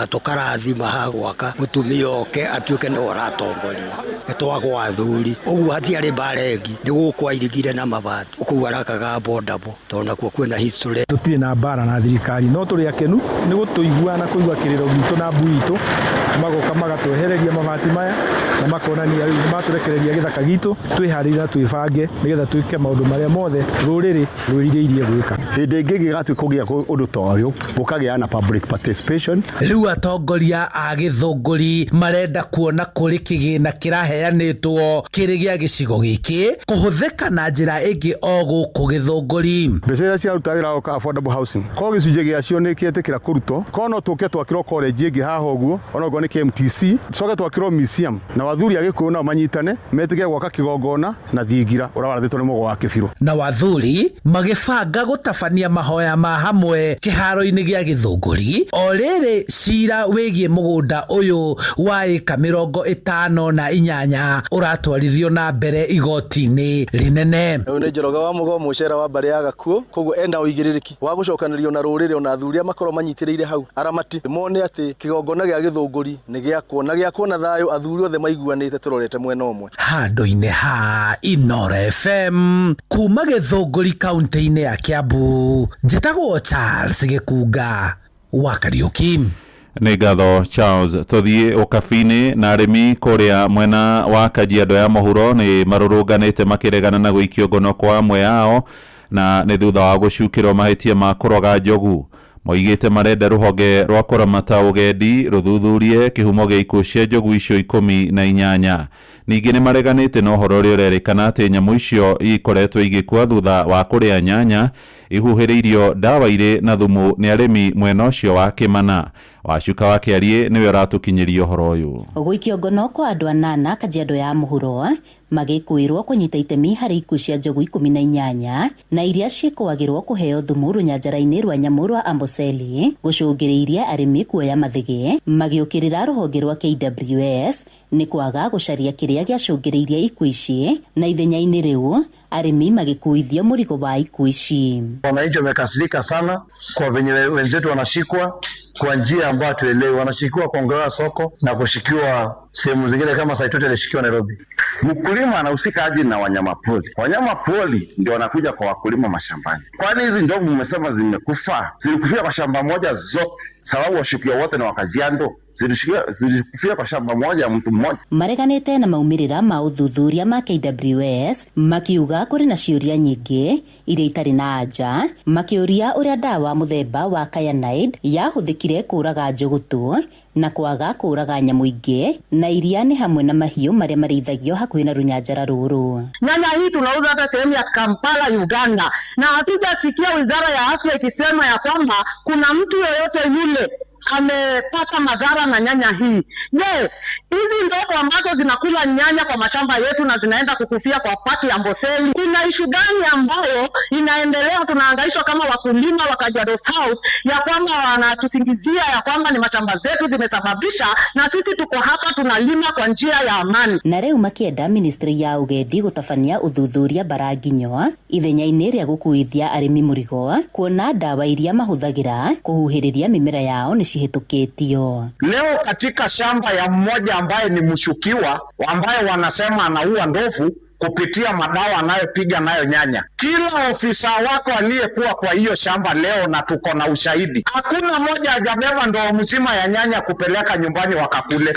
Tukarathima hagwaka mutumia oke atuike no ratongoria etwagwa athuri ugu hatiari barengi ni gukwa irigire na mabati ukuwarakaga bondabo tona kwa kwena history tutire na bara na thirikari no turi akenu ni gutuigua na kuigua kiriro gitu na mbuito magoka magatwehereria mabati maya na makonania maturekereria githaka gitu twiharira twibange nigetha twike maundu maria mothe ruriri rwiriirie gwika hinde ngigi gatwikugia undu toyo gukagia na public participation. Riu atongoria a githunguri marenda kuona kuri kigina kiraheanitwo kiri gia gicigo giki kuhuthika na njira ingi o guku githunguri. Mbeca cia rutagira o affordable housing ko gicunje gia cio ni kietikira kuruto ko no tuke twakiro college ingi haha uguo ona go ni KMTC coke twakiro museum na wathuri agikuyu na manyitane metike gwaka kigongona na thingira urawarathitwo ni mugo wa kibiro na wathuri magibanga gutabania mahoya ma hamwe kiharo-ini gia githunguri o riri cira wigie mugunda uyu wa eka 58 uratwarithio na mbere igoti-ini rinene. Uyu ni Njoroge wa Mugo mucera wa mbare ya Gakuo koguo enda uigiririki wa gucokanirio na ruriri ona athuri makoro manyitiriire hau aramati mone ati kigongona gia githunguri ni gia kuona thayo athuri othe maiguanite turorete mwena umwe handu-ini ha Inooro FM kuma githunguri kaunti-ini ya Kiambu njitagwo Charles Gikunga wa Kariuki. Nĩ ngatho Charles. Tuthie ukabini na arimi kuria mwena wa Kajiado ya mũhuro ni marurunganite makiregana na guikio ngono kwa amwe yao na ni thutha wa gucukirwo mahitia ma kuroga njogu. Moigite marenda ruhonge rwa kuramata ugendi ruthuthurie kihumo gia ikuũ cia njogu icio 18. Ningĩ ni mareganite na ũhoro ũrĩa ũrerĩkana atĩ nyamũ icio ikoretwo igĩkua thutha wa kũrĩa nyanya ihuhĩrĩirio ndawa irĩ na thumu nĩ arĩmi mwena ũcio wa Kĩmana. Wacuka wa Kĩarie nĩwe ũratukinyĩria ũhoro ũyũ. Gũikio ngono kwa andũ 8 Kajiado ya mũhuro magĩkwĩrwo kũnyita itemi harĩ ikuũ cia njogu 18 na iria ciĩkũagĩrwo kũheo thumu rũnyanjara-inĩ rwa nyamũ rwa Amboseli gũcũngĩrĩirie arĩmi kuoya mathĩgĩ magĩũkĩrĩra rũhonge rwa KWS nĩ kwaga gũcaria kĩrĩa gĩacũngĩrĩirie ikuũ ici na ithenya-inĩ rĩu arĩmi magĩkuithio mũrigo wa ikuũ ici. Wananchi wamekasirika sana kwa venye wenzetu wanashikwa kwa njia ambayo tuelewe, wanashikiwa Kongoa soko na kushikiwa sehemu zingine kama Saitoti alishikiwa Nairobi. Mkulima anahusika aje na wanyama pori? Wanyama pori ndio wanakuja kwa wakulima mashambani. Kwani hizi ndovu mmesema zimekufa? Zilikufia kwa shamba moja zote sababu washukiwa wote na Wakajiado. Zilikufia kwa shamba moja mtu mmoja. Mareganite na maumirira ma uthuthuria ma KWS makiuga kuri na ciuria nyingi iria itarĩ na anja makiuria uria ndawa muthemba wa cyanide yahuthikire kuraga njogutu na kwaga kuraga nyamũ ingĩ na iria ni hamwe na mahiũ maria marĩithagio hakuhĩ na runyanjara rũrũ. Nyanya hii tunauza hata sehemu ya Kampala, Uganda, na hatujasikia wizara ya afya ikisema ya kwamba kuna mtu yoyote yule amepata madhara na nyanya hii. Je, hizi ndogo ambazo zinakula nyanya kwa mashamba yetu na zinaenda kukufia kwa paki ya Amboseli, kuna ishu gani ambayo inaendelea? Tunahangaishwa kama wakulima wa Kajiado South ya kwamba wanatusingizia ya kwamba ni mashamba zetu zimesababisha, na sisi tuko hapa tunalima kwa njia ya amani. Na rĩu makienda ministry ya ugendi gutabania uthuthuria Baranginyo ithenya-inĩ rĩa gũkuithia arĩmi mũrigo kuona ndawa iria mahũthagĩra kũhuhĩrĩria mĩmera yao ni cihetũkĩtio. Leo katika shamba ya mmoja ambaye ni mshukiwa ambaye wanasema anaua ndovu kupitia madawa anayopiga nayo nyanya, kila ofisa wako aliyekuwa kwa hiyo shamba leo, na tuko na ushahidi, hakuna moja hajabeba ndoo mzima ya nyanya kupeleka nyumbani wakakule.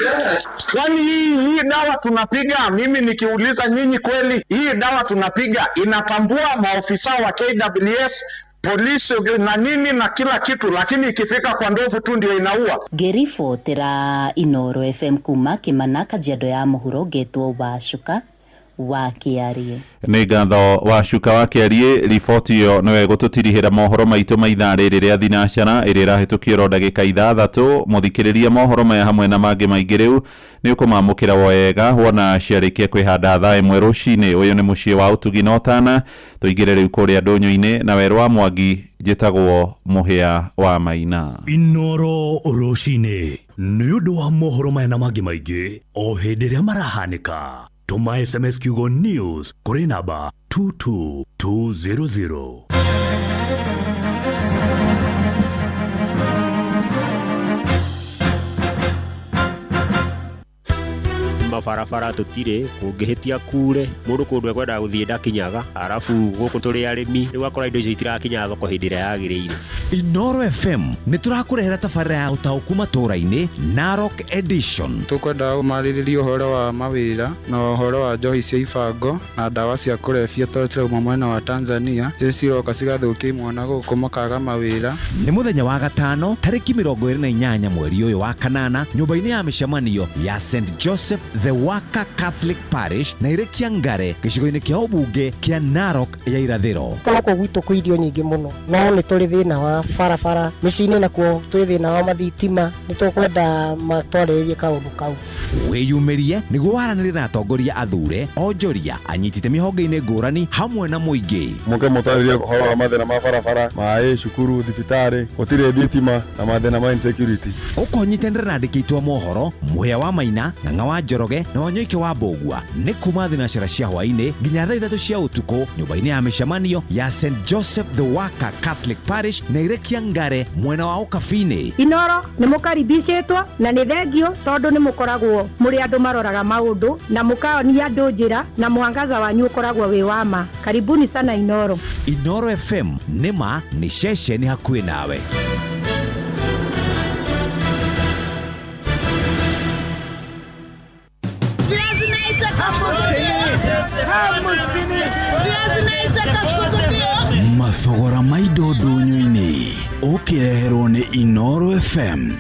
Kwani hii dawa tunapiga, mimi nikiuliza nyinyi, kweli hii dawa tunapiga inatambua maofisa wa KWS, polisi na nini na kila kitu, lakini ikifika kwa ndovu tu ndio inaua? Gerifo tera Inooro FM kuma Kĩmana Kajiado ya mũhuro getwo Wacuka wa Kĩarie. Nĩ ngatho Wacuka wa Kĩarie. Riboti ĩyo nĩwe gũtũtirihĩra mohoro maitũ ma ithaa rĩrĩ rĩa thinacara ĩrĩa ĩrahĩtũkio ndagĩka 6. Mũthikĩrĩria mohoro maya hamwe na mangĩ maingĩ rĩu nĩ ũkũmamũkĩra wega wona ciarĩkia kwĩhanda thaa 1 rũcinĩ. Ũyũ nĩ mũciĩ wa ũtugi na ũtana. Tũingĩre rĩu kũrĩa ndũnyũ-inĩ na Werũ wa Mwangi njĩtagwo Mũhĩa wa Maina. Inooro rũcinĩ nĩ ũndũ wa mohoro maya na mangĩ maingĩ o hĩndĩ ĩrĩa marahanĩka. Tuma SMS kiugo news kuri namba 22200. mabarabara tutire kungihitia kure mundu kundu ekwenda guthie ndakinyaga arafu guku turi arimi riu akora indo icio itirakinya thoko hindi ria yagiriire. Inoro FM ni turakurehera tabarira ya utauku matũra-inĩ Narok Edition. Tukwenda gumaririria uhoro wa mawira na uhoro wa njohi cia ibango na dawa cia kurebia tũrauma mwena wa Tanzania ici ciroka cigathukia imwana gũkũ makaga mawira. Nĩ mũthenya wa gatano tarĩki 28 mweri ũyũ wa kanana nyũmba-inĩ ya mĩcemanio ya St Joseph the Waka Catholic Parish na ĩrĩ Kĩangare gĩcigo-inĩ kĩa ũmbunge kĩa Narok ya irathĩro. Gũkũ gwitũ kwĩ irio nyingĩ mũno no nĩ tũrĩ thĩna wa barabara mĩciĩ-inĩ nakuo tũrĩ thĩna wa mathitima nĩ tũkwenda matwarĩrĩrie kaũndũ kau. Wĩyumĩrie nĩguo waranĩrie na atongoria athure onjoria anyitĩte mĩhonge-inĩ ngũrani hamwe na mũingĩ. Mũke mũtarĩrie ũhoro wa mathĩna ma barabara maĩ cukuru thibitarĩ gũtirĩ thitima na mathĩna ma insecurity. Ũkonyitanĩra na andĩki a mohoro Muhĩa wa Maina, Ng'ang'a wa Njoroge na Wanyoike wa Mbũgua nĩ kuma thinacara cia hwaĩ-inĩ nginya thaa 3 cia ũtukũ nyũmba-inĩ ya mĩcemanio ya St Joseph the Waka Catholic Parish na ĩrĩ Kĩangare mwena wa Ũkabini. Inoro nĩ mũkaribicĩtwo na nĩ thengio tondũ nĩ mũkoragwo mũrĩ andũ maroraga maũndũ na mũkaonia andũ njĩra na mwangaza wanyu ũkoragwo wĩ wa ma. Karibuni sana Inoro. Inoro FM nĩma nĩ ceceni hakuhĩ nawe. Mathogora ma indo ndũnyũ-inĩ ũkĩreherwo nĩ Inoro FM.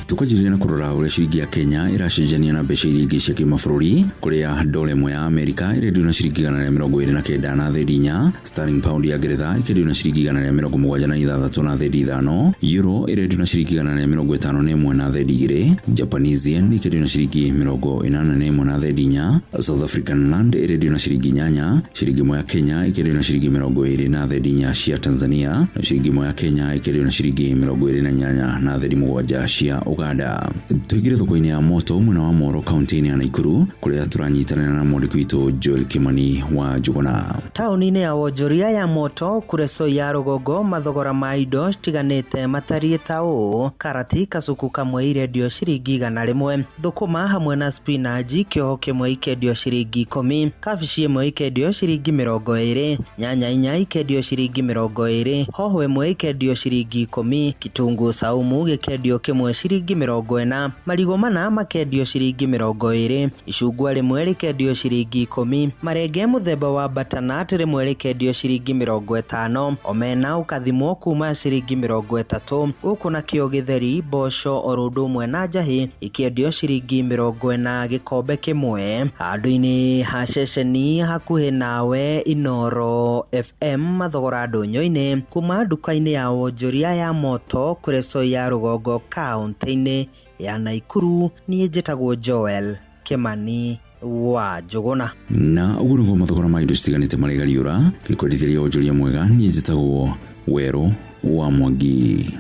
Tukajiriria na kurora uria ciringi ya Kenya iracenjania na mbeca iria ingĩ cia kimabũrũri kuria dola ĩmwe ya Amerika ĩrendio na ciringi 129 na thendi 4, sterling pound ya Ngeretha ĩkendio na ciringi 176 na thendi 5, euro ĩrendio na ciringi 151 na thendi 2, Japanese yen ĩkendio na ciringi 81 na thendi 4, South African rand ĩrendio na ciringi 8, ciringi ĩmwe ya Kenya ĩkendio na ciringi 20 na thendi 4 cia Tanzania, na ciringi ĩmwe ya Kenya ĩkendio na ciringi 28 na thendi 7 cia Uganda. Tuigire thoko-inĩ ya moto mwena wa Moro kaunti-inĩ ya Naikuru kuria turanyitanĩra na mwandĩki witũ Joel Kimani wa Njuguna. Taũni-inĩ ya wonjoria ya moto Kureso ya Rũgongo mathogora ma indo citiganĩte matariĩ ta ũũ: karati kacuku kamwe irendio ciringi 100, thũkũma hamwe na spinach kĩoho kĩmwe ikendio ciringi 10, kabici ĩmwe ikendio ciringi 20, nyanya 4 ikendio ciringi 20, hoho ĩmwe ikendio ciringi 10, kitunguu saumu gĩkendio kĩmwe ciringi 40, marigo mana makendio ciringi 20, icungwa rĩmwe rĩkendio ciringi 10, marenge mũthemba wa butternut rĩmwe rĩkendio ciringi 50, omena ũkathimwo kuma ciringi 30, gũkũ nakĩo gĩtheri, mboco oro ũndũ ũmwe na njahĩ ikendio ciringi 40 gĩkombe kĩmwe. Handũ-inĩ ha ceceni hakuhĩ nawe Inoro FM mathogora ndũnyũ-inĩ kuma nduka-inĩ ya wonjoria ya moto Kureso ya Rũgongo kaunti-inĩ ya Naikuru. Niĩ njĩtagwo Joel Kimani wa Njuguna. Na ũguo nĩguo mathogora ma indo citiganĩte marĩ gariũra. Gĩkwendithĩria wonjoria mwega. Niĩ njĩtagwo Werũ wa Mwangi.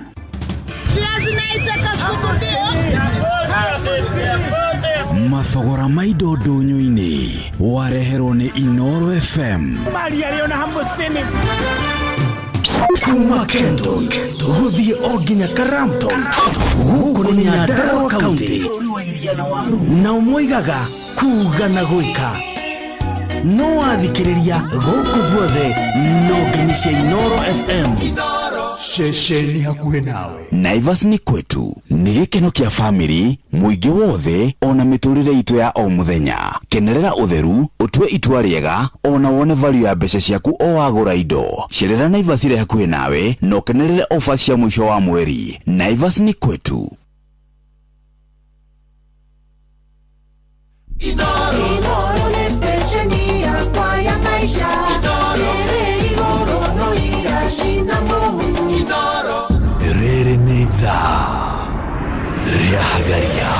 Mathogora ma indo ndũnyũ-inĩ wareherwo nĩ Inoro FM. Kuma Kenton gũthiĩ o nginya Karampton gũkũ nĩ Nyandarua County na ũmoigaga kuga na gwĩka no wathikĩrĩria gũkũ guothe no ngeni cia Inoro FM. Ceceni hakuhĩ nawe. Naivas ni kwetu nĩ gĩkeno kĩa family mũingĩ wothe ona mĩtũrĩre itũ ya o mũthenya. Kenerera ũtheru ũtue itua rĩega ona wone value ya mbeca ciaku o wagũra indo. Cerera Naivas ĩrĩ hakuhĩ nawe no kenerere offers cia mũico wa mweri. Naivas ni kwetu. Inoro ni stesheni yakwa ya maisha. Igoro no igashina mohu. Rĩrĩ nĩ thaa rĩa Hagaria.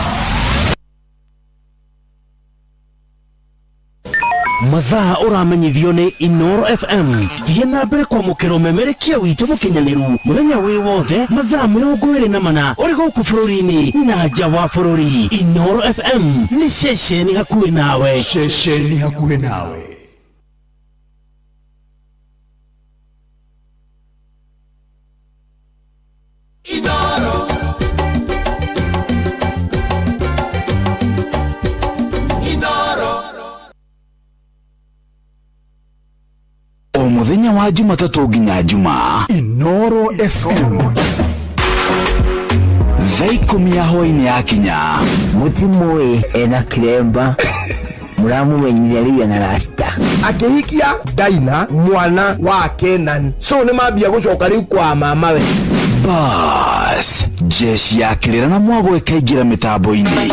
Mathaa ũramenyithio nĩ Inoro FM. Thiĩ na mbere kwamũkĩra ũmemerekia witũ mũkinyanĩru mũthenya wĩ wothe mathaa 24 ũrĩ gũkũ bũrũri-inĩ na nja wa bũrũri. Inoro FM nĩ ceceni hakuhĩ nawe. Ceceni hakuhĩ nawe. Inoro muthenya wa Jumatatu nginya Juma Inoro FM Vaikumia hoi yakinya mutimwe ena kiremba muramu wenyiria na rasta akihikia Daina mwana wa Kenan so ni mabia gucoka riu kwa mama we bas jeshi yakirira na mwago ekaingira mitambo-ini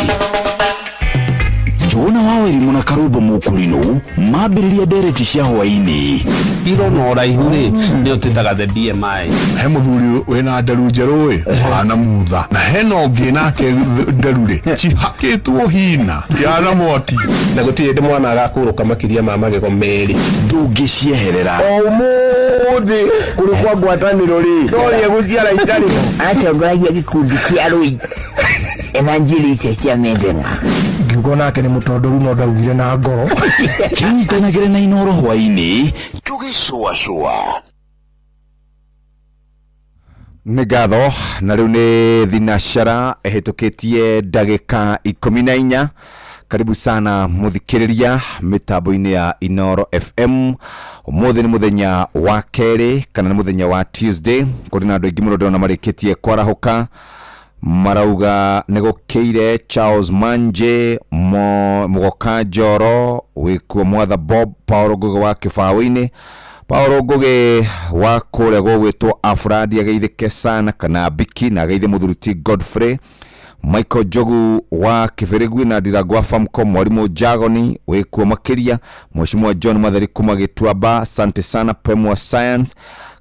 Jona Waweri muna Karubo Mukurino mabiriria dereti cia hwaini kiro no raihuri ndio tutaga the BMI he muthuri wena nderu njeru we ana mutha na heno ngi nake nderu ri cihakitwo hina yana moti na gutire ndi mwana agakuruka makiria ma magego meri ndungicieherera muthi kuri kwa ngwataniro ri ndorie guciara itari atongoragia gikundi kia rui evangelist cia mendena ngiugo nake ni mutondoru no ndaugire na ngoro kinyitanagire na Inoro hwaini tugicua nĩ ngatho na rĩu nĩ thinashara ehĩtũkĩtie ndagĩka 14 karibu sana muthikĩrĩria mitambo-inĩ ya Inoro FM ũmũthĩ nĩ mũthenya wa kerĩ kana nĩ mũthenya wa Tuesday kũrĩ na andũ aingĩ mũno ndĩrona marĩkĩtie kwarahũka marauga negũkĩire Charles Manje Mugoka Njoro wĩkuo Mwatha Bob Paulo Ngugi wa Kĩbaũ-inĩ Paulo Ngugi wa kũrĩa gũgwĩtwo Afradi ageithĩke sana kana Biki na ageithie mũthuruti Godfrey Michael Jogu wa Kĩbĩrĩgwi na Ndirangwa Famco Mwarimũ Jagoni wĩkuo makĩria Mheshimiwa John Matheri kuma Gĩtuamba asante sana Pemwa Science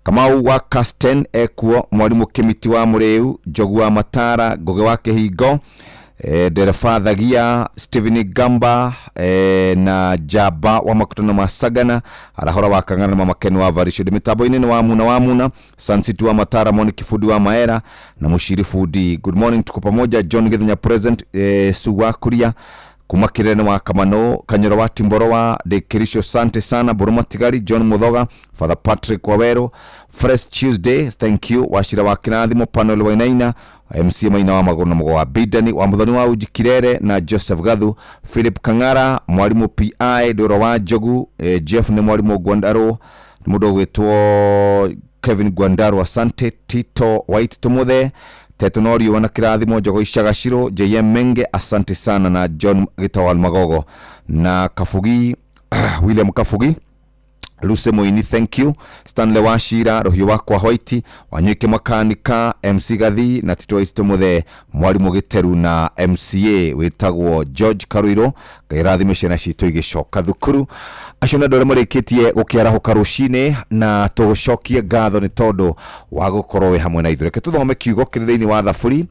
Kamau wa Casten ekuo Mwarimu Kimiti wa Mureu Jogu wa Matara Ngugi wa Kĩhingo Ndereba Thagia Stephen Gamba na Jaba wa Makutano Masagana arahora wa Kang'ana na Mama Ken wa Varisho mitambo-inĩ ni wa Muna Sansiti wa Matara Moni Kifudi wa Maera na Mushiri Fudi. Good morning, tuko pamoja. John Githenya present Suwa Kuria kumakirene wa Kamano Kanyoro wa Timboro wa Dekirisho sante sana Buruma Tigari John Mudhoga Father Patrick Wawero Fresh Tuesday thank you Washira wa Kinathimo Panel wa Inaina MC Maina wa Magoro na Mugo wa Bidani wa Muthoni wa Ujikirere na Joseph Gathu Philip Kang'ara Mwarimu PI Doro wa Jogu Jeff ni Mwarimu Gwandaro mudo wetwo Kevin Gwandaro asante Tito White Tumuthe Tetonori wana Kirathimo Jogo Ishagashiro JM Menge asante sana na John Gitawal Magogo na Kafugi William Kafugi Luse Moini thank you Stanley Washira Rohio wakwa Hoiti Wanyuke Makanika MC Gathi na Tito White Tumuthe Mwarimu Giteru na MCA wetagwo George Karuiro Gairathimo ciana citũ igicoka thukuru acio na ndore marĩkĩtie gũkĩarahuka rũcinĩ na tũgũcokie ngatho nĩ tondũ wa gũkorwo we hamwe na ithuĩ reke tũthome kiugo kĩrĩ thĩinĩ wa thaburi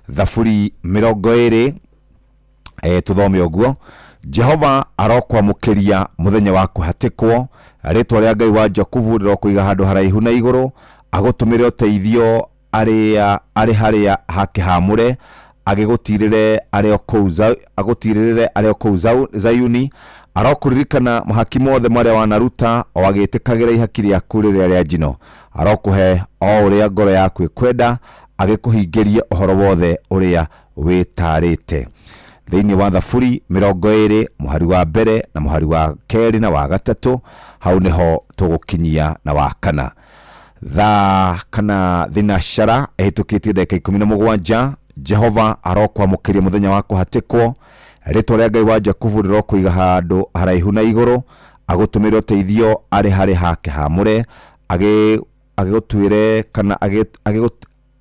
20 tũthome ũguo Jehova arokwamũkĩria mũthenya wa kũhatĩkwo rĩtwa rĩa Ngai wa Jakubu rĩrokũiga handũ haraihu na igũrũ agũtũmĩre ũteithio arĩ harĩa hakĩhamũre agĩgũtirĩre arĩ kũu Zayuni arokuririkana mahaki mothe marĩa wanaruta o agĩtĩkagĩra ihaki rĩaku rĩrĩa rĩa njino arokũhe o ũrĩa ngoro yaku ĩkwenda agĩkũhingĩrie ũhoro wothe ũrĩa wĩtarĩte thĩinĩ wa thaburi 20 mũhari wa mbere na mũhari wa kerĩ na wa gatatũ hau nĩho tũgũkinyia na wa kana kana thinashara ehĩtũkĩtie ndagĩka 17 Jehova arokwamũkĩria mũthenya wa kũhatĩkwo rĩtwa rĩa Ngai wa Jakubu rĩrokũiga handũ haraihu na igũrũ agũtũmĩre ũteithio arĩ harĩ hake hamũre agĩgũtuĩre kana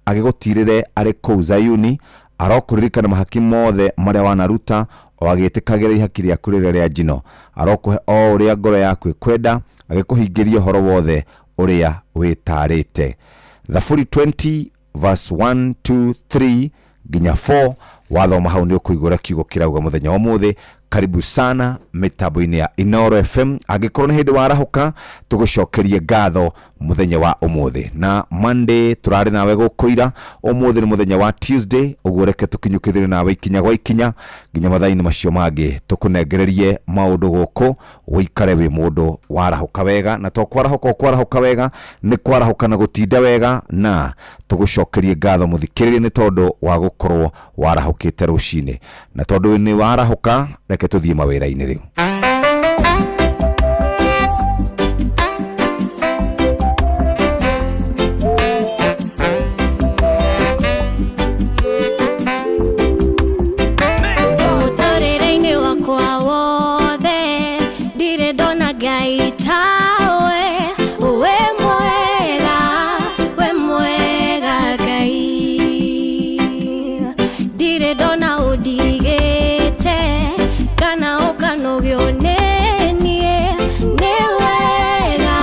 agĩgũtirĩre arĩ kũu Zayuni arokuririkana mahaki mothe marĩa wanaruta o agĩtĩkagĩra ihaki rĩaku rĩrĩa rĩa njino arokũhe o ũrĩa ngoro yaku ĩkwenda agĩkũhingĩria ũhoro wothe ũrĩa wĩtarĩte Thaburi 20 verse 1 2 3 nginya 4 wathoma hau nĩ ũkũigũra kiugo kĩrauga mũthenya wa ũmũthĩ karibu sana mitambo-inĩ ya Inoro FM angĩkorwo nĩ hĩndĩ warahũka tũgũcokerie ngatho mũthenya wa ũmũthĩ na Monday turarĩ nawe gũkũira ũmũthĩ nĩ mũthenya wa Tuesday ũguo reke tũkinyũkĩrĩre nawe ikinya gwa ikinya nginya mathaa-inĩ macio mangĩ tũkũnengererie maũndũ gũkũ ũikare wĩ mũndũ warahũka wega na to kwarahuka wega nĩ kwarahuka na gũtinda wega na tũgũcokerie ngatho mũthikĩrĩrie nĩ tondũ wa gũkorwo warahũkĩte rũcinĩ na tondũ nĩ warahũka reke tũthiĩ mawĩra-inĩ rĩu ndona udigete kana ukanogio nenie ni wega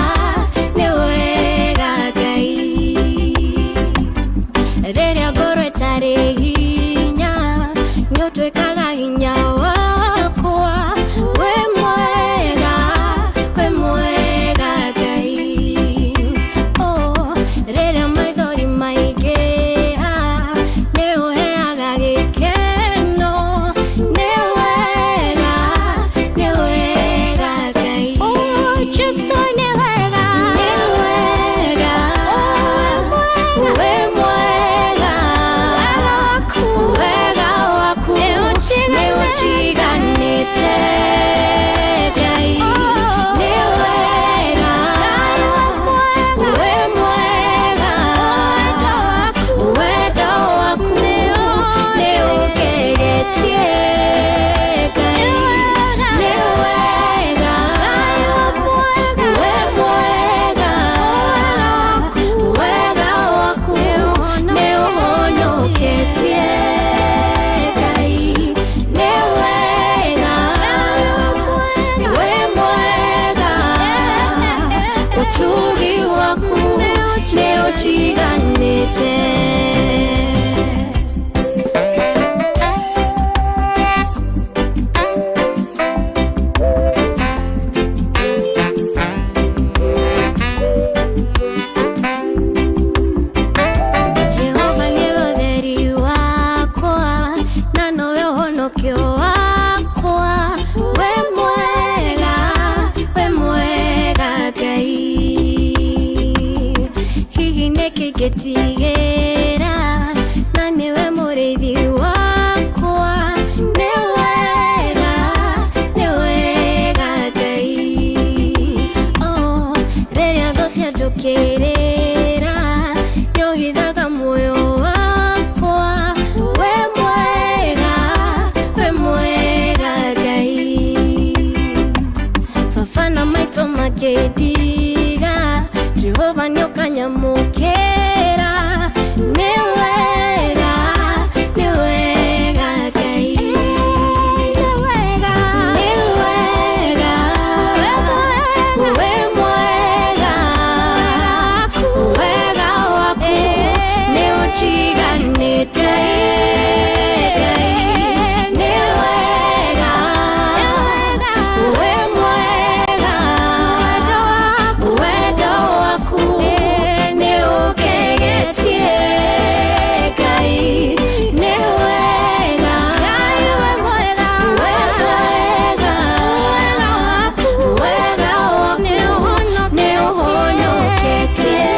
Ngai riria ngoro itari hinya niutwikaga hinya wakwa we mwega Ngai oh riria maithori maingiha ni uheaga gikeno ni wega Ngai oh Jesu ni wega we mwega wega waku ni uchiganite Ngai ni wega we mwega wega waku ni ugegetie Ngai ni wega we mwega wega waku ni uhonoketie Ngai ni wega we mwega utugi waku ni uchiganite Jehova ni utheri wakwa na nowe uhonokio wakwa we mwega Ngai hihi niki ngitigira na niwe murithi wakwa ni wega Ngai oh riria tho cianjukirira nĩũgithaga muoyo wakwa we mwega Ngai baba na maitũ makĩndiga Jehova nĩũkanyamũkĩra nĩ wega Ngai nĩ wega we mwega wega waku nĩ ũchiganĩte Ngai nĩ wega we mwega wendo waku nĩ ũgegetie Ngai nĩ wega we mwega wega waku nĩ ũhonoketie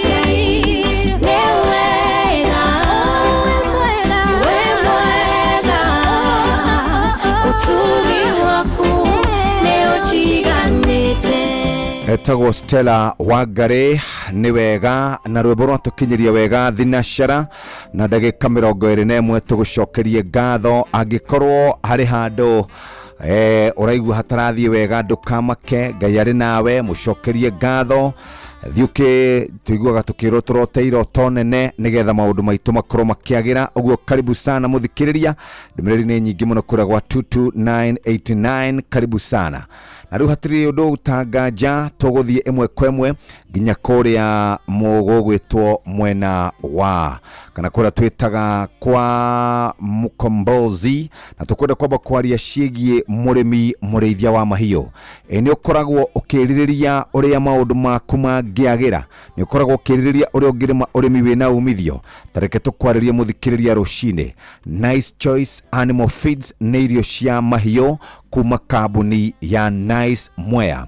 Ngai nĩ wega we mwega utugi waku nĩ ũchiganĩte etagwo Stella Wangari ni wega na rwimbo rwatukinyiria wega thinashara na ndagika 21 tugucokerie ngatho angikorwo hari handu uraigua hatarathie wega ndukamake Ngai ari nawe mucokerie ngatho thiuke tuiguaga tukirwo turoteiro tonene nigetha maundu maitu makorwo makiagira uguo karibu sana muthikiriria ndumiriri ni nyingi muno kura gwa 22989 karibu sana na riu hatiri undu utangaja tuguthie imwe kwa imwe nginya kuria mugugwitwo mwena wa kana kuria twitaga kwa Mukombozi na tukwenda kwamba kwaria ciigie murimi murithia wa mahiu ni ukoragwo ukiririria uria maundu maku mangiagira ni ukoragwo ukiririria uria ungirima urimi wina umithio tareke tukwariria muthikiriria rucine Nice Choice Animal Feeds ni irio cia mahiu kuma kambuni ya Nice Mwea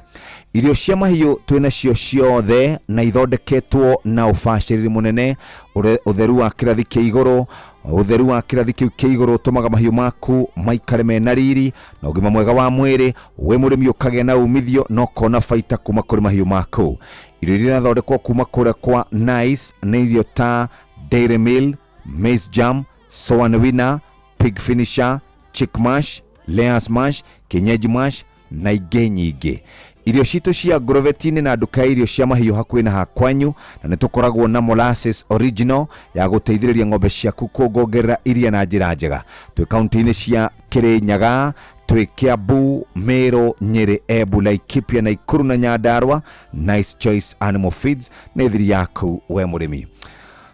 irio cia mahiu twina cio ciothe na ithondeketwo na ubaciriri munene utheru wa kirathi kia iguru utheru wa kirathi kiu kia iguru tumaga mahiu maku maikare mena riri na ugima mwega wa mwiri we murimi ukage na umithio no kona faita kuma kuri mahiu maku irio iria thondekwo kuma kure kwa Nice ni irio ta Dairy Meal, Maize Jam, Soan Winner, Pig Finisher, Chick Mash, Layers Mash, Kienyeji Mash na ingĩ nyingĩ irio citũ cia Grovetini na nduka irio cia mahiũ hakuhĩ na hakwanyu, na nĩ tũkoragwo na molasses original ya gũteithĩrĩria ng'ombe ciaku kuongerera iria na njĩra njega. Twĩ kaunti-inĩ cia Kirinyaga, twĩ Kiambu, Meru, Nyeri, Embu, Laikipia, Nakuru na Nyandarua. Nice Choice Animal Feeds nĩ thiri yaku we mũrĩmi.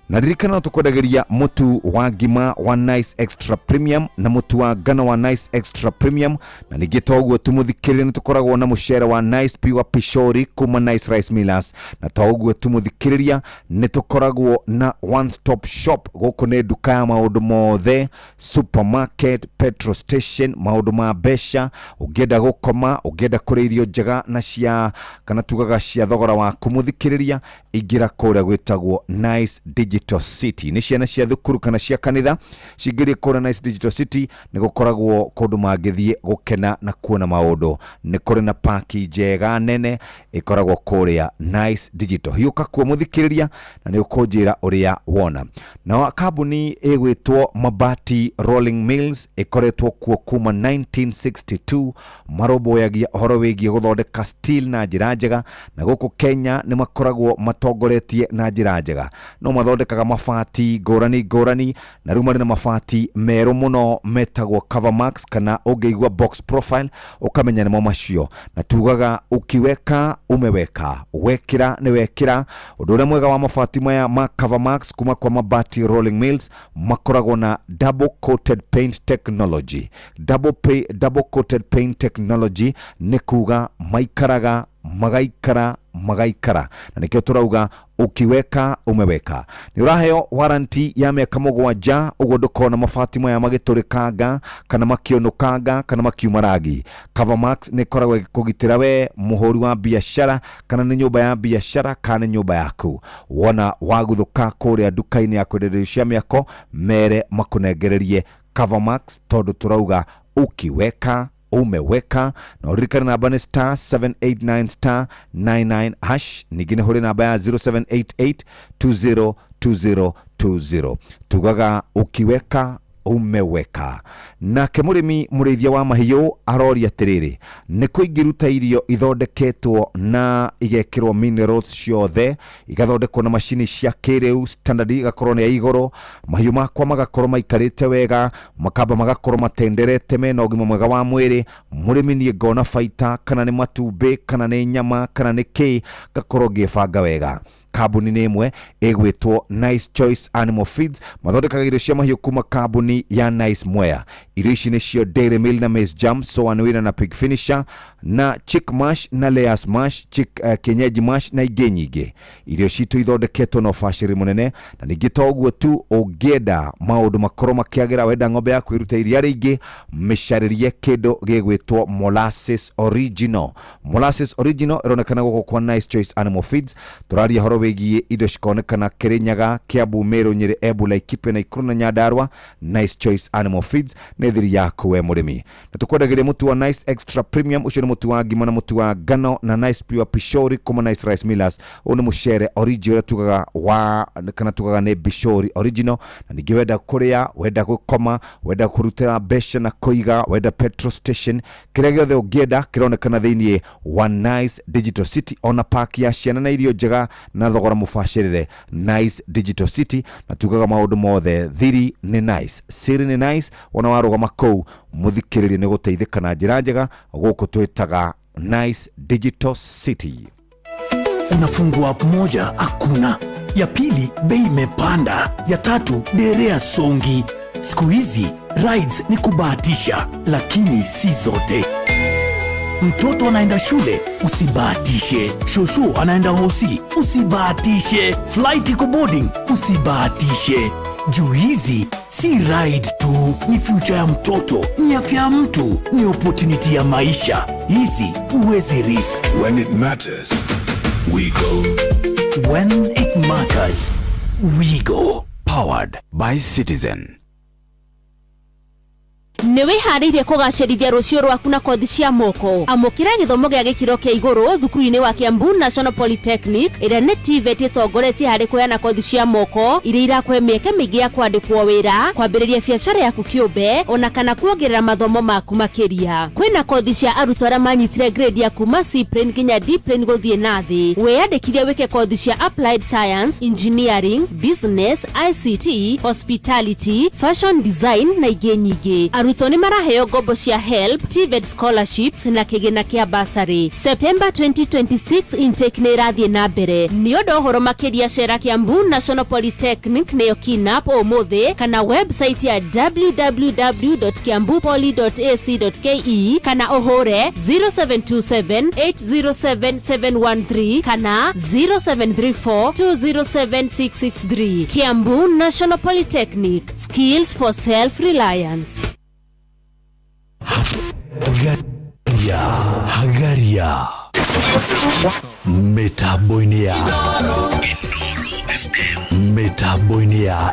Na ririkana tukwendageria mutu wa ngima wa Nice Extra Premium na mutu wa ngano wa Nice Extra Premium, na ningĩ toguo tumuthikĩrĩria nĩ tukoragwo na mucere wa Nice Pure Pishori kuma Nice Rice Millers, na toguo tumuthikĩrĩria nĩ tukoragwo na one stop shop gũkũ nĩ nduka ya maũndũ mothe, supermarket, petrol station, maũndũ ma mbeca, ũngĩenda gũkoma, ũngĩenda kũrĩa irio njega na cia kana tugaga cia thogora wa kumuthikĩrĩria, ingĩra kũrĩa gwĩtagwo Nice Digital City. Nĩ ciana cia thukuru kana cia kanitha cingĩrĩ kũrĩa Nice Digital City, nĩ gũkoragwo kũndũ mangĩthiĩ gũkena na kuona maũndũ. Nĩ kũrĩ na paki njega nene ĩkoragwo kũrĩa Nice Digital. Hiũka kuo mũthikĩrĩria na nĩ ũkũnjĩra ũrĩa wona. Na kambuni ĩgwĩtwo Mabati Rolling Mills ĩkoretwo kuo kuma 1962, marũmbũyagia ũhoro wĩgiĩ gũthondeka steel na njĩra njega, na gũkũ Kenya nĩ makoragwo matongoretie na njĩra njega. No mathondekaga mabati ngũrani, na rĩu marĩ na mabati merũ mũno metagwo Covermax, kana ũngĩigua box profile ũkamenya nĩmo macio. Na tugaga ukiweka umeweka, wekĩra nĩ wekĩra. Ũndũ ũrĩa mwega wa mabati maya ma Covermax kuma kwa Mabati Rolling Mills, makoragwo na double coated paint technology. Double coated paint technology nĩ kuga maikaraga magaikara, na nikio turauga ukiweka umeweka. Ni uraheo warranty ya miaka 7, uguo ndukona mabati maya magĩtũrĩkanga kana makĩonũkanga kana makiumaragi. Covermax nĩ koragwo kũgitĩra we muhuri wa biashara, kana nĩ nyũmba ya biashara kana nĩ nyũmba yaku. Wona waguthũka kũrĩa nduka-inĩ ya kwenderia cia mĩako, mere makunengererie Covermax, tondũ turauga ukiweka umeweka. Na urikana namba ni *789*99#. Ningine huli namba ya 0788202020. Tugaga ukiweka umeweka. Na kemurimi mũrĩithia wa mahiũ aroria atĩrĩrĩ, nĩ kũingĩruta irio ithondeketwo na igekĩrwo minerals ciothe, igathondekwo na macini cia kĩrĩu, standard igakorwo nĩ ya igũrũ, mahiũ makwa magakorwo maikarĩte wega, makamba magakorwo matenderete mena ũgima mwega wa mwĩrĩ. Mũrĩmi niĩ ngona baita, kana nĩ matumbĩ kana nĩ nyama kana nĩ kĩ, gakorwo ngĩbanga wega. Kambuni nĩ ĩmwe ĩgwĩtwo Nice Choice Animal Feeds, mathondekaga irio cia mahiũ kuma kambuni ya Nice Mwea. Irio ici nĩcio Dairy Meal na Maize Jam, Soan Wina na Pig Finisher, na Chick Mash na Layers Mash, Kienyeji Mash na ingĩ nyingĩ. Irio citũ ithondeketwo na ũbacĩrĩri mũnene, na ningĩ toguo tu ũngĩenda maũndũ makorwo makĩagĩra, wenda ng'ombe yaku ĩrute iria rĩingĩ, mĩcarĩrie kĩndũ gĩgwĩtwo Molasses Original. Molasses Original ĩronekana gũkũ kwa Nice Choice Animal Feeds. Tũraria horo wĩgiĩ indo cikonekana Kirinyaga, Kiambu, Meru, Nyeri, Embu, Laikipia, Nakuru na Nyandarua. Nice Choice Animal Feeds nĩ thiri yaku we mũrĩmi. Na tũkwendagĩria mũtu wa Nice Extra Premium, ũcio nĩ mũtu wa ngima na mũtu wa ngano, na Nice Pure Pishori kuma Nice Rice Millers. Ũyũ nĩ mũcere original tugaga wa kana tugaga nĩ Pishori original. Na ningĩ wenda kũrĩa, wenda gũkoma, wenda kũrutĩra mbeca na kũiga, wenda petrol station, kĩrĩa gĩothe ũngĩenda kĩronekana thĩinĩ wa Nice Digital City. Ona park ya ciana na irio njega na thogora mũbacĩrĩre, Nice Digital City. Na tugaga maũndũ mothe, thiri nĩ nice, siri nĩ nice. Ona warũgama kũu mũthikĩrĩria nĩ gũteithĩka na njĩra njega, gũkũ twĩtaga Nice Digital City. Unafungua app moja hakuna, ya pili bei imepanda, ya tatu derea songi. Siku hizi rides ni kubahatisha, lakini si zote. Mtoto anaenda shule, usibahatishe. Shosho anaenda hosi, usibahatishe. Flight iko boarding, usibahatishe. Juu hizi si ride tu, ni future ya mtoto, ni afya ya mtu, ni opportunity ya maisha. Hizi huwezi risk. When it matters, we go. When it matters, we go. Powered by Citizen. nĩ wĩharĩirie kũgacĩrithia rũciũ rwaku na kothi cia moko. Amũkĩra gĩthomo gĩa gĩkĩro kĩa igũrũ thukuru-inĩ wa Kiambu National Polytechnic ĩrĩa nĩ TVET ĩtongoretie harĩ kũheana kothi cia moko iria irakũhe mĩeke mĩingĩ ya kwandĩkwo wĩra, kwambĩrĩria biacara yaku kĩũmbe ona kana kuongerera mathomo maku makĩria. Kwĩna kothi cia arutwo arĩa manyitire grade ya kuma C plane nginya D plane gũthiĩ na thĩ. Wĩyandĩkithie wĩke kothi cia applied science, engineering, business, ICT, hospitality, fashion design na ingĩ nyingĩ. Arutwo nĩ maraheo ngombo cia HELB, TVET scholarships na kĩgĩna kĩa bursary. September 2026 intake nĩ irathiĩ na mbere. Nĩ ũndũ ũhoro makĩria cera Kiambu National Polytechnic nĩyo KINAP ũmũthĩ kana website ya www.kiambupoly.ac.ke kana ũhũre 0727807713 kana 0734207663. Kiambu National Polytechnic, skills for self-reliance. Hagaria Metaboinia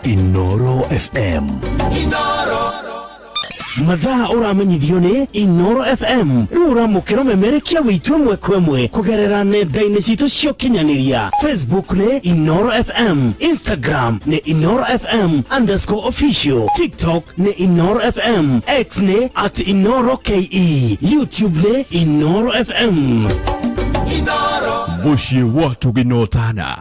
Inoro FM. Mathaa uramenyithio ni Inoro FM. Uramukira memerekia witwe mwekwe kugerera nenda-inĩ citũ cia ũkinyanĩria. Facebook ni Inoro FM, Instagram ni Inoro FM_official, TikTok ni Inoro FM, X ni @InoroKE, YouTube ni Inoro FM. Mushi watu ginotana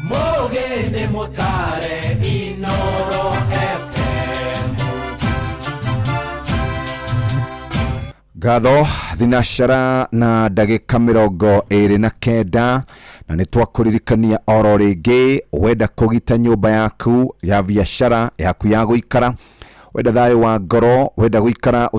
Mogene motare Inoro FM. Gatho thinashara na ndagĩka 29 na nĩ twakũririkania oro rĩngĩ wenda kũgita nyũmba yaku ya biashara yaku ya gũikara, wenda thayũ wa ngoro, wenda gũikara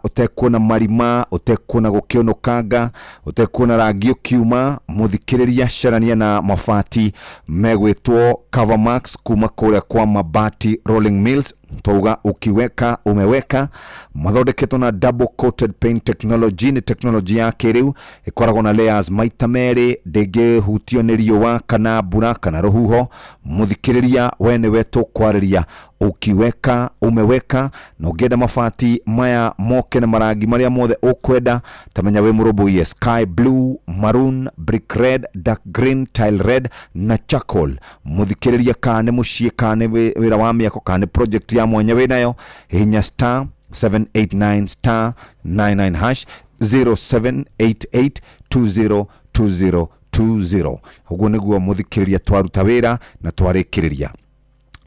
ũtekuona marima, ũtekuona gũkĩonokanga, ũtekuona rangi ũkiuma, mũthikĩrĩria carania na mabati megwĩtwo Covermax kuma kũrĩa kwa Mabati Rolling Mills. Toga ukiweka umeweka mathondeketwo na double coated paint technology. Ni technology ya kĩrĩu ĩkoragwo na layers maita merĩ, ndĩngĩhutio nĩ riũa kana mbura kana rũhuho. Mũthikĩrĩria we nĩwe tũkwarĩria ukiweka umeweka, na ũngĩenda mabati maya moke na marangi marĩa mothe ũkwenda, tamenya wĩ mũrũmbũiye sky blue, maroon, brick red, dark green, tile red na charcoal. Mũthikĩrĩria kana mũciĩ kana wĩra wa mĩako kana project ya mwanya wĩnayo, hinya *789*99# 0788202020. Ũguo nĩguo mũthikĩrĩria twaruta wĩra na twarĩkĩrĩria.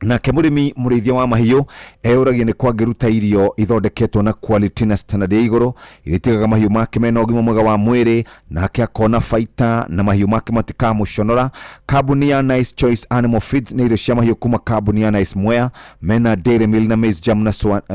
Nake mũrĩmi mũrĩithia wa mahiũ eũragia nĩ kwangĩruta irio ithondeketwo na quality na standard ya igũrũ irĩtigaga mahiũ make mena ũgima mwega wa mwĩrĩ, nake akona baita na mahiũ make matikamũconora. Kambuni ya Nice Choice Animal Feeds nĩ irio cia mahiũ kuma kambuni ya Nice Mwea, mena Dairy Meal na Maize Jam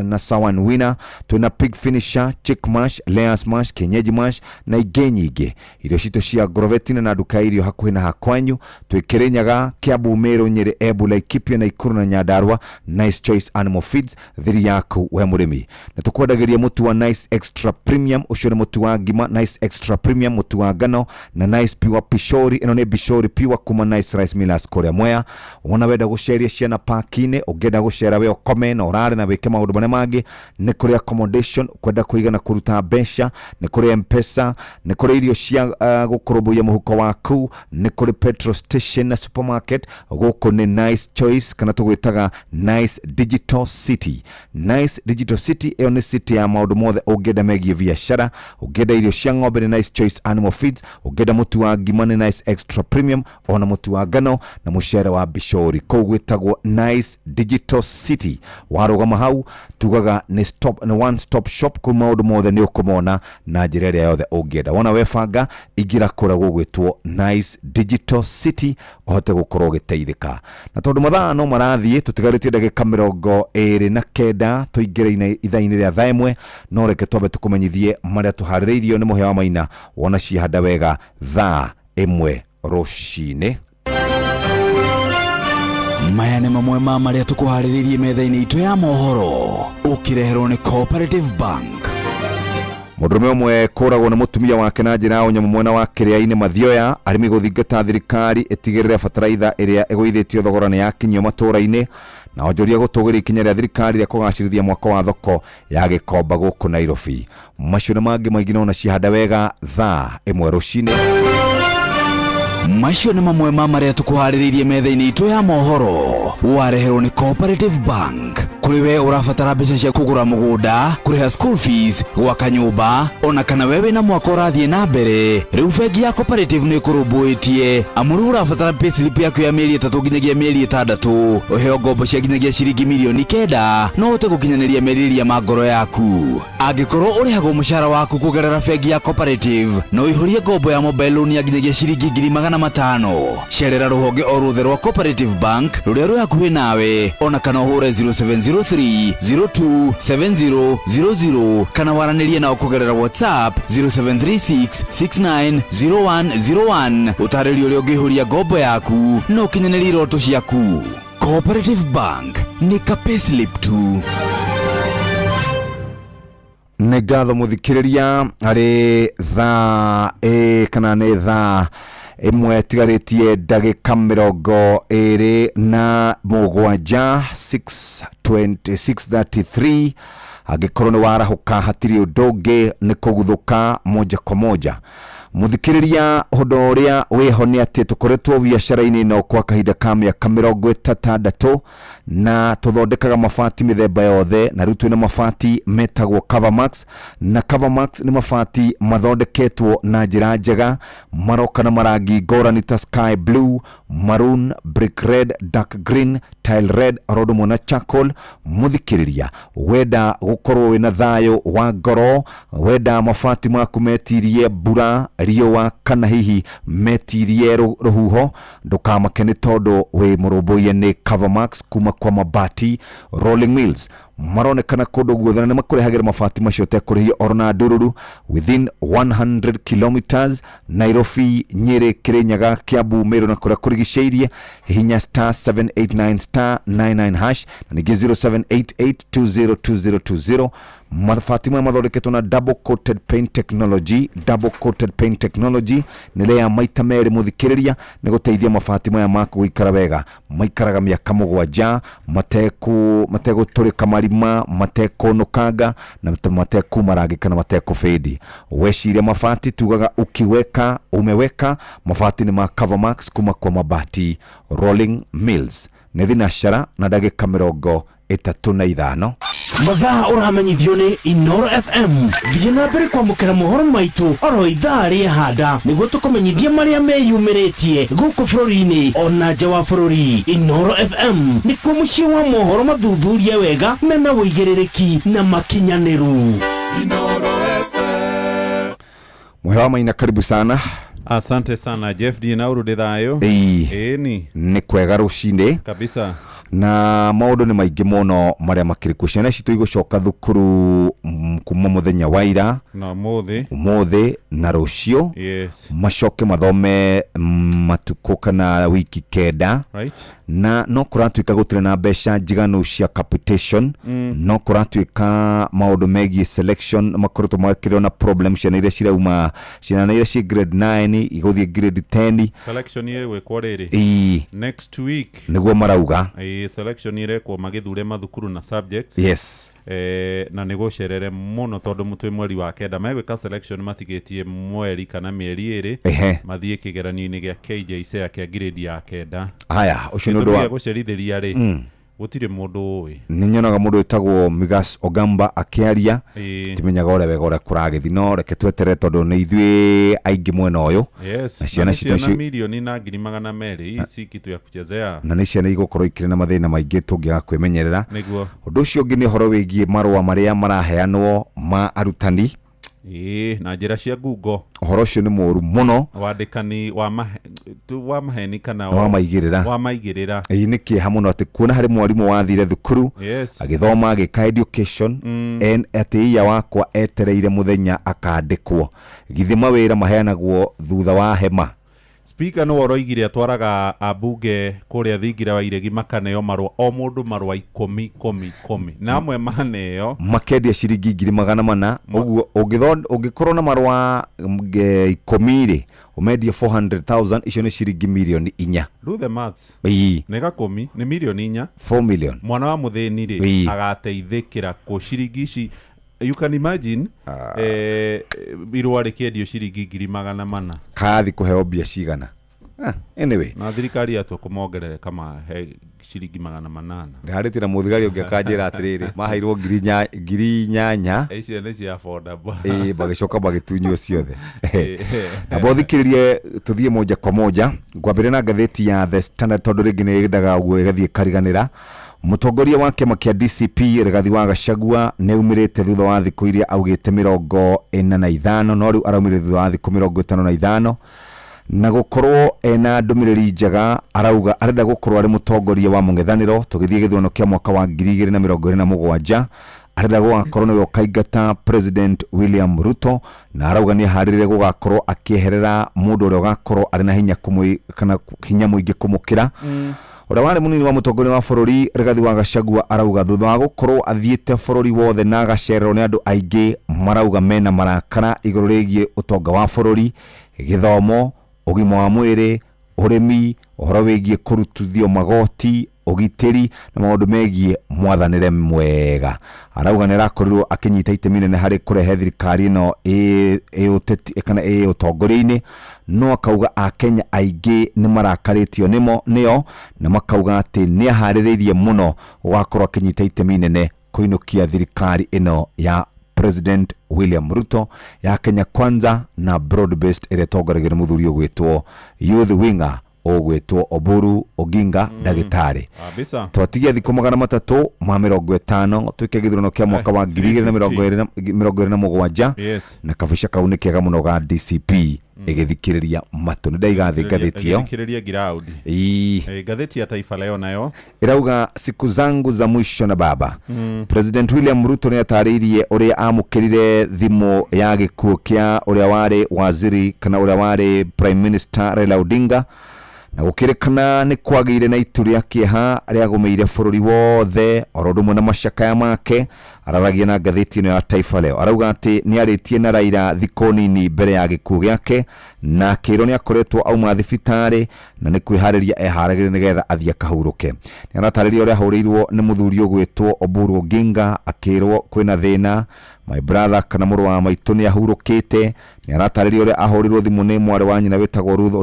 na Sawan Winner, twina Pig Finisher, Chick Mash, Layers Mash, Kienyeji Mash na ingĩ nyingĩ. Irio citũ cia Grovetina na nduka irio hakuhĩ na hakwanyu, twĩ Kĩrĩnyaga, Kiambu, Meru, Nyeri, Embu, Laikipia na Ikuru na Nyandarua. Nice Choice Animal Feeds, thiri yaku we mũrĩmi. Na tũkwendagĩria mũtu wa Nice Extra Premium, ũcio nĩ mũtu wa ngima, Nice Extra Premium, mũtu wa ngano na Nice Pure Pishori. Ĩno nĩ Pishori Pure kuma Nice Rice Millers kũrĩa Mwea. Wona wenda gũceria ciana park-inĩ, ũngĩenda gũcera we ũkome na ũrare na wĩke maũndũ marĩa mangĩ, nĩ kũrĩ accommodation, kwenda kũiga na kũruta mbeca, nĩ kũrĩ M-Pesa, nĩ kũrĩ irio cia gũkũrũmbũiya mũhuko waku, nĩ kũrĩ petrol station na supermarket. Gũkũ nĩ Nice Choice kana tũgwĩtaga Nice Digital City. Nice Digital City ĩyo nĩ city ya maũndũ mothe ũngĩenda megiĩ biacara. Ũngĩenda irio cia ng'ombe nĩ Nice Choice Animal Feeds, ũngĩenda mũtu wa ngima nĩ Nice Extra Premium, ona mũtu wa ngano na mũcere wa Bishori. Kũu gwĩtagwo Nice Digital City. Warũgama hau tugaga nĩ one stop shop, kwa maũndũ mothe nĩ ũkũmona na njĩra ĩrĩa yothe ũngĩenda. Wona webanga ingĩra kũrĩa gũgwĩtwo Nice Digital City ũhote gũkorwo ũgĩteithĩka. Na tondũ mathaa no marathiĩ, tũtigarĩtie ndagĩka 29 tũingĩre ithaa-inĩ rĩa thaa ĩmwe, no reke twambe tũkũmenyithie marĩa tũharĩrĩirio nĩ Mũhĩa wa Maina wona ciahanda wega thaa 1 rũcinĩ. Maya nĩ mamwe ma marĩa tũkũharĩrĩirie metha-inĩ itũ ya mohoro, ũkĩreherwo nĩ Cooperative Bank. Mũndũrũme ũmwe kũragwo nĩ mũtumia wake na njĩra ya ũnyamũ mwena wa Kĩrĩa-inĩ Mathioya. Arĩmi gũthingata thirikari ĩtigĩrĩre bataraitha ĩrĩa ĩgũithĩtio thogora nĩ yakinyio matũũra-inĩ. na onjoria gũtũgĩria ikinya rĩa thirikari rĩa kũgacĩrithia mwako wa thoko ya Gĩkomba gũkũ Nairobi. Macio na mangĩ maingĩ no cihanda wega thaa 1 rũcinĩ. Macio nĩ mamwe ma marĩa tũkuharĩrĩirie metha-inĩ itũ ya mohoro. Wareherwo nĩ Cooperative Bank. Kũrĩ we ũrabatara mbeca cia kũgũra mũgũnda, kũrĩha school fees, gwaka nyũmba, ona kana wewe na mwaka ũrathiĩ na mbere. Rĩu bengi ya Cooperative nĩ kũrũmbũĩtie amuru ũrabatara payslip yaku ya mĩeri 3 nginyagia mĩeri 6, ũheo ngombo cia nginyagia ciringi mirioni 9 no ũhote gũkinyanĩria merirĩria ma ngoro yaku. Angĩkorwo ũrĩhagwo mũcara waku kũgerera bengi ya Cooperative no ihũrie ngombo ya mobile loan ya nginyagia ciringi 500,000. Cerera rũhonge o ruothe rwa Cooperative Bank rũrĩa rwĩ hakuhĩ nawe, ona kana ũhũre 0703027000 kana waranĩrie nao kũgerera WhatsApp 0736690101 ũtarĩrio ũrĩa ũngĩihũria ngombo yaku no ũkinyanĩrie iroto ciaku. Cooperative Bank nĩ ka payslip tu. Nĩ ngatho mũthikĩrĩria harĩ thaa kana nĩ thaa imwe tigarĩtie ndagĩka 27 6:33 angĩkorwo nĩ warahũka hatirĩ ũndũ ũngĩ nĩ kũguthũka moja kwa moja. Mũthikĩrĩria ũndũ ũrĩa wĩho nĩ atĩ tũkoretwo biacara-inĩ ĩno kwa kahinda ka mĩaka 60 na tũthondekaga mabati mĩthemba yothe, na rĩu twĩna mabati metagwo Covermax, na Covermax nĩ mabati mathondeketwo na njĩra njega, maroka na marangi ngũrani ta sky blue, maroon, brick red, dark green, tile red, rodmo na charcoal. Mũthikĩrĩria wenda gũkorwo wĩna thayũ wa ngoro, wenda mabati maku metirie mbura, riũa kana hihi metirie rũhuho, ndũkamake nĩ tondũ wĩ mũrũmbũiye nĩ Covermax kuma kwa Mabati Rolling Mills. Maronekana kũndũ guothe na makũrehagĩra mabati macio tekũrĩhio orona ndũrũru within 100 kilometers. Nairobi, Nyeri, Kirinyaga, Kiambu, Meru na kũrĩa kũrigicĩirie hihinya *789*99# na ningĩ 0788202020. Mabati maya mathondeketwo na double coated paint technology. Double coated paint technology nĩ layer maita merĩ mũthikĩrĩria nĩ gũteithia mabati maya maku gũikara wega, maikaraga mĩaka 7 mategũtũrĩka marima, matekũnũkanga na matekũmarangi kana matekũfedi. Weciria mabati tugaga ukiweka umeweka. Mabati ni ma Covermax kuma kwa Mabati Rolling Mills. Nĩ thinacara na ndagĩka 35. Mathaa ũramenyithio nĩ Inoro FM. Thiĩ na mbere kwamũkĩra mohoro maitũ oro ithaa rĩahanda nĩguo tũkũmenyithia marĩa meyumĩrĩtie gũkũ bũrũri-inĩ ona nja wa bũrũri. Inoro FM nĩkuo mũciĩ wa mohoro mathuthurie wega mena wũigĩrĩrĩki na makinyanĩru. Inoro FM. Mwewa Maina, karibu sana. Asante sana Jeff D. na urudi thayo. Ni kwega rũcinĩ kabisa, na maũndũ nĩ maingĩ mũno marĩa makĩrĩku. Ciana citũ igũcoka thukuru kuma mũthenya wa ira na ũmũthĩ na rũciũ. Yes. Macoke mathome matukũ kana wiki 9. Right. Na no kũratuĩka gũtirĩ na mbeca njiganu cia capitation. No kũratuĩka maũndũ megiĩ selection makoretwo makĩrĩo na problem. Ciana iria cirauma, ciana iria ci grade 9 igũthiĩ grade 10. Selection ile gwĩkwo rĩrĩ next week nĩguo marauga. Selection ile kwa magithure mathukuru na subjects. Yes. Na nĩgũcerere mũno tondũ mũtwe mweri wa 9 megwĩka selection matigĩtie mweri kana mĩeri 2 mathiĩ kĩgeranio-inĩ gĩa KJSEA kĩa grade ya 9. Haya, ũcio nĩ ũndũ wa gũcerithĩria rĩ gũtirĩ mũndũ ũĩ. Nĩ nyonaga mũndũ wĩtagwo Migas Ogamba akĩaria, timenyaga ũrĩa wega ũrĩa kũragĩthi, no reke tweterere tondũ nĩ ithuĩ aingĩ mwena ũyũ. Yes. Na ciana citũ milioni na 200,000 hii si kitu ya kuchezea. Na nĩ ciana igũkorwo ikĩrĩ na mathĩna maingĩ tũngĩaga kwĩmenyerera. Nĩguo. Ũndũ ũcio ũngĩ nĩ ũhoro wĩgiĩ marũa marĩa maraheanwo ma arutani. Na njĩra cia Google. Ũhoro ũcio nĩ mũru mũno. Wandĩkani wa maheni kana wa maigĩrĩra. Nĩ kĩeha mũno atĩ kuona harĩ mwarimũ wathire thukuru agĩthoma agĩka education atĩ iya wakwa etereire mũthenya akandĩkwo. Githĩ mawĩra maheanagwo thutha wa hema. Speaker no oroigire atwaraga abunge kuria thingira wa iregi makaneo marwa o mundu marwa 10 na amwe maneo makendia ciringi 400 uguo ungikorwo na marwa 10 ri umendia 400,000 icio ni ciringi milioni 4. Do the maths. Nega 10 ni milioni 4. 4 million. Mwana wa muthini ri agateithikira ku ciringi ici. You can imagine birwa rikendio ciringi 400 kathi kuheo bia cigana. Anyway, na thirikari atu kumongerere kama he ciringi 800 ndaritira muthigari ungi akanjira atiriri mahairwo ngiri nyanya icio ni cia affordable bagicoka bagitunywo ciothe abothikiririe tuthie moja kwa moja ngwambire na gatheti ya The Standard tondu ringi ni yendaga guo igathie kariganira. Mutongoria wa kiama kia DCP Rigathi wa Gachagua neumirite thutha wa thiku iria augite 45 no riu araumire thutha wa thiku 55 na gukorwo ena ndumiriri njega. Arauga arenda gukorwo ari mutongoria wa mung'ethaniro tugithie githurano kia mwaka wa 2027. Arenda gugakorwo niwe ukaingata President William Ruto na arauga ni haririre gugakorwo akieherera mundu uria ugakorwo ari na hinya kana hinya muingi kumukira. Ora wale munini wa mutongoria wa bururi Rigathi wa Gachagua arauga thutha wa gukorwo athiete bururi wothe na agacererwo ni andu aingi marauga mena marakara iguru rigie utonga wa bururi, githomo, ugima wa mwiri, urimi, uhoro wigie kurututhio magoti, ugitiri na maundu megie mwathanire mwega. Arauga ni rakorirwo akinyita itemi nene hari kurehe thirikari no uteti kana utongoria-ini, no akauga akenya aingi ni marakaritio nio na makauga ati ni ahariririe muno wakorwo akinyita itemi nene kuinukia thirikari ino ya President William Ruto ya Kenya Kwanza na broad based ire tongoragire muthuri ugwitwo youth winger ogwetwo Oburu Oginga Dagitari. Twatigia thiku 350 twike githurano kia mwaka wa 2027 na kabisha kauni kega muno ga DCP igithikiriria matu ni ndaigathi ngatheti yo igithikiriria ground gatheti ya Taifa Leo nayo irauga siku zangu za mwisho na baba. President William Ruto ni ataririe uria amukirire thimu ya gikuo kia uria wari waziri kana uria wari Prime Minister Raila Odinga na gukirikana ni kwagire na ituria kieha aria gumeire bururi wothe orodumwe na mashaka make. Araragia na gatheti ino ya Taifa Leo arauga ati ni aritie na Raila thiko nini mbere ya gikuo giake na kiro ni akoretwo auma thibitari na ni kwihariria eharagire nigetha athia kahuruke. Ni anatariria uria hurirwo ni muthuri ugwitwo Oburu Oginga akirwo kwina thina my brother kana muru wa maitu ni ahurukite. Ni aratariria uria ahurirwo thimu ni mwari wa nyina wetagwo Ruth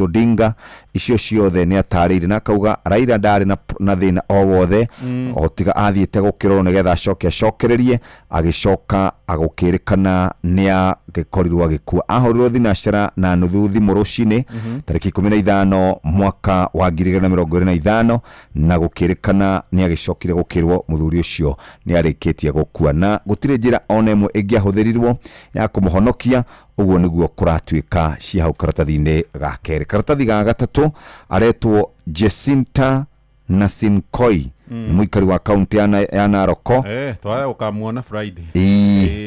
Odinga. Icio ciothe ni ataririe na kauga Raila ndari na thina o wothe otiga athiete gukirwo nigetha acokererie agicoka agukirikana ni agikorirwo agikua. Ahurirwo thinashara na nuthu thimu rucini tariki 15 mwaka wa 2025 na gukirikana ni agicokire gukirwo muthuri ucio ni arikitie gukua na gutire njira ona imwe ingiahuthirirwo ya kumuhonokia. Uguo niguo kuratuika cia hau karatathi-ini ga keri. Karatathi ga gatatu aretwo Jacinta Nasinkoi ni muikari wa kaunti ya Naroko. Twaya ukamuona Friday.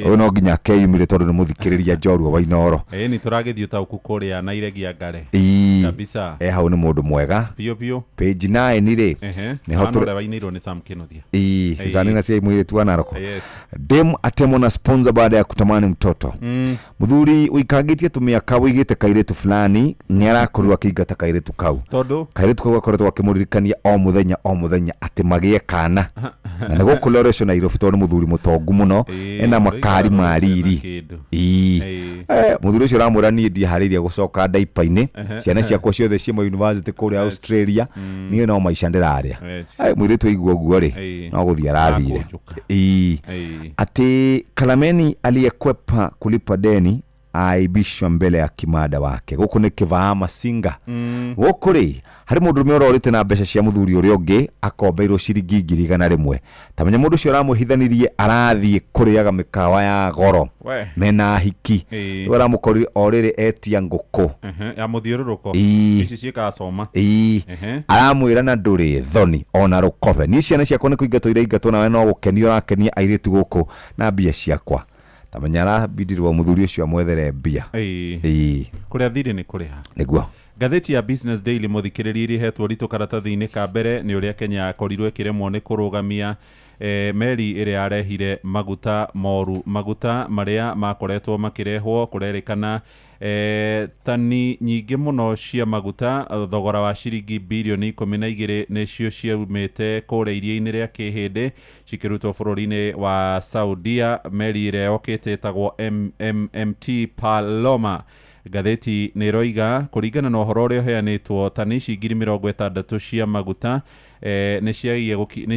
Ono nginya keyumire tondu ni muthikiriria Njorua wa Inoro. Ni turagithio ta ukukuria na iregia ngare. Kabisa. Hau ni mundu mwega. Pio. Page 9 ri. Ni hotura wa Inoro ni Sam Kenothia. Sasa nina cia mwire tu Naroko. Dem atemo na sponsor baada ya kutamani mtoto. Muthuri uikagitie tumiaka wigite kairetu fulani ni arakorwa kigata kairetu kau. Tondu kairetu kau akoretwo akimuririkania o muthenya ati magie kana na nego coloration na irofito ni muthuri mutongu muno ena makari mariri muthuri ucio ramura ni ndi hariria gucoka daipa-ini ciana ciakwa ciothe cia university kuri Australia ni no maisha ndiraria mwire tu igwo guo ri no guthia arathire ati Kalameni aliyekwepa kulipa deni aibishwa mbele ya kimada wake. Guku ni Kivaa Masinga. Guku ri hari mundu rume urorite na mbeca cia muthuri uria ungi akombeirwo ciringi 100 tamenya mundu ucio aramuhithanirie arathie kuriaga mikawa ya goro mena hiki aramukorire orire etia nguku ya muthiururuko ici ciikasoma aramwira na nduri thoni ona rukobe ni ciana ciakwa ni kuingatwo ira ingatwo nawe no gukenio rakenia airitu guku na mbia ciakwa tamanyara bidirwo muthuri ucio amwethere mbia kuria thiri ni kuriha niguo. Gatheti ya Business Daily muthikiriria irihetwo ritu karatathi-ini ka mbere ni uria Kenya yakorirwo ikiremwo ni kurugamia meri iria yarehire maguta moru, maguta maria makoretwo makirehwo kurerikana tani nyingi muno cia maguta thogora wa ciringi bilioni 12 nicio ciumite kure iria-ini ria Kihindi cikirutwo bururi-ini wa Saudia. Meri iria yokite tagwo MT Paloma. Gatheti ni roiga kuringana na uhoro uria uheanitwo tani ngiri 60 cia maguta ni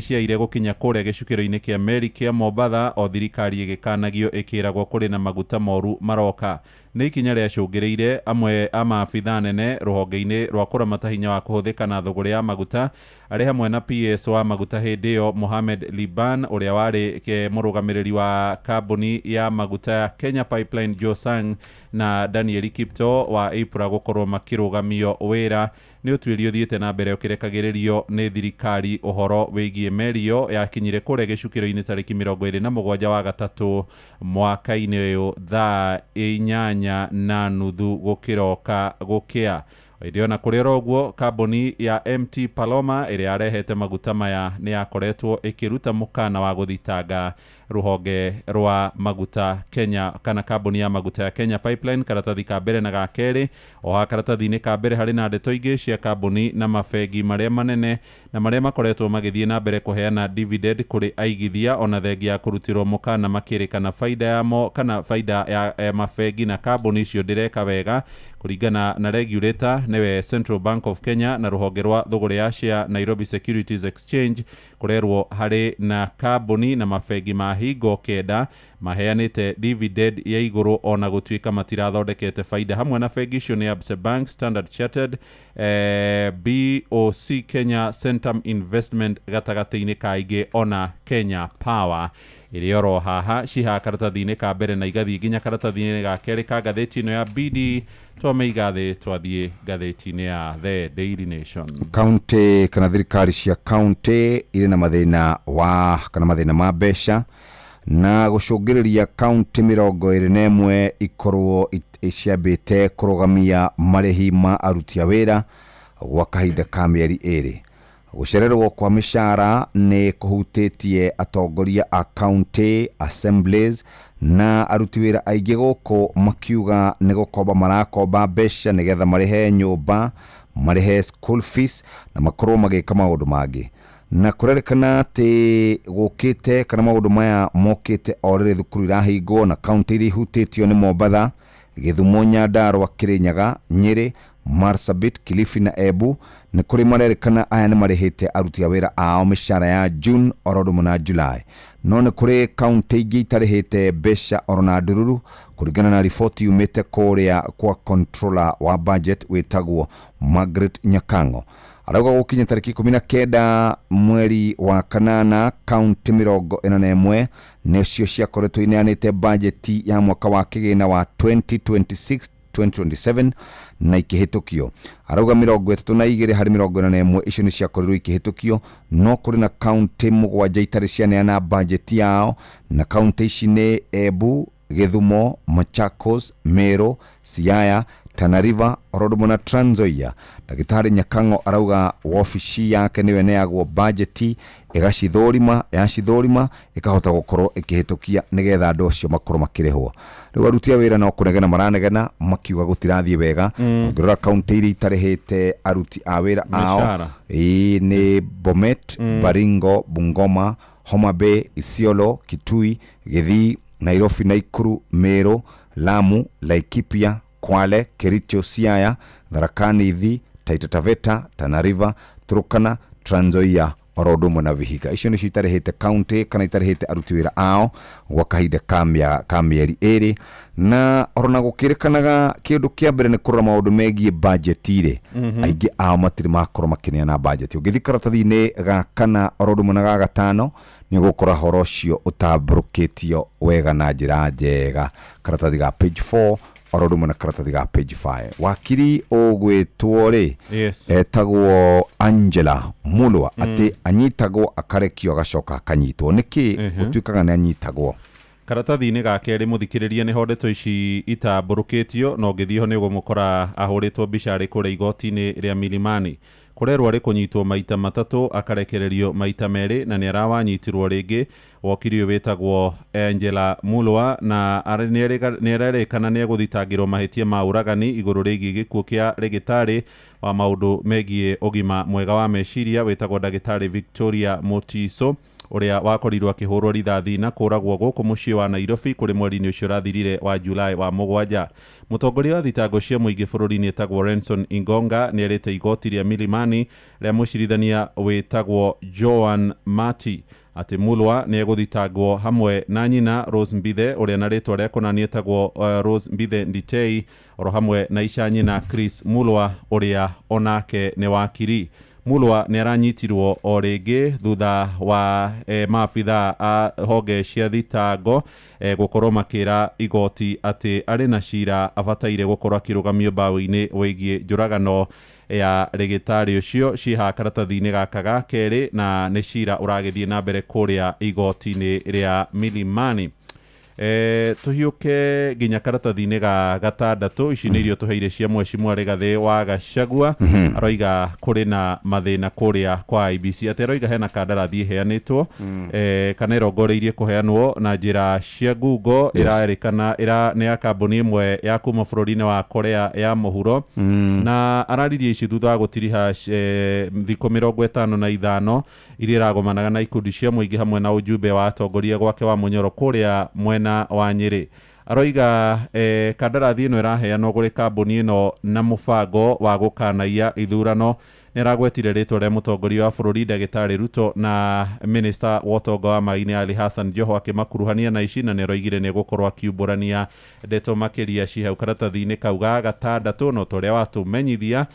ciaire gukinya kuria gicukiro-ini kia meri kia Mombasa, o thirikari igikanagio ikiragwo kuri na maguta moru maroka. Ni ikinya ria cungiriire amwe ama afitha nene ruhonge-ini rwa kuramata hinya wa kuhuthika na thogora ya maguta ari hamwe na PS wa maguta hindi yo Mohamed Liban uria wari murugamiriri wa kambuni ya maguta ya Kenya Pipeline Josang na Daniel Kipto wa Ipra gukorwo makirugamio wira ni utwirio thiete na mbere ukirekagiririo ni thirikari uhoro wigie merio yakinyire kure gicukiro-ini tariki 27 wa gatatu mwaka-ini uyu thaa 8:30 gukiroka gukia. Idiona kurera ogwo kambuni ya MT Paloma iria yarehete maguta maya ni yakoretwo ikiruta mukana wa guthitanga ruhonge rwa maguta Kenya kana kambuni ya maguta ya Kenya Pipeline. Karatathi ka mbere na ga keri o karatathi-ini ka mbere hari na ndeto ingi cia kambuni na mafegi maria manene na maria makoretwo magithie na mbere kuheana dividend kuri aigithia ona thengia ya kurutirwo mukana makirikana faida yamo kana faida ya mafegi na kambuni icio ndireka wega kuringana na regulator newe Central Bank of Kenya na ruhonge rwa thogora ya share Nairobi Securities Exchange kurerwo hari na kambuni na mafegi mahingo kenda maheanite dividend ya iguru ona gutuika matirathondekete faida. Hamwe na fegi icio ni Absa Bank, Standard Chartered, BOC Kenya, Centum Investment gatagati-ini kaingi ona Kenya Power irioro haha ciha karatathi-ini ka mbere na igathi nginya karatathi-ini ga keri ka gatheti ino ya BD twameiga thi twathie gatheti-ini ya The Daily Nation. County kana thirikari cia county iri na mathina wa kana mathina ma besha na gucungiriria county 21 ikorwo iciambite kurugamia marehi ma aruti a wira gwa kahinda ka mieri iri. Gucererwo kwa mishara ni kuhutitie atongoria a county assemblies na aruti wira aingĩ gũkũ makiuga nĩ gũkomba marakomba mbeca nĩgetha marehe nyũmba, marehe school fees na makorwo magĩka maũndũ mangĩ. Na kũrerĩkana atĩ gũkĩte kana maũndũ maya mokĩte o rĩrĩ thukuru irahingwo na county iria ihutĩtio nĩ Mombasa, Gĩthumo, Nyandarua, Kirinyaga, Nyeri, Marsabit, Kilifi na Embu. Ni kuri marerikana aya ni marehete aruti a wira ao mishara ya June orodo na July. No ni kuri county ingi itarehete besha orona ndururu kurigana na ripoti yumite kuria kwa controller wa budget wetagwo Margaret Nyakango. Arauga gukinya tariki 19 mweri wa kanana county 41 nicio ciakoretwo ineanite budget ya mwaka wa kigina wa 2026-2027 na ikihitukio. Arauga 32 hari 41 icio ni ciakorirwo ikihitukio, no kuri na county 7 itari cianeana budget yao, na county ici ni Embu, Githumo, Machakos, Meru, Siaya, Tana River, Oromo na Trans Nzoia. Dagitari Nyakango arauga ofici yake niwe neagwo budget yacithorima ikahota gukorwo ikihitukia nigetha andu acio makorwo makirehwo. Riu aruti a wira no kunegena maranegena makiuga gutirathie wega ngirora county iri itarehete aruti a wira ao ni Bomet, Baringo, Bungoma, Homa Bay, Isiolo, Kitui, Githii, Nairobi, Nakuru, Meru, Lamu, Laikipia, Kwale, Kericho, Siaya, Tharaka Nithi, Taita Taveta, Tana River, Turkana, Trans Nzoia, Oromo na Vihiga. Icio ni citarehete county kana itarehete aruti wira ao gwa kahinda ka mieri iri, na orona gukirikanaga kindu kia mbere ni kurora maundu megie budget ire aingi ao matiri makorwo makineana budget. Ugithi karatathi-ini ga kana Oromo na ga gatano ni gukora horo cio utamburukitio wega na njira njega. Karatathi ga page 4 Oromo na karatathi ga page 5. Wakiri ogwetwo ri etagwo Angela Mulwa ati anyitagwo akarekio agacoka akanyitwo niki gutuikaga ni anyitagwo karatathi-inĩ gake rĩ mũthikĩrĩria nĩ hondeto ici itambũrũkĩtio no ngĩthiho nĩ gũmũkora ahũrĩtwo mbica arĩ kũrĩa igoti-inĩ rĩa Milimani kurerwo arĩ kũnyitwo maita matatũ akarekererio maita merĩ na nĩ arawanyitirwo rĩngĩ wokiri wĩtagwo Angela Mulwa na nĩ arerĩkana nĩ egũthitangĩrwo mahĩtia ma ũragani igũrũ rĩgiĩ gĩkuũ kĩa rĩgĩtarĩ wa maũndũ megiĩ ũgima mwega wa meciria wĩtagwo ndagĩtarĩ Victoria Motiso ũrĩa wakorirwo akĩhũrwo rithathi na kũragwo gũkũ mũciĩ wa Nairobi kũrĩ mweri-inĩ ũcio ũrathirire wa Julai wa 7. Mũtongoria wa thitango cia mũingĩ bũrũri-inĩ etagwo Renson Ingonga nĩ erĩte igoti rĩa Milimani rĩa mũcirithania wĩtagwo Joan Mati atĩ Mulwa nĩ egũthitangwo hamwe na nyina Rose Mbithe ũrĩa na rĩtwa rĩa kũna etagwo Rose Mbithe Nditei oro hamwe na ica nyina Chris Mulwa ũrĩa onake nĩ wakiri. Mulwa nĩ aranyitirwo o rĩngĩ thutha wa maabitha a honge cia thitango gũkorwo makĩra igoti atĩ arĩ na cira abataire gũkorwo akĩrũgamio mbaũ-inĩ wĩgiĩ njũragano ya rĩgĩtarĩ ũcio ciha karatathi-inĩ gaka ga kerĩ na nĩ cira ũragĩthiĩ na mbere kũrĩa igoti-inĩ rĩa Milimani. Tuhiuke nginya karatathi-inĩ ga gatandatũ ici nĩ irio tũheire cia Mheshimiwa Rigathĩ wa Gachagua aroiga kũrĩ na mathĩna kũrĩa kwa IEBC atĩ aroiga hena kandarathi ĩheanĩtwo kana ĩrongoreirie kũheanwo na njĩra cia ngungo ĩrerĩkana nĩ ya kambuni ĩmwe ya kuma bũrũri-inĩ wa Korea ya mũhuro na araririe ici thutha wa gũtiriha thikũ 55 iria iragomanaga na ikundi cia mũingĩ hamwe na ujumbe wa atongoria gwake wa Munyoro kũrĩa mwena wa Nyeri. Aroiga kandarathi ĩno ĩraheanwo kũrĩ kambuni ĩno na mũbango wa gũkanaia ithurano nĩ aragwetire rĩtwa rĩa mũtongoria wa bũrũri Ndagĩtarĩ Ruto na minister wa ũtonga wa maĩ-inĩ Ali Hassan Joho akĩmakuruhania na ici na nĩ aroigire nĩ egũkorwo akiumbũrania ndeto makĩria ci hau karatathi-inĩ kau ga gatandatũ no torĩa watũmenyithia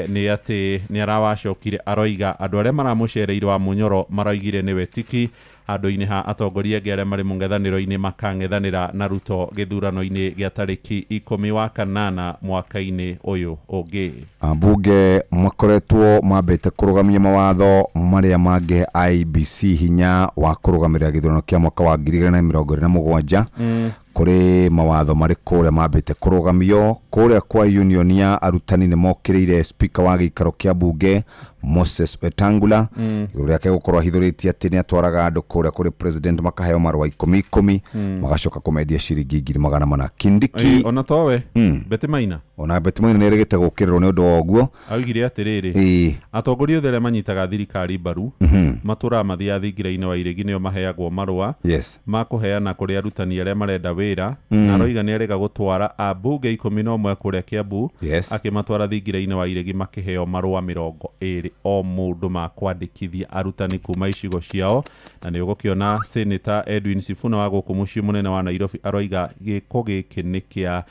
nĩ atĩ nĩ arawacokire aroiga andũ arĩa maramũcereire wa Munyoro maroigire nĩwe tiki handũ-inĩ ha atongoria angĩ arĩa marĩ mũng'ethanĩro-inĩ makang'ethanĩra na Ruto gĩthurano-inĩ gĩa tarĩki 18 mwaka-inĩ ũyũ ũngĩ. Ambunge makoretwo mambĩte kũrũgamia mawatho marĩa mangĩ IEBC hinya wa kũrũgamĩrĩra gĩthurano kĩa mwaka wa 2027 kũrĩ mawatho marĩ kũrĩa mambĩte kũrũgamio kũrĩa kwa union ya arutani nĩ mokĩrĩire speaker wa gĩikaro kĩa bunge Moses Wetangula igũrũ rĩake gũkorwo ahithũrĩtie atĩ nĩ atwaraga andũ kũrĩa kũrĩ president makaheo marũa 10 magacoka kũmendia ciringi 400. Kindiki ona towe Betty Maina ona Betty Maina nĩ erĩgĩte gũkĩrĩrwo nĩ ũndũ wa ũguo augire atĩrĩrĩ atongoria othe arĩa manyitaga thirikari mbaru matũra mathia thingira-inĩ wa iregi nĩo maheagwo marũa ma kũheana kũrĩ arutani arĩa marenda wĩra na aroiga nĩ arega gũtwara ambunge 11 kũrĩa Kiambu akĩmatwara thingira-inĩ wa iregi makĩheo marũa 20 o mũndũ ma kwandĩkithia arutani kuma icigo ciao na nĩ ũgũkĩona Senator Edwin Sifuna wa gũkũ mũciĩ mũnene wa Nairobi aroiga gĩko gĩkĩ nĩ kĩa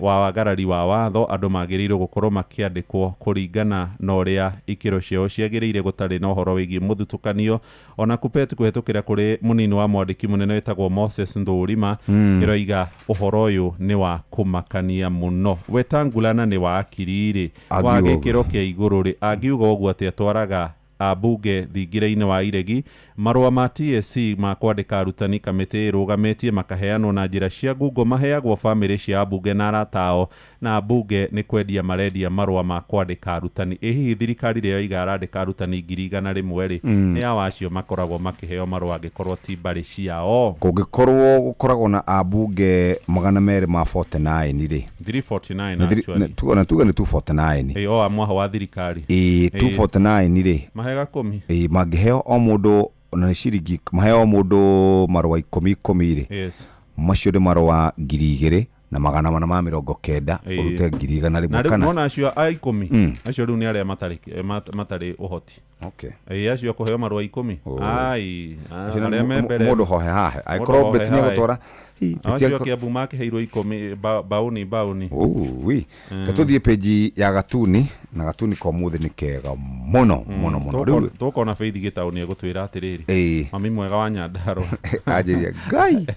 wagarari wa watho andũ magĩrĩirwo gũkorwo makĩandĩkwo kũringana na ũrĩa ikĩro ciao ciagĩrĩire gũtarĩ na ũhoro wĩgiĩ mũthutũkanio ona Kuppet kũhetũkĩra kũrĩ mũnini wa mwandĩki mũnene wĩtagwo Moses Ndũrima ĩroiga ũhoro ũyũ nĩ wa kũmakania mũno. Wetangula na nĩ wa akirire wa gĩkĩro kĩa igũrũ rĩ angiuga ũguo atĩ atwaraga ambunge thingira-inĩ wa iregi marũa ma TSC ma kwandĩka arutani kamĩtĩ ĩrũgamĩtie makaheanwo na njĩra cia ngungo maheagwo bamĩrĩ cia ambunge na aratao na ambunge nĩ kwendia marendia marũa ma kwandĩka arutani. Hihi thirikari rĩo yoiga arandĩka arutani 100 rĩ nĩ awa acio makoragwo makĩheo marũa angĩkorwo ti mbarĩ ciao kũngĩkorwo gũkoragwo na ambunge 249 rĩ 349 actually tuga nĩ 249 o amwe wa thirikari 249 rĩ mahega 10 mangĩheo o mũndũ na nĩ ciringi maheo mũndũ marũa 10 rĩ macio nĩ marũa 2,000 na 490 urute 100 rĩmwe kana na acio a 10 acio rĩu nĩ arĩa matarĩ ũhoti acio kũheo marũa 10 arĩa membere mũndũ hohe hahe aikorwo Betty nĩ gũtwara acio Kiambu makĩheirwo 10 bauni katũthiĩ page ya gatuni na gatuni kwa mũthĩ nĩ kega mũno rĩu tũkona Faith Gĩtaũ gũtwĩra atĩrĩrĩ mami mwega wa Nyandarua anjĩria Ngai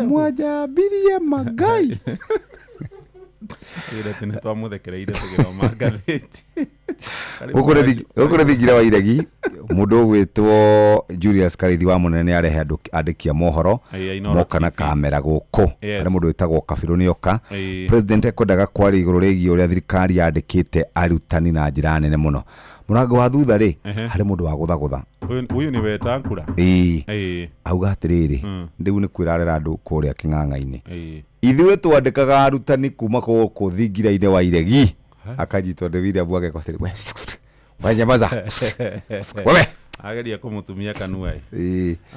mwajambirie magai ĩrĩa tene twamuthekereire tũgĩthoma ngathĩti ũkũrĩ thingira wa iregi mundu gwitwo Julius Karithi wa munene arehe andikia mohoro moka na kamera guku ari mundu witagwo Kabiru nioka president ekwendaga kwari iguru rigi uria thirikari yandikite arutani na njira nene muno murango wa thutha ri hari mundu wa guthagutha uyu ni Wetangula auga atiriri ndiu ni kwirarera andu kuria king'ang'a-ini ithuĩ twandĩkaga arutani kuma gũkũ thingira-inĩ wa iregi akanyitwo nĩ William agekoseri wanyamaza wewe ageria kumutumia kanua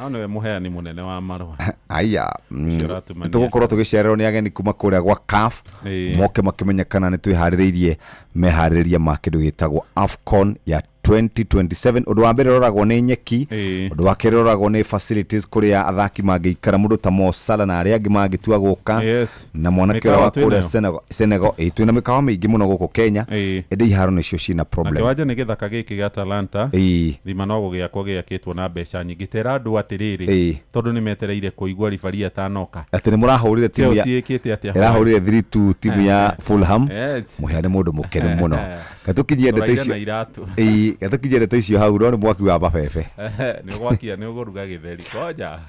niwe muheani munene wa marua aya tugukorwo tugicererwo ni ageni kuma kuria gwa CAF moke makimenyekana ni twiharĩrĩirie meharĩrĩria ma kindu gitagwo AFCON ya 2027 undu wa mbere roragwo ni nyeki undu wa kerĩ roragwo ni facilities kuria athaki mangiikara mundu ta Mo Salah na aria angi mangitua guka na mwanake wa kuria Senegal twina mikawa mingi muno guku Kenya ende iharo nicio cina problem akiwaje ni githaka giki gya Talanta thima no gugiakwo giakitwo na mbeca nyingi tera andu atiriri tondu ni metereire kuigwa ribari atanoka ati ni murahurire timu ya irahurire 3-2 timu ya Fulham muheane mundu mukene muno katukinyie ndeto icio gatukinyie ndeto icio hau no ni mwaki wa mabebe ni gwakia ni uguruga githeri koja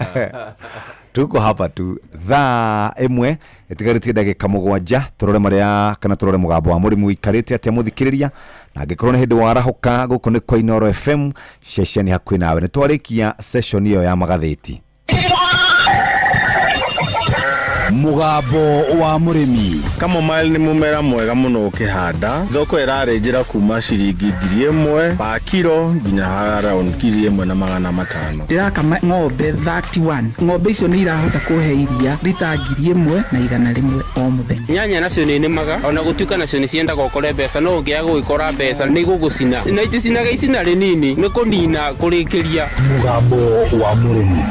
tuko hapa tu thaa imwe etigarite ndagika 7 turore maria kana turore mugambo wa murimu ikarite atia muthikiriria na ngikorwo ni hindi warahuka guku ni kwa Inoro FM ceceni hakuhi nawe ni twarikia session iyo ya magatheti mugambo wa murimi kamomile ni mumera mwega muno ukihanda thoko irarenjera kuma ciringi 1,000 pa kilo nginya around 1,500 ndirakama ng'ombe 31 ng'ombe icio ni irahota kuhe iria rita 1,100 o muthenya nyanya nacio ni nemaga ona gutuika nacio ni cienda gukore mbeca no ungia gwikora mbeca ni gugucina na iticinaga icina rinini ni kunina kurikiria mugambo wa murimi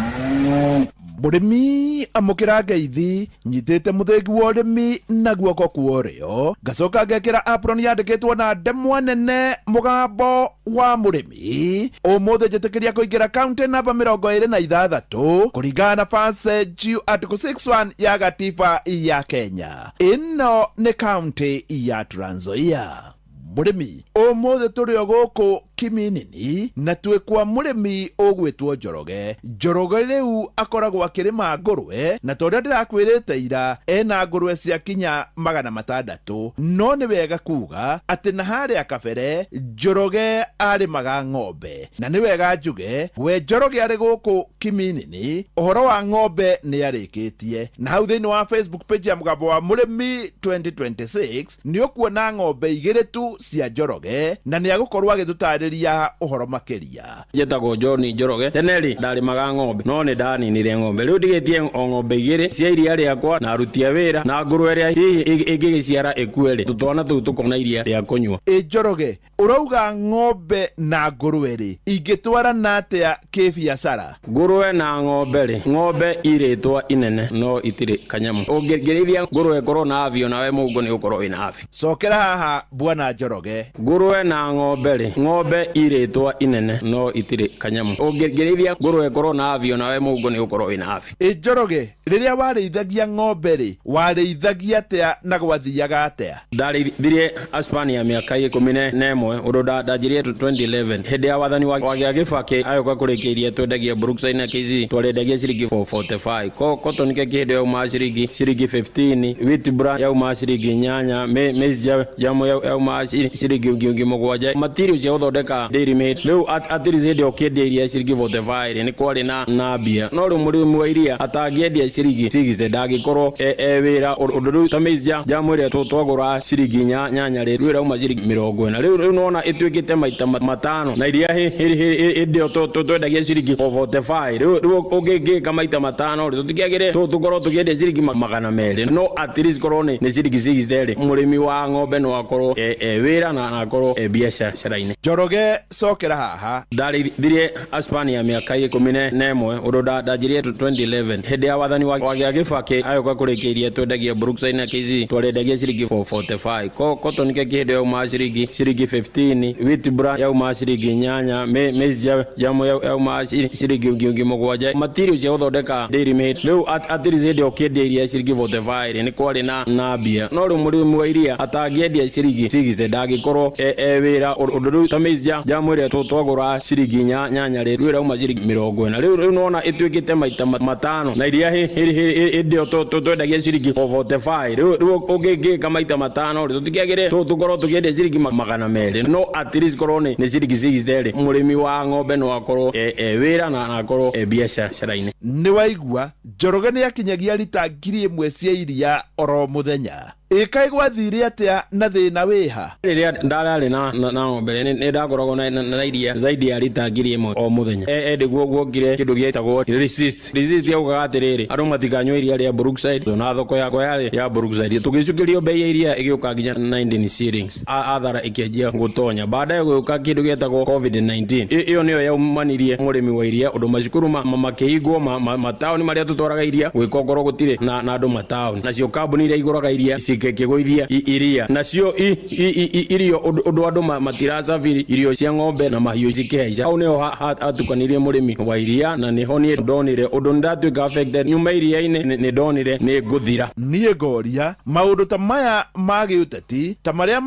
murimi amukira ngeithi nyitite muthengi wa urimi na guoko kuorio ngacoka ngekira apron yandikitwo na ndemwa nene mugambo wa murimi umuthe njitikiria kuingira county namba 26 kuringana na passage article 61 ya gatiba ya Kenya ino ni county ya Trans Nzoia murimi umuthe turi o guku kiminini na twikwa murimi ugwitwo Njoroge riu akoragwo akirima ngurwe na tondu ndirakwirite ira ena ngurwe cia kinya 600 no ni wega kuga ati na haria kabere Njoroge arimaga ng'ombe na ni wega njuge we Njoroge ari guku kiminini uhoro wa ng'ombe ni arikitie na hau thiini wa Facebook page ya mugambo wa murimi 2026 ni ukuona ng'ombe igiri tu cia Njoroge na ni agukorwo agitutari uhoro makeria yetagwo John Njoroge teneri ndarimaga ng'ombe no ni ndaninire ng'ombe riu ndigetie ng'ombe igiri cia iria riakwa na arutia wira na ngurwe ria igigiciara ikuere tutwana tu tukona iria ria kunywa Njoroge urauga ng'ombe na ngurwe ri ingitwara natia kibiacara ngurwe na ng'ombe ri ng'ombe iritwa inene no itire kanyamu ungirithia ngurwe korwo na afio nawe mungu ni ukorwo wina afio cokera haha bwana Njoroge ngurwe na ng'ombe ri ng'ombe iritwa inene no itire kanyamu ungirithia ngurwe korwo na afio nawe mungu ni ukorwo wina afio Njoroge riria wareithagia ng'ombe ri wareithagia atia na gwathiaga atia ndarithirie Aspania miaka 11 undu ndanjirie 2011 hindi ya wathani wa Kibaki ayoka kurikiria twendagia Brookside na KZ twarendagia ciringi 445 cotton keki hindi ya uma ciringi 15 wheatbra ya uma ciringi 8 maize jamu ya uma ciringi 7 material cia uthondeka dairy made riu atirizidi okendia iria ciringi 45 ni kwari na bia no ri murimi wa iria atangiendia ciringi 60 ndagikorwo wira undu riu ta maize jamu iria twagura ciringi nyanya riu ira uma ciringi 40 riu nona itwikite maita matano na iria hindi twendagia ciringi 45 riu ungingika maita matano ri tutikiagire tukorwo tukiendia ciringi 200 no at least korwo ni ciringi 60 murimi wa ng'ombe no akorwo wira na akorwo biashara-ini Njoroge cokera haha ndarithirie Aspania miaka 11 undu ndanjirie 2011 hindi ya wathani wa Kibaki ayoka kurikiria twendagia Brookside na KZ twarendagia ciringi 445 cotton keki hindi ya uma ciringi 15 wheatbra ya uma ciringi 8 maize jamu ya uma ciringi 7 material cia uthondeka dairy made riu atirizidi okendia iria ciringi 45 ni kwari na bia no ri murimi wa iria atangiendia ciringi 60 ndagikorwo wira undu riu ta maize fees ja mwire twagura ciringi nyanya rä rä rauma ciringi 40 rä nona ituikite maita matano na iria ndio twendagia ciringi 45 rä ungingika maita matano rä tutikiagire tukorwo tukiendia ciringi 200 no at least korwo ni ciringi 60 murimi wa ng'ombe no akorwo wira na akorwo biacara-ini. Ni waigua Njoroge ni akinyagia lita 1,000 cia iria oro muthenya. Ikaigwa thiri atia na thina wiha riria ndarari na ng'ombe ni ndakoragwo na iria zaidi ya lita 1,000 o muthenya ndiguo guokire kindu gietagwo resist yaugaga atiriri andu matikanywa iria ria Brookside na thoko yakwa ya Brookside tugicukirio bei ya iria igiuka nginya 19 shillings athara ikianjia gutonya baadaye guka kindu gietagwo COVID-19 iyo niyo yaumanirie murimi wa iria undu macukuru makihingwo mataoni maria tutwaraga iria gwikongoro gutire na andu mataoni nacio kambuni iria iguraga iria kigwithia iria nacio irio undu andu matiracabiri irio cia ng'ombe na mahiũ cikihaica au niho atukanirie murimi wa iria na niho nie ndonire undu ndatuika affected nyuma iria-ini ni ndonire ni nguthira nie ngoria maundu ta maya magi uteti ta maria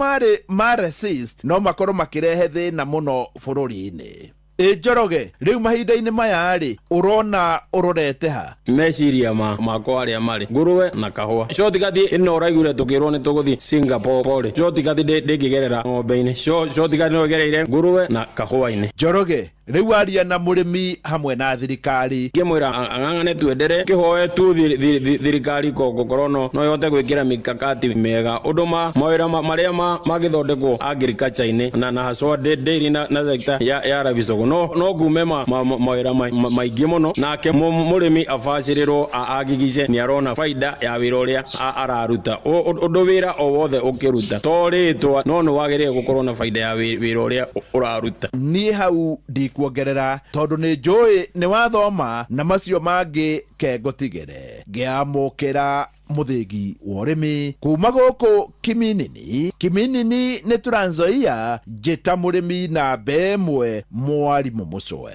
ma resist no makorwo makirehe thina muno bururi-ini. Njoroge riu mahinda-ini maya ri urona urorete ha meciria makwa aria mari nguruwe na kahua shortcut ino uraigure tukirwo ni tuguthi Singapore shortcut ndikigerera ng'ombe-ini shortcut no gereire nguruwe na kahua-ini. Njoroge riu aria na murimi hamwe na thirikari ngimwira ang'ang'ane tuendere kihoe tu thirikari gukorwo no yote gwikira mikakati mega undu mawira maria magithondekwo agriculture-ini na haswa dairy na sector ya rabicogo no kume mawira maingi muno nake murimi abacirirwo agigice ni arona faida ya wira uria araruta undu wira o wothe ukiruta toritwa no ni wagirire gukorwo na faida ya wira uria uraruta. Ni hau kuongerera tondu ni njui ni wathoma na macio mangi kengotigere ngiamukira muthingi wa urimi kuma guku Kiminini ni Trans Nzoia njita murimi na mbemwe mwarimu mucwe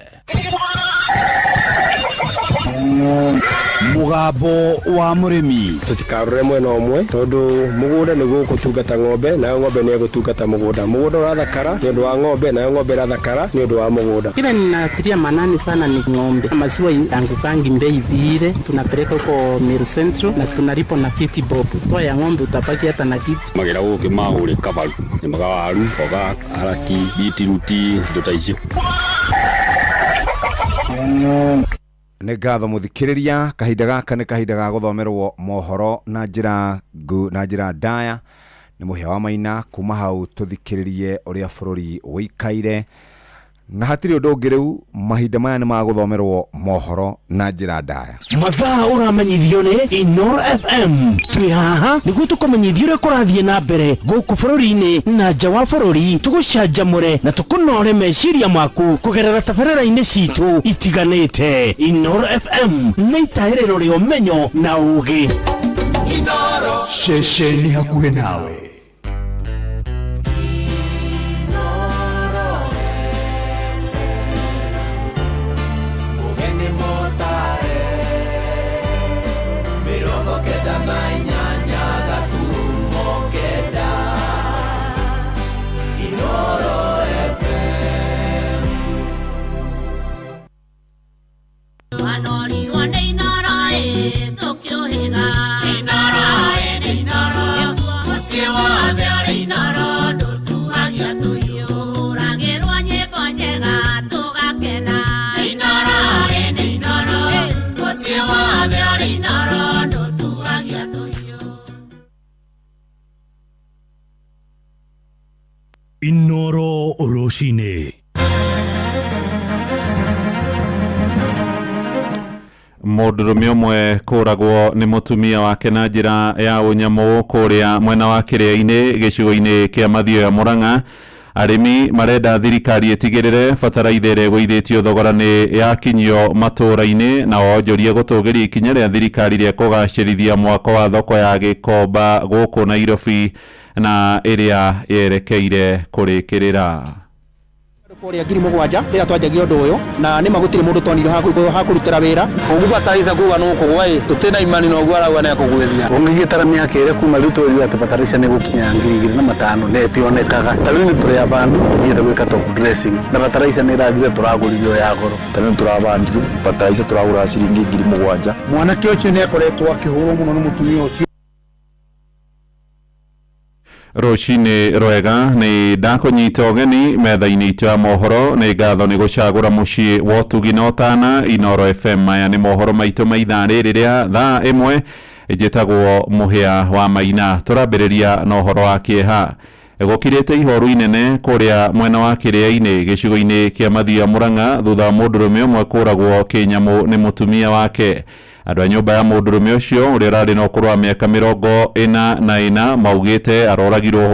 mugambo wa murimi tutikarure mwena umwe tondu mugunda niguo gutungata ng'ombe na ng'ombe ni gutungata mugunda urathakara ni undu wa ng'ombe na ng'ombe irathakara ni undu wa mugunda. Kile ninatilia manani sana ni ng'ombe. Maziwa yangukangi mbei vile tunapeleka huko Meru Central na tunalipo na 50 bob. Toa ya ng'ombe utapaki hata na kitu. Magira uke maure kavaru ni magawaru oga araki bitiruti tutaici. Nĩ ngatho mũthikĩrĩria kahinda gaka nĩ kahinda ga gũthomerwo mohoro na njĩra ndaya nĩ Mũhĩa wa Maina kuma hau tũthikĩrĩrie ũrĩa bũrũri ũikaire na hatirĩ ũndũ ũngĩ rĩu mahinda maya nĩ ma gũthomerwo mohoro na njĩra ndaya. Mathaa ũramenyithio nĩ Inooro FM twĩ haha nĩguo tũkũmenyithia ũrĩa kũrathiĩ na mbere gũkũ bũrũri-inĩ na nja wa bũrũri tũgũcanjamũre na tũkũnore meciria maku kũgerera tabarĩra-inĩ citũ itiganĩte. Inooro FM nĩ itaĩrĩro rĩa ũmenyo na ũũgĩ. Inooro ceceni hakuhĩ nawe. Inooro Oroshine. Mũndũrũme ũmwe kũragwo nĩ mũtumia wake na njĩra ya ũnyamũ kũrĩa mwena wa Kĩrĩa-inĩ gĩcigo-inĩ kĩa Mathioya Mũrang'a. Arĩmi marenda thirikari ĩtigĩrĩre bataraitha ĩrĩa ĩgũithĩtio thogora nĩ yakinyio matũũra-inĩ na onjorie gũtũgĩria ikinya rĩa thirikari rĩa kũgacĩrithia mwako wa thoko ya Gĩkomba gũkũ Nairobi na ĩrĩa yerekeire kũrĩkĩrĩra. Korea ngiri mugwanja rira twanjagia undu uyu na nima gutire mundu tonire hakurutira wira ugu bataraitha kuga no kugwa tutina imani no gwara na kugwethia ungigitara miaka ire kuma ruto yu atapatarisha ne gukinya ngiri na matano netionekaga tabini turi abandu ngita gwika top dressing na bataraisha ne rathire turaguririo ya goro tabini turabandiru bataraisha turagura ciringi ngiri mugwanja mwana kyo cyo ne akoretwo akihurwo muno no mutumia ucio Roshine Roega ni ndakunyita ugeni metha-ini itu ya mohoro ni ngatho ni gucagura mucii wa Tuginotana Inoro FM. Aya ni mohoro maitu maitha riria thaa imwe njitagwo Muhia wa Maina. Turambiriria na uhoro wa kieha. Gukirite ihoru inene kuria mwena wa Kiria-ini gicigo-ini kia Mathia Murang'a thutha mundurume umwe kuragwo kinyamu ni mutumia wake. Andu a nyumba ya mundurume ucio uria rari no kurwa miaka 44 maugite aroragirwo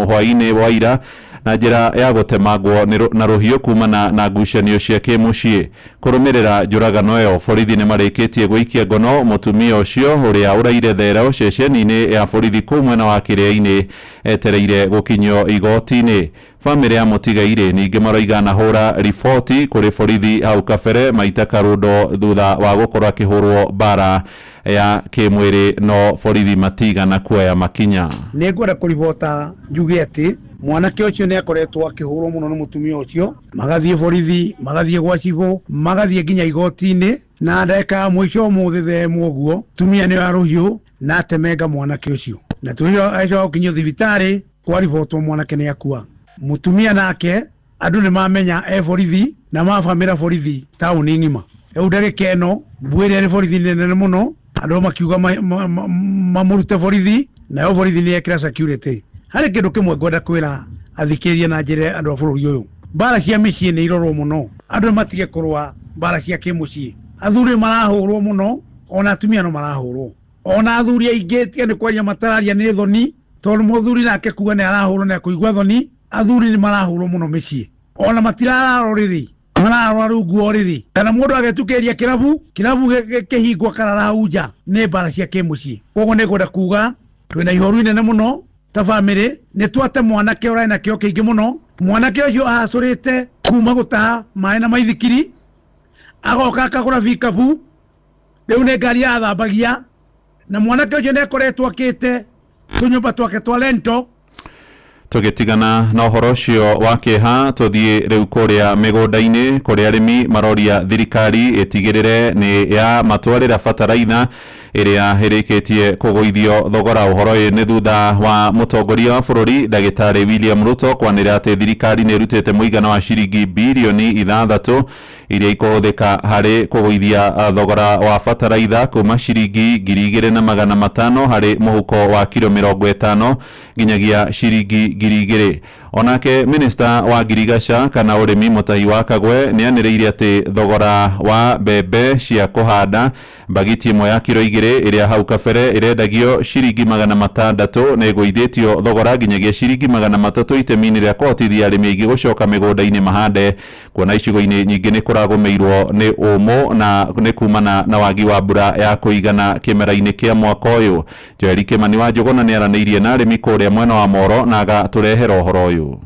hwaini wa ira na njira ya gutemagwo na ruhiu kumana na ngucanio cia kimucii. Kurumirira njuragano iyo borithi ni marikitie gwikia ngono mutumia ucio uria uraire thero ceceni-ini ya borithi ku mwena wa Kiria-ini etereire gukinywo igoti-ini. Family ya mutigaire ninge maroiga na hura ripoti kuri borithi hau kabere maita karundo thutha wa gukorwo akihurwo bara ya kimwiri no borithi matiga na kuoya makinya. Ningwenda kuribota njuge ati mwanake ucio ne akoretwo akihurwo muno no mutumia ucio magathie borithi magathie gwa cibo magathie nginya igoti-ini na ndeka mwisho muthithe mwoguo tumia ni aruhiu na atemenga mwanake ucio na tuyo aico kinyo thibitari kwa ribotwo mwanake ni akua mutumia nake andu ni mamenya borithi na mafamira borithi tauni ngima ndagika ino mbwire ni borithi nene muno andu makiuga mamurute borithi na borithi ni ekira security. Hari kindu kimwe ngwenda kwira athikiria na njire andu a bururi uyu bara cia micii ni irorwo muno andu matige kurwa bara cia kimucii athuri marahurwo muno ona atumia no marahurwo ona athuri aingi tie ni kwanya matararia ni thoni tondu muthuri nake kuga ni arahurwo na kuigwa thoni athuri ni marahurwo muno micii ona matiraroriri mararwa rungu oriri kana mundu agetukiria kirabu kihingwa kararahunja ni bara cia kimucii koguo ni ngwenda kuga twina ihoru inene muno ta family ni twate mwanake urai na kio kiingi muno mwanake ucio ahacurite kuma gutaha mai na maithikiri agoka akagura vikabu riu ni ngari ya thambagia na mwanake ucio ni akoretwo akite tunyumba twake twa lento. Tugitigana na uhoro ucio wa kieha tuthie riu kuria migunda-ini kuria arimi maroria thirikari itigirire ni ya matwarira bataraitha iria hirikitie kuguithio thogora. Uhoro uyu ni thutha wa mutongoria wa bururi Ndagitari William Ruto kwanira ati thirikari ni irutite muigana wa ciringi bilioni 6 iria ikuhuthika hari kuguithia thogora wa bataraitha kuma ciringi 2,500 hari muhuko wa kilo 50 nginyagia ciringi 2,000. Onake minister wa Girigasha kana urimi Mutahi wa Kagwe ni anireire ati thogora wa mbembe cia kuhanda bagiti imwe ya kilo 2 iria hau kabere irendagio ciringi 600 na iguithitio thogora nginyagia ciringi 300 itemini ria kotithia arimi aingi gucoka migunda-ini mahande kuona icigo-ini nyingi ni kuragomeirwo ni umu na ni kumana na wagi wa mbura ya kuigana kimera-ini kia mwaka uyu. Joeli Kimani wa Njuguna ni araneirie na arimi kuria mwena wa Moro na agaturehera uhoro uyu.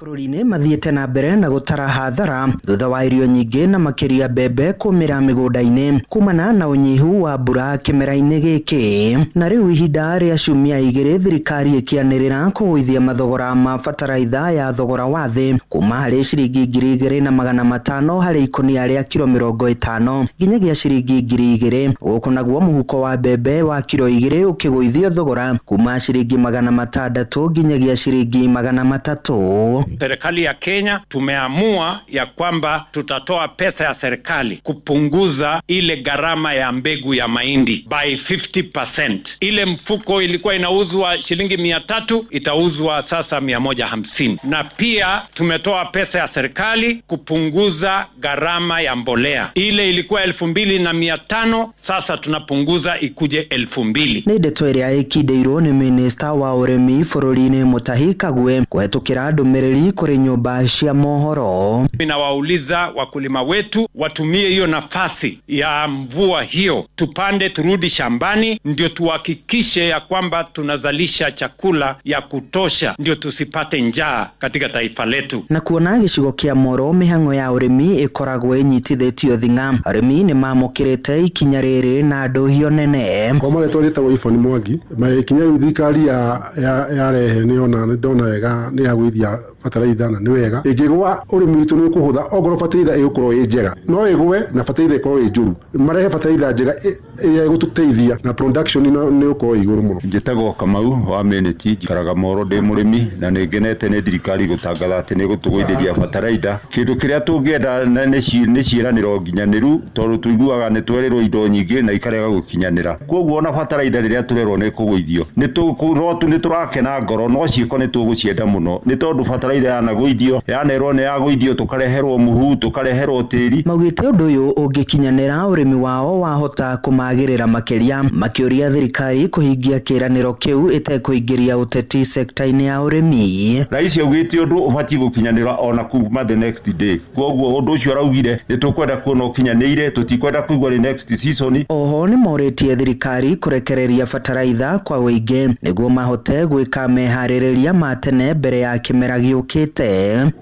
Bururi-ini mathiete na mbere na gutara hathara thutha wa irio nyingi na makiria mbembe kumira migunda-ini kumana na unyihu wa mbura kimera-ini giki. Na riu ihinda ria ciumia 2 thirikari ikianirira kuguithia mathogora ma bataraitha ya thogora wa thi kuma hari ciringi 2,500 hari ikonia ria kilo 50 nginyagia ciringi 2,000 guku naguo muhuko wa mbembe wa kilo 2 ukiguithio thogora kuma ciringi 600 nginyagia ciringi 300. Serikali ya Kenya tumeamua ya kwamba tutatoa pesa ya serikali kupunguza ile gharama ya mbegu ya mahindi by 50%. Ile mfuko ilikuwa inauzwa shilingi 300 itauzwa sasa 150. Na pia tumetoa pesa ya serikali kupunguza gharama ya mbolea. Ile ilikuwa 2,500 sasa tunapunguza ikuje 2,000. Ni ndeto iria ikindeirwo ni minister wa urimi bururi-ini Mutahi Kagwe kuhetukira ndumiriri ndũmĩrĩri kũrĩ nyũmba cia mohoro. Ninawauliza wakulima wetu watumie hiyo nafasi ya mvua hiyo, tupande turudi shambani, ndio tuhakikishe ya kwamba tunazalisha chakula ya kutosha, ndio tusipate njaa katika taifa letu. Na kuona gĩcigo kĩa Moro mĩhang'o ya ũrĩmi ĩkoragwo ĩnyitithĩtio thing'a, arĩmi nĩ mamũkĩrĩte ikinya rĩrĩ na ndũhio nene. Kwa maana twetagwo Ifoni Mwangi, ikinya rĩu thirikari ya rehe nĩ ndona wega nĩ agwithia bataraitha na nĩ wega. Ĩngĩgwa ũrĩmi witũ nĩ ũkũhũtha, ongorwo bataraitha ĩgũkorwo ĩ njega, no ĩgwe na bataraitha ĩkorwo ĩ njũru. Marehe bataraitha njega ĩrĩa ĩgũtũteithia na production nĩ ũkorwo igũrũ mũno. Njĩtagwo Kamau wa Meneti, njikaraga Moro ndĩ mũrĩmi, na nĩ ngenete nĩ thirikari gũtangatha atĩ nĩ gũtũgũithĩria bataraitha. Kĩndũ kĩrĩa tũngĩenda nĩ ciĩranĩro nginyanĩru, tondũ tũiguaga nĩ twerĩrwo indo nyingĩ na ikarega gũkinyanĩra. Koguo ona bataraitha rĩrĩa tũrerwo nĩ kũgũithio, nĩ tũrakena ngoro, no ciĩko nĩ tũgũcienda mũno, nĩ tondũ bataraitha yanagũithio, yanerwo nĩ yagũithio, tũkareherwo mũhu, tũkareherwo tĩri. Maugĩte ũndũ ũyũ ũngĩkinyanĩra, ũrĩmi wao wahota kũmagĩrĩra makĩria, makĩũria thirikari kũhingia kĩĩranĩro kĩu ĩtekũingĩria ũteti sekta-inĩ ya ũrĩmi. Rais augĩte ũndũ ũbatiĩ gũkinyanĩra ona kuma the next day. Koguo ũndũ ũcio araugire nĩ tũkwenda kuona ũkinyanĩire, tũtikwenda kũigua the next season. Oho nĩ morĩtie thirikari kũrekereria bataraitha kwa wĩingĩ nĩguo mahote gwĩka meharĩrĩria ma tene mbere ya kĩmera gĩũkĩte.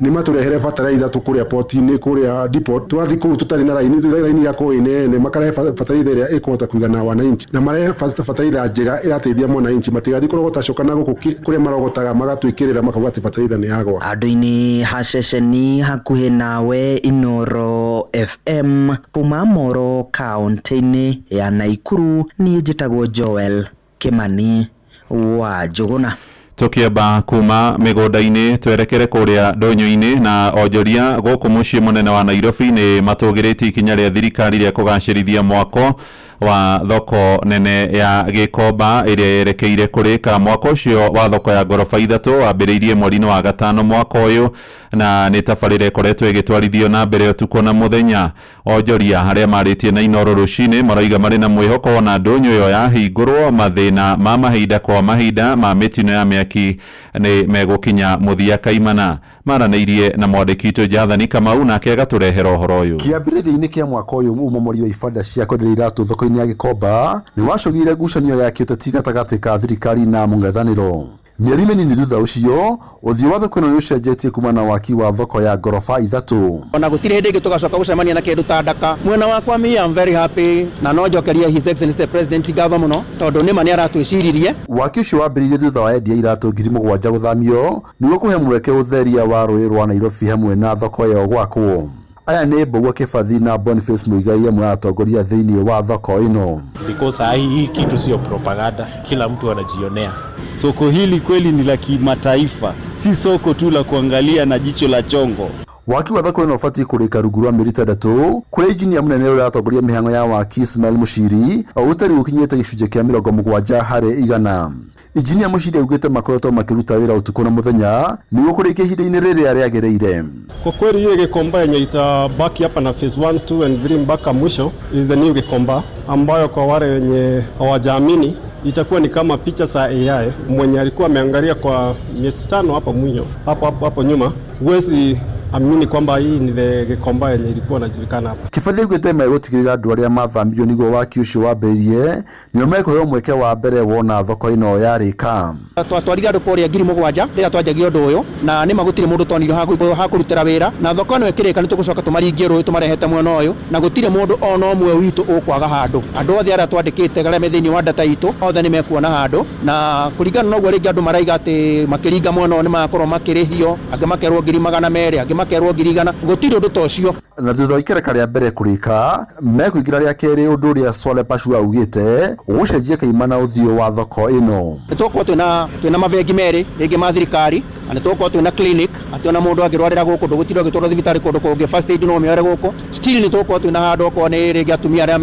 Nĩ matũrehere bataraitha tũkũrĩa poti-inĩ kũrĩa depot, twathiĩ kũu tũtarĩ na raini ya kũinene, makarehe bataraitha ĩrĩa ĩkũhota kũigana wananchi, na marehe bataraitha njega ĩrateithia mwananchi, matigathiĩ kũrogota na gũkũ kũrĩa marogotaga magatwĩkĩrĩra makauga atĩ bataraitha nĩ yagwa. Andũ-inĩ ha ceceni hakuhĩ nawe Inooro FM kuma Moro kaunti-inĩ ya Naikuru, niĩ njĩtagwo Joel Kimani wa Njũgũna. Tukiamba kuma mĩgũnda-inĩ twerekere kũrĩa ndũnyũ-inĩ, na onjoria gũkũ mũciĩ mũnene wa Nairobi nĩ matũgĩrĩtie ikinya rĩa thirikari rĩa kũgacĩrithia mwako wa thoko nene ya Gikomba ĩrĩa yerekeire kũrĩka. Mwako ũcio wa thoko ya ngoroba ithatũ wambĩrĩirie mweri-inĩ wa gatano mwaka ũyũ, na nĩ tabarĩra ĩkoretwo ĩgĩtwarithio na mbere ũtukũ na mũthenya. Onjoria arĩa marĩtie na Inooro rũcinĩ marauga marĩ na mwĩhoko na ndũnyũ ĩyo yahingũrwo, mathĩna ma mahinda kwa mahinda ma mĩtino ya mĩaki nĩ megũkinya mũthia kaimana. Maranĩirie na mwandĩki witũ Jathani Kamau, nake agatũrehera ũhoro ũyũ. Kĩambĩrĩria-inĩ kĩa mwaka ũyũ umomori wa ibanda cia kwenderia iratũ thoko-inĩ ya Gikomba nĩ wacogire ngucanio ya kĩũteti gatagatĩ ka thirikari na mũng'ethanĩro. Mĩeri mĩnini thutha ũcio, ũthiũ wa thoko ĩno nĩ ũcenjetie kuma na waki wa thoko ya ngoroba ithatũ. Ona gũtirĩ hĩndĩ ĩngĩ tũgacoka gũcemania na kĩndũ ta ndaka. Mwena wakwa me I'm very happy, na no njokeria His Excellency the President ngatho mũno, tondũ nĩ mani aratwĩciririe. Waki ũcio wambĩrĩirie thutha wa endia iratũ 7,000 gũthamio nĩguo kũhe mweke ũtheria wa rũĩ rwa Nairobi hamwe na thoko ĩyo gwakwo. Aya nĩ Mbũgua Kĩbathi na Boniface Muigai, amwe a atongoria thĩinĩ wa thoko ĩno. Because hii kitu sio propaganda, kila mtu anajionea. Soko hili kweli ni la kimataifa, si soko tu la kuangalia na jicho la chongo. Waki wa thoko ĩno ũbatiĩ kũrĩka rungu rwa mĩeri 3 kũrĩa injinia mũnene ũrĩa atongoria mĩhang'o ya waki Ismail Mushiri ũtarĩ gũkinyĩte gĩcunjĩ kĩa 70 harĩ 100. Injinia Mushiri augĩte makoretwo makĩruta wĩra ũtukũ na mũthenya nĩguo kũrĩkia ihinda-inĩ rĩrĩa rĩagĩrĩire. Kwa kweli hiyo Gikomba yenye itabaki hapa na phase 1, 2 and 3 mpaka mwisho is the new Gikomba, ambayo kwa wale wenye hawajaamini itakuwa ni kama picha za AI. Mwenye alikuwa ameangalia kwa miezi 5 hapo nyuma, huwezi amini kwamba hii ni the Gikomba yenye ilikuwa inajulikana hapa. Kĩbathi augĩte megũtigĩrĩra andũ arĩa mathamirio nĩguo waki ũcio wambĩrĩrie nĩo mekũheo mweke wa mbere wona thoko ĩno yarĩka. Twatwarire andũ kũrĩa 7,000 rĩrĩa twanjagia ũndũ ũyũ, na nĩ magũtirĩ mũndũ tonire ha kũrutĩra wĩra, na thoko ĩno ĩkĩrĩka nĩ tũgũcoka tũmaringie rũĩ tũmarehete mwena ũyũ, na gũtirĩ mũndũ ona ũmwe witũ ũkwaga handũ. Andũ othe arĩa twandĩkĩte arĩa me thĩinĩ wa data itũ othe nĩ mekuona handũ, na kũringana na ũguo rĩngĩ andũ maraiga atĩ makĩringa mwena ũyũ nĩ magakorwo makĩrĩhio, angĩ makerwo 200,000, angĩ makerwo 100,000, gũtirĩ ũndũ ta ũcio. Na thutha wa ikereka rĩa mbere kũrĩka, mekũingĩra rĩa kerĩ, ũndũ ũrĩa Swale Pashu augĩte ũgũcenjia kaimana ũthiũ wa thoko ĩno. Nĩ tũkorwo twĩna mabengi merĩ, rĩngĩ ma thirikari, na nĩ tũkorwo twĩna clinic, atĩ ona mũndũ angĩrwarĩra gũkũ ndũgũtirwo agĩtwarwo thibitarĩ kũndũ kũngĩ, first aid no ũmĩoere gũkũ. Still nĩ tũkorwo twĩna handũ okorwo nĩ rĩngĩ atumia arĩa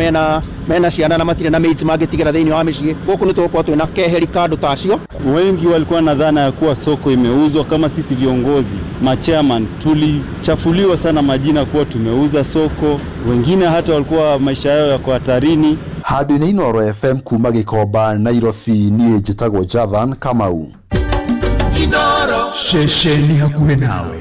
mena ciana na matirĩ na maids mangĩtigĩra thĩinĩ wa mĩciĩ, gũkũ nĩ tũkorwo twĩna keheri kando tacio. Wengi walikuwa na dhana ya kuwa soko imeuzwa. Kama sisi viongozi machairman tulichafuliwa sana majina kuwa tumeuza soko, wengine hata walikuwa maisha yao yako hatarini. Handũ-inĩ Inooro FM kuma Gikomba, Nairobi, niĩ njĩtagwo Jathan Kamau. Inoro Shesheni hakuhe nawe.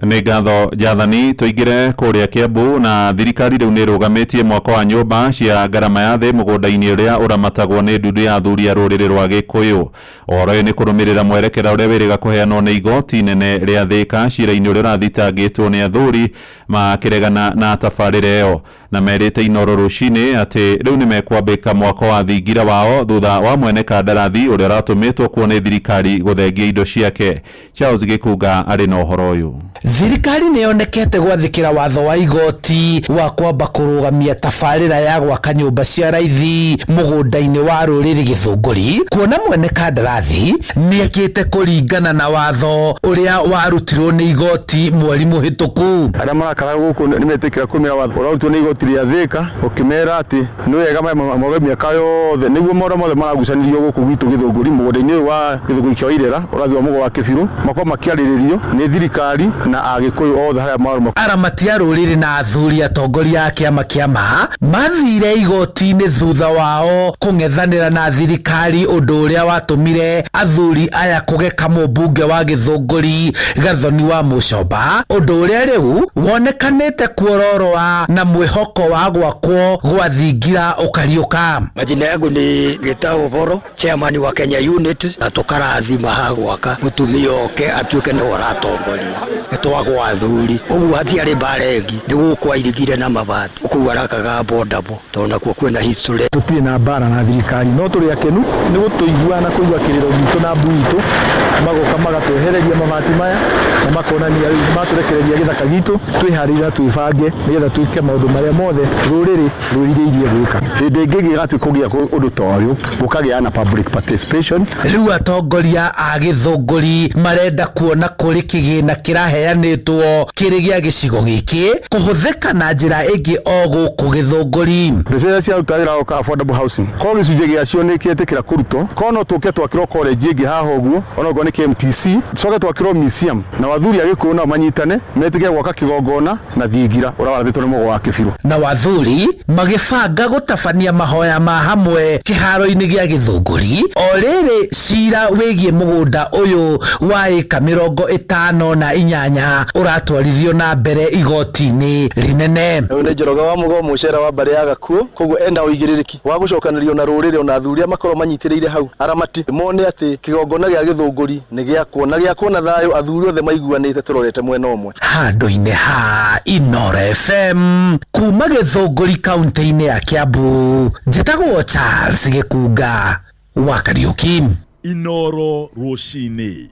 Nĩ ngatho Jathani. Tũingĩre kũrĩa Kiambu na thirikari rĩu nĩ ĩrũgamĩtie mwako wa nyũmba cia ngarama ya thĩ mũgũnda-inĩ ũrĩa ũramatagwo nĩ ndundu ya athuri a rũrĩrĩ rwa Gĩkũyũ. Ũhoro ũyũ nĩ kũrũmĩrĩra mwerekera ũrĩa wĩrĩga kũheanwo nĩ igoti nene rĩa Thĩka cira-inĩ ũrĩa ũrathitangĩtwo nĩ athuri makĩregana na tabarĩra ĩyo, na merĩte Inoro rũcinĩ atĩ rĩu nĩ mekwambĩka mwako wa thingira wao thutha wa mwene kandarathi ũrĩa ũratũmĩtwo kuo nĩ thirikari gũthengia indo ciake. Charles Gĩkunga arĩ na ũhoro ũyũ. Thirikari nĩ yonekete gwathĩkĩra watho wa igoti wa kwamba kũrũgamia tabarĩra ya gwaka nyũmba cia raithi mũgũnda-inĩ wa rũrĩrĩ Gĩthũngũri, kuona mwene kandarathi nĩekĩte kũringana na watho ũrĩa warutirwo nĩ igoti mweri mũhĩtũku. Arĩa marakara gũkũ nĩ metĩkĩra kũmĩra watho ũrarutirwo nĩ igoti rĩa Thĩka, ũkĩmera atĩ nĩ wega mauge mĩaka yothe nĩguo maũndũ mothe maragucanĩrio gũkũ gwitũ Gĩthũngũri mũgũnda-inĩ ũyũ wa Gĩthũngũri kĩa Irera ũrathi wa mũgũnda wa Kĩbirũ makorwo makĩarĩrĩrio nĩ thirikari na Agĩkũyũ othe harĩa marũma. Aramati a rũrĩrĩ na athuri atongoria a kĩama kĩama mathire igoti-inĩ thutha wao kũng'ethanĩra na thirikari, ũndũ ũrĩa watũmire athuri aya kũgeka mũmbunge wa Gĩthũngũri Gathoni wa Mũcomba, ũndũ ũrĩa rĩu wonekanĩte kuororoa na mwĩhoko wa gwakwo gwa thingira ũkariũka. Majina yangu ni Gĩtaũ Boro, chairman wa Kenya Unit, na tũkarathima ha gwaka mũtumia oke atuĩke nĩ waratongoria gĩtwagwo athuri. Ũguo hatiarĩ mbara ĩngĩ, nĩ gũkwa irigire na mabati kũu arakaga bondabo tondũ nakuo kwĩna history. Tũtirĩ na mbara na thirikari, no tũrĩ akenu nĩ gũtũigua na kũigua kĩrĩro gitũ na mbu itũ magoka magatwehereria mabati maya na makonania matũrekereria gĩthaka gitũ twĩharĩria twĩbange nĩgetha twĩke maũndũ marĩa mothe rũrĩrĩ rwĩrirĩirie gwĩka. Hĩndĩ ĩngĩ gĩgatuĩka kũgĩa ũndũ ta ũyũ gũkagĩa na public participation. Rĩu atongoria a Gĩthũngũri marenda kuona kũrĩ kĩgĩna kĩraheanĩtwo kĩrĩ gĩa gĩcigo gĩkĩ kũhũthĩka na njĩra ĩngĩ o gũkũ Gĩthũngũri. Mbeca cia rutagĩra oka affordable housing ko gĩcunjĩ gĩacio nĩ kĩetĩkĩra kũrutwo ko no tũke twakĩrwo college ĩngĩ haha ũguo onogo nĩ KMTC coke twakĩrwo museum na wathuri a Gĩkũyũ nao manyitane metĩkĩre gwaka kĩgongona na thingira ũrĩa warathĩtwo nĩ mũgũ wa Kĩbirũ. Na wathuri magĩbanga gũtabania mahoya ma hamwe kĩharo-inĩ gĩa Gĩthũngũri o rĩrĩ cira wĩgiĩ mũgũnda ũyũ wa ĩka 58 ũratwarithio na mbere igoti-inĩ rĩnene. Ũyũ nĩ Njoroge wa Mũgo mũcera wa mbere ya Gakuo, koguo enda ũigĩrĩrĩki wa gũcokanĩrio na rũrĩrĩ ona athuri makorwo manyitĩrĩire hau. Aramati mone atĩ kĩgongona gĩa Gĩthũngũri nĩ gĩakwo na thayũ, athuri othe maiguanĩte tũrorete mwena ũmwe. Handũ-inĩ ha Inoro FM kuma Gĩthũngũri kaunti-inĩ ya Kiambu, njĩtagwo Charles Gĩkunga wa Kariũki. Inoro rũcinĩ.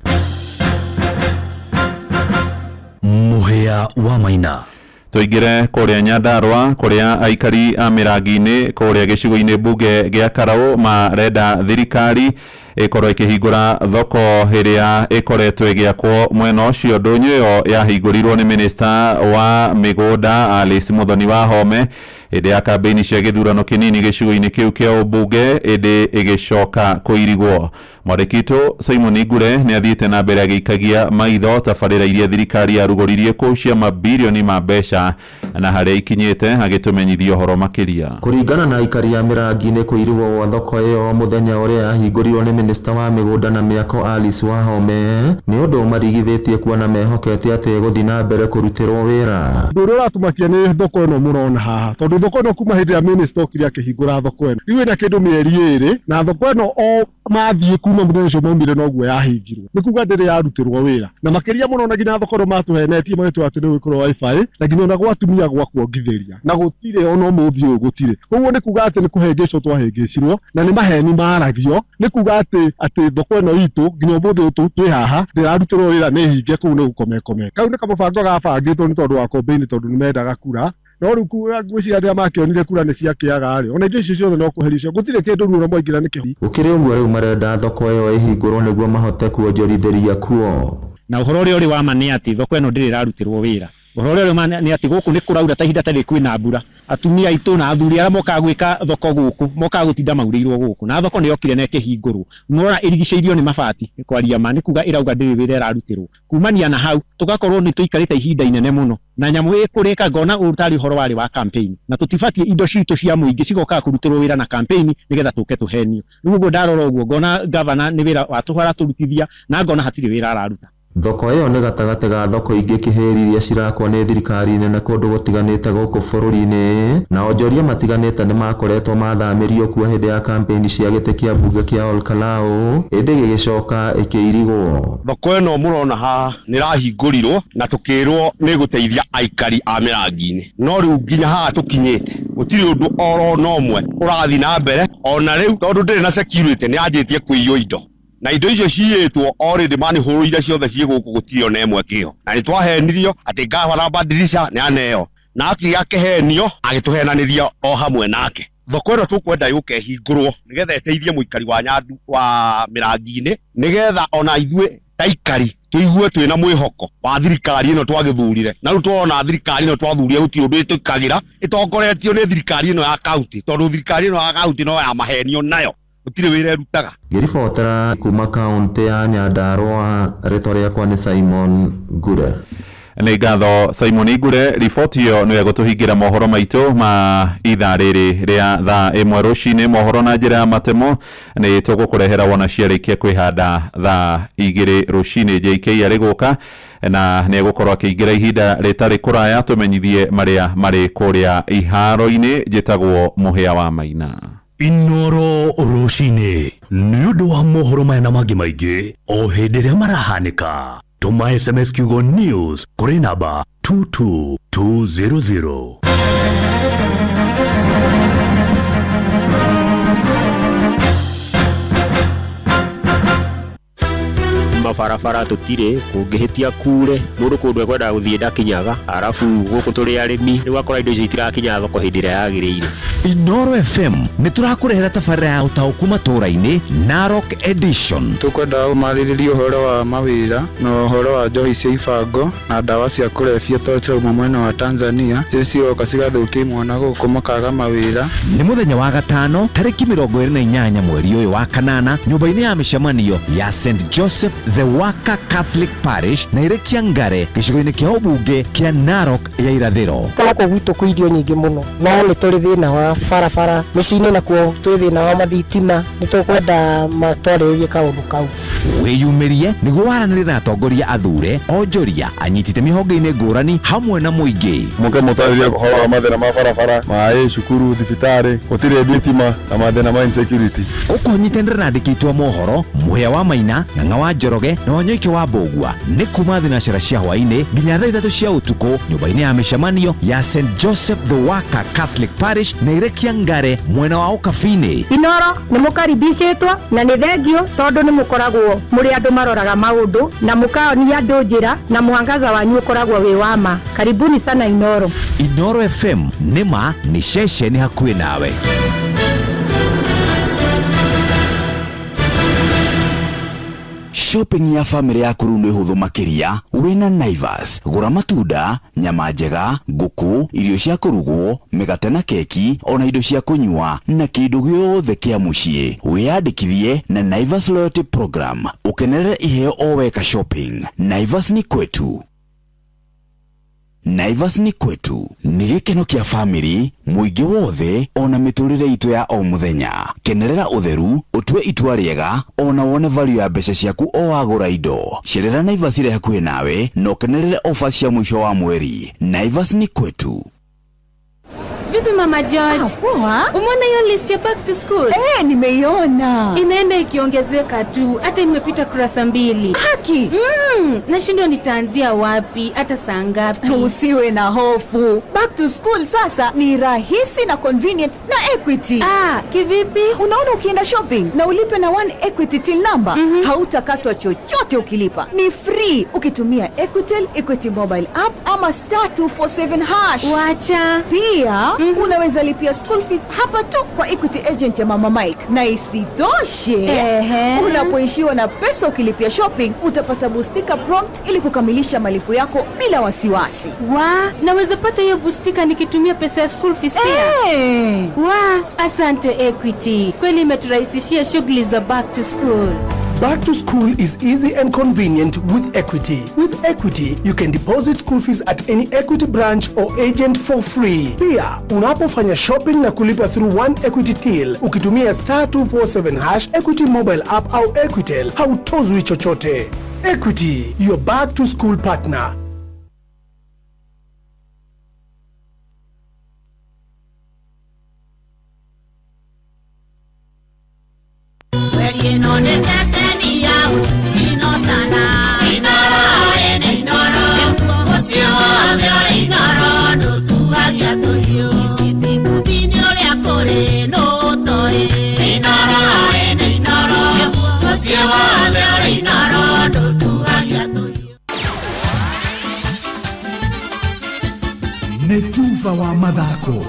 Mũhĩa wa Maina. Tũingĩre kũrĩa Nyandarua kũrĩa aikari a mĩrangi-inĩ kũrĩa gĩcigo-inĩ mbunge gĩa Karaũ marenda thirikari ĩkorwo ĩkĩhingũra thoko ĩrĩa ĩkoretwo ĩgĩakwo mwena ũcio. Ndũnyũ ĩyo yahingũrirwo nĩ minista wa mĩgũnda Alice Muthoni Wahome hĩndĩ ya kambĩini cia gĩthurano kĩnini gĩcigo-inĩ kĩu kĩa ũmbunge ĩndĩ ĩgĩcoka kũirigwo. Mwandĩkitũ Simon Ngure nĩ athiĩte na mbere agĩikagia maitho tabarĩra iria thirikari yarugũririe kũu cia mabirioni ma mbeca na harĩa ikinyĩte agĩtũmenyithia ũhoro makĩria. Kũringana na aikari a mĩrangi-inĩ kũirigwo gwa thoko ĩyo mũthenya ũrĩa yahingũrirwo nĩ minista wa mĩgũnda na mĩako Alice Wahome nĩ ũndũ marigithĩtie kuona mehokete atĩ gũthiĩ na mbere kũrutĩrwo wĩra. Ũndũ ũrĩa ũratumakia nĩ thoko ĩno mũrona haha, tondũ thoko ĩno kuma hĩndĩ ya minista okire akĩhingũra thoko ĩno rĩu ĩna kĩndũ mĩeri 2 na thoko ĩno o mathiĩ kuma mũthenya ũcio maumire noguo yahingirwo, nĩ kuga ndĩrĩ yarutirwo wĩra, na makĩria mũno na nginya thoko ĩno matũhenetie magĩtwa atĩ nĩ gwĩkĩrwo wifi na nginya ona gwatumia gwa kuongithĩria na gũtirĩ ona ũmũthĩ ũyũ gũtirĩ. Koguo nĩ kuga atĩ nĩ kũhĩngĩcwo twahĩngĩcirwo na nĩ maheni maragio, nĩ kuga atĩ thoko ĩno itũ nginya ũmũthĩ ũyũ twĩ haha ndĩrarutirwo wĩra nĩ hinge, kũu nĩ gũkomekome. Kau nĩ kamũbango gabangĩtwo nĩ tondũ wa kambĩini tondũ nĩ mendaga kura, no rĩu ngwĩciria arĩa makĩonire kura nĩ ciakĩaga rĩ ona indo icio ciothe no kũherithio gũtirĩ kĩndũ ruo maingĩra nĩ kĩhi. Gũkĩrĩ ũguo rĩu marenda thoko ĩyo ĩhingũrwo nĩguo mahote kuonjorithĩria kuo. Na ũhoro ũrĩa ũrĩ wa ma nĩ atĩ thoko ĩno ndĩrĩ ĩrarutirwo wĩra, Uhoro ũrĩa nĩ ati gũkũ nĩ kũraura ta ihinda tarĩ kwĩna mbura. Atumia aitũ na athuri arĩa mokaga gwĩka thoko gũkũ mokaga gũtinda maurĩirwo gũkũ na thoko nĩ yokire na ĩkĩhingũrwo. Nora ĩrigicĩirio nĩ mabati kwaria ma nĩ kuga ĩrauga ndĩrĩ wĩra ĩrarutĩrwo. Kumania na hau tugakorwo nĩ tũikarĩte ihinda inene mũno na nyamũ ĩkũrĩka ngona ũrutari ũhoro warĩ wa campaign na tũtibatie indo citũ cia mũingĩ cigokaga kũrutĩrwo wĩra na campaign nĩgetha tũke tũhenio. Rĩu ũguo ndarora ũguo ngona governor nĩ wĩra watũhara tũrutithia na ngona hatirĩ wĩra araruta. Thoko ĩyo nĩ gatagatĩ ga thoko ingĩ kĩhĩri iria cirakwo nĩ thirikari nene kũndũ gũtiganĩte gũkũ bũrũri-inĩ, na onjoria matiganĩte nĩ makoretwo mathamĩrio kuo hĩndĩ ya kampeni cia gĩtĩ kĩa mbunge kĩa Olkalau hĩndĩ gĩgĩcoka ĩkĩirigwo. Thoko ĩno mũrona haha nĩ rahingũrirwo na tũkĩrwo nĩ gũteithia aikari a mĩrangi-inĩ, no rĩu nginya haha tũkinyĩte gũtirĩ ũndũ oro no ũmwe ũrathiĩ na mbere, ona rĩu tondũ ndĩrĩ na security nĩ yanjĩtie kũiywo indo na indo icio ciyĩtwo already manihũrũire ciothe ciĩ gũkũ gũtirĩ ona ĩmwe kĩho, na nĩ twahenirio atĩ ngavana Badilisha nĩ aneo na akĩgĩa kĩhenio agĩtũhenanĩria o hamwe nake. Thoko ĩno tũkwenda yũke hingũrwo nĩgetha ĩteithie mũikari wa Nyandu wa mĩrangi-inĩ, nĩgetha ona ithuĩ taikari tuigue twĩna mwĩhoko wa thirikari ĩno twagĩthurire, na rĩu twona thirikari ĩno twathurire gũtirĩ ũndũ ĩtũkagĩra ĩtongoretio nĩ thirikari ĩno ya kaunti, tondũ thirikari ĩno ya kaunti no ya mahenio nayo gũtirĩ wĩra ĩrutaga. Ngĩribotera kuma kaunti ya Nyandarua, rĩtwa rĩakwa nĩ Simon Ngure. Nĩ ngatho Simon Ngure. Riboti ĩyo nĩ gũtũhingĩra mohoro maitũ ma ithaa rĩrĩ rĩa thaa ĩmwe rũcinĩ. Mohoro na njĩra ya matemo nĩ tũgũkũrehera wona ciarĩkia kwĩhanda thaa 2 rũcinĩ. JK arĩ gũka na nĩ gũkorwo akĩingĩra ihinda rĩtarĩ kũraya tũmenyithie marĩa marĩ kũrĩa iharo-inĩ. Njĩtagwo Mũhĩa wa Maina. Inoro rũcinĩ nĩ ũndũ wa mohoro maya na mangĩ maingĩ o hĩndĩ ĩrĩa marahanĩka. Tũma SMS kiugo news kũrĩ namba 22200. mabarabara tutire kungĩhĩtia kure mũndũ kũndũ ekwenda gũthiĩ ndakinyaga, arafu gũkũ tũrĩ arĩmi rĩu akora indo icio itirakinya thoko hĩndĩ ĩrĩa yagĩrĩire. Inoro FM nĩ tũrakũrehera tabarĩra ya ũtaũku matũũra-inĩ Narok Edition. Tũkwenda ũmarĩrĩrie ũhoro wa mawĩra na ũhoro wa njohi cia ibango na ndawa cia kũrebia tondũ tũrauma mwena wa Tanzania ciroka cigathũkia mwana gũkũ makaga mawĩra. Nĩ mũthenya wa gatano tarĩki 28 mweri ũyũ wa kanana nyũmba-inĩ ya mĩcemanio ya St Joseph the Waka Catholic Parish na ĩrĩkia Ngare gĩcigo-inĩ kĩa ũmbunge kĩa Narok ya irathĩro. Gũkũ gwitũ kwĩ irio nyingĩ mũno no nĩ tũrĩ thĩna wa barabara, mĩciĩ-inĩ nakuo twĩ thĩna wa mathitima, nĩ tũkwenda matwarĩrĩrie kaũndũ kau. Wĩyumĩrie nĩguo waranĩrie na atongoria athure, onjoria, anyitĩte mĩhonge-inĩ ngũrani hamwe na mũingĩ. Mũke mũtarĩrie ũhoro wa mathĩna ma barabara, maĩ, cukuru, thibitarĩ, gũtirĩ thitima na mathĩna ma insecurity. Ũkũnyitanĩra na andĩkĩtwo mohoro Mũhĩa wa Maina, Ng'ang'a wa Njoroge na Wanyoike wa Mbũgua nĩ kuma thinacara cia hwaĩ-inĩ nginya thaa 3 cia ũtukũ nyũmba-inĩ ya mĩcemanio ya St Joseph the Waka Catholic Parish na ĩrĩkia Ngare mwena wa Ũkabi-inĩ. Inoro nĩ mũkaribicĩtwo na nĩ thengio tondũ nĩ mũkoragwo mũrĩ andũ maroraga maũndũ na mũkaonia andũ njĩra na mwangaza wanyu ũkoragwo wĩ wa ma. Karibuni sana Inoro. Inoro FM nĩma nĩ ceceni hakuhĩ nawe. Shopping ya family yaku rĩu nĩ hũthũ makĩria wĩna Naivas. Gũra matunda, nyama njega, ngũkũ, irio cia kũrugwo, mĩgate na keki, ona indo cia kũnyua na kĩndũ gĩothe kĩa mũciĩ. Wĩyandĩkithie na Naivas Loyalty Program ũkenerere iheo o weka shopping. Naivas ni kwetu. Naivas ni kwetu nĩ gĩkeno kĩa family mũingĩ wothe ona mĩtũrĩre itũ ya o mũthenya. Kenerera ũtheru, ũtue itua rĩega ona wone value ya mbeca ciaku o wagũra indo. Cerera Naivas ĩrĩ hakuhĩ nawe na ũkenerere offers cia mũico wa mweri. Naivas ni kwetu. Vipi Mama George? Poa. Umeona hiyo list ya back to school? Nimeiona. Inaenda ikiongezeka tu, hata imepita kurasa 2. Haki. Nashindwa nitaanzia wapi, hata saa ngapi? Usiwe na hofu. Back to school sasa ni rahisi na convenient na Equity. Kivipi? Unaona ukienda shopping na ulipe na 1 Equity till number, hautakatwa chochote ukilipa. Ni free ukitumia Equitel, Equity mobile app ama *247#. Wacha. Pia unaweza lipia school fees hapa tu kwa Equity Agent ya Mama Mike. Na isitoshe, unapoishiwa na pesa ukilipia shopping, utapata boostika prompt ili kukamilisha malipo yako bila wasiwasi. Naweza pata hiyo boostika nikitumia pesa ya school fees pia? Asante Equity. Kweli imeturahisishia shughuli za back to school. Back to school is easy and convenient with Equity. With Equity, you can deposit school fees at any Equity branch or agent for free. Pia, unapofanya shopping na kulipa through one Equity till, ukitumia *247# Equity mobile app au Equitel, hautozwi chochote. Equity, your back to school partner. Netuva wa mathako.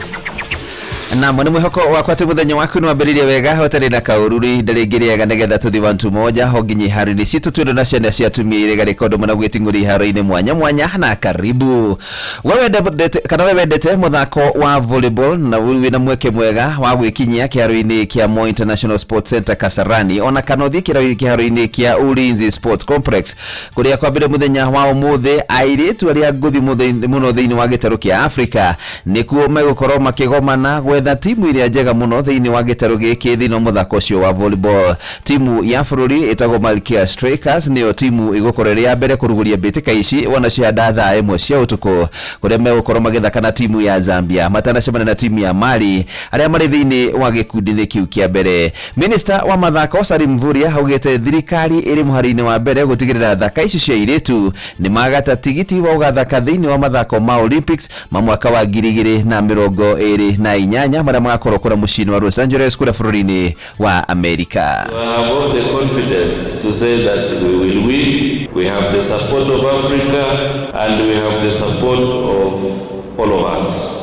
Na mwene mwihoko wakwa ati muthenya waku ni wambiririe wega hotari na kaururi ndaringiriaga negetha tuthi wantu moja hoginyi harini citu twendo na ciana cia tumia irega rekondo muna gwitinguri haro-ini mwanya mwanya na karibu. Wewe wendete muthako wa volleyball na wina mweke mwega wa gwikinyia kiharo-ini kia Moi International Sports Center Kasarani ona kanothi kiharo-ini kia Ulinzi Sports Complex kuria kwambire muthenya wa umuthi airitu aria nguthi muno thiini wa gitaru kia Africa nikuo megukorwo makigomana gwetha timu iria njega muno thiini wa gitaru giki thiini muthako ucio wa volleyball. Timu ya bururi itagwo Malkia Strikers niyo timu igukorera ya mbere kuruguria mbitika ici wana cianda thaa imwe cia utuku kuria megukorwo magithaka na timu ya Zambia matanacemana na timu ya Mali aria mari thiini wa gikundi kiu kia mbere. Minister wa mathako Salim Mvurya haugite thirikari iri muhari-ini wa mbere gutigirira thaka ici cia iritu ni magata tigiti wa ugathaka thiini wa mathako ma Olympics ma mwaka wa 2024 maria magakorwo kura mucini wa Los Angeles kura bururi-ini wa America. I have the confidence to say that we will win. We have the support of Africa and we have the support of all of us.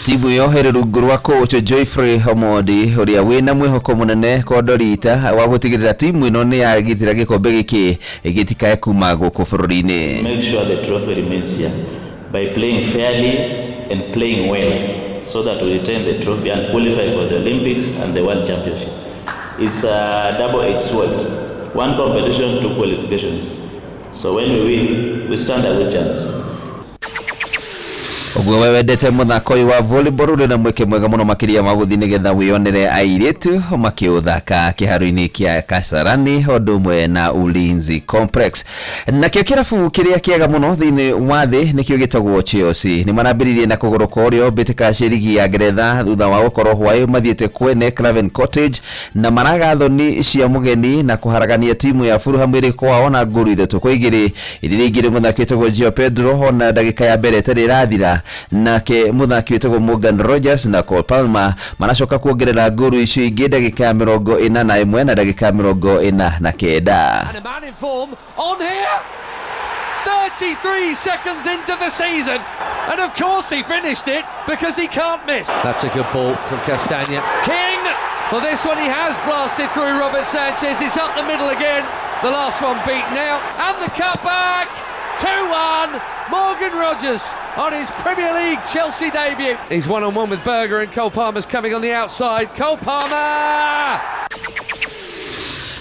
Timu yo herungu rwa coach Joyfrey Homodi uria wina mwihoko munene kodorita wa gutigirira timu ino ni yagitira gikombe giki igitikae kuma guku bururi-ini. Make sure the trophy remains here by playing fairly and playing well so that we retain the trophy and qualify for the Olympics and the World Championship. It's a double-edged sword. One competition, two qualifications. So when we win, we stand a good chance. Ogwe wendete muthako wa volleyball uri na mweke mwega muno makiria maguthi nigetha wionere airitu makiuthaka kiharo-ini kia Kasarani hodumwe na Ulinzi Complex. Na kio kirabu kiria kiega muno thiini wa thi nikio gitagwo Chelsea ni marambiririe na kugoroka urio mbitika cia ligi ya Ngeretha thutha wa gukorwo hwayo mathiete kwene Craven Cottage na maragathoni cia mugeni na kuharagania timu ya Fulham iri kwao na nguru ithatu kwa igiri iririgire muthaki wetagwo Joao Pedro ona ndagika ya mbere tari rathira nake muthaki wetagwo Morgan Rogers na Cole Palmer manacoka kuongerera nguru icio ingi ndagika ya 41 na ndagika ya 49. And a man in form on here 33 seconds into the season and of course he finished it because he can't miss. That's a good ball from Castagna. King, well this one he has blasted through Robert Sanchez. It's up the middle again, the last one beaten out and the cutback 2-1. Morgan Rogers on his Premier League Chelsea debut. He's one-on-one with Berger and Cole Palmer's coming on the outside. Cole Palmer!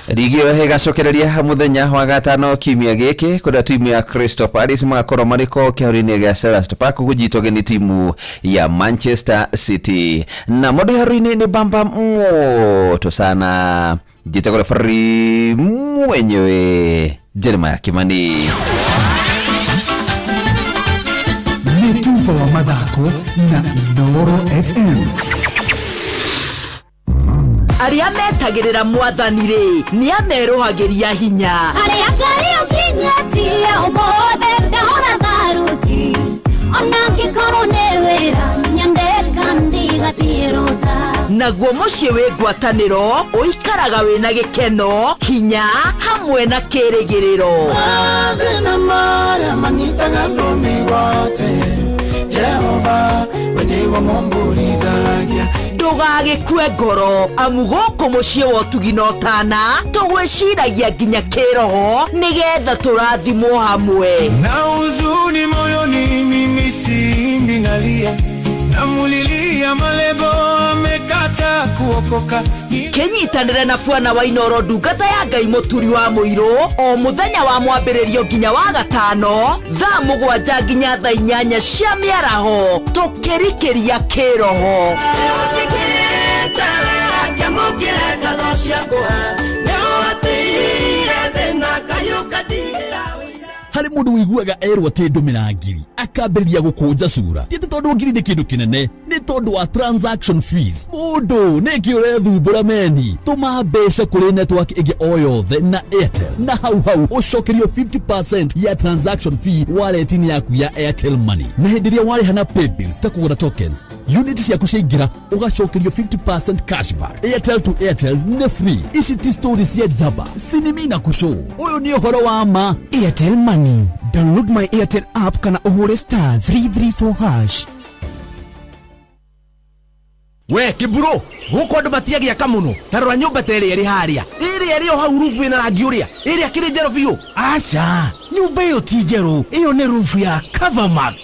Rigio hegacokereria muthenya wa gatano kimia giki kuria timu ya Crystal Palace magakorwo mariko kiharo-ini gia Selhurst Park gujitwo ni timu ya Manchester City. Na modo haro-ini ni bamba moto sana. Jitagora fari mwenyewe Jeremiah Kimani. Netuva wa mathako na Noro FM. Aria metagirira mwathani-ri ni amerohagiria hinya. Aria ngari ukinyati omothe ndahora tharuti ona ngikoro ni wira nyandeka ndigatirutha. Naguo mucii wi ngwataniro uikaraga wina gikeno hinya hamwe na kirigiriro. Mathina maria manyitaga ndumi gwate Jehova wendigo momburithagia ndugagikue ngoro amu guku mucii wa ũtugi na ũtana tũgwĩciragia nginya kĩroho nĩgetha tũrathimwo hamwe na huzuni moyoni mimi simbi nalia namulilia malebo amekata kuokoka kenyitanĩre na Bwana wa Inooro ndungata ya Ngai mũturi wa mũirũ o mũthenya wa mwambĩrĩrio nginya wa gatano thaa 7 nginya thaa 8 cia mĩaraho tũkĩrikĩria kĩroho harĩ mũndũ wĩiguaga erwo atĩ ndũmĩra ngiri akambĩrĩria gũkũnja cura ti tondũ ngiri nĩ kĩndũ kĩnene nĩ tondũ wa transaction fees mũndũ nĩkĩ ũrethumbũra meni tũma mbeca kũrĩ network ĩngĩ o yothe na Airtel na hau ũcokerio 50% ya transaction fee wallet-inĩ yaku ya Airtel Money na hĩndĩ ĩrĩa warĩha na paybills ta kũgũra tokens unit ciaku ciaingĩra ũgacokerio 50% cashback. Airtel to Airtel nĩ free. Ici ti story cia jaba sinimi na kushow ũyũ nĩ ũhoro wa ma. Airtel Money. Download my Airtel app kana uhure *334#. We kiburo guko andu matiagia kamuno tarora nyumba tere iri haria iri o hau rufu ina rangi uria iri akiri njero biu acha nyumba iyo ti njero iyo ni rufu ya Covermax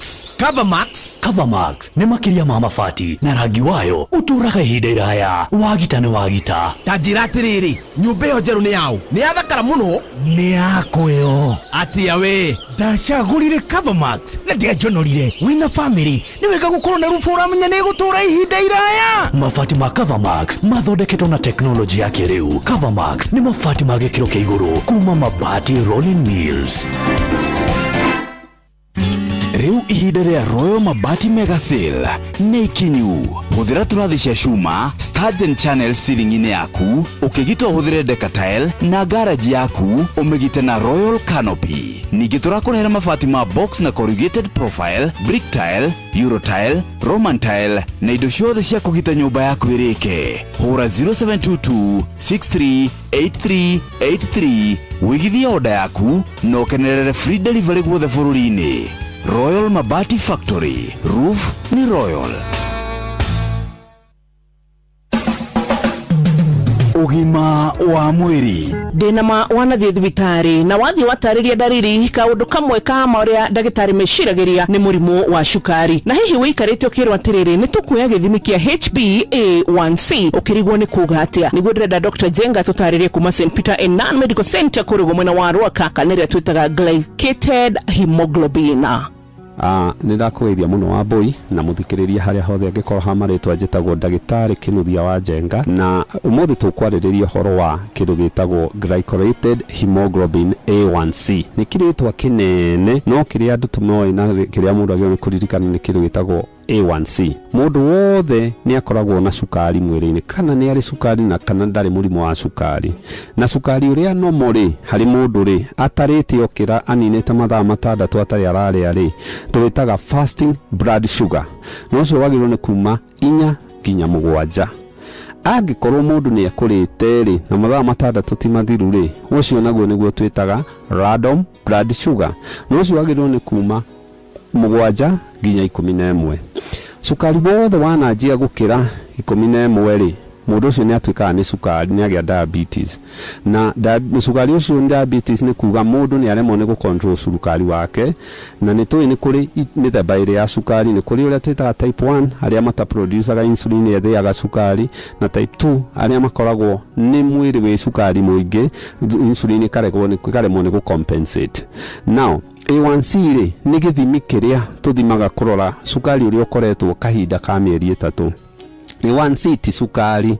nĩ makĩria ma mabati na rangi wayo ũtũraga ihinda iraya wagita nĩ wagita tanjira atiriri nyumba iyo njero ni yao ni yathakara muno ni yako yo atia we ndacagũrire Covermax na ndiajonorire wina family ni wega gukorwo na rufu uramenya ni gutura ihinda iraya. Mabati ma Covermax mathondeketwo na teknoloji ya kĩrĩu. Covermax nĩ mabati ma gĩkĩro kĩa igũrũ kuma Mabati Rolling Mills. Rĩu ihinda rĩa Royal Mabati Mega Sale nĩ ikinyu. Hũthĩra tũrathi cia cuma Studs and Channels ceiling-inĩ yaku ũkĩgita ũhũthĩre Decatile na garage yaku ũmĩgite na Royal Canopy. Ningĩ tũrakũrehera mabati ma box na corrugated profile, brick tile, Euro tile, Roman tile na indo ciothe cia kũgita nyũmba yaku ĩrĩke. Hũra 0722 638383 wĩgithie order yaku na ũkenerere free delivery guothe bũrũri-inĩ. Royal Mabati Factory. Roof ni Royal. Ugima wa mwiri ndinama wanathie thibitari na wathie watarĩria dariri kaũndũ kamwe ka marĩa ndagĩtarĩ meciragĩria nĩ mũrimũ wa cukari na hihi wĩikarĩte ũkĩrwo atĩrĩrĩ nĩ tũkuoya gĩthimi kĩa HbA1c ũkĩrigwo nĩ kuga atĩa nĩguo ndĩrenda Dr. Jenga tũtarĩrie kuma St. Peter and Non Medical Center kũrĩgwo mwena wa Ruaka kana ĩrĩa twĩtaga glycated hemoglobin. Nĩndakũgeithia mũno wa boy na mũthikĩrĩria harĩa hothe angĩkorwo ha marĩtwa njĩtagwo ndagĩtarĩ Kĩnuthia wa Njenga na ũmũthĩ tũkwarĩrĩria ũhoro wa kĩndũ gĩtagwo glycated hemoglobin A1c. Nĩ kĩrĩtwa kĩnene no kĩrĩa andũ tũmoĩ na kĩrĩa mũndũ agĩrĩirwo nĩ kũririkana nĩ kĩndũ gĩtagwo A1c. Mũndũ wothe nĩ akoragwo na cukari mwĩrĩ-inĩ kana nĩ arĩ cukari na kana ndarĩ mũrimũ wa cukari na cukari ũrĩa normal harĩ mũndũ rĩ atarĩte okĩra aninĩte mathaa 6 atarĩ ararĩa rĩ tũwĩtaga fasting blood sugar no ũcio wagĩrĩirwo nĩ kuma 4 nginya 7. Angĩkorwo mũndũ nĩ ekũrĩte rĩ na mathaa 6 ti mathiru rĩ ũcio naguo nĩguo twĩtaga random blood sugar no ũcio wagĩrĩirwo nĩ kuma 7 nginya 11. Cukari wothe wananjia gũkĩra 11 rĩ mũndũ ũcio nĩ atuĩkaga nĩ cukari nĩ agĩa diabetes na cukari ũcio nĩ diabetes nĩ kuga mũndũ nĩ aremwo nĩ gũcontrol cukari wake na nĩ tũĩ nĩ kũrĩ mĩthemba ĩrĩ ya cukari nĩ kũrĩ ũrĩa twĩtaga type 1 arĩa mataproducaga insulin ethĩaga cukari na type 2 arĩa makoragwo nĩ mwĩrĩ wĩ cukari mũingĩ insulin ĩkaremwo nĩ gũcompensate. Now A1c rĩ nĩ gĩthimi kĩrĩa tũthimaga kũrora cukari ũrĩa ũkoretwo kahinda ka mĩeri 3. A1c ti cukari.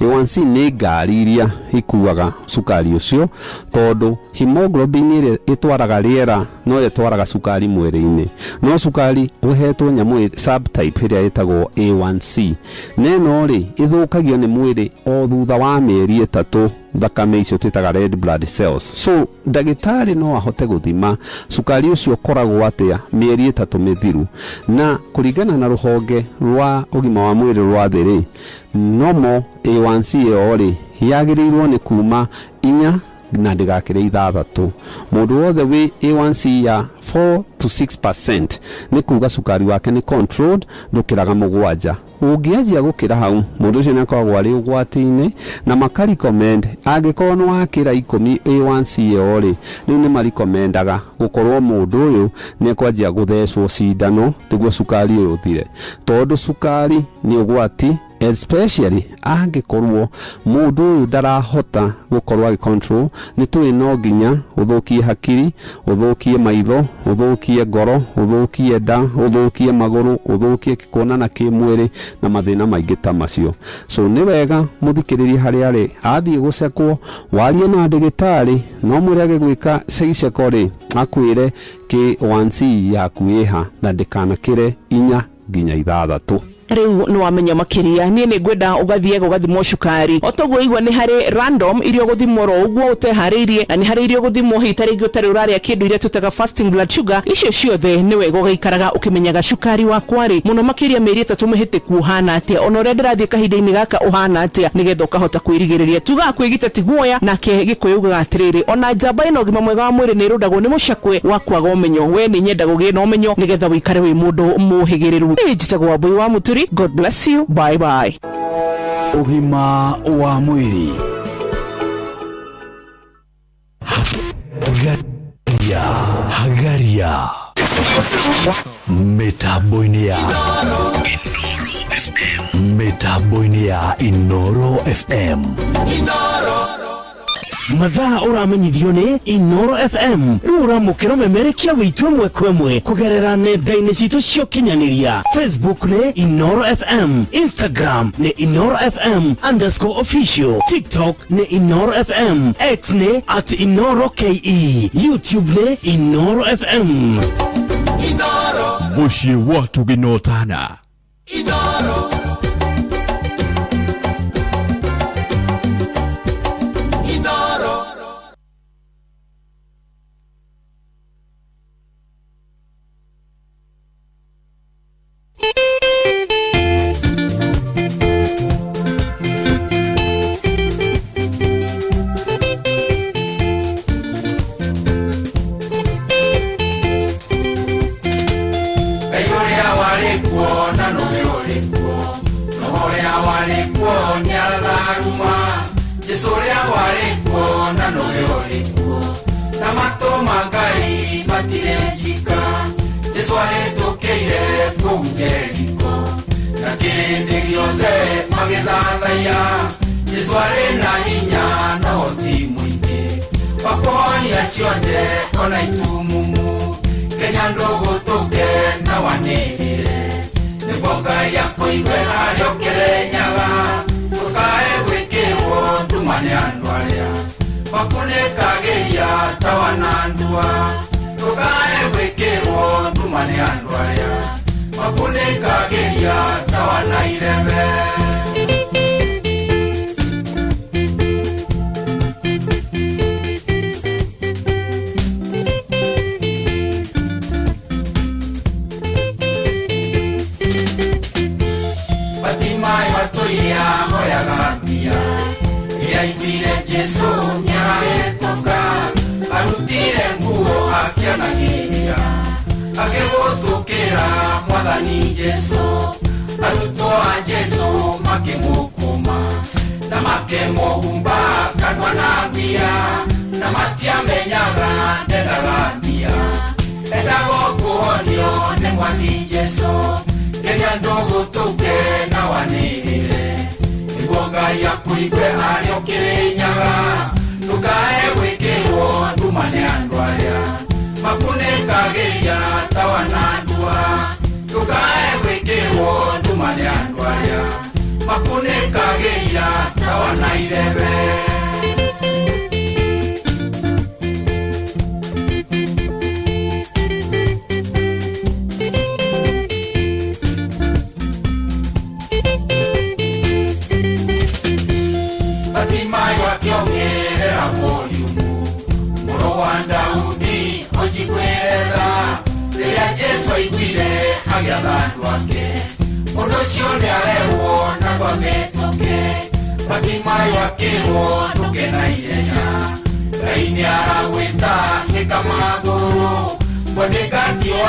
A1c nĩ ngari iria ikuaga cukari ũcio tondũ hemoglobin ĩrĩa ĩtwaraga rĩera no ĩtwaraga cukari mwĩrĩ-inĩ no cukari ũhetwo nyamũ subtype ĩrĩa ĩtagwo A1c neno rĩ ĩthũkagio nĩ mwĩrĩ o thutha wa mĩeri 3 thakame icio twĩtaga red blood cells. So ndagĩtarĩ no ahote gũthima cukari ũcio ũkoragwo atĩa mĩeri 3 mĩthiru na kũringana na rũhonge rwa ũgima wa mwĩrĩ rwa thĩ rĩ normal A1c ĩyo rĩ yagĩrĩirwo nĩ kuma 4 na ndĩgakĩre 6. Mũndũ wothe wĩ A1c ya 4 to 6%. Nĩ kuga cukari wake nĩ controlled ndũkĩraga 7. Ũngĩanjia gũkĩra hau mũndũ ũcio nĩ akoragwo arĩ ũgwati-inĩ, na makarecommend angĩkorwo nĩ wakĩra 10 A1C ĩyo rĩ, rĩu nĩ marekommendaga gũkorwo mũndũ ũyũ nĩ ekwanjia gũthecwo cindano nĩguo cukari ũyũ ũthire, tondũ cukari nĩ ũgwati, especially angĩkorwo mũndũ ũyũ ndarahota gũkorwo agĩcontrol. Nĩ tũĩ no nginya ũthũkie hakiri, ũthũkie maitho, ũthũkie ngoro, ũthũkie nda, ũthũkie magũrũ, ũthũkie kĩkuonana kĩmwĩrĩ na mathĩna maingĩ ta macio. So nĩ wega mũthikĩrĩrie harĩa arĩ athiĩ gũcekwo, warie na ndagĩtarĩ, no mwĩre agĩgwĩka iceko rĩ akwĩre K1C yaku ĩha na ndĩkanakĩre 4 nginya 6. Riu no wamenya makiria nie ni ngwenda ugathie gugathimwo cukari otoguo igwa ni hari random irio guthimwo ro uguo utehariirie na ni hari irio guthimwo hitari gutari uraria kindu iria tutaga fasting blood sugar icio ciothe ni wega ugaikaraga ukimenyaga cukari wa kwari muno makiria meri 3 mihitiku uhana atia onore ndirathie kahinda-ini gaka uhana atia nigetha ukahota kwirigiriria tuga kwigita tiguoya nake gikuyuga atiriri ona njamba ino gima mwega wa mwiri ni rudagwo ni mucakwe wa kwaga umenyo we ni nyenda gugie na umenyo nigetha wikare wi mundu muhigiriru njitagwo Boy wa Muturi. God bless you. Bye bye. Ugima wa mwiri. Hagaria. Metaboinia. Metaboinia Inoro FM. Mathaa uramenyithio ni Inoro FM. Uramukira memerekia witwe mwekwemwe kugerera nenda-ini citu cio kinyaniria. Facebook ni Inoro FM, Instagram ni Inoro FM_official, TikTok ni Inoro FM, X ni @InoroKE, YouTube ni Inoro FM. Inoro mushi watu ginotana. Inoro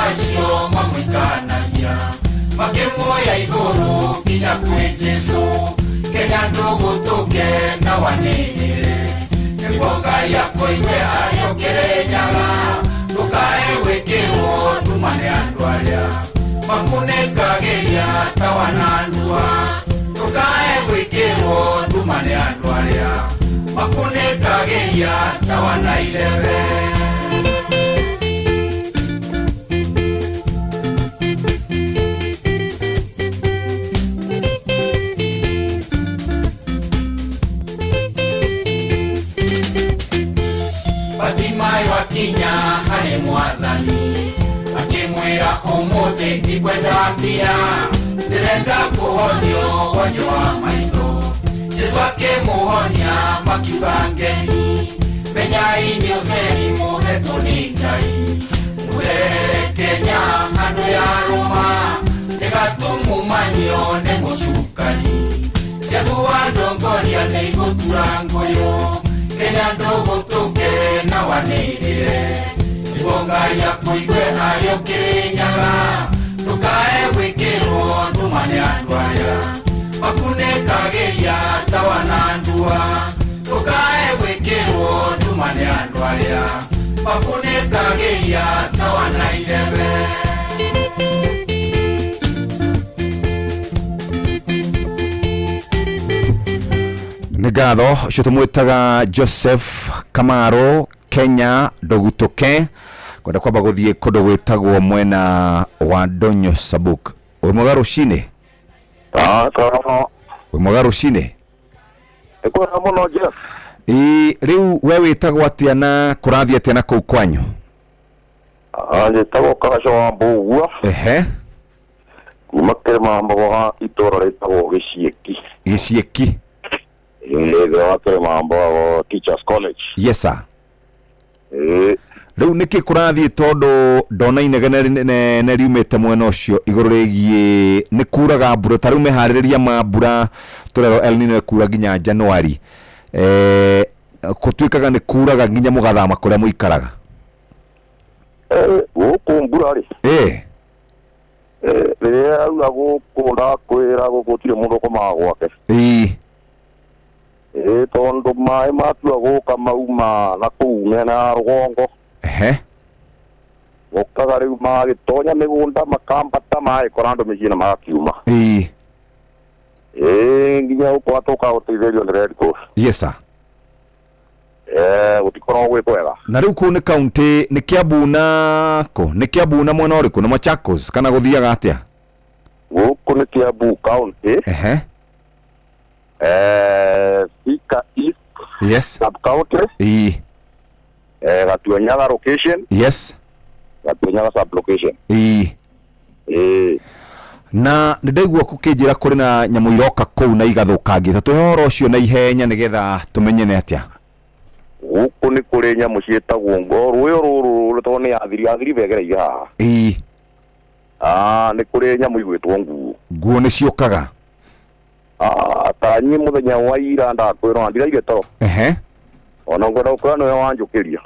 acio mamwikanagia makĩmuoya igũrũ nginya kwĩ Jesũ Kenya ndũgũtũke na wanĩrĩre nĩguo Ngai akũigue arĩ Kĩrĩnyaga ndũkae gwĩkĩrwo nduma nĩ andũ arĩa makunĩkagĩria ta wanandua ndũkae gwĩkĩrwo nduma nĩ andũ arĩa makunĩkagĩria ta wanairebe Fatimai wakinya harĩ Mwathani akĩmwĩra ũmũthĩ ndikwenda mbia ndĩrenda kũhonio wonjo wa maitho Jesũ akĩmũhonia makiuga ngeni menyai nĩ ũtheri mũhetwo nĩ Ngai mũrere Kenya handũ ya Roma nĩgatumumanio nĩ mũcukani ciathua ndongoria nĩ igũtura ngũyũ Kenya ndũgũtũke na wanĩrĩre nĩguo Ngai akũigue arĩ Kĩrĩnyaga ndũkae gwĩkĩrwo nduma nĩ andũ arĩa makunĩkagĩria ta wanandua ndũkae gwĩkĩrwo nduma nĩ andũ arĩa makunĩkagĩria ta wanairebe nĩ ngatho cio tũmwĩtaga Joseph Kamaro Kenya ndũgũtũke kwenda kwamba gũthiĩ kũndũ gwĩtagwo mwena wa Donyo Sabuk wĩ mwega rũcinĩ wĩ mwega rũcinĩ Kwega mũno Jeff rĩu we wĩtagwo atĩa na kũrathiĩ atĩa na kũu kwanyu njĩtagwo Kaco wa Mbũgua kuma Kĩrĩmambogo itũũra rĩtagwo Gĩciĩki thĩinĩ wa Kĩrĩmambogo Teachers College yes sir rĩu nĩkĩ kũrathiĩ tondũ ndona inegene nene riumĩte mwena ũcio igũrũ rĩgiĩ nĩ kuraga mbura ta rĩu meharĩrĩria ma mbura tũrero El Nino kura nginya Januari gũtuĩkaga nĩ kuraga nginya mũgathama kũrĩa mũikaraga gũkũ mbura rĩ rĩrĩa auga gũkũ ndakwĩra gũkũ gũtirĩ mũndũ ũkomaga gwake tondũ maĩ matua gũka mauma na kũu mĩena ya rũgongo gũkaga rĩu magĩtonya mĩgũnda makambata magĩkora andũ mĩciĩ na magakiuma nginya gũkũ atoka gũteithĩrio nĩ Red Cross yes sir gũtikoragwo gwĩ kwega na rĩu kũu nĩ kaunti nĩ Kiambu na kũ nĩ Kiambu na mwena ũrĩkũ na Machakos kana gũthiaga atĩa gũkũ nĩ Kiambu county Thika East yes sub county Gatuanyaga location yes Gatuanyaga sub location na nĩndaigua gũkĩnjĩra kũrĩ na nyamũ iroka kũu na igathũkangĩte tũhoro ũcio na ihenya nĩgetha tũmenye nĩ atĩa gũkũ nĩ kũrĩ nyamũ ciĩtagwo rũĩ rũrũ tondũ nĩ athiri begereirie haha nĩ kũrĩ nyamũ igwĩtwo nguo nĩ ciũkaga tanyi mũthenya wa ira ndakwĩrwo ndiraire toro ona ngwenda gũkorwo nĩwe wanjũkĩria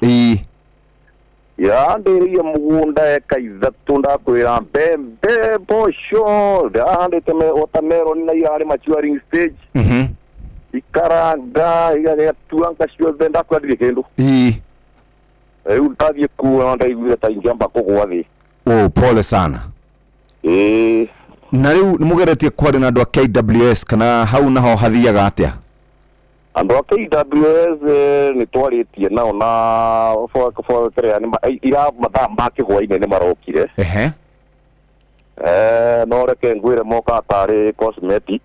irandĩrĩire mũgũnda eka ithatũ ndakwĩra mbembe mboco ndahandĩte watermelon na irarĩ maturing stage ikaranga igagĩtua ciothe ndakwĩra ndirĩ kĩndũ rĩu ndathiĩ kuo ndaiguire ta ingĩamba kũgwa thĩ pole sana na rĩu nĩmũgeretie kwaria na andũ a KWS kana hau naho hathiaga atĩa andũ a KWS nĩ twarĩtie nao na ira mathaa ma kĩgwa-inĩ nĩ marokire no reke ngwĩre moka tarĩ cosmetic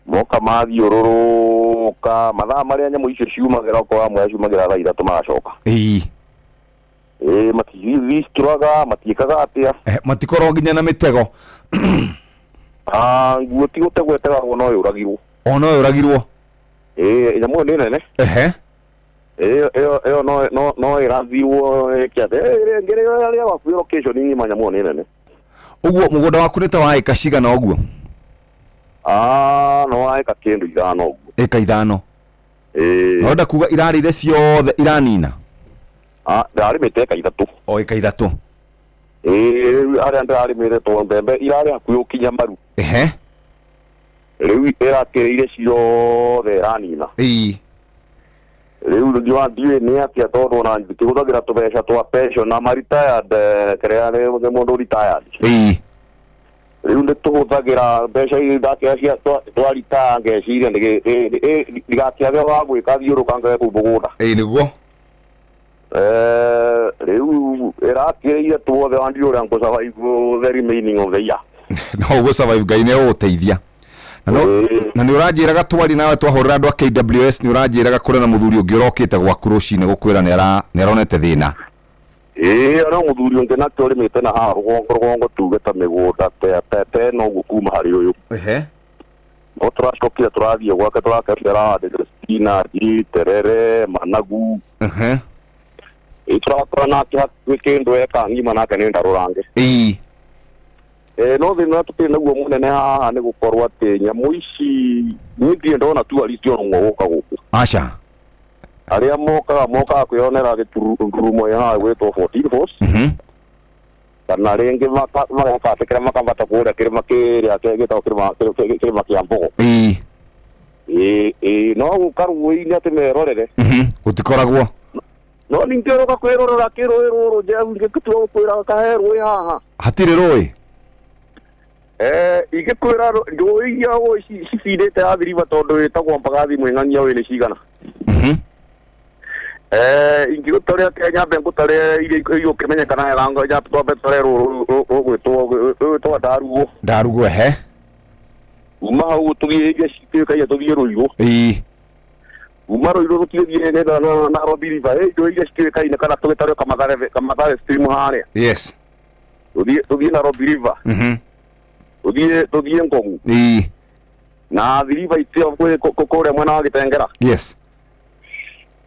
moka mathiũrũrũka mathaa marĩa nyamũ icio ciumagĩra okorwo amwe ciumagĩra thaa ithatũ magacoka matithistũraga matiĩkaga atĩa matikorwo nginya na mĩtego nguo ti gũtegwo ĩtegagwo no yũragirwo no yũragirwo nyamũ ĩyo nĩ nene ĩyo no ĩrathirwo ngĩrĩa wakuĩ location nyima nyamũ ĩyo nĩ nene ũguo mũgũnda waku nĩ ta wa ĩka cigana ũguo no wa ĩka kĩndũ ithano ũguo ĩka ithano no nda kuga irarĩire ciothe iranina ndarĩmĩte ĩka ithatũ ĩka ithatũ aria ndarimire to mbembe irari hakuyo kinya maru riu irakireire ciothe iranina riu ndio ndiwe ni atia tondu na ngihuthagira tubeca twa pension na retired krea ni mundu retired riu ndi tuhuthagira mbeca iria cia twa retire ngeciria ndigakiaga wa gwika thiuruka ngegu mugunda niguo riu irakireire tuothe wandi uria ngo survive the remaining of the year no go survive Ngai ni uteithia na ni uranjiraga twari nawe twahurira andu a KWS ni uranjiraga kuri na muthuri ungi urokite gwaku rucine gukwira ni aronete thina ana muthuri ungi na twarimite na ha rugongo tugeta migunda te no gukuma hari uyu no turacokire turathie gwake turakebera Destina terere managu itrakora na kendo eka ngima nake ni ndarurange no thina tutine guo munene haha ni gukorwa ati nyamu ici nithie ndona tu alisio ngo guka guku acha aria moka kwionera giturumo ya wetwo 14 force kana ringi makatekera makambata kuria kirima kiria kegeta kirima kia mbogo no gukaruini ati merorere utikoragwo no ningeroka kwirorora kiruru ngikutua kwira kaherwe haha hatire roi igikwira ndoi yao cicindite athiriva tondu itagwo mpaga thimu ing'ang'ia wini cigana ingigutoria Kenya bengu tare iyo kimenyekana yarango ya twambe tare gwitwo ndarugo uma hau tugiye cituika ya tugiye ruigo uma ruigo tugiye ne na robiriva ndo ile cituika ina kana tugitare kamadare stream hare yes tugiye na robiriva tugiye ngongu na thiriva itio kore mwana wa Gitengera yes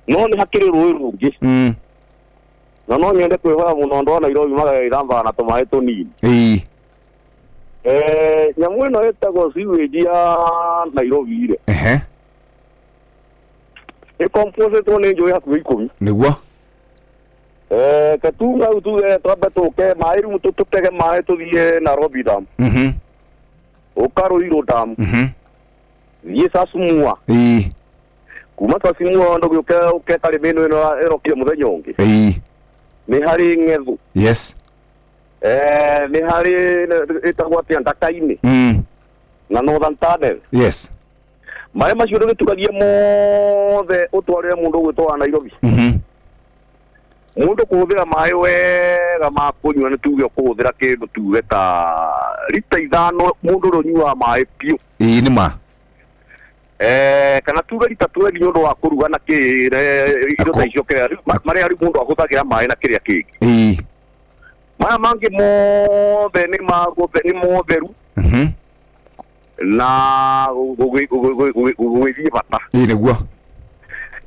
no ni hakiri rui rungi no nyende kwihora muno ndo na Nairobi magairamba na tumae tunini nyamu ino etagwo sewage ya Nairobi ire compose to ne njoya ku 10 niguo katunga utuge twabe tuke mairu mutututege mai tuthie Nairobi dam Okaro dam yesa sumua kuma tasimua ndo uke kale meno ino erokia muthenya ungi ni hari ngethu yes ni hari etagwatia ndakaini na Northern Tunnel yes mai macio ndo tukagie mothe utwarire mundu gwitwa Nairobi mundu kuhuthira mai wega ma kunywa ni tuge kuhuthira kindu tuge ta lita 5 mundu runyua mai piu ni ma kana tuge lita 20 nyondo wa kuruga na kire indo ta icio kire mari ari mundu ahuthagira mai na kiria kingi maya mangi mothe ni motheru na gwithie bata niguo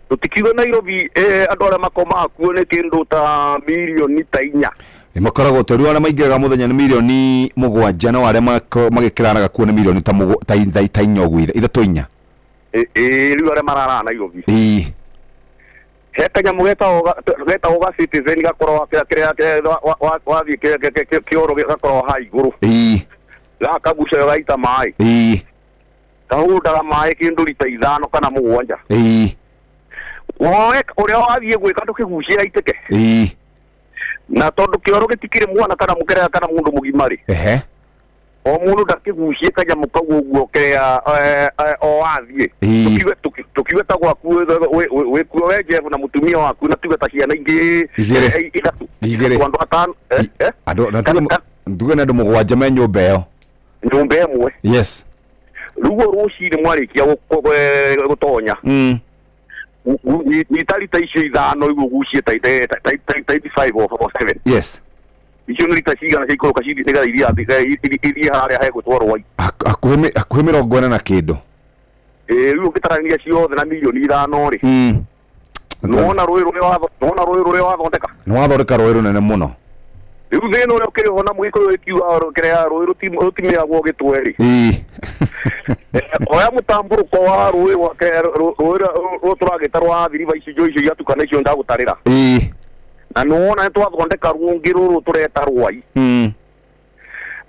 tutikiwe Nairobi andu aria makoma akuo ni kindu ta milioni ta 4 makoragwo tori aria maingiraga muthenya ni milioni 7 no aria magikiranaga kuo ni milioni ta 4 gwitha ithatu 4 riu aria marara Nairobi he kanyamu getaga citizen gakorwo kiria wathie kioro gakorwo ha iguru gakaguca gaita mai kahundaga mai kindu lita 5 kana 7 woe uria wathie gwika ndukigucia iteke na tondu kioro gitikire mwana kana mukere kana mundu mugimari o mundu ndakigucie kanyamu kaguo guo kiria o wathie tukiwe ta gwaku wikuo wejevu na mutumia waku na tuge ta ciana ingi igire andu atano nduge na andu 7 me nyumba iyo nyumba imwe yes rugo ruciri mwarikia gutonya ni talita icio 5 iguo gucie ta 5 or 7 yes icio ni lita cigana ciikoroka cindi iria haria hegutwarwo akuhe 40 na kindu riu ngitarania ciothe na milioni 5 ri nona rui ruria wathondeka rui runene muno riu thina uria ukiriho na mwiko ikiuga kiria rui rutimiagwo gitweri oya mutamburuko wa rui ruturagitarwa thiriva icio icio yatukana icio ndagutarira na nuona twathondeka rungi ruru tureta rwai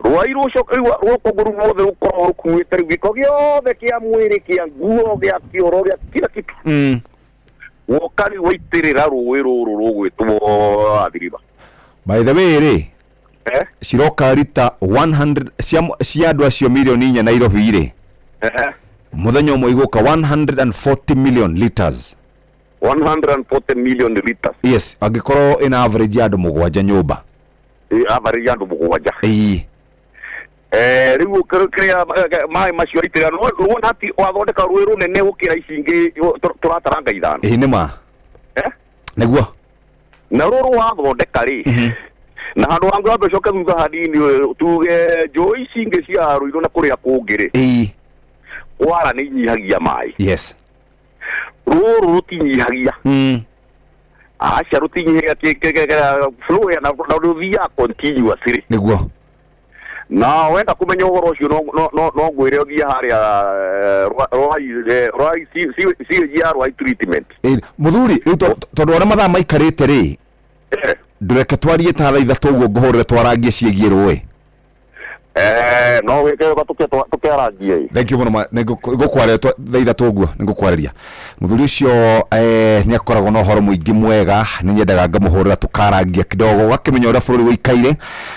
rwai rucoka rukoguru ruothe rukorwo rukuite giko giothe kia mwiri kia nguo gia kioro gia kila kitu wokari waitirira rui ruru rugwitwo Athi-River. By the way ciroka rita 100 cia andu acio milioni 4 Nairobi ire muthenya umwe iguka 140 million liters. 140 million liters. Yes, agikorwo in average andu mugwanja nyumba. Average andu mugwanja. Riu kria mai macio ritira no wona ati wathondeka rui runene gukira icingi turataranga ithano. Nima. Neguo. Na ruru wathondeka ri. Na handu wangu abecoka thutha hanini tuge njoi icingi cia ruiro na kuria kungiri. Wara ni nyihagia mai. Yes. Ruru rutinyihagia. Acha rutinyihagia flow ya na ruthia continuously. Niguo. Na wenda kumenya uhoro ucio no ngwire othia haria roi si ya roi treatment. Muthuri tondu ora mathaa maikarite ri ndureke twarie ta thaa ithatu uguo nguhurire twarangie ciegie rui. No weke tukiarangie. Thank you muno ngukwarira thaa ithatu uguo ngukwarĩria muthuri ucio ni akoragwo na uhoro muingi mwega ni nyendaga ngamuhurira tukarangia kidogo gakimenya ura bururi wikaire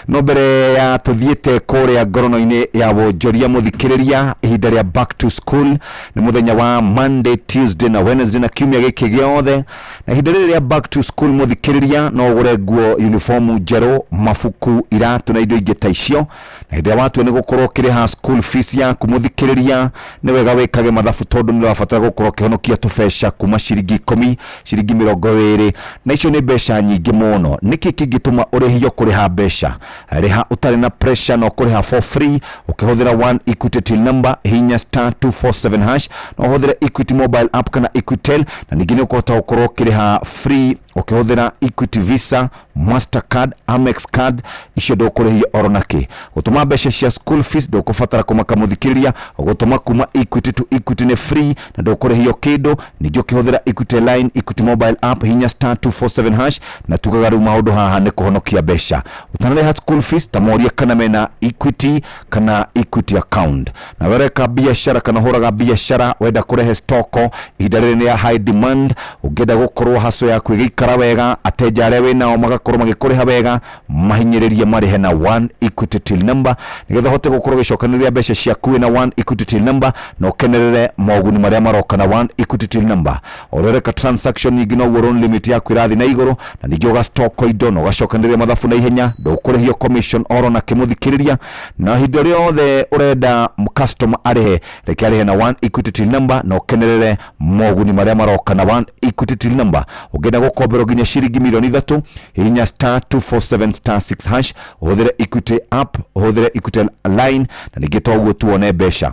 no mbere ya tuthiete kuria ngorono-ini ya wonjoria muthikiriria ihinda ria back to school ni muthenya wa Monday, Tuesday na Wednesday na kiumia giki giothe na ihinda ria back to school muthikiriria no ugure nguo uniform njeru mafuku iratu na indo ingi ta icio na hĩndĩ watu ni gukorwo kiriha school fees yaku muthikiriria ni wega wikage mathabu tondu ni wabatara gukorwo kihonokia tubesha kuma ciringi 10 ciringi 20 na icio ni besha nyingi muno niki kingituma urihio kuriha besha riha utari na pressure no kuriha for free ukihuthira one Equity till number hinya *247# no uhuthire Equity mobile app kana Equitel na ningine ukota gukorwo kiriha free ukihuthira Equity Visa, Mastercard, Amex card icio ndukurihio oronaki gutuma besha cia school fees ndukubatara kumaka muthikiriria gutuma kuma Equity to Equity ni free na ndukurihio kindu ningĩ ukihuthira Equity line Equity mobile app hinya *247# na tugaga riu maundu haha ni kuhonokia besha utanariha school fees tamoria kana mena Equity kana Equity account na wereka biashara kana huraga biashara wenda kurehe stoko ihinda ni ya high demand ungenda gukorwo haso ya kwigikara wega ateja aria winao magakorwo magikuriha wega mahinyiririe marihe na one Equity till number nigetha hote gukorwo gicokaniria besha ciaku na one Equity till number no kenerere moguni maria maroka na one Equity till number ororeka transaction nyingi no loan limit yaku irathi na iguru na ningi uga stock indo no gacokaniria mathabu na ihenya ndukurihio commission oro na kimuthikiriria na hinda riothe urenda customer arihe reke arihe na one Equity till number no kenerere moguni maria maroka na one Equity till number ugenda gukombero ginya ciringi milioni 3 hinya *247*6# uhuthire Equity app uhuthire Equity line na ningi toguo tuone besha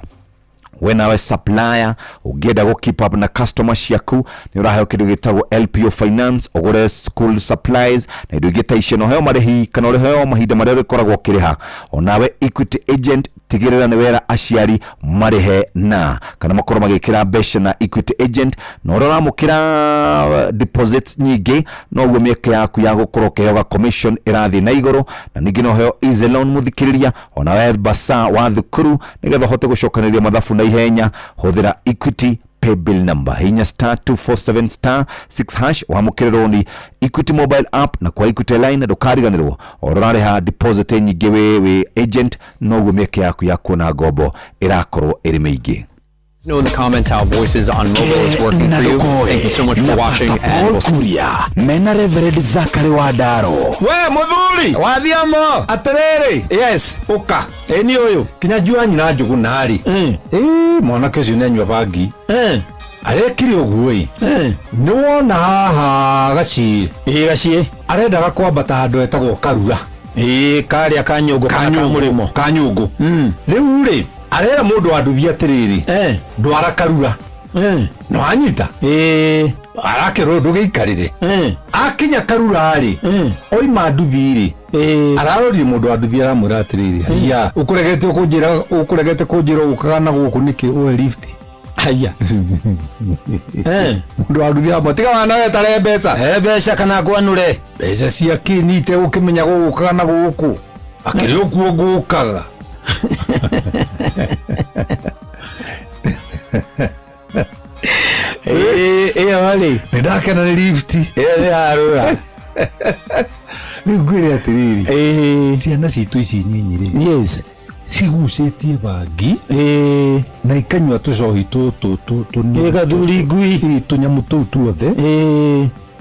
when our supplier ugenda go keep up na customer ciaku ni urahe kindu gitagwo LPO finance ugure school supplies na indo igita icio no heo marihi kana uri heo mahinda maria rikoragwo kiriha onawe Equity agent tigirira ni wera aciari marihe na kana makorwo magikira besha na Equity agent no uramukira deposits nyingi no uguo mieke yaku ya gukorwo kihega commission irathi na iguru na ningi no heo easy loan muthikiriria onawe basa wa thukuru nigetha hote gucokaniria mathabu na ihenya huthira Equity pay bill number hinya *247*6# wamukire roni Equity mobile app na kwa Equity line ndukariganirwo ororariha deposit nyingi we agent no gumieke yaku ya kuona ngombo irakorwo iri mingi. Know in the comments how Voices on Mobile is working for you. Thank you so much for watching, and we'll see. Mena Reverend Zakari Wadaro. We muthuri wathiamo atiriri. Yes, uka eni uyu kinyajua nyina njugu nari. Mwana kezi nenywa bangi. Arekiri ogui. Ni wona haha gaci. Gaci. Arenda gakwambata handu etagwo Karura. Karia kanyugo kamurimo. Kanyugo. Riu ri arera mundu anduthia tiriri ndwara Karura no anyita arakero ndugiikarire akinya Karura ari oima nduthiri ararori mundu anduthia aramwira atiriri ya ukuregete kunjira ukaga na guku niki we lift haya mundu waruthia motiga wana wetare mbeca mbeca kana kwanure mbeca cia kinite ukimenya gugukaga na guku akiri ukuo gukaga wale ndakena ni lift arura ngwire atiriri ciana citu ici nyinyi ri yes cigucetie bangi na ikanyua tucohi tutu gathuri ngui tunyamu tuu tuothe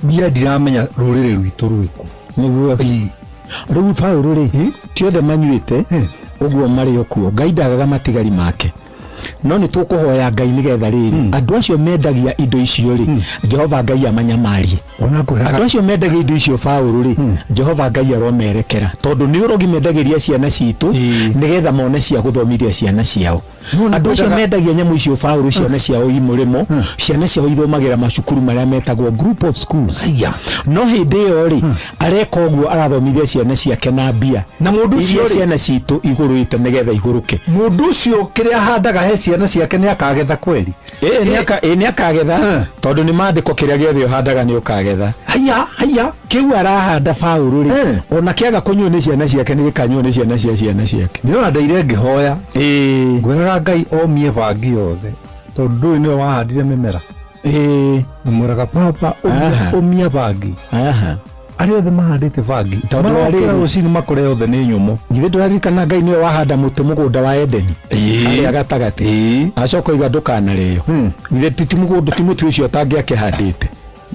bia ndiramenya ruriri rwitu rwiku niguo riu Paulo ri tiothe manyuite uguo mari okuo Ngai ndagaga matigari make no ni tukuhoya Ngai nigetha riri andu acio mendagia indo icio ri Jehova Ngai amanyamarie andu acio mendagia indo icio Paulo ri Jehova Ngai aromerekera tondu ni urogi mendagiria ciana citu nigetha mone cia guthomithia ciana ciao andu acio mendagia nyamu icio Paulo ciana ciao imurimo ciana ciao ithomagira macukuru maria metagwo group of schools no hindi yo ri areka uguo arathomithia ciana ciake na mbia na mundu ucio ciana citu igurite nigetha iguruke mundu ucio kiria handaga he ciana ciake ni akagetha kweli ni akagetha tondu ni mandiko kiria giothe uhandaga ni ukagetha haya kiu arahanda Paulo ri ona kiaga kunywa ni ciana ciake ni gikanywa ni ciana ciake ni ona ndaire ngihoya ngwiraga Ngai omie bangi yothe tondu ni wahandire mimera mwiraga papa omia bangi ari othe mahandite bangi tondu ari rucini makore othe ni nyumo ngithe ndwaririkana Ngai niwe wahanda muti mugunda wa Edeni ari agatagati acoka iga ndukanario ngithe titi mugunda ti muti ucio tangiakihandite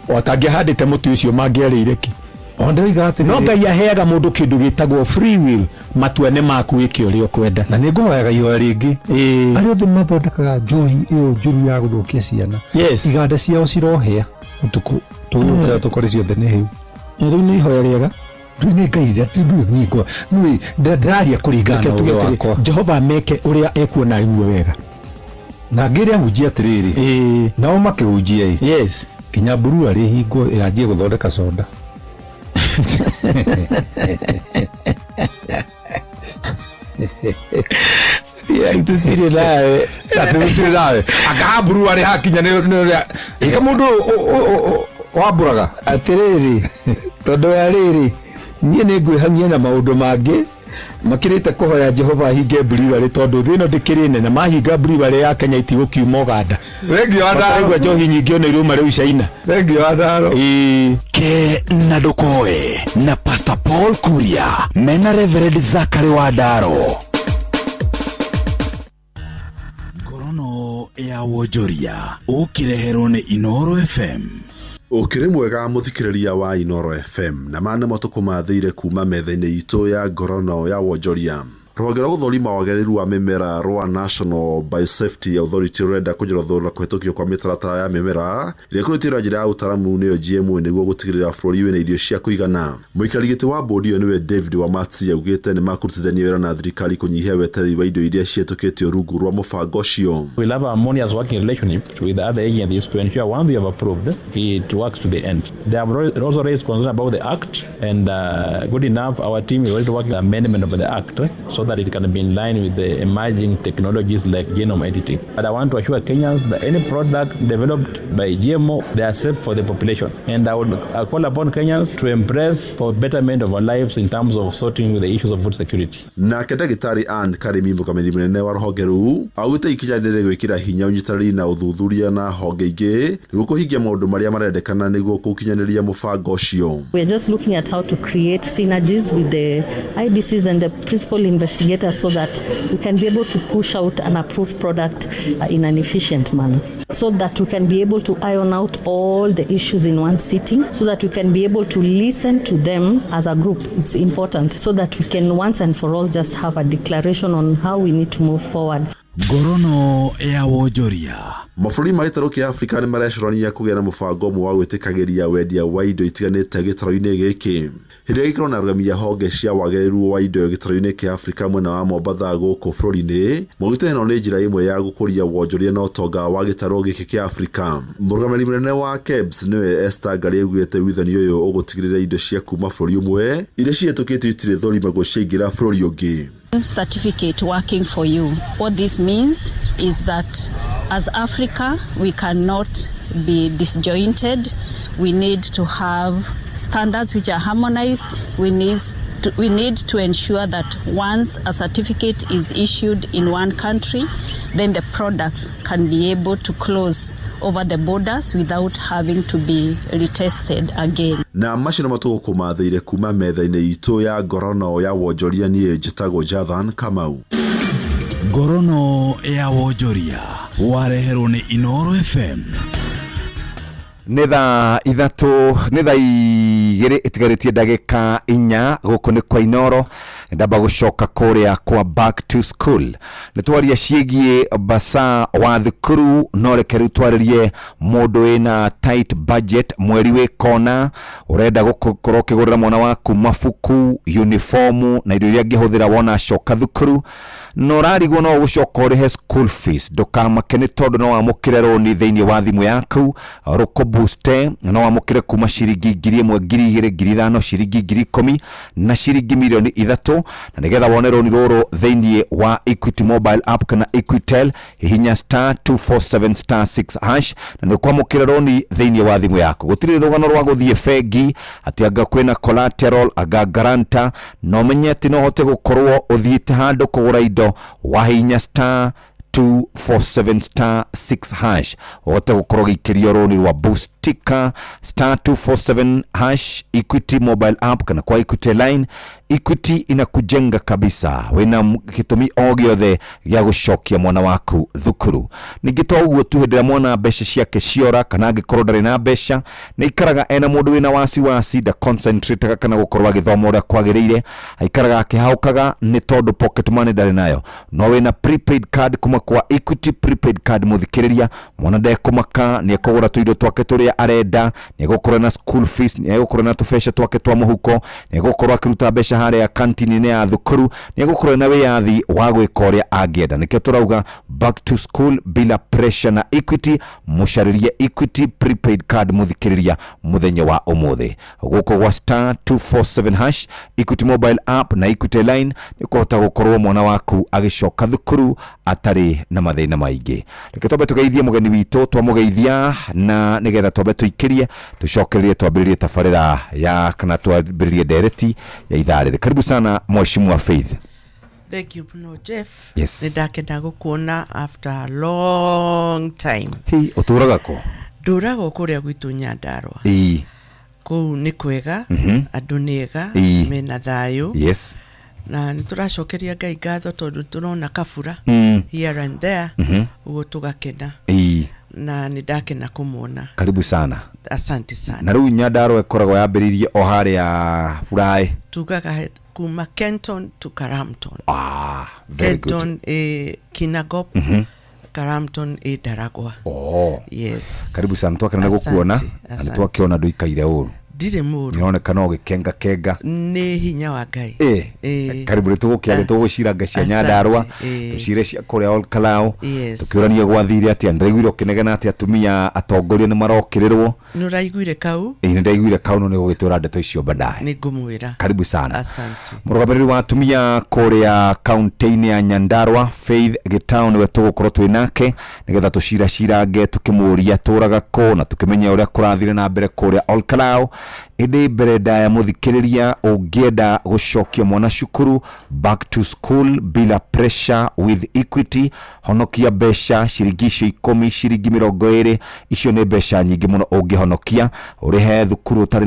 watangiahandite muti ucio mangiarire ki ondoiga ati no Ngai aheaga mundu kindu gitagwo free will matuane maku wiki uria ukwenda na ninguhoyaga ihoya ringi ari othe mathondekaga njohi iyo njuru ya guthukia ciana iganda ciao cirohea utuku tukore ciothe ni hiu riu ni ihoya riega ni Ngai atindugiko nui ndaria kuringana na uwe wakwa Jehova meke uria ekuona iwe wega na ngiria hujia atiriri nao makihujia yes kinya buru ari hingo yanjie guthondeka soda itutire nawe akaburu ari hakinya ni ika mundu wamburaga atiriri tondu yariri nie ni ngwihangia na maundu mangi makirite kuhoya Jehova hinge mburi tondu thino ndikiri nene mahinga mburi ya Kenya itigukiuma Uganda regio adaro njohi nyingi ona iruma riu China regio adaro ke na ndukoe na Pastor Paul Kuria mena Reverend Zakari Wadaro Gorono ya Wojoria ukireherwo ni Inoro FM ukire mwega muthikiriria wa Inoro FM na mana matukuma thire kuma metha-ini itu ya Gorono ya Wojoria rwonge rwa guthorima wagĩrĩru wa mĩmera rwa National Biosafety Authority rurenda kũnjorothora kũhetũkio kwa mĩtaratara ya mĩmera ĩrĩa ĩkũrutĩirwo njĩra ya ũtaramu nĩyo GMO nĩguo gũtigĩrĩra bũrũri wĩna irio cia kũigana. Mũikarĩri gĩtĩ wa bodi ĩyo nĩwe David Wamati augĩte nĩ makũrutithania wĩra na thirikari kũnyihia wetereri wa indo iria cihetũkĩtio rungu rwa mũbango ũcio. We'll have a harmonious working relationship with the other agencies to ensure once we have approved it works to the end. They have also raised concern about the act and good enough our team is already working on the amendment of the act so that it can be in line with the emerging technologies like genome editing. But I want to assure Kenyans that any product developed by GMO, they are safe for the population. And I would call upon Kenyans to embrace for betterment of our lives in terms of sorting with the issues of food security. Na Ndagĩtarĩ Anne Karimi mũrũgamĩrĩri mũnene wa rũhonge rũu augĩte ikinya rĩrĩ gwĩkĩra hinya ũnyitanĩri na ũthuthuria na honge ingĩ nĩguo kũhingia maũndũ marĩa marendekana nĩguo gũkinyanĩria mũbango ũcio. We are just looking at how to create synergies with the IBCs and the principal investigators so that we can be able to push out an approved product in an efficient manner, so that we can be able to iron out all the issues in one sitting, so that we can be able to listen to them as a group. It's important so that we can once and for all just have a declaration on how we need to move forward. Gorono ya Wojoria. Mabũrũri ma gĩtarũ kĩa Afrika nĩ marecũrania kũgĩa na mũbango ũmwe wa gwĩtĩkagĩria wendia wa indo itiganĩte gĩtarũ-inĩ gĩkĩ. Hĩndĩ ĩrĩa gĩkorwo na arũgamia honge cia wagĩrĩru wa indo gĩtarũ-inĩ kĩa Afrika mwena wa Mombasa gũkũ bũrũri-inĩ, maugĩte ĩno nĩ njĩra ĩmwe ya gũkũria wonjoria na ũtonga wa gĩtarũ gĩkĩ kĩa Afrika. Mũrũgamĩrĩri mũnene wa KEBS nĩwe Esther Ngari augĩte wĩthani ũyũ ũgũtigĩrĩra indo cia kuma bũrũri ũmwe iria cihetũkĩtio itirĩ thũrimagwo ciaingĩra bũrũri ũngĩ. certificate working for you. What this means is that as Africa, we cannot be disjointed. We need to have standards which are harmonized. We need to ensure that once a certificate is issued in one country, then the products can be able to close over the borders without having to be retested again. Na mashina matuko mathire kuma metha-ini itu ya ngorono ya wonjoria nie njitagwo Jathan Kamau. Ngorono ya wonjoria wareherwo ni Inoro FM. Nitha igiri itigarĩtie ndagĩka 4 gũkũ nĩ kwa Inoro ndamba gũcoka kũrĩa kwa back to school nĩtwaria ciĩgiĩ basa wa thukuru no reke rĩu twarĩrie mũndũ wĩna tight budget mweri wĩ kona ũrenda gũkorwo ũkĩgũrĩra mwana waku mabuku uniform na indo iria angĩhũthĩra wona acoka thukuru no rarigwo no gũcoka ũrĩhe school fees ndũkamake nĩ tondũ no wamũkĩre roni thĩinĩ wa thimũ yaku rũkũ booster no wamũkĩre kuma ciringi 1,000 2,000 ciringi 10,000 na ciringi milioni 3 na nigetha wone roni rũrũ thĩinĩ wa Equity mobile app kana Equitel hihinya *247*6# na nĩkwamũkĩra roni thĩinĩ wa thimũ yaku gũtirĩ rũgano rwa gũthiĩ bengi atĩ anga kwĩna collateral anga guarantor no menye atĩ no hote gũkorwo ũthiĩte handũ kũgũra indo wahihinya *247*6# ote gũkorwo gĩikĩrio roni rwa boostika *247# Equity mobile app kana kwa Equity line. Equity inakujenga kabisa wena gĩtũmi o gĩothe gĩa gũcokia mwana waku thukuru ningĩ to ũguo tu hĩndĩ ĩrĩa mwana mbeca ciake ciora kana angĩkorwo ndarĩ na mbeca nĩ ikaraga ena mũndũ wĩna wasiwasi da concentrate kana gũkorwo agĩthoma ũrĩa kwagĩrĩire aikaraga akĩhaũkaga nĩ tondũ pocket money ndarĩ nayo no wĩna prepaid card kuma kwa Equity prepaid card mũthikĩrĩria mwana ndekũmaka nĩ ekũgũra tũindo twake tũrĩa arenda nĩ egũkorwo na school fees nĩ egũkorwo na tũbeca twake twa mũhuko nĩ egũkorwo akĩruta mbeca harĩa kantini-inĩ ya thukuru nĩ egũkorwo na wĩyathi wa gwĩka ũrĩa angĩenda nĩkĩo tũrauga back to school bila pressure na Equity mũcarĩrie Equity prepaid card mũthikĩrĩria mũthenya wa ũmũthĩ gũkũ gwa *247# Equity mobile app na Equity line nĩ kũhota gũkorwo mwana waku agĩcoka thukuru atarĩ na mathĩna maingĩ reke twambe tũgeithie mũgeni witũ twamũgeithia na nĩgetha twambe tũikĩrie tũcokererie twambĩrĩrie tabarĩra ya kana twambĩrĩrie ndereti ya ithaa rĩrĩ karibu sana mheshimiwa Faith. Thank you no Jeff. Yes. Nĩndakenda gũkuona after a long time. Hey, ũtũraga kũ? Ndũraga kũrĩa gwitũ Nyandarua. Kũu nĩ kwega, andũ nĩ ega, mena thayũ. Yes. Na nĩtũracokeria Ngai ngatho tondũ tũrona kabura here and there ũguo tũgakena. Na nĩndakena kũmuona. Karibu sana. Asante sana. Na rĩu Nyandarua ĩkoragwo yambĩrĩirie o harĩa Buraĩ. Tugaga kuma Kenton to Karamton. Very Kenton Kinagop. Karamton Daragwa. Yes. Karibu sana twakena gũkuona na nĩtwakiona ndũ ikaire ũru. Ndire mũru. Nĩonekana ũgĩkenga kenga. Nĩ hinya wa Ngai. Karibu rĩtũgũkĩra tũgũcira cia Nyandarua tũcire cia kũrĩa Olkalau tũkĩũrania gwathire atĩa ndĩraiguire ũkĩnegena atĩ atumia atongoria nĩ marokĩrĩrwo. Nĩũraiguire kau? Nĩndaiguire kau no nĩgũgĩtũra ndeto icio baadaye. Nĩngũmwĩra. Karibu sana. Asante. Mũrũgamĩrĩri wa atumia kũrĩa kaunti-inĩ ya Nyandarua Faith Gĩtaũ nĩwe tũgũkorwo twĩ nake nĩgetha tũciracirange tũkĩmũria tũraga kũ na tũkĩmenya ũrĩa kũrathire na mbere kũrĩa Olkalau. Ĩndĩ mbere ndaya mũthikĩrĩria ũngĩenda gũcokia mwana cukuru back to school bila pressure with Equity honokia mbeca ciringi 10 ciringi 20 icio nĩ mbeca nyingĩ mũno ũngĩhonokia ũrĩhe thukuru ũtarĩ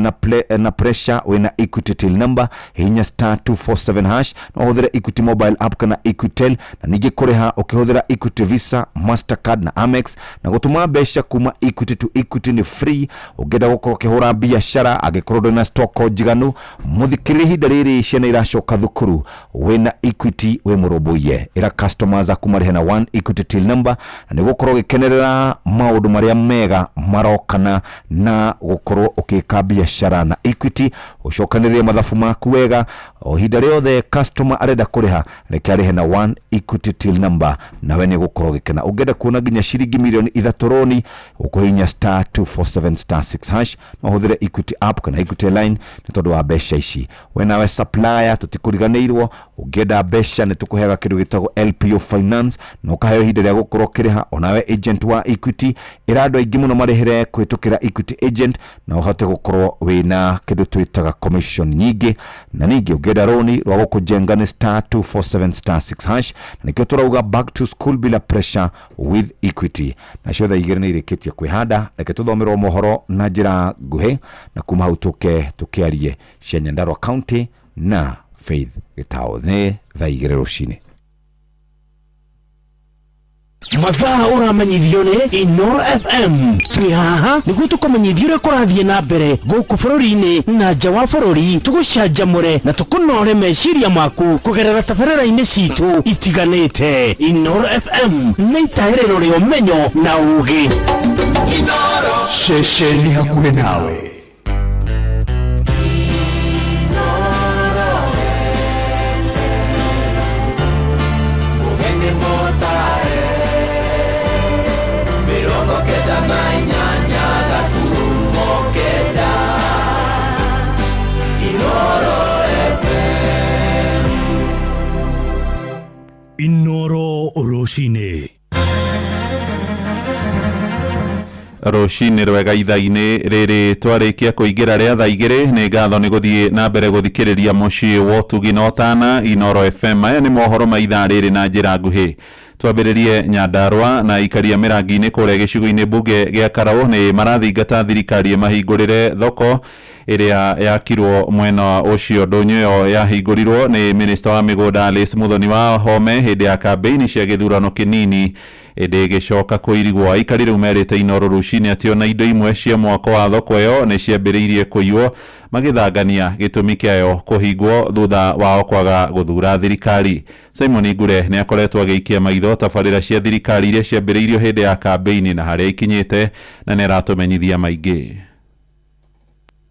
na pressure wĩna Equity till number hinya *247# no ũhũthĩre Equity mobile app kana Equitel na ningĩ kũrĩha ũkĩhũthĩra Equity Visa Mastercard na Amex na gũtũma mbeca kuma Equity to Equity nĩ free ũngĩenda gũkorwo ũkĩhũra biacara agĩkorwo na stock njiganu mũthikĩrĩri hinda rĩrĩ ciana iracoka thukuru wĩna Equity wĩ mũrũmbũiye ĩra customers akumarĩhe na 1 Equity till number na nĩgũkorwo gĩkenerera maũndũ marĩa mega marokana na gũkorwo ũkĩka biacara na Equity ũcokanĩrĩrie mathabu maku wega o hinda rĩothe customer arenda kũrĩha reke arĩhe na 1 Equity till number nawe nĩgũkorwo gĩkena ũngĩenda kuona nginya ciringi milioni 3 roni ũkũhinya *247*6# no ũhũthĩre Equity app kana na Equity Line ni tondu wa mbeca ici. We nawe supplier tutikuriganirwo ungienda mbeca ni tukuhega kindu gitagwo LPO Finance na ukaheo ihinda ria gukorwo kiriha. Onawe agent wa Equity irando aingi muno marihere kwitukira Equity agent na uhote gukorwo wina kindu twitaga commission nyingi. Na ningi ungienda roni rwa gukujenga ni *247*6# na nikio turauga back to school bila pressure with Equity. Na shotha igere ni ireketie kwihanda reke tuthomerwo mohoro na njira nguhe na kuma hau tukiarie cia Nyandarua County na Faith Gitao ne thaigere rucini. Mathaa uramenyithio ni Inoro FM. Twi haha niguo tukumenyithio uria kurathie na mbere guku bururi-ini na nja wa bururi, tugucanjamure na tukunore meciria maku kugerera tabarĩra-inĩ citu itiganĩte. Inoro FM nĩ itaĩrĩro rĩa ũmenyo na ũũgĩ. Inoro Shesheni hakuhĩ nawe. Inoro Roshine. Roshine rwega itha-inĩ rĩrĩ twarĩkia kũingĩra rĩa thaa igĩrĩ nĩ ngatho nĩ gũthiĩ na mbere gũthikĩrĩria mũciĩ wa ũtugi na ũtana Inoro FM. Aya nĩ mohoro ma ithaa rĩrĩ na njĩra nguhĩ. Twambĩrĩrie Nyandarua na ikaria mĩrangi-inĩ kũrĩa gĩcigo-inĩ mbunge gĩa Karau nĩ marathingata thirikari mahingũrĩre thoko ĩrĩa yakirwo mwena ũcio. Ndũnyũ ĩyo yahingũrirwo nĩ minista wa mĩgũnda Alice Muthoni wa Home hĩndĩ ya kambeini cia gĩthurano kĩnini ĩndĩ ĩgĩcoka kũirigwo. Aikari rĩu merĩte Inoro Rucini atĩ ona indo imwe cia mwako wa thoko ĩyo nĩ ciambĩrĩirie kũiywo, magĩthangania gĩtũmi kĩayo kũhingwo thutha wao kwaga gũthura thirikari. Simon Ngure nĩ akoretwo agĩikia maitho tabarĩra cia thirikari iria ciambĩrĩirio hĩndĩ ya kambeini na harĩa ikinyĩte na nĩ aratũmenyithia maingĩ.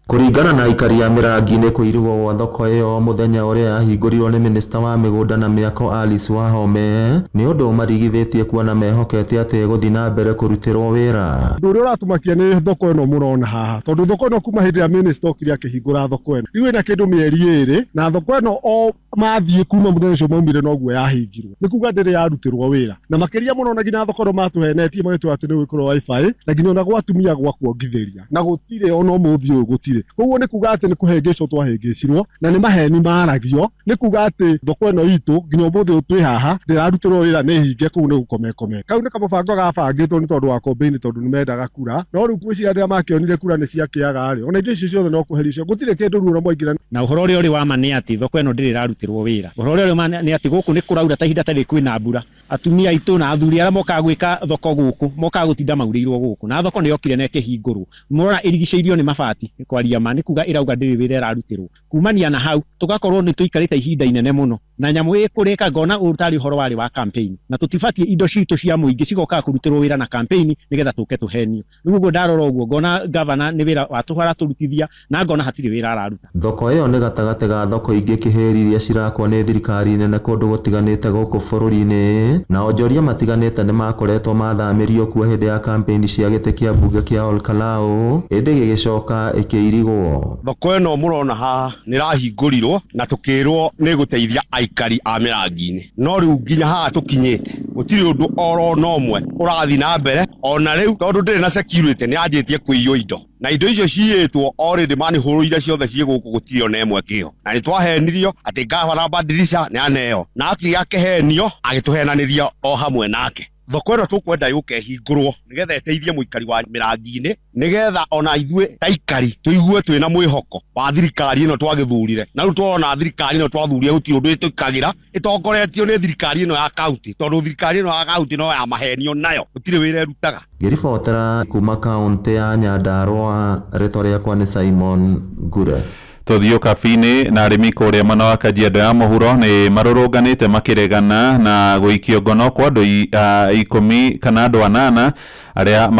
Kũringana na aikari ya mĩrangi-inĩ kũirigwo gwa thoko ĩyo mũthenya ũrĩa yahingũrirwo nĩ minista wa mĩgũnda na mĩako Alice Wahome nĩ ũndũ marigithĩtie kuona mehokete atĩ gũthiĩ na mbere kũrutĩrwo wĩra. Ũndũ ũrĩa ũratumakia nĩ thoko ĩno mũrona haha, tondũ thoko ĩno kuma hĩndĩ ya minista okire akĩhingũra thoko ĩno rĩu ĩna kĩndũ mĩeri ĩrĩ na thoko ĩno o mathiĩ kuma mũthenya ũcio maumire noguo yahingirwo, nĩ kuga ndĩrĩ yarutirwo wĩra. Na makĩria mũno na nginya thoko ĩno matũhenetie magĩtwĩra atĩ nĩ gwĩkĩrwo wifi na nginya ona gwatumia gwakuongithĩria na gũtirĩ ona ũmũthĩ ũyũ gũtirĩ. Koguo nĩ kuga atĩ nĩ kũhĩngĩcwo twahĩngĩcirwo na nĩ maheni maragio. Nĩ kuga atĩ thoko ĩno itũ nginya ũmũthĩ twĩ haha ndĩrarutirwo wĩra nĩ hinge, kũu nĩ gũkomekome. Kau nĩ kamũbango gabangĩtwo nĩ tondũ wa kombeini tondũ nĩ mendaga kura, no rĩu gwĩciria rĩrĩa makĩonire kura nĩ ciakĩaga-rĩ ona indo icio ciothe no kũhericio, gũtirĩ kĩndũ ruo na mwaingĩra. Na ũhoro ũrĩa ũrĩ wa ma nĩ atĩ thoko ĩno ndĩrĩ ĩrarutirwo wĩra. Ũhoro ũrĩa ũrĩ ma nĩ atĩ gũkũ nĩ kũraura ta ihinda tarĩ kwĩna mbura. Atumia aitũ na athuri arĩa mokaga gwĩka thoko gũkũ mokaga gũtinda maurĩirwo gũkũ na thoko nĩ yokire na ĩkĩhingũrwo. Mũrona ĩrigicĩirio nĩ mabati, kwaria ma nĩ kuga ĩrauga ndĩrĩ wĩra ĩrarutirwo. Kumania na hau tugakorwo nĩ tũikarĩte ihinda inene mũno na nyamũ ĩkũrĩka ngona ũtarĩ ũhoro warĩ wa campaign na tũtibatie indo citũ cia mũingĩ cigoka kũrutĩrwo wĩra na campaign nĩgetha tũke tũhenio. Rĩu ũguo ndarora ũguo ngona gavana nĩ wĩra watũhara tũrutithia na ngona hatirĩ wĩra araruta. Thoko ĩyo nĩ gatagatĩ ga thoko ingĩ kĩheri iria cirakwo nĩ thirikari nene kũndũ gũtiganĩte gũkũ bũrũri-inĩ na onjoria matiganĩte nĩ makoretwo mathamĩrio kuo hĩndĩ ya campaign cia gĩtĩ kĩa mbunge kĩa Ol Kalou ĩndĩ gĩgĩcoka ĩkĩirigwo. Thoko ĩno mũrona haha nĩ rahingũrirwo na tũkĩrwo nĩ gũteithia aikari a mĩrangi-inĩ, no rĩu nginya haha tũkinyĩte gũtirĩ ũndũ oro na ũmwe ũrathiĩ na mbere. Ona rĩu tondũ ndĩrĩ na security nĩ yanjĩtie kũiywo indo na indo icio ciyĩtwo already manihũrũire ciothe ciĩ gũkũ gũtirĩ ona ĩmwe kĩho, na nĩ twahenirio atĩ gavana Badilisha nĩ aneo na akĩrĩ akĩhenio agĩtũhenanĩria o hamwe nake. Thoko ĩno tũkwenda yũke ĩhingũrwo nĩgetha ĩteithie mũikari wa mĩrangi-inĩ, nĩgetha ona ithuĩ ta ikari tũigue twĩna mwĩhoko wa thirikari ĩno twagĩthurire. Na rĩu twona thirikari ĩno twathurire gũtirĩ ũndũ ĩtũkagĩra, ĩtongoretio nĩ thirikari ĩno ya kaunti, tondũ thirikari ĩno ya kaunti no ya mahenio nayo gũtirĩ wĩra ĩrutaga. Ngĩribotera kuma kaunti ya Nyandarua, rĩtwa rĩakwa nĩ Simon Ngure. Tũthiũ kabi-inĩ na arĩmi kũrĩa mwena wa Kajiado ya mũhuro nĩ marũrũnganĩte makĩregana na gũikio ngono kwa andũ 10 kana andũ 8 aria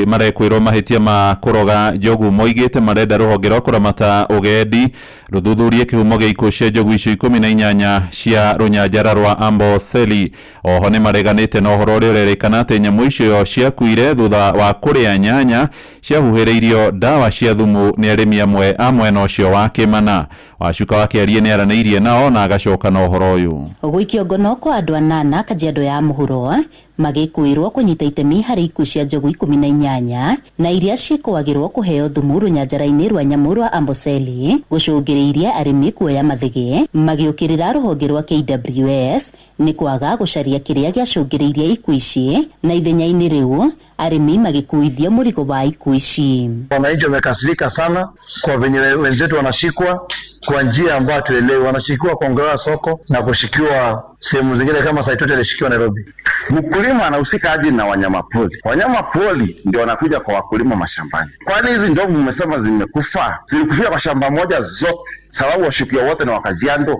marekwirwo mahitia ma kuroga njogu moigite marenda ruhonge rwa kuramata ugendi ruthuthurie kihumo gia ikuũ cia njogu icio 18 cia runyanjara rwa Amboseli. Oho ni mareganite na uhoro uria urerikana ati nyamu icio ciakuire thutha wa kuria nyanya ciahuhiriirio dawa cia thumu ni arimi amwe a mwena ucio wa Kimana. Wacuka wakiarie ni araneirie nao na agacoka na uhoro uyu. Gũikio ngono kwa andu 8 Kajiado ya mũhuro magĩkwĩrwo kũnyita itemi harĩ ikuũ cia njogu 18 na iria ciĩkũagĩrwo kũheo thumu rũnyanjara-inĩ rwa nyamũ rwa Amboseli gũcũngĩrĩirie arĩmi kuoya mathĩgĩ magĩũkĩrĩra rũhonge rwa KWS nĩ kwaga gũcaria kĩrĩa gĩacũngĩrĩirie ikuũ ici na ithenya-inĩ rĩu arĩmi magĩkuithio mũrigo wa ikuũ ici. Wananchi wamekasirika sana kwa venye wenzetu wanashikwa kwa njia ambayo tuelewe, wanashikiwa kwa Ongera soko na kushikiwa sehemu zingine kama Saitoti alishikiwa Nairobi. Mkulima anahusika aje na wanyama pori? Wanyama pori ndio wanakuja kwa wakulima mashambani. Kwani hizi ndovu mmesema zimekufa? Zilikufia kwa shamba moja zote sababu washukiwa wote na Wakajiado.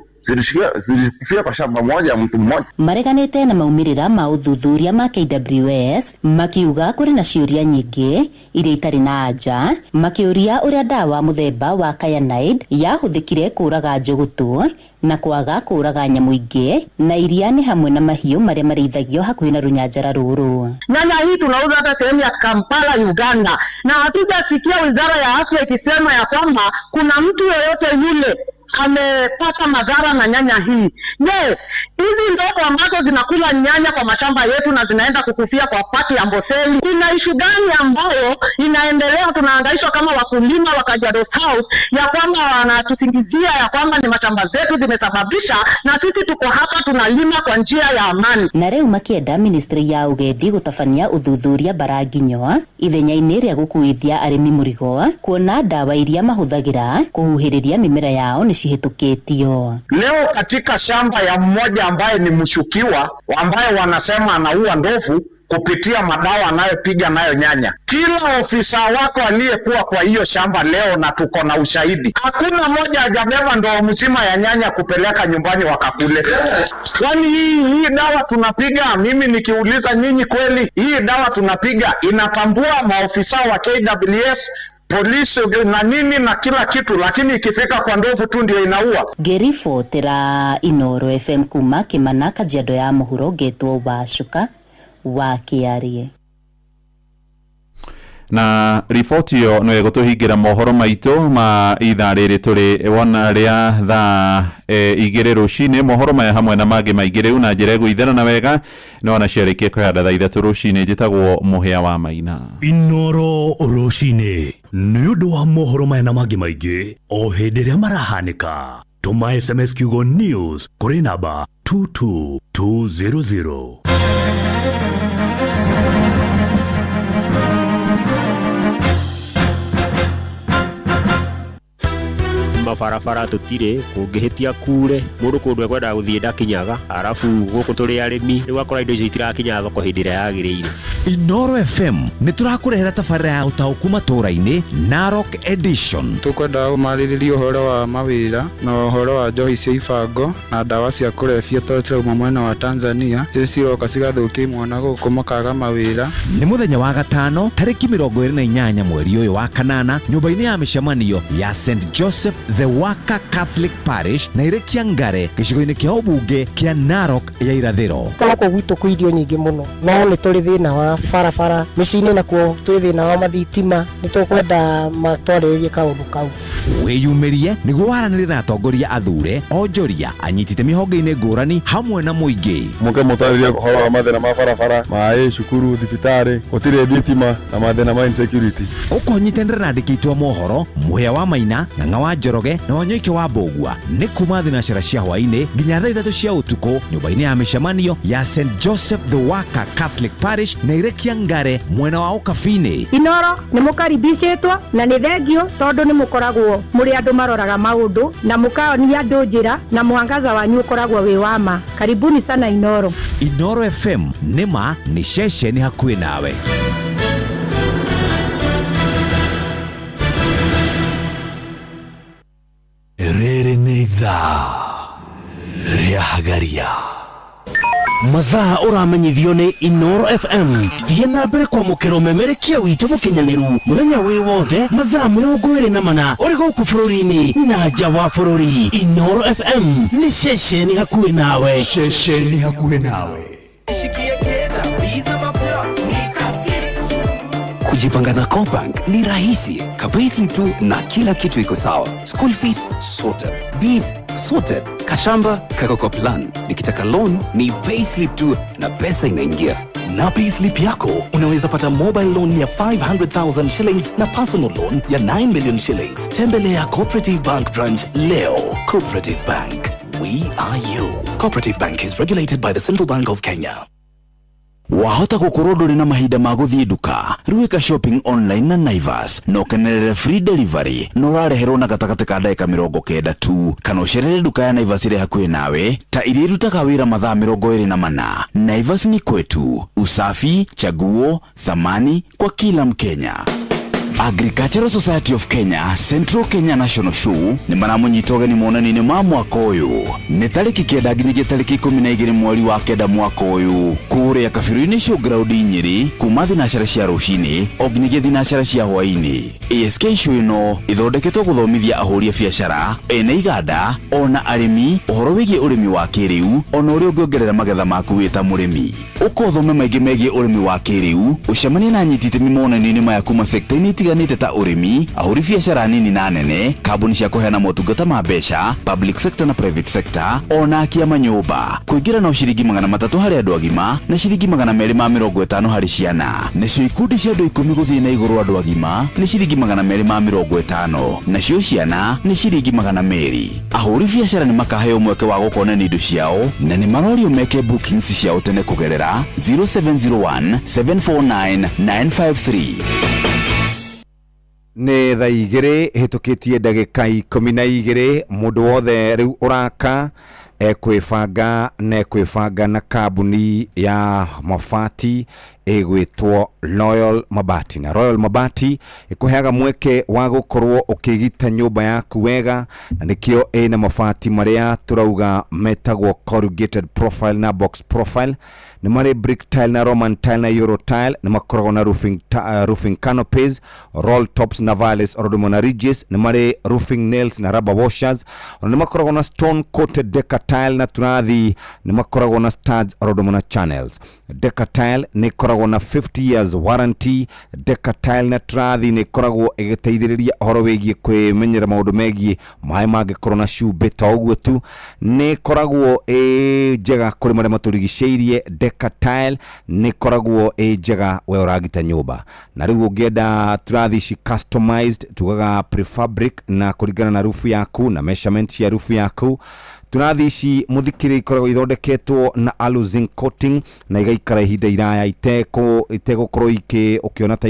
Zilikufia kwa shamba moja mtu mmoja. Mareganite na maumirira ma uthuthuria ma KWS makiuga kuri na ciuria nyingi iria itari na anja, makiuria uria dawa muthemba wa cyanide yahuthikire kuraga njogutu na kwaga kuraga nyamu ingi na iria ni hamwe na mahiũ maria marĩithagio hakuhĩ na runyanjara rũrũ. Nyanya hii tunauza hata sehemu ya Kampala, Uganda, na hatujasikia wizara ya afya ikisema ya kwamba kuna mtu yoyote yule amepata madhara na nyanya hii. Je, hizi ndogo ambazo zinakula nyanya kwa mashamba yetu na zinaenda kukufia kwa paki ya Amboseli, kuna ishu gani ambayo inaendelea? Tunahangaishwa kama wakulima wa Kajiado South ya kwamba wanatusingizia ya kwamba ni mashamba zetu zimesababisha, na sisi tuko hapa tunalima kwa njia ya amani. Na rĩu makienda ministry ya ugendi gũtabania uthuthuria Baraginyo ithenya-inĩ rĩa gũkuithia arĩmi mũrigo kuona dawa iria mahũthagĩra kũhuhĩrĩria mĩmera yao ni cihetũkĩtio. Leo katika shamba ya mmoja ambaye ni mshukiwa ambaye wanasema anaua ndovu kupitia madawa anayopiga nayo nyanya, kila ofisa wako aliyekuwa kwa hiyo shamba leo, na tuko na ushahidi, hakuna mmoja hajabeba ndoo mzima ya nyanya kupeleka nyumbani wakakule. Kwani hii dawa tunapiga, mimi nikiuliza nyinyi, kweli hii dawa tunapiga inatambua maofisa wa KWS, polisi na nini na kila kitu, lakini ikifika kwa ndovu tu ndio inaua? Ngĩribotera Inooro FM kuma Kimana, Kajiado ya mũhuro, Getwo Wacuka wakiarie. Na riboti yo no egotuhingira mohoro maitu ma ithaa riri turi wona ria thaa 2 rucini. Mohoro maya hamwe na mangĩ maingĩ rĩu na njĩra ĩgũithana wega no ona ciarĩkia kũhanda thaa 3 rucini. Njĩtagwo Mũhĩa wa Maina. Inooro rucini nĩ ũndũ wa mohoro maya na mangĩ maingĩ o hĩndĩ ĩrĩa marahanĩka. Tũma SMS kiugo news kũrĩ namba 22200. mabarabara tutire kungihitia kure mundu kundu ekwenda guthie ndakinyaga arafu guku turi arimi riu akora indo icio itirakinya thoko hindi ria yagiriire. Inooro FM ni turakurehera tabarĩra ya ũtaũku matũra-inĩ Narok Edition. Tukwenda gumarĩrĩria ũhoro wa mawĩra na ũhoro wa njohi cia ibango na ndawa cia kũrebia tũrauma mwena wa Tanzania ici ciroka cigathũkia mwana gũkũ makaga mawĩra. Nĩ mũthenya wa gatano tarĩki 28 mweri ũyũ wa kanana nyũmba-inĩ ya mĩcemanio ya St Joseph the Waka Catholic Parish na ire Kiangare gĩcigo-inĩ kĩa ũmbunge kĩa Narok ya irathĩro. Gũkũ gwitũ kwĩ irio nyingĩ mũno no nĩ tũrĩ thĩna wa barabara, mĩciĩ-inĩ nakuo tũrĩ thĩna wa mathitima, nĩ tũkwenda matwarĩrĩrie kaũndũ kau. Wĩyumĩrie nĩguo waranĩrie na atongoria athure, onjoria, anyitite mĩhonge-inĩ ngũrani hamwe na mũingĩ. Mũke mũtarĩrie ũhoro wa mathĩna ma barabara, maĩ, cukuru, thibitarĩ, gũtirĩ thitima na mathĩna ma insecurity. Ũkũnyitanĩra na andĩki a mohoro Mũhĩa wa Maina, Ng'ang'a wa Njoroge na Wanyoike wa Mbũgua nĩ kuma thinacara cia hwaĩ-inĩ nginya thaa 3 cia ũtukũ nyũmba-inĩ ya mĩcemanio ya St Joseph the Waka Catholic Parish na ire Kiangare mwena wa Ũkabi-inĩ. Inooro nĩ mũkaribicĩtwo na nĩ thengio tondũ nĩ mũkoragwo mũrĩ andũ maroraga maũndũ na mũkaonia andũ njĩra na mwangaza wanyu ũkoragwo wĩ wa ma. Karibuni sana Inooro. Inooro FM nĩma nĩ ceceni hakuhĩ nawe. Rĩrĩ nĩ ithaa rĩa Hagaria. mathaa uramenyithio ni Inoro FM. Thiĩ na mbere kwamũkĩra ũmemerekia witũ mũkinyanĩru mũthenya wĩ wothe mathaa 24 ũrĩ gũkũ bũrũri-inĩ na nja wa bũrũri. Inoro FM nĩ ceceni hakuhĩ nawe. Ceceni hakuhĩ nawe. Kujipanga na Cobank ni rahisi. Kapayslip tu na kila kitu iko sawa. School fees sorted, bills sorted, kashamba kako kwa plan. Nikitaka loan ni payslip tu na pesa inaingia. Na payslip yako unaweza pata mobile loan ya 500,000 shillings na personal loan ya 9 million shillings. Tembelea Cooperative Bank branch leo. Cooperative Bank, we are you. Cooperative Bank is regulated by the Central Bank of Kenya. Wahota gukorwo nduri na mahinda ma guthie nduka ruika shopping online na Naivas no kenerere free delivery no rareherwo na gatagati ka ndagika 90 tu kana ucerere nduka ya Naivas ire hakuhi nawe ta iria irutaga wira mathaa 24. Naivas ni kwetu, usafi, chaguo, thamani kwa kila Mkenya. Agricultural Society of Kenya Central Kenya National Show ni maramunyitoge ni monani-inĩ ma mwaka ũyũ nĩ tarĩki 9 nginya tarĩki 12 mweri wa 9 mwaka ũyũ kũrĩa Kabiru-inĩ showground Nyeri kuma thinacara cia rũcinĩ o nginyagia thinacara cia hwaĩ-inĩ. ASK show ĩno ĩthondeketwo gũthomithia ahũri a biacara ene iganda ona arĩmi ũhoro wĩgiĩ ũrĩmi wa kĩrĩu ona ũrĩa ũngĩongerera magetha maku wĩ ta mũrĩmi. Ũkothome maingĩ megiĩ ũrĩmi wa kĩrĩu ũcemanie na anyiti itemi monani-inĩ maya kuma sekta-inĩ itiganĩte ta ũrĩmi, ahũri biacara nini na nene, kambuni cia kũheana motungata ma mbeca, public sector na private sector, ona akia manyũmba. Kũingĩra no ciringi 300 harĩ andũ agima na ciringi 250 harĩ ciana. Nacio ikundi cia andũ 10 gũthiĩ na igũrũ andũ agima nĩ ciringi 250, nacio ciana nĩ ciringi 200. Ahũri biacara nĩ makaheo mweke wa gũkonania indo ciao na nĩ marorio meke bookings ciao tene kũgerera 0701 749 953. Nĩ thaa 2 hĩtũkĩtie ndagĩka 12 mũndũ wothe rĩu ũraka ekwĩbanga na kambuni ya mabati ĩgwĩtwo Royal Mabati. Na Royal Mabati ĩkũheaga mweke wa gũkorwo ũkĩgita nyũmba yaku wega na nĩkĩo ĩna mabati marĩa tũrauga metagwo corrugated profile na box profile. Nĩ marĩ brick tile na Roman tile na Euro tile, nĩ makoragwo na roofing canopies, roll tops na valleys or na ridges, nĩ marĩ roofing nails na rubber washers, nĩ makoragwo na stone coated decker tile na turathi, nĩ makoragwo na studs or na channels. Decker tile nĩ koragwo na 50 years warranty. Decker tile na turathi nĩ koragwo ĩgĩteithĩrĩria ũhoro wĩgiĩ kwĩmenyera maũndũ megiĩ maĩ mangĩkorwo na cumbĩ ta ũguo tu. Nĩ koragwo njega kũrĩ marĩa matũrigicĩirie. Decker tile nĩ koragwo njega we ũragita nyũmba. Na rĩu ũngĩenda turathi ici customized tugaga prefabric na kũringana na roof yaku na measurements ya roof yaku. Turathi ici mũthikĩrĩri ikoragwo ithondeketwo na alu zinc coating na igaikara ihinda iraya itegũkorwo ũkĩona ta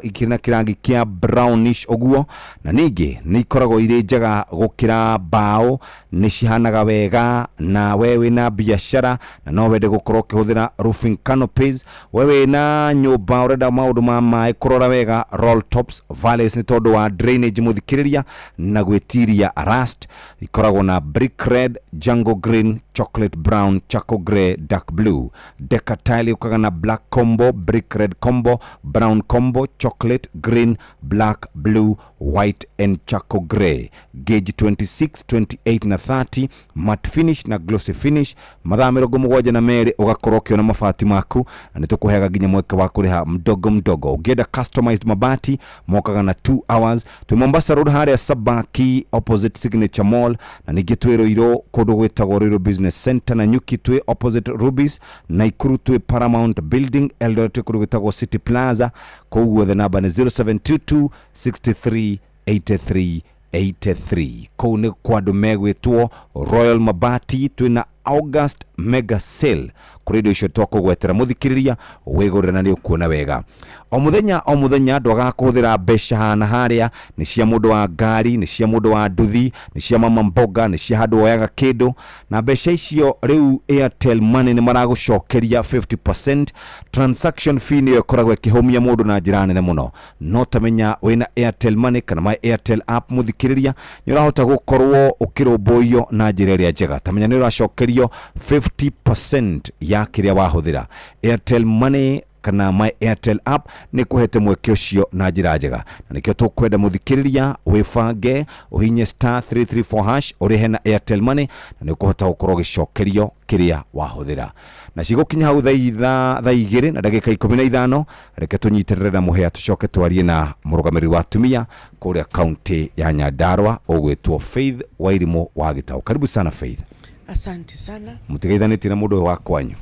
ikĩna kĩrangi kĩa brownish ũguo. Na ningĩ nĩ ikoragwo irĩ njega gũkĩra mbaũ, nĩ cihanaga wega na we wĩna biacara na no wende gũkorwo ũkĩhũthĩra roofing canopies. We wĩna nyũmba ũrenda maũndũ ma maĩ kũrora wega, roll tops, valleys nĩ tondũ wa drainage mũthikĩrĩria na gwĩtiria rust. Ikoragwo na brick red, jungle green, chocolate brown, charcoal grey, dark blue. Decker tile ukaga na black combo, brick red combo, brown combo, chocolate green, black blue, white and charcoal grey. Gauge 26, 28 na 30, matte finish na glossy finish. Mathaa 72 ugakorwo ukiona mabati maku na nĩtũkũheaga nginya mweke wa kũrĩha mdogo mdogo. Ũngĩenda customized mabati mokaga na 2 hours. Twĩ Mombasa Road harĩa Sabaki opposite Signature Mall, na ningĩ twĩ Roiro kũndũ gwĩtagwo Roiro Business Center, na Nyuki twĩ opposite Rubis, na Ikuru twĩ Paramount Building, Eldoret kũndũ gwĩtagwo City Plaza. Koguo the number nĩ 0722 63 83 83. Kũu nĩ kwa andũ megwĩtwo Royal Mabati. Twĩna August mega sale kuri indo icio twakũgwetera mũthikĩrĩria wĩgũrĩra na nĩ ũkuona wega. O mũthenya ndwaga kũhũthĩra mbeca hana harĩa, nĩ cia mũndũ wa ngari, nĩ cia mũndũ wa nduthi, nĩ cia mama mboga, nĩ cia handũ woyaga kĩndũ. Na mbeca icio rĩu Airtel Money nĩ maragũcokeria 50%. Transaction fee nĩyo ĩkoragwo ĩkĩhũmia mũndũ na njĩra nene mũno. No tamenya wĩna Airtel Money kana my Airtel app mũthikĩrĩria nĩ ũrahota gũkorwo ũkĩrũmbũiyo na njĩra ĩrĩa njega. Tamenya nĩ ũracokerio gũcokerio 50% ya kĩrĩa wahuthira. Airtel Money kana My Airtel app nĩ kuhete mweke ũcio na njĩra njega, na nĩkĩo tũkwenda mũthikĩrĩria wĩbange ũhinye *334# ũrĩhe na Airtel Money, na nĩ ũkũhota gũkorwo gĩcokerio kĩrĩa wahuthira. Na cigũkinya hau thaa 2 na ndagĩka 15 reke tũnyiterere na mũhĩa tũcoke twarie na mũrũgamĩrĩri wa atumia kũrĩa kaunti ya Nyandarua ũgwĩtwo Faith Wairimu wa Gĩtaũ. Karibu sana Faith. Asante sana. Mũtigeithanĩtie na mũndũ wa kwanyu.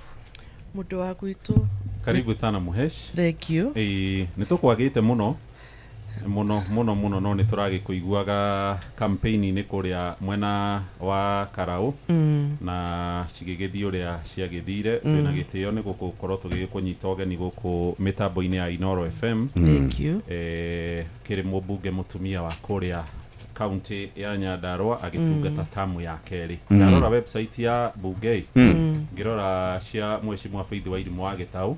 Mũndũ wa gwitũ. Karibu sana Muhesh. Thank you. Nĩtũkwagĩte mũno no nĩtũragĩkũiguaga campaign-inĩ kũrĩa mwena wa Karau na cigĩgĩthiĩ ũrĩa ciagĩthire. Twĩna gĩtĩo nĩ gũkorwo tũgĩkũnyita ũgeni gũkũ mĩtambo-inĩ ya Inoro FM. Thank you. Kĩrĩ mũmbunge mũtumia wa kũrĩa kaunti ya Nyandarua agĩtungata tamu ya kerĩ. Ndarora website ya bunge ngĩrora cia Mheshimiwa Faith Wairimu wa Gĩtaũ,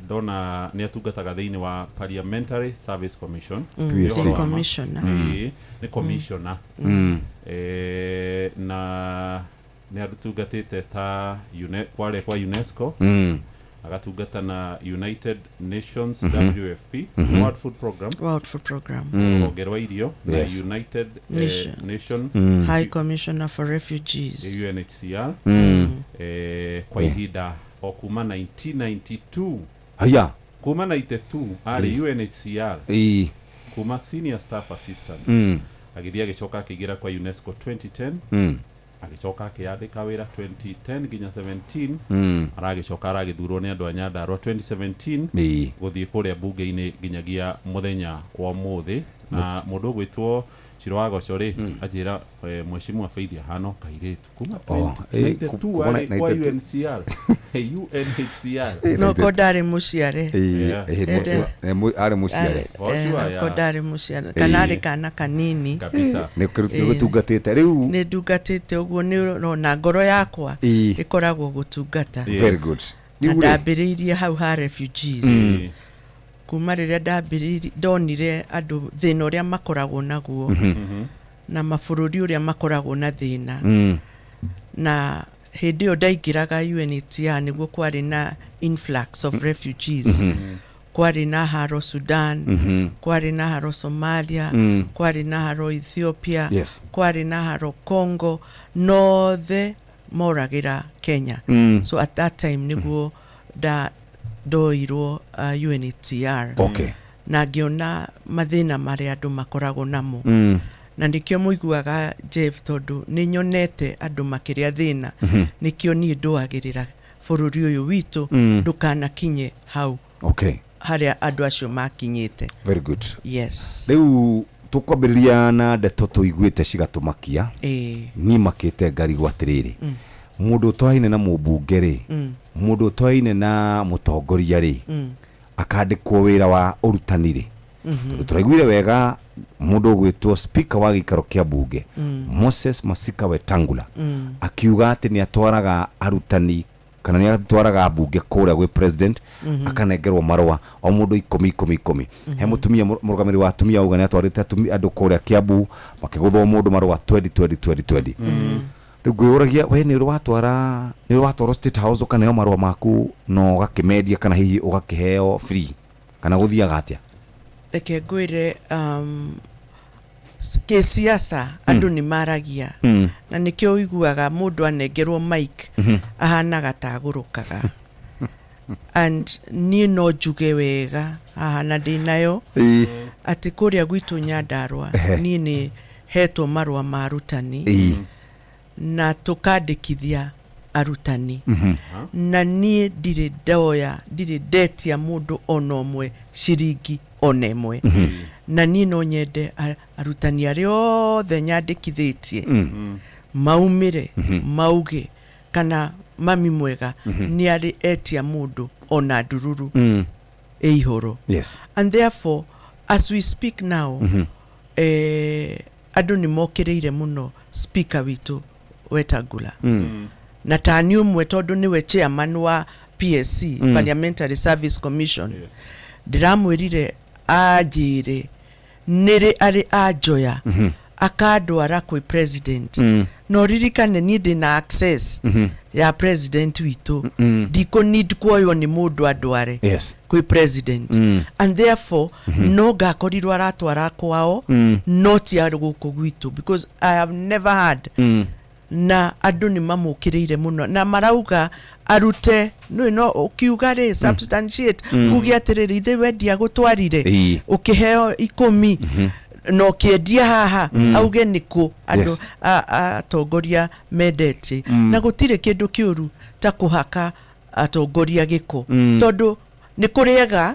ndona nĩ atungataga thĩinĩ wa Parliamentary Service Commission. Commissioner. Nĩ commissioner. Na nĩ atungatĩte ta kware kwa UNESCO, agatungata na United Nations WFP, World Food Program, ongerwa irio na United Nation High Commissioner for Refugees, UNHCR, kwa ihinda o kuma 1992 haya kuma 92 ari UNHCR kuma senior staff assistant agithia gicoka akigira kwa UNESCO 2010 agicoka akiandika wira 2010 nginya 17 aragicoka aragithurwo ni andu a Nyandarua 2017 guthii kuria bunge-ini nginyagia muthenya wa muthi na mundu gwitwo Chirwago Chore ajira Mheshimiwa Faith hano kairetu kuma 2092 kwa UNHCR no kodari muciare ari muciare kodari muciare kanari kana kanini kabisa nĩ gũtungatĩte rĩu nĩ ndungatĩte ũguo nĩ na ngoro yakwa ĩkoragwo gũtungata. Very good. Na ndambĩrĩirie hau ha refugees kuma rĩrĩa ndambĩrĩirie ndonire andũ thĩna ũrĩa makoragwo naguo na mabũrũri ũrĩa makoragwo na thĩna na hĩndĩ ĩyo ndaingĩraga UNHCR nĩguo kwarĩ na influx of refugees. Kwarĩ na haro Sudan, kwarĩ na haro Somalia, kwarĩ na haro Ethiopia, kwarĩ na haro Congo, nothe moragira Kenya. So at that time nĩguo ndoirwo UNHCR. Na ngĩona mathĩna marĩa andũ makoragwo namo. Na nikio muiguaga Jeff tondu ni nyonete andu makiria thina nikio ni nduagirira bururi uyu witu ndukanakinye hau haria andu acio makinyite. Very good. Yes. Riu tukwambiriria na ndeto tuiguite cigatumakia ni makite ngari gwatiriri mundu twaine na mubunge ri mundu twaine na mutongoria ri akandikwo wira wa urutani ri turaiguire wega mundu gwitwo speaker wa gikaro kia bunge Moses Masika Wetangula akiuga ati ni atwaraga arutani kana ni atwaraga bunge kuria gwe president akanengerwo marwa o mundu 10 he mutumia murugamiri wa atumia uga ni atwarite andu kuria Kiambu makiguthwo mundu marwa 2020 ngwiragia we ni watwara State House kana yo marwa maku no gakimedia kana hihi ugakiheo free kana guthiaga atia. Reke ngwire kisiasa andu ni maragia na nikio uiguaga mundu anengerwo mic ahana gatagurukaga and ni no njuge wega ahana ndinayo ati kuria gwitu Nyandarua ni ni hetwo marwa marutani na tukandikithia arutani na nie ndire detia mundu onomwe shiringi onemwe na nie no nyende arutani ario othe nyandikithitie maumire mauge kana mami mwega ni ari etia mundu ona ndururu eihoro. And therefore as we speak now andu ni mokireire muno speaker witu Wetangula na tani umwe tondu niwe chairman wa PSC Parliamentary Service Commission ndiramwirire ajire nire ari ajoya akandwara kwĩ president no ririkane niĩ ndĩna access ya president witũ ndiko need kuoywo nĩ mũndũ andware kwĩ president and therefore no ngakorirwo aratwara kwao no ti gũkũ gwitũ because I have never had na andũ nĩ mamũkĩrĩire mũno na marauga arute no ukiuga rĩ substantiate uge atĩrĩrĩ ithe wendia gũtwarire ũkĩheo 10 no kĩendia haha auge nĩkũ andũ atongoria mendete na gũtirĩ kĩndũ kĩũru ta kũhaka atongoria gĩko tondũ nĩ kũrĩega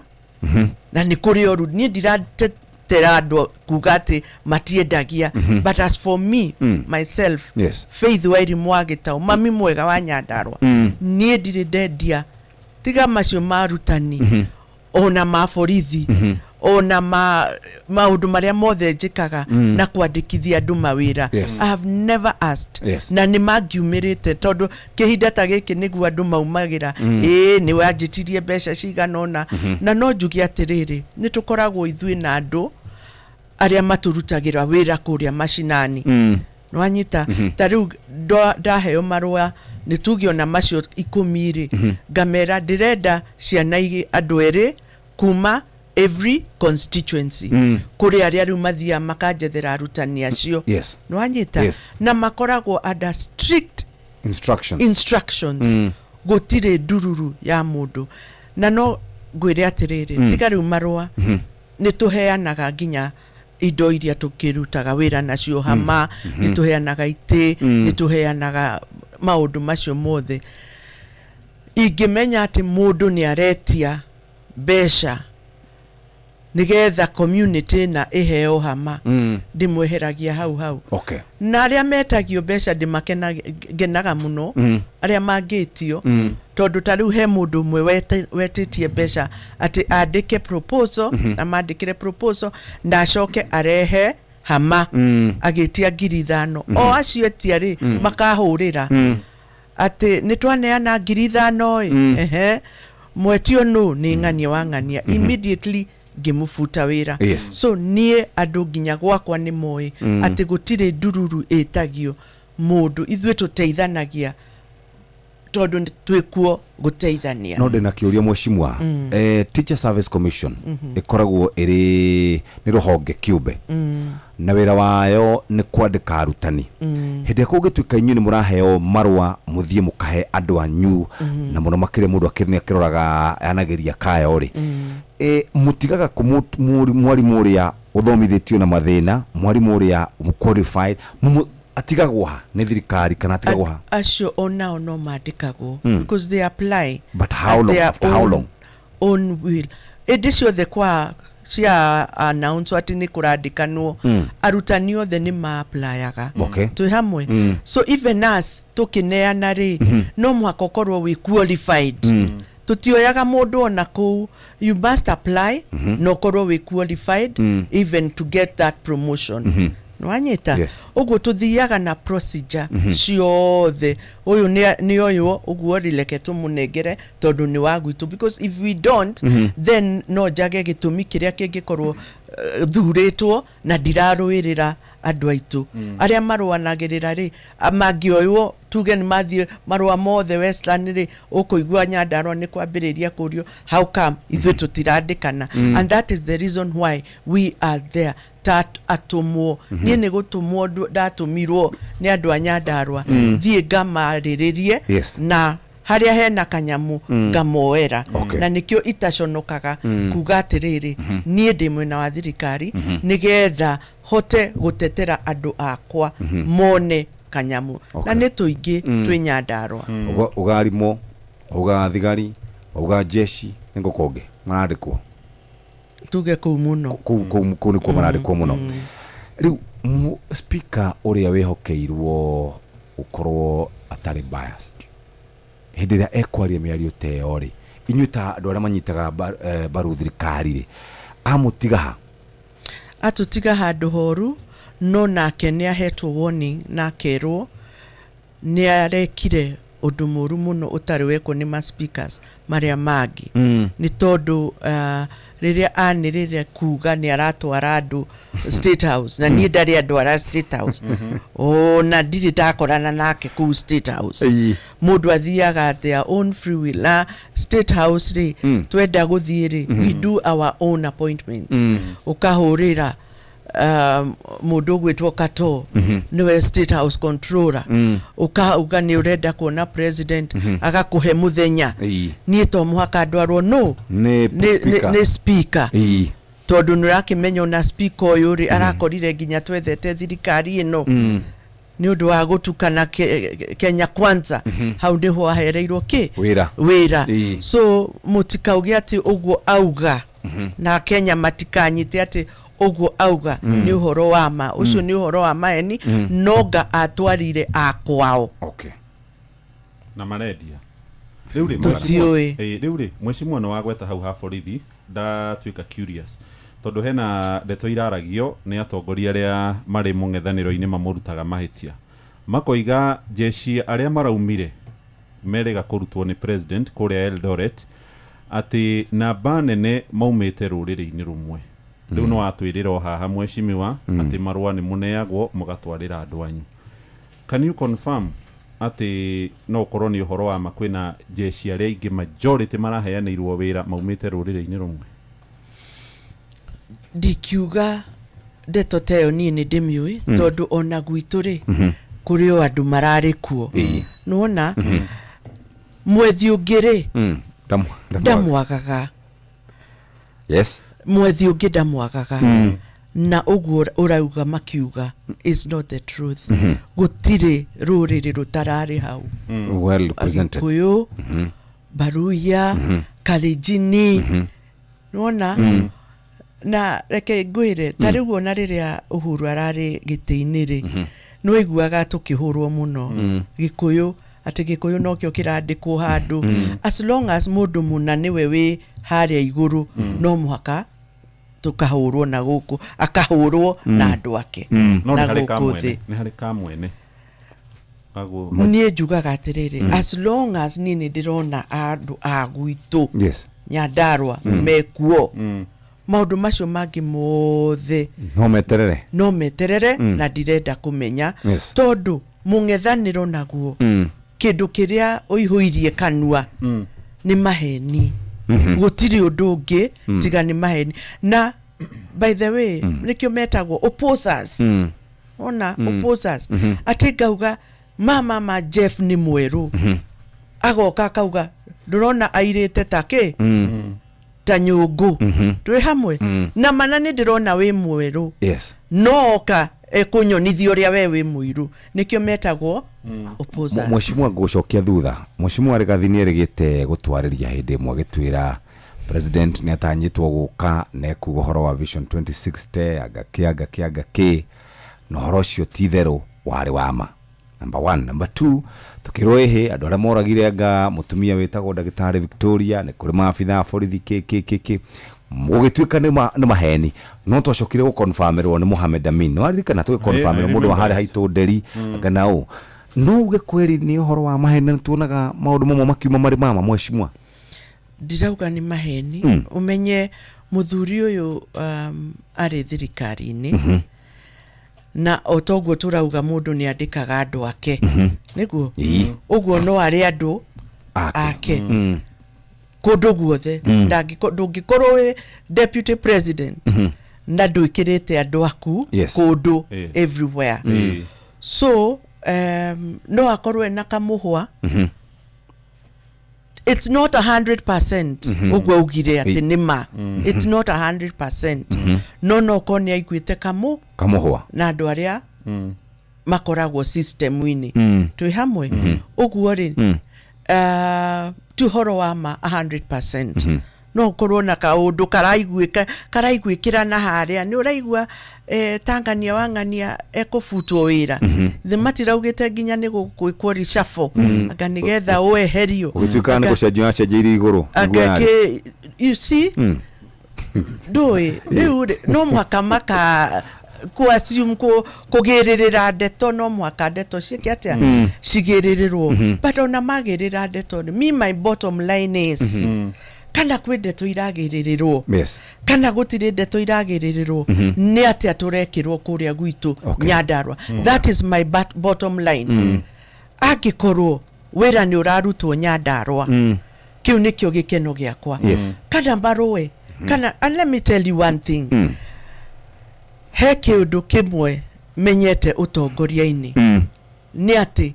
na nĩ kũrĩ oru niĩ ndiratera andũ kuga atĩ matiendagia but as for me myself Faith Wairimu wa Gĩtaũ mami mwega wa Nyandarua niĩ ndirĩ ndendia tiga macio marutani ona maborithi ona maundu maria mothe njikaga na kwandikithia andu mawira I have never asked na ni magiumirite tondu kihinda ta giki niguo andu maumagira ni wanjitirie mbeca cigana ona na no njugi atiriri ni tukoragwo ithui na andu aria maturutagira wira kuria mashinani nwanyita tariu ndaheo marua ni tugio na macio 10 ngamera ndirenda ciana andu eri kuma every constituency kuri aria riu mathia makanjethera arutani acio nwanyita na makoragwo under strict instructions gutire ndururu ya mundu na no ngwire atiriri tiga riu marua ni tuheanaga nginya indo iria tukirutaga wira nacio hama ni tuheanaga ite ni tuheanaga maundu macio mothe ingimenya ati mundu ni aretia besha nigetha community na iheo hama ndimweheragia hau na aria metagio besha ndimakenaga muno aria mangitio tondu tariu he mundu mwe wetitie besha ati andike proposal na mandikire proposal na acoke arehe hama agitia 5,000 o acio etiari makahurira ati nitwaneana 5,000 mwetio no ni ng'ania wa ng'ania immediately ngimufuta wira so nie andu nginya gwakwa ni moi ati gutire ndururu etagio mundu ithwe tuteithanagia tondu twikuo guteithania no ndina kiuria mweshimwa Teacher Service Commission ikoragwo iri ni ruhonge kiumbe na wira wayo ni kwandika arutani hindi kugituika inyu ni muraheo marwa muthie mukahe andu anyu na muno makire mundu akirni akiroraga anageria kaya ori mutigaga mwarimu uria uthomithitio na mathina mwarimu uria qualified atigagwo ha ni thirikari kana atigagwo ha acio ona no mandikagwo because they apply but how long after how long on will edicio the kwa cia announce ati ni kurandikanwo arutani othe ni ma-applyaga tu hamwe so even us tukineana ri no mwaka korwo we qualified tutioyaga mundu ona ku you must apply no korwo we qualified even to get that promotion nwanyita uguo tuthiaga na procedure ciothe uyu ni uyu uguo rileke tumunengere tondu ni wagwitu because if we don't then no jage gitumi kiria kingikorwo thuritwo na ndiraruirira andu aitu aria marwanagirira ri amangioywo tuge ni mathie marwa mothe Westland ri ukuigua Nyandarua ni kwambiriria kurio how come ithu tutirandikana and that is the reason why we are there atumwo nie ni gutumwo ndatumirwo ni andu a Nyandarua thie ngamariririe na haria hena kanyamu ngamoera na nikio itaconokaga kuga atiriri nie ndi mwena wa thirikari nigetha hote gutetera andu akwa mone kanyamu na ni tuingi twi Nyandarua ugarimo uga thigari uga jeshi ningukonge marandikwo tuge ku muno ku ni ku marandikwo muno riu speaker uria wehokeirwo ukorwo atari biased hindi ria ekwaria miario teo ri inyu ta andu aria manyitaga baru thirikari ri amutiga ha atutiga handu horu no nake ni ahetwo warning na kerwo ni arekire undu muru muno utari weko ni ma speakers maria magi ni tondu riria anirire kuga ni aratwara andu State House na ni ndari andu ara State House na ndiri ndakorana nake ku State House mundu athiaga their own free will State House ri twenda guthie ri we do our own appointments ukahurira mundu gwitwo Kato niwe State House controller uka ni urenda kuona president agakuhe muthenya ni to muhaka ndwarwo no ni speaker tondu nurakimenya na speaker uyu ri arakorire nginya twethete thirikari ino ni undu wa gutukana Kenya Kwanza hau ndiho ahereirwo ki wira so mutikauge ati uguo auga na Kenya matikanyite ati uguo auga ni uhoro wa ma ucio ni uhoro wa maeni noga atwarire akwao na maredia riu ri mweshimwa no wagweta hau ha borithi ndatuika curious tondu hena ndeto iraragio ni atongoria aria mari mung'ethaniro-ini mamurutaga mahitia makoiga jeshi aria maraumire merega kurutwo ni president kuria Eldoret ati namba nene maumite ruriri-ini rumwe riu no atwirira haha mweshimiwa ati marua ni muneagwo mugatwarira andu anyu. Can you confirm ati no koroni uhoro wa makwina jeshi aria ingi majority maraheanirwo wira maumite ruriri-ini rumwe? Dikiuga ndeto teyo ni ndimiui tondu ona gwitu ri kuri o andu marari kuo nuona mwethi ungiri ndamwagaga mwethi ungi ndamwagaga na uguo urauga makiuga is not the truth gutire ruriri rutarari hau well represented Kuyu Baruya Kalijini nuona na reke ngwire tariguo na riria Uhuru arari giti-ini ri no iguaga tukihurwo muno Gikuyu ati Gikuyu no kio kirandikwo handu as long as mundu muna niwe wi haria iguru no muhaka tukahurwo na guku akahurwo na andu ake na guku thi ni hari kamwene ni njugaga atiriri as long as nini ndirona andu agwitu Nyandarua mekuo maundu macio mangi mothe no meterere na ndirenda kumenya tondu mung'ethaniro naguo kindu kiria uihuirie kanua ni maheni gutiri undu ungi tiga ni maheni na by the way nikio metagwo opposers ona opposers ati ngauga mama Jeff ni mweru agoka kauga ndurona airite take ta nyungu twi hamwe na mana ni ndirona wi mweru noka ekunyonithia uria we wi muiru nikio metagwo opposers. Mweshimwa gucokia thutha mweshimwa Rigathi erigite gutwariria hindi imwe gitwira president ni atanyitwo guka na kuga horo wa vision 2060 agaki no horo ucio titheru wari wama. Number 1. Number 2, tukiroehe andu aria moragire anga mutumia wetagwo Ndagitari Victoria ni kuri maabitha borithi kk mugituika ni maheni no twacokire gukonfirmerwo ni Mohamed Amin no arikana tu confirmerwo mundu wa hari haitu nderi aganao no uge kweri ni uhoro wa maheni tuonaga maundu mamwe makiuma mari mama mweshimwa ndirauga ni maheni umenye muthuri uyu ari thirikari-ini na otoguo turauga mundu ni andikaga andu ake niguo uguo no ari andu ake kundu guothe ndungikorwo wi deputy president na nduikirite andu aku kundu everywhere so no akorwe na kamuhwa it's not 100% uguo ugire ati nima it's not 100% no koni aiguite kamuhwa na andu aria makoragwo system-ini twi hamwe uguo ri tuhoro wa ma 100% no korwo na kaundu karaiguikira na haria ni uraigua Tangania wangania ekufutwo wira the matiraugite nginya ni gukwikwo rishafo anga nigetha weherio ugituika ni gucenjia cenjiri iguru you see doi riu no maka assume kugiririra ndeto no mwaka ndeto ciake atia cigirirwo but ona magirira ndeto me my bottom line is kana kwi ndeto iragirirwo kana gutire ndeto iragirirwo ni atia turekirwo kuria gwitu Nyandarua that is my bottom line agikorwo wira ni urarutwo Nyandarua kiu nikio gikeno giakwa kana marowe kana and let me tell you one thing he kiundu kimwe menyete utongoria-ini ni ati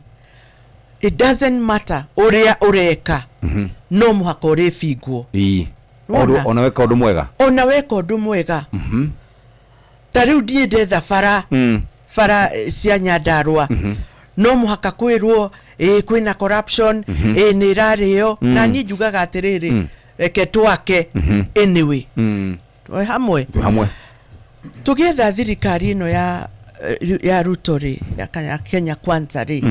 it doesn't matter uria ureka no muhaka urifingwo ona weka undu mwega tariu ndie ndetha bara cia Nyandarua no muhaka kwirwo kwina corruption ni irario na ni njugaga atiriri reke twake anyway hamwe tugetha thirikari ino ya Ruto ri ya Kenya Kwanza ri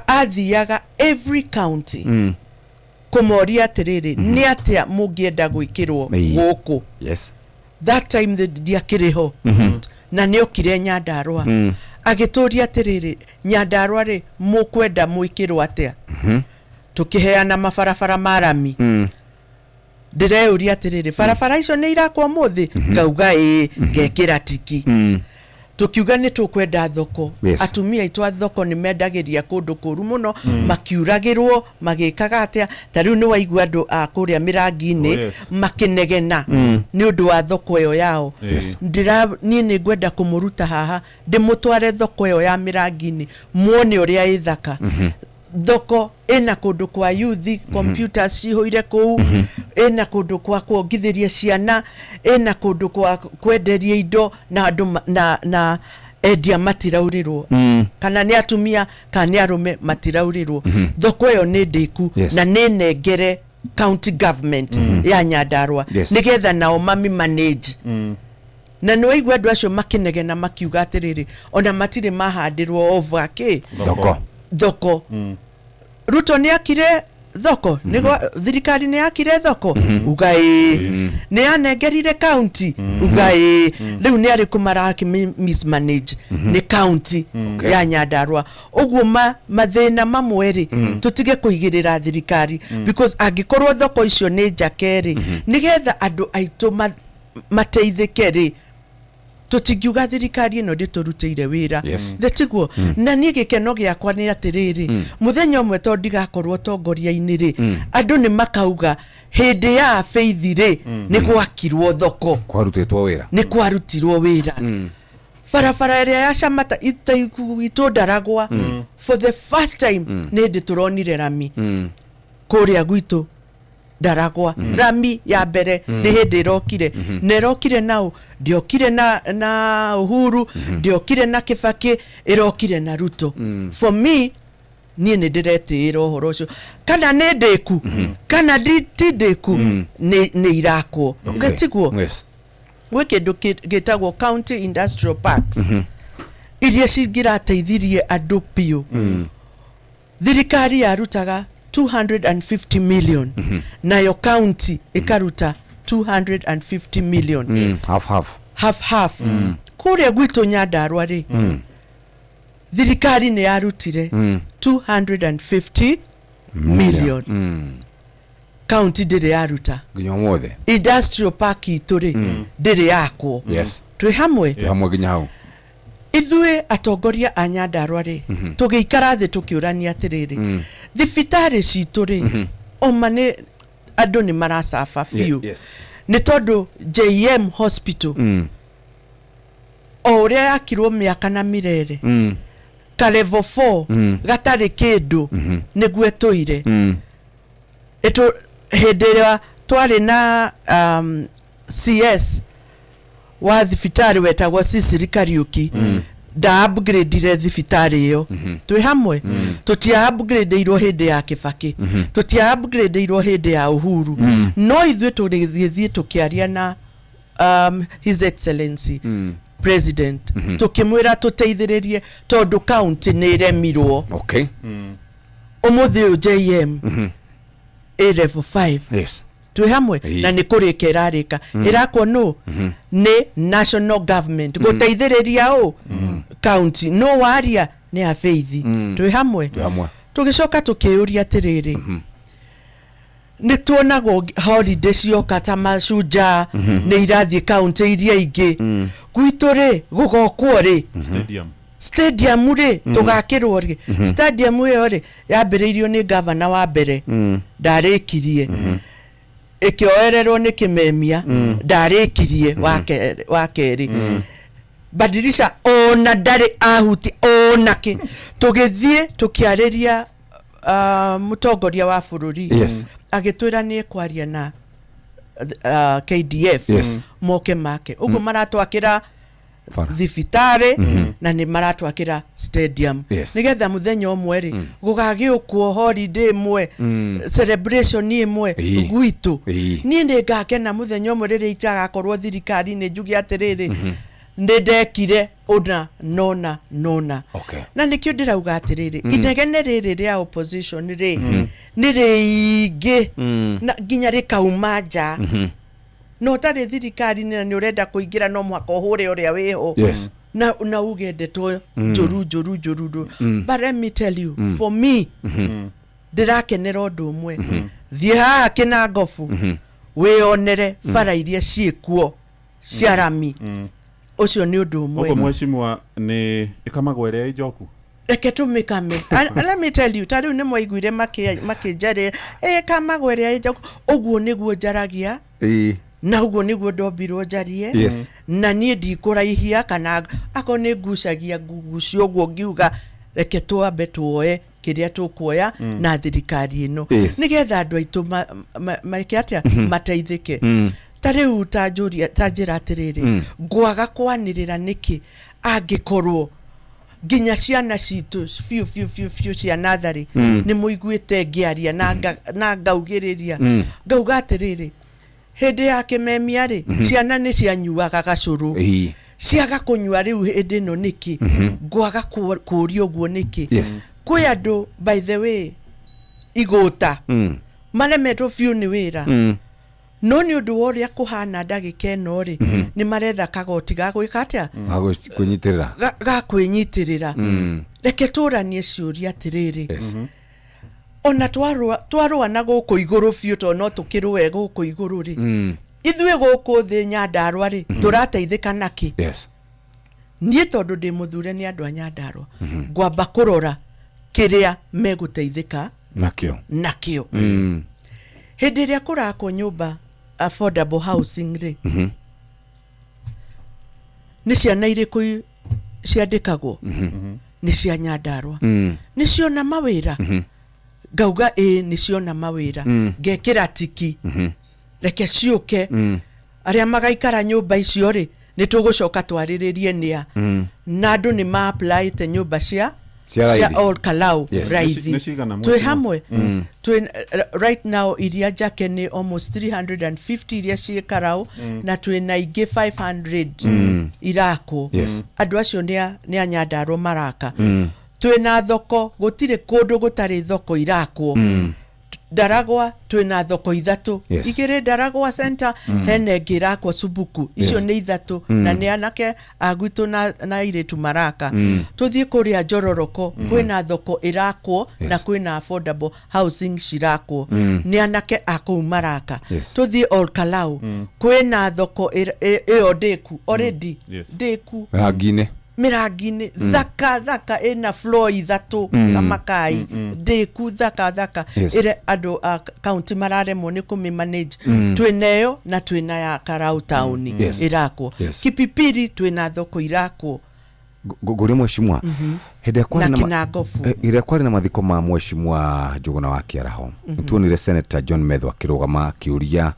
athiaga every county kumoria atiriri ni atia mungienda gwikirwo guku that time the diakiriho na ni okire Nyandarua agituria atiriri Nyandarua ri mukwenda mwikirwo atia tukiheana mabarabara marami ndireuria atiriri barabara icio ni irakwa muthi ngauga ngekira tiki tukiuga ni tukwenda thoko atumia itwa thoko ni mendagiria kundu kuru muno makiuragirwo magikaga atia tariu ni waigua andu a kuria mirangi-ini makinegena ni undu wa thoko iyo yao ni ngwenda kumuruta haha ndimutware thoko iyo ya mirangi-ini muone uria ithaka thoko ena kundu kwa youth computers cihoire kuu ena kundu kwa kuongithiria ciana ena kundu kwa kwenderia indo na andu na endia matiraurirwo kana ni atumia kana ni arume matiraurirwo thoko iyo ni ndiku na ni nengere county government ya Nyandarua nigetha nao mami manage na no igwa andu acio makinegena makiuga atiriri ona matire mahandirwo over thoko Ruto ni akire thoko nigo thirikari ni akire thoko ugai ni anegerire county ugai riu ni ari kumaraki mismanage ni county ya Nyandarua uguo mathina mamweri tutige kuigirira thirikari because agikorwo thoko icio ni njakeri nigetha andu aitu mateithikeri tutingiuga thirikari ino nditurutire wira thetiguo na ni gikeno giakwa ni atiriri muthenya umwe to ndigakorwo tongoria-ini ri andu ni makauga hindi ya faith ri ni gwakirwo thoko ni kwarutirwo wira barabara iria ya Shamata itu Ndaragwa for the first time ni ndituronire rami kuria gwitu Ndaragwa rami ya mbere ni hindi rokire nerokire nao ndiokire na Uhuru ndiokire na Kibaki irokire na Ruto for me ni ndiretira uhoro ucio kana ni ndiku kana ndiku ni irakwo ngatiguo gwe kindu gitagwo county industrial parks iria cingirateithirie andu piu thirikari yarutaga 250 million nayo county ikaruta 250 million half kuria gwitu Nyandarua ri thirikari ni yarutire 250 million county ndiri yaruta nginya mothe industrial park ituri ndiri yakwo twi hamwe nginya hau ithuĩ atongoria a Nyandarua ri tugiikara thi tukiurania atiriri thibitari citu ri oma ni andu ni marasafa fiu ni tondu JM hospital o uria yakirwo miaka na mirere ka level 4 gatari kindu niguo tuire eto hedera twari na CS wa thibitari wetagwo Sisiri Kariuki da upgrade ile thibitari iyo twi hamwe tutia upgrade irwo hindi ya Kibaki tutia upgrade irwo hindi ya Uhuru no ithuĩ tũgĩthiĩ tukiaria na His Excellency President tukimwira tuteithiririe tondu county ni iremirwo umuthi JM A level 5 twi hamwe na nä kå rä ka ä rarä ka ä rakwo no nä national government gå teithä å county no waria nä a Faith twi hamwe tå gä coka tå kä å ria atä rä rä nä tuonagwo holiday cioka ta Mashujaa nä irathiä county iria ingä gwitå rä gå gokwo rä stadium rä tå gakä rwo rä stadium ä yo rä yambä rä irio nä gavana wa mbere ndarä kirie ikioererwo nä kä memia ndarä kirie wa kerä badilisha ona ndarä ahuti ona kä tå gä thiä tå kä arä ria mutongoria wa bururi agitwira ni kwaria na KDF moke make uguo maratwakira thibitari na ni maratwakira stadium nigetha muthenya umwe ri gugagiukwo holiday imwe celebration imwe gwitu ni ndi ngakena muthenya umwe riri itagakorwo thirikari ni njugi atiriri ndekire ona nona na nikio ndirauga atiriri inegene riri ria opposition ri ni ringi na nginya rikauma nja no tari thirikari ni urenda kuingira no mwaka uhure uria wiho na uge ndeto njuru but let me tell you for me ndirakenera undu umwe thie haha kina ngofu wionere bara iria ciekuo ciarami ucio ni undu umwe uko mweshimwa ni ikamagwo iria ijoku reke tumikame let me tell you tari ni mwaiguire makijare kamagwo iria ijoku uguo niguo njaragia na uguo niguo ndombirwo njarie na nie ndikuraihia kana ako ni ngucagia ngucio uguo ngiuga reke twambe tuoe kiria tukuoya na thirikari ino nigetha andu aitu maike atia mateithike tariu tanjira atiriri ngwaga kwanirira niki angikorwo nginya ciana citu fiu cia nathari ni muiguite ngiaria na ngaugiriria ngauga atiriri hindi ya kimemia ri ciana ni cianyuaga gacuru ciaga kunyua riu hindi no niki ngwaga kuria uguo niki kwi andu by the way igota maremetwo fiu ni wira no ni undu woria kuhana ndagika ino ri ni maretha kagoti ga gwika atia ga kwinyitirira reke turanie ciuria atiriri ona twarua na guku iguru fiu to no tukirwe guku iguru ri ithwe guku thi Nyandarua ri turateithika naki nie tondu ndi muthure ni andu a Nyandarua ngwamba kurora kiria meguteithika nakio hindi ria kurakwo nyumba affordable housing ri ni ciana iriku ciandikagwo ni cia Nyandarua ni ciona mawira ngauga ni ciona mawira ngekira tiki reke ciuke aria magaikara nyumba icio ri ni tugucoka twariririe nia na andu ni ma apply te nyumba cia all Kalau raithi twi hamwe right now iria jake ni almost 350 iria cikarao na twi na ingi 500 irako andu acio ni a Nyandarua maraka twi na thoko gutire kundu gutari thoko irakwo Daragwa twi na thoko ithatu igire Daragwa center hene ngirakwo Subuku icio ni ithatu na ni anake agwitu na iritu maraka tuthie kuria Njororoko kwi na thoko irakwo na kwi na affordable housing cirakwo ni anake akou maraka tuthie all Kalau kwi na thoko iyo ndiku already ndiku mirangine thaka ina floor ithatu kamakai ndiku thaka ire andu county mararemwo ni kumi manage twineyo na twina ya Karau town irakwo Kipipiri twina thoko irakwo nguri mweshimwa hede kwari na mathiko ma mweshimwa Njuguna wa Kiaraho tuonire Senator John Medho akirugama kiuria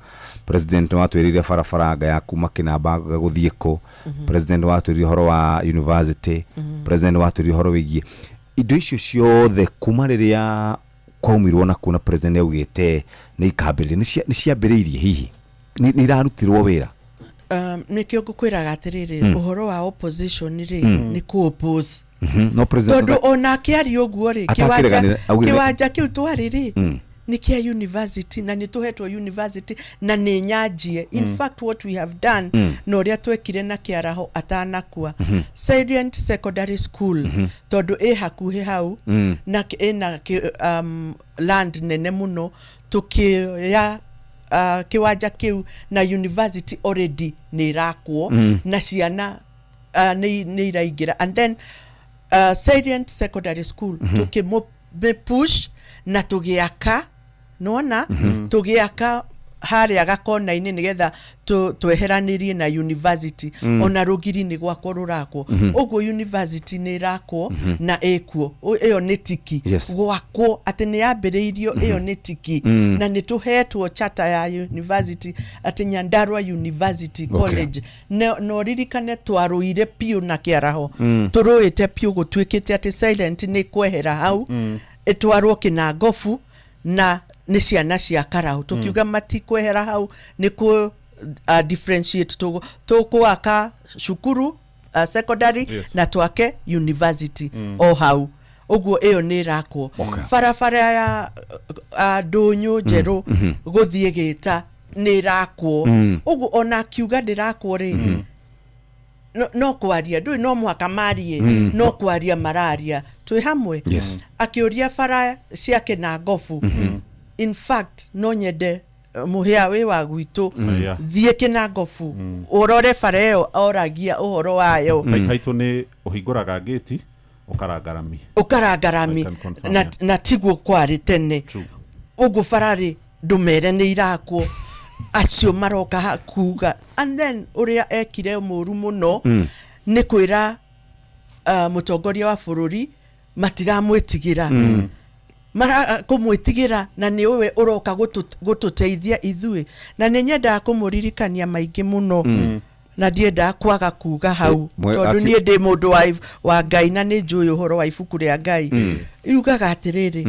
president wa twirire farafaraga ya kuma kinamba guthieko president wa twirire horo wa university president wa twirire horo wigie indo icio ciothe kuma riria kwaumirwo na kuna president augite ni ikambire ni ciambiriirie hihi ni irarutirwo wira nikio ngukwiraga atiriri uhoro wa opposition ri ni ku oppose no president tondu ona kiari uguo ri kiwanja kiu twariri nikia university na nituhetwo university na ninyanjie in fact what we have done no ria twekire na kiaraho atanakua Salient Secondary School tondu hakuhi hau na ina land nene muno tukia kiwanja kiu na university already ni rakwo na ciana ni iraigira and then Salient Secondary School push na tugiaka nona tugiaka haria gakona-ini nigetha tweheranirie na university ona rugiri ni gwakwo rurakwo uguo university ni rakwo na ekuo iyo ni tiki gwakwo ati ni yambiriirio iyo ni tiki na ni tuhetwo charter ya university ati Nyandarua University College no ririkane twaruire piu na kiaraho turuite piu gutwikite ati Silent ni kwehera hau etwarwo Kinangofu na ni ciana cia Karau tukiuga matikwehera hau ni ku differentiate to aka shukuru secondary na twake university o hau uguo iyo ni rakwo farafara ya ndunyu njeru guthie gita ni rakwo uguo ona kiuga ndirakwo ri no kwaria ndui no mwaka marie no kwaria mararia twi hamwe akiuria fara cia Kinangofu in fact no nyende muhia we wa gwitu thie Kinangofu urore fara yo oragia uhoro wayo haitu ni uhinguraga gate ukaragarami na tiguo kwari tene ugu farari ndumere ni irakwo acio maroka kuga and then uria ekire muru muno ni kwira mutongoria wa bururi matiramwitigira mara kumwitigira na ni wewe uroka gututeithia ithui na ni nyenda kumuririkania maingi muno na ndienda kwaga kuga hau tondu ni ndi mundu wa Ngai na ni njui uhoro wa ibuku ria Ngai iugaga atiriri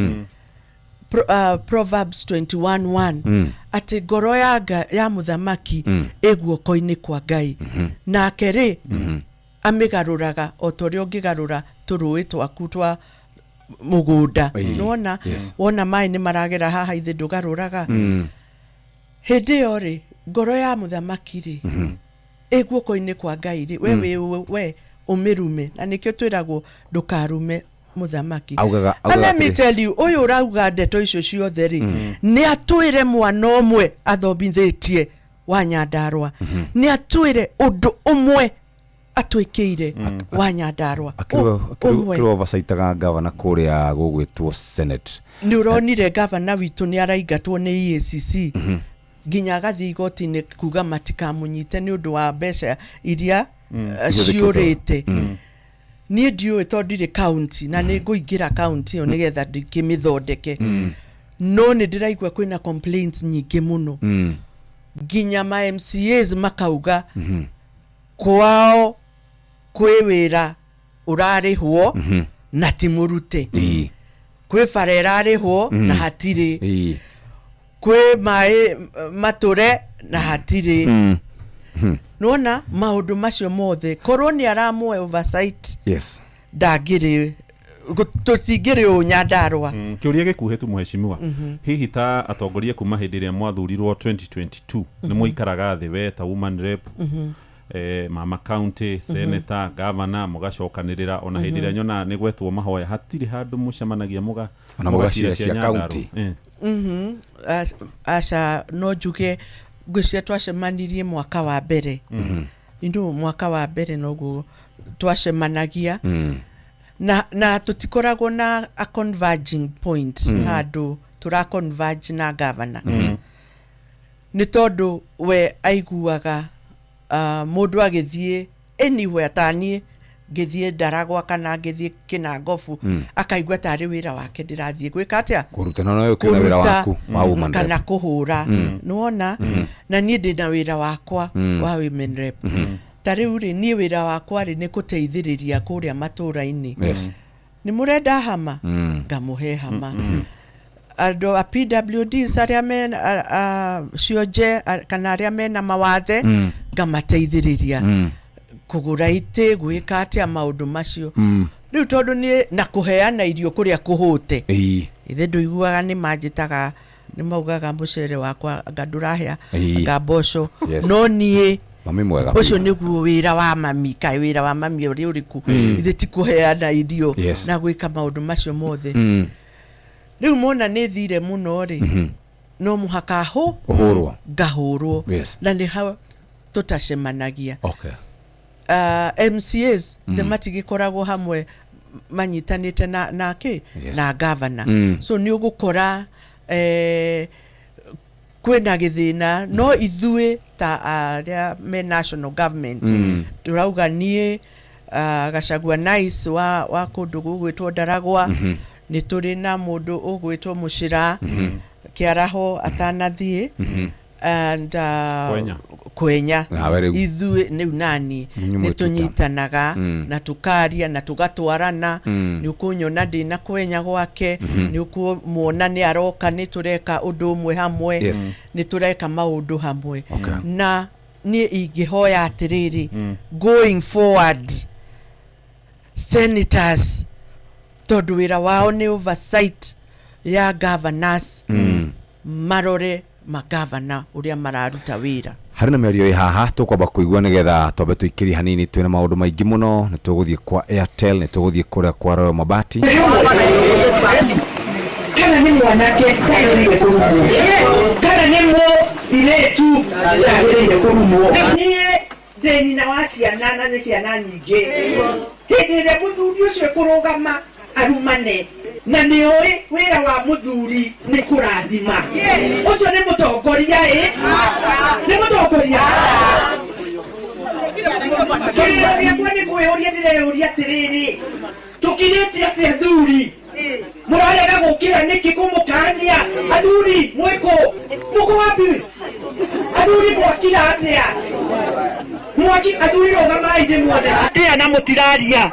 Proverbs 21:1 ati ngoro ya muthamaki iguoko-ini kwa Ngai na keri amigaruraga otorio ngigarura turui twaku twa mugunda nona wona mai ni maragera haha ithi ndugaruraga hindi yori ngoro ya muthamaki ri iguoko-ini kwa Ngai ri we umirume na nikio twiragwo ndukarume muthamaki and let me tell you uyu urauga ndeto icio ciothe ri ni atwire mwana omwe athomithitie wa Nyandarua ni atwire undu umwe atwikiire wa Nyandarua kiro vasaitaga gavana kuria gugwitwo Senate ni uronire gavana witu ni araigatwo ni EACC ginya gathi igoti-ini kuga matikamunyite ni undu wa mbeca iria ciurite ni ndiu etondire county na ni nguingira county yo nigetha ndikimithondeke no ni ndiraigwa kwina complaints nyingi muno ginya ma MCAs makauga kwao kwewira urarihwo na timurute kwe farerarihwo na hatire kwe mai mature na hatire nona maundu macio mothe koroni aramwe oversight ndagire tutingire o Nyandarua kiuria gikuhetu muheshimiwa hihi ta atongoria kuma hindi ria mwathurirwo 2022 ni muikaraga thi we ta woman rep mama county senator governor mugacokanirira ona hindi ria nyona ni gwetwo mahoya hatiri handu mucemanagia ona mugacira cia county asa no juke gwicira twacemanirie mwaka wa mbere indu mwaka wa mbere noguo twacemanagia na tutikoragwo na a converging point handu tura converge na governor ni tondu we aiguaga mundu agithie anywhere tanie ngithie Ndaragwa kana ngithie Kinangofu akaigua tari wira wake ndirathie gwika atia kurutana nayo kina wira waku wa woman rep kana kuhura nuona na nie ndina wira wakwa wa women rep tari uri nie wira wakwa ri ni kuteithiriria kuria matura-ini ni murenda hama ngamuhe hama ando a PWD saria men cionje kana aria mena mawathe ngamateithiriria kugura ite gwika atia maundu macio riu tondu ni na kuheana irio kuria kuhute ithe nduiguaga ni manjitaga nĩ maugaga mũcere wakwa ngandũrahĩa Ĩĩ. ngamboco Yes. no niĩ mami mwega ũcio nĩguo wĩra wa mami kaĩ wĩra wa mami ũrĩ ũrĩkũ ithe ti kũheana irio Yes. na gwĩka maũndũ macio mothe Mm. rĩu mona nĩ thire mũno rĩ no mũhaka Ũhũrwo. ngahũrwo Yes. na nĩ hau tũtacemanagia Okay. MCAs the matigĩkoragwo hamwe manyitanĩte na kĩ Yes. na governor Mm. so nĩ ũgũkora kwĩna gĩthĩna no ithuĩ ta arĩa me national government tũrauga niĩ Gachagua Nice wa kũndũ gũgwĩtwo Ndaragwa nĩ tũrĩ na mũndũ ũgwĩtwo Mũcira Kĩaraho atanathiĩ and Kwenya ithuĩ rĩu nani nĩ tũnyitanaga na tũkaria na tũgatwarana nĩ ũkũnyona ndĩna Kwenya gwake nĩ ũkũmuona nĩ aroka nĩ tũreka ũndũ ũmwe hamwe nĩ tũreka maũndũ hamwe na niĩ ingĩhoya atĩrĩrĩ going forward senators tondũ wĩra wao nĩ oversight ya governors marore magavana ũrĩa mararuta wĩra harĩ na mĩario ĩ haha tũkwamba kũigua nĩgetha twambe tũikĩrie hanini twĩna maũndũ maingĩ mũno nĩ tũgũthiĩ kwa Airtel nĩ tũgũthiĩ kũrĩa kwa Royal Mabati kana nĩ mwanake agĩrĩire kũrumwo kana nĩ mũirĩtu agĩrĩire kũrumwo niĩ ndĩ nyina wa ciana na nĩ ciana nyingĩ hĩndĩ ĩrĩa mũthuri ũcio kũrũgama arumane na nĩ ũĩ wĩra wa mũthuri nĩ kũrathima ũcio nĩ mũtongoria nĩ mũtongoria kĩrĩro gĩakwa nĩ kwĩyũria ndĩreyũria atĩrĩrĩ tũkirĩte atĩa thuri mũrarega gũkĩra nĩkĩ kũmũkania athuri mwĩkũ mũkũ wapi athuri mwakira atĩa mwaki athuri rũgamai ndĩmuone atĩa na mũtiraria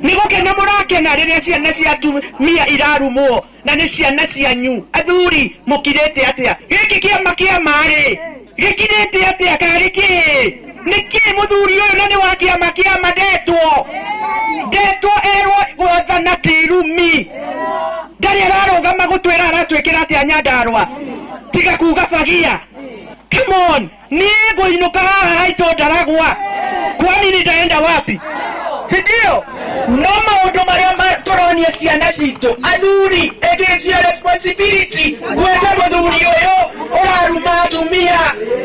nĩ gũkena mũrakena rĩrĩa ciana cia atumia irarumwo na nĩ ciana cianyu athuri mũkirĩte atĩa gĩkĩ kĩama kĩama-rĩ gĩkirĩte atĩa karĩ kĩ nĩkĩ mũthuri ũyũ na nĩ wa kĩama ndetwo erwo gwathana kĩrumi ndarĩ ararũgama gũtwĩra aratwĩkĩra atĩa Nyandarua tiga kuga fagia come on niĩ ngũinũka haha haitũ Ndaragwa kwani nitaenda wapi sindio no maũndũ marĩa tũronia ciana citũ athuri it is your responsibility gweta mũthuri ũyũ ũraruma atumia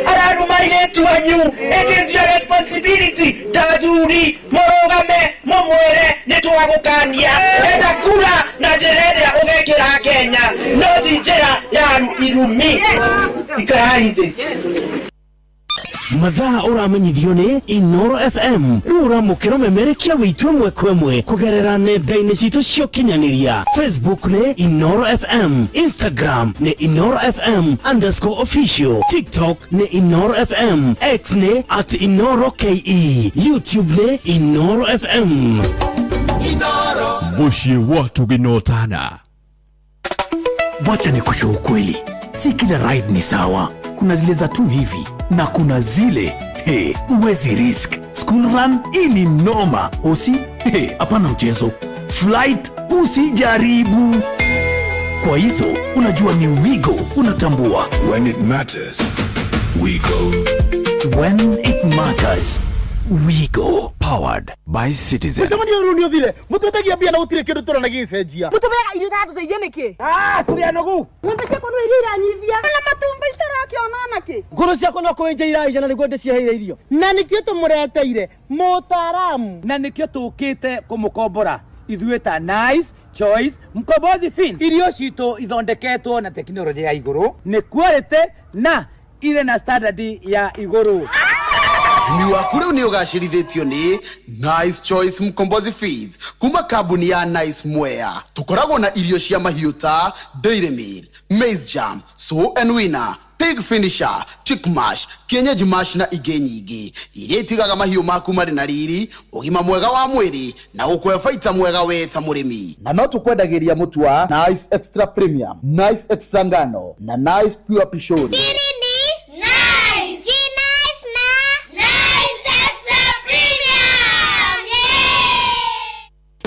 araruma airĩtu anyu it is your responsibility ta athuri mũrũgame mũmwĩre nĩ twagũkania enda kura na njĩra ĩrĩa ũgekĩra Kenya no ti njĩra ya irumi ikarai thĩ mathaa ũramenyithio nĩ Inoro FM rĩu ũramũkĩra memerekia wĩtue mwekwe kũgerera nenda-inĩ citũ cia ũkinyanĩria Facebook nĩ Inoro FM Instagram nĩ Inoro FM _official TikTok nĩ Inoro FM X nĩ @InoroKE YouTube nĩ Inoro FM Moshi watu ginotana. Wacha nikusho ukweli, si kila ride ni sawa. Kuna zile za tu hivi na kuna zile huwezi risk. School run hii ni noma. Osi hapana mchezo. Flight usijaribu. Kwa hizo unajua ni Wigo unatambua. When it matters, we go. When it matters, Wigo. Powered by Citizen. Msema ndio runi uthire. Mututegia bia na utire kindu turona gicenjia. Mutumega irio tatu teithia niki? Turi anogu. Ngombe ciakwa no irira nyivia. Na matumbi citarakionana ki? Nguru ciakwa no kuenja iraija na niguo ndiciheire irio. Na nikio tumureteire mutaramu. Na nikio tukite kumukombora. Ithuĩ ta Nice Choice Mkombozi Fin. Irio citũ ithondeketwo na teknolojia ya igũrũ, nĩ quality na ile na standard ya igũrũ. Jumi waku rĩu nĩ ũgacĩrithĩtio nĩ Nice Choice Mkombozi Feeds kuma kambuni ya Nice Mwea. Tũkoragwo na irio cia mahiũ ta Dairy Meal, Maize Jam, Sow and Winner, Pig Finisher, Chick Mash, Kienyeji Mash na ingĩ nyingĩ iria itigaga mahiũ maku marĩ na riri, ũgima mwega wa mwĩrĩ na gũkũhe baita mwega we ta mũrĩmi. Na no tũkwendagĩria mũtu wa Nice Extra Premium, Nice Extra Ngano na Nice Pure Pishori.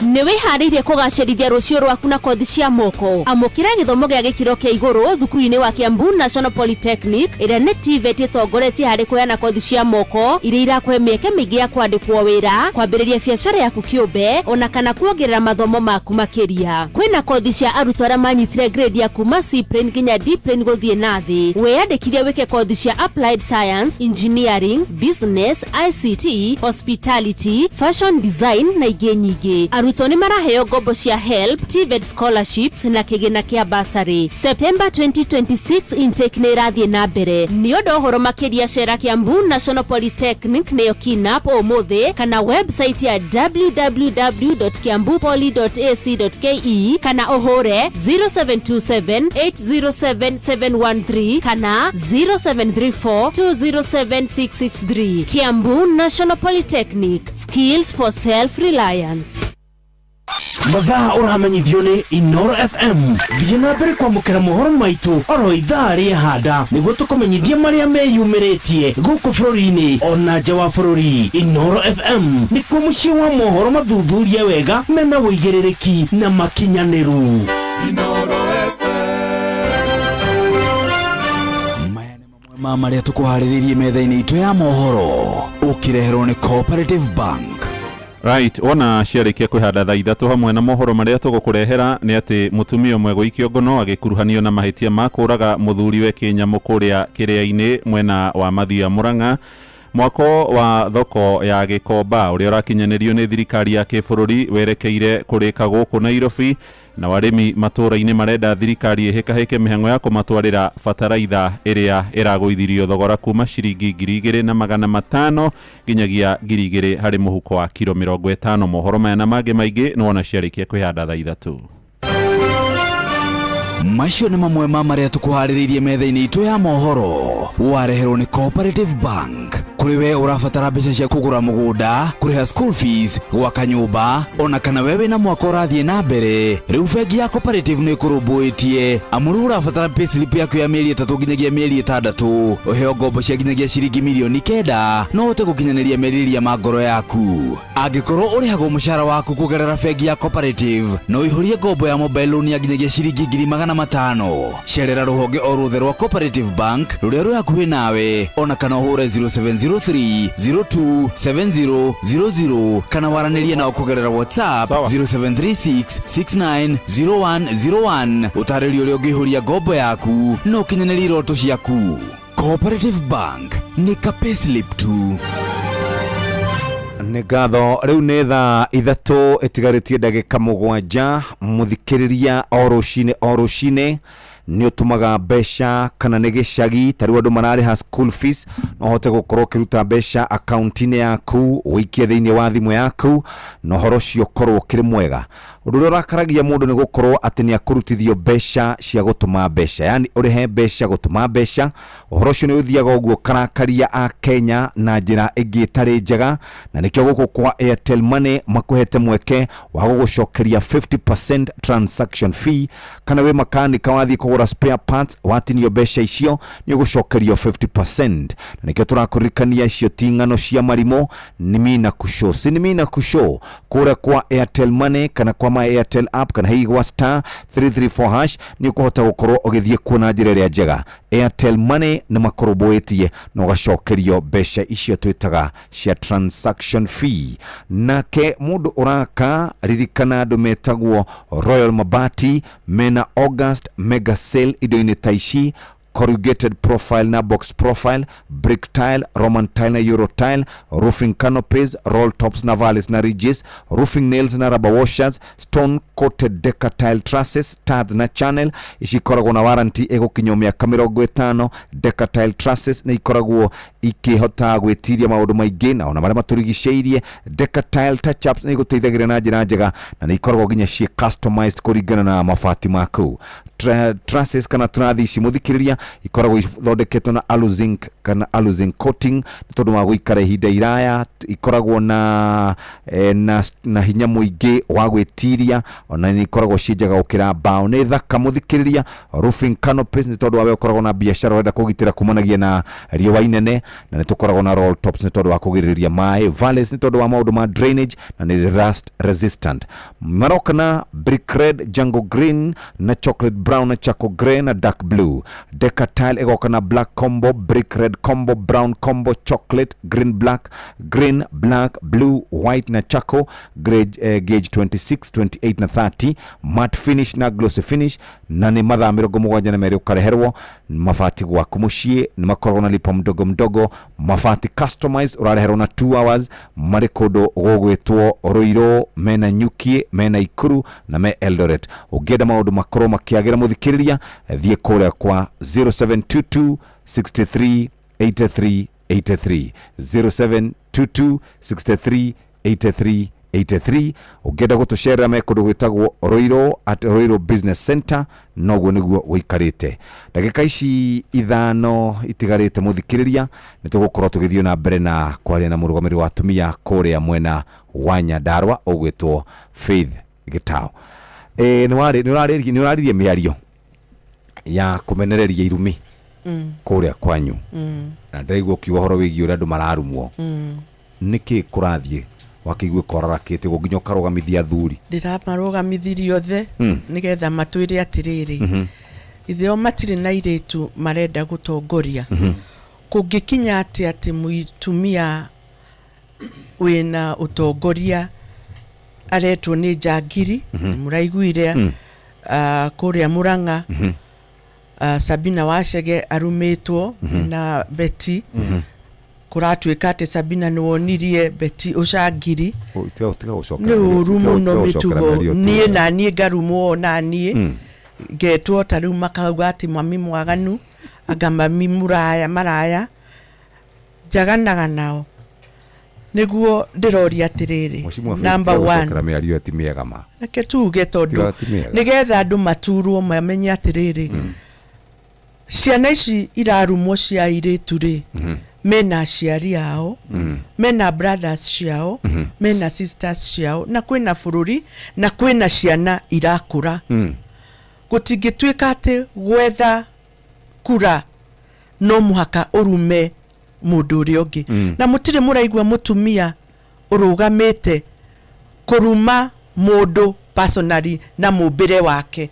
Nĩ nĩ wĩharĩirie kũgacĩrithia rũciũ rwaku na kothi cia moko. Amũkĩra gĩthomo gĩa gĩkĩro kĩa igũrũ thukuru-inĩ wa Kiambu National Polytechnic ĩrĩa nĩ TVET ĩtongoretie harĩ kũheana kothi cia moko iria irakũhe mĩeke mĩingĩ ya kwandĩkwo wĩra, kwambĩrĩria biacara yaku kĩũmbe ona kana kuongerera mathomo maku makĩria. Kwĩna kothi cia arutwo arĩa manyitire grade ya kuma C plane nginya D plane gũthiĩ na thĩ. Wĩyandĩkithie wĩke kothi cia applied science, engineering, business, ICT, hospitality, fashion design na ingĩ nyingĩ. Arutwo nĩ maraheo ngombo cia HELB, TVET scholarships na kĩgĩna kĩa bursary. September 2026 intake nĩ irathiĩ na mbere. Nĩ ũndũ ũhoro makĩria cera Kiambu National Polytechnic nĩyo KINAP ũmũthĩ kana website ya www.kiambupoly.ac.ke kana ũhũre 0727807713 kana 0734207663. Kiambu National Polytechnic, skills for self-reliance. Mathaa ũramenyithio nĩ Inoro FM. Thiĩ na mbere kwamũkĩra mohoro maitũ oro ithaa rĩa handa nĩguo tũkũmenyithie marĩa meyumĩrĩtie gũkũ bũrũri-inĩ ona nja wa bũrũri. Inoro FM nĩkuo mũciĩ wa mohoro mathuthurie wega mena wũigĩrĩrĩki na makinyanĩru. Inoro ma marĩa tũkũharĩrĩirie metha-inĩ itũ ya mohoro ũkĩreherwo nĩ Cooperative Bank. Right, ona ciarĩkia kwĩhanda thaa ithatũ hamwe na mohoro marĩa tũgũkũrehera nĩ atĩ mũtumia ũmwe gũikio ngono agĩkuruhanio na mahĩtia ma kũraga mũthuriwe Kĩnyamũ kũrĩa Kĩrĩa-inĩ mwena wa Mathia Mũrang'a. Mwako wa thoko ya Gĩkomba ũrĩa ũrakinyanĩrio nĩ thirikari ya kĩbũrũri werekeire kũrĩka gũkũ Nairobi, na arĩmi matũũra-inĩ marenda thirikari ĩhĩkahĩke mĩhang'o ya kũmatwarĩra bataraitha ĩrĩa ĩragũithirio thogora kuma ciringi 2,500 nginyagia 2,000 harĩ mũhuko wa kilo 50. Mohoro maya na mangĩ maingĩ nĩwona ciarĩkia kwĩhanda thaa ithatũ. Macio nĩ mamwe ma marĩa tũkũharĩrĩirie metha-inĩ itũ ya mohoro wareherwo nĩ Cooperative Bank. Kũrĩ we ũrabatara mbeca cia kũgũra mũgũnda, kũrĩha school fees, gwaka nyũmba, ona kana wewe na mwaka ũrathiĩ na mbere, rĩu bengi ya Cooperative nĩ ĩkũrũmbũĩtie amu rĩu ũrabatara payslip yaku ya mĩeri 3 nginyagia mĩeri 6, ũheo ngombo cia nginyagia ciringi milioni 9 no ũhote gũkinyanĩria merirĩria ma ngoro yaku. Angĩkorwo ũrĩhagwo mũcara waku kũgerera bengi ya Cooperative no ihũrie ngombo ya mobile loan ya nginyagia ciringi 500. Cerera rũhonge o rũothe rwa Cooperative Bank rũrĩa rwĩ hakuhĩ nawe, ona kana ũhũre 0703027000 kana waranĩrie nao kũgerera WhatsApp 0736690101 ũtarĩrio ũrĩa ũngĩihũria ngombo yaku no ũkinyanĩrie iroto ciaku. Cooperative Bank nĩ ka payslip tu. Nĩ ngatho rĩu nĩ thaa ithatũ ĩtigarĩtie ndagĩka 7 mũthikĩrĩria o rũcinĩ nĩ ũtũmaga mbeca kana nĩ gĩcagi tarĩ andũ mararĩha school fees no hote gũkorwo ũkĩruta mbeca akaunti-inĩ yaku ũikie thĩinĩ wa thimũ yaku na ũhoro ũcio ũkorwo ũkĩrĩ mwega. Ũndũ ũrĩa ũrakaragia mũndũ nĩ gũkorwo atĩ nĩ akũrutithio mbeca cia gũtũma mbeca, yani ũrĩhe mbeca gũtũma mbeca. Ũhoro ũcio nĩ ũthiaga ũguo karakaria a Kenya na njĩra ĩngĩ ĩtarĩ njega, na nĩkĩo gũkũ kwa Airtel Money makũhete mweke wa gũgũcokeria 50% transaction fee, kana wĩ makanika wathiĩ kũgũra spare parts watinio mbeca icio nĩ ũgũcokerio 50%. Na nĩkĩo tũrakũririkania icio ti ng'ano cia marimũ, nĩ mina kusho sinimina kusho kũrĩa kwa Airtel Money kana kwa my Airtel app kana hihi gwa *334# nĩ ũkũhota gũkorwo ũgĩthiĩ kuona njĩra ĩrĩa njega. Airtel Money nĩ makũrũmbũĩtie na ũgacokerio mbeca icio twĩtaga cia transaction fee. Nake mũndũ ũraka ririkana andũ metagwo Royal Mabati mena August mega sale indo-inĩ ta ici: corrugated profile na box profile, brick tile, roman tile na euro tile, roofing canopies, roll tops na valleys na ridges, roofing nails na rubber washers, stone coated decker tile trusses, studs na channel. Ici ikoragwo na warranty ĩgũkinya mĩaka 50. Decker tile trusses nĩ ikoragwo ikĩhota gwĩtiria maũndũ maingĩ na ona marĩa matũrigicĩirie. Decker tile touch-ups nĩ igũteithagĩrĩria na njĩra njega na nĩ ikoragwo nginya ci customized kũringana na mabati maku. Trusses kana trathi ici mũthikĩrĩria ikoragwo ithondeketwo na aluzinc kana aluzinc coating tondu wa guikara ihinda iraya, ikoragwo na hinya muingi wa gwitiria, ona ni ikoragwo cienjaga gukira mbao. Ni thaka muthikiriria. Roofing canopies ni tondu wa ukoragwo na biashara wenda kugitira kumanagia na riũa inene, na ni tukoragwo na roll tops ni tondu wa kugiriria mai. Valleys ni tondu wa maundu ma drainage na ni rust resistant. Maroka na brick red, jungle green na chocolate brown na charcoal grey na dark blue. Decatile igoka na black combo, brick red combo, brown combo, chocolate, green black, blue, white na charcoal, gauge 26, 28 na 30, matte finish na glossy finish, na ni mathaa 72 ukareherwo. Mabati gwaku muciĩ ni makoragwo na lipo mdogo, mabati customized urareherwo na 2 hours, mari kundu gugwitwo Ruiru, mena Nyuki, mena Ikuru na me Eldoret. Ungenda maundu makorwo makiagira muthikiriria, thie kuria kwa 0722 63 83 83 0722 63 83 83. Ungenda gutushera me kundu gwitagwo Ruiru at Ruiru Business Center, noguo niguo wikarite. Ndagika ici 5 itigarite muthikiriria, nitugukorwo tugithio na mbere na kwaria na murugamiri wa atumia kuria mwena wa Nyandarua ugwitwo Faith Gitao. Ni uraririe miario ya kumenereria irumi kuria kwanyu, na ndaigua kiugo horo wigi uri andu mararumwo. Niki kurathie wakigwe korarakite guginya ukarugamithia athuri? Ndiramarũgamithirie othe nigetha matwire atiriri itheo matire na iretu marenda gutongoria. Kungikinya ati muitumia wina utongoria aretwo ni njangiri, muraiguire kuria Murang'a, Sabina Wachege arumitwo na Betty, kuratuika ati Sabina niwonirie Betty ucangiri. Ni uru muno mitugo nie na nie ngarumo na nie getwo taru makauga ati mami mwaganu agamba mimuraya maraya jaganaga nao. Niguo ndiroria atiriri, number 1 nake tuge tondu nigetha andu maturwo mamenye atiriri, ciana ici irarumwo cia iritu ri mena aciari ao, mena brothers ciao, mena sisters ciao, na kwina bururi na kwina ciana irakura. Gutingituika ati gwetha kura no muhaka urume mundu uri ungi, na mutire muraigwa mutumia urugamite kuruma mundu personally na mubire wake.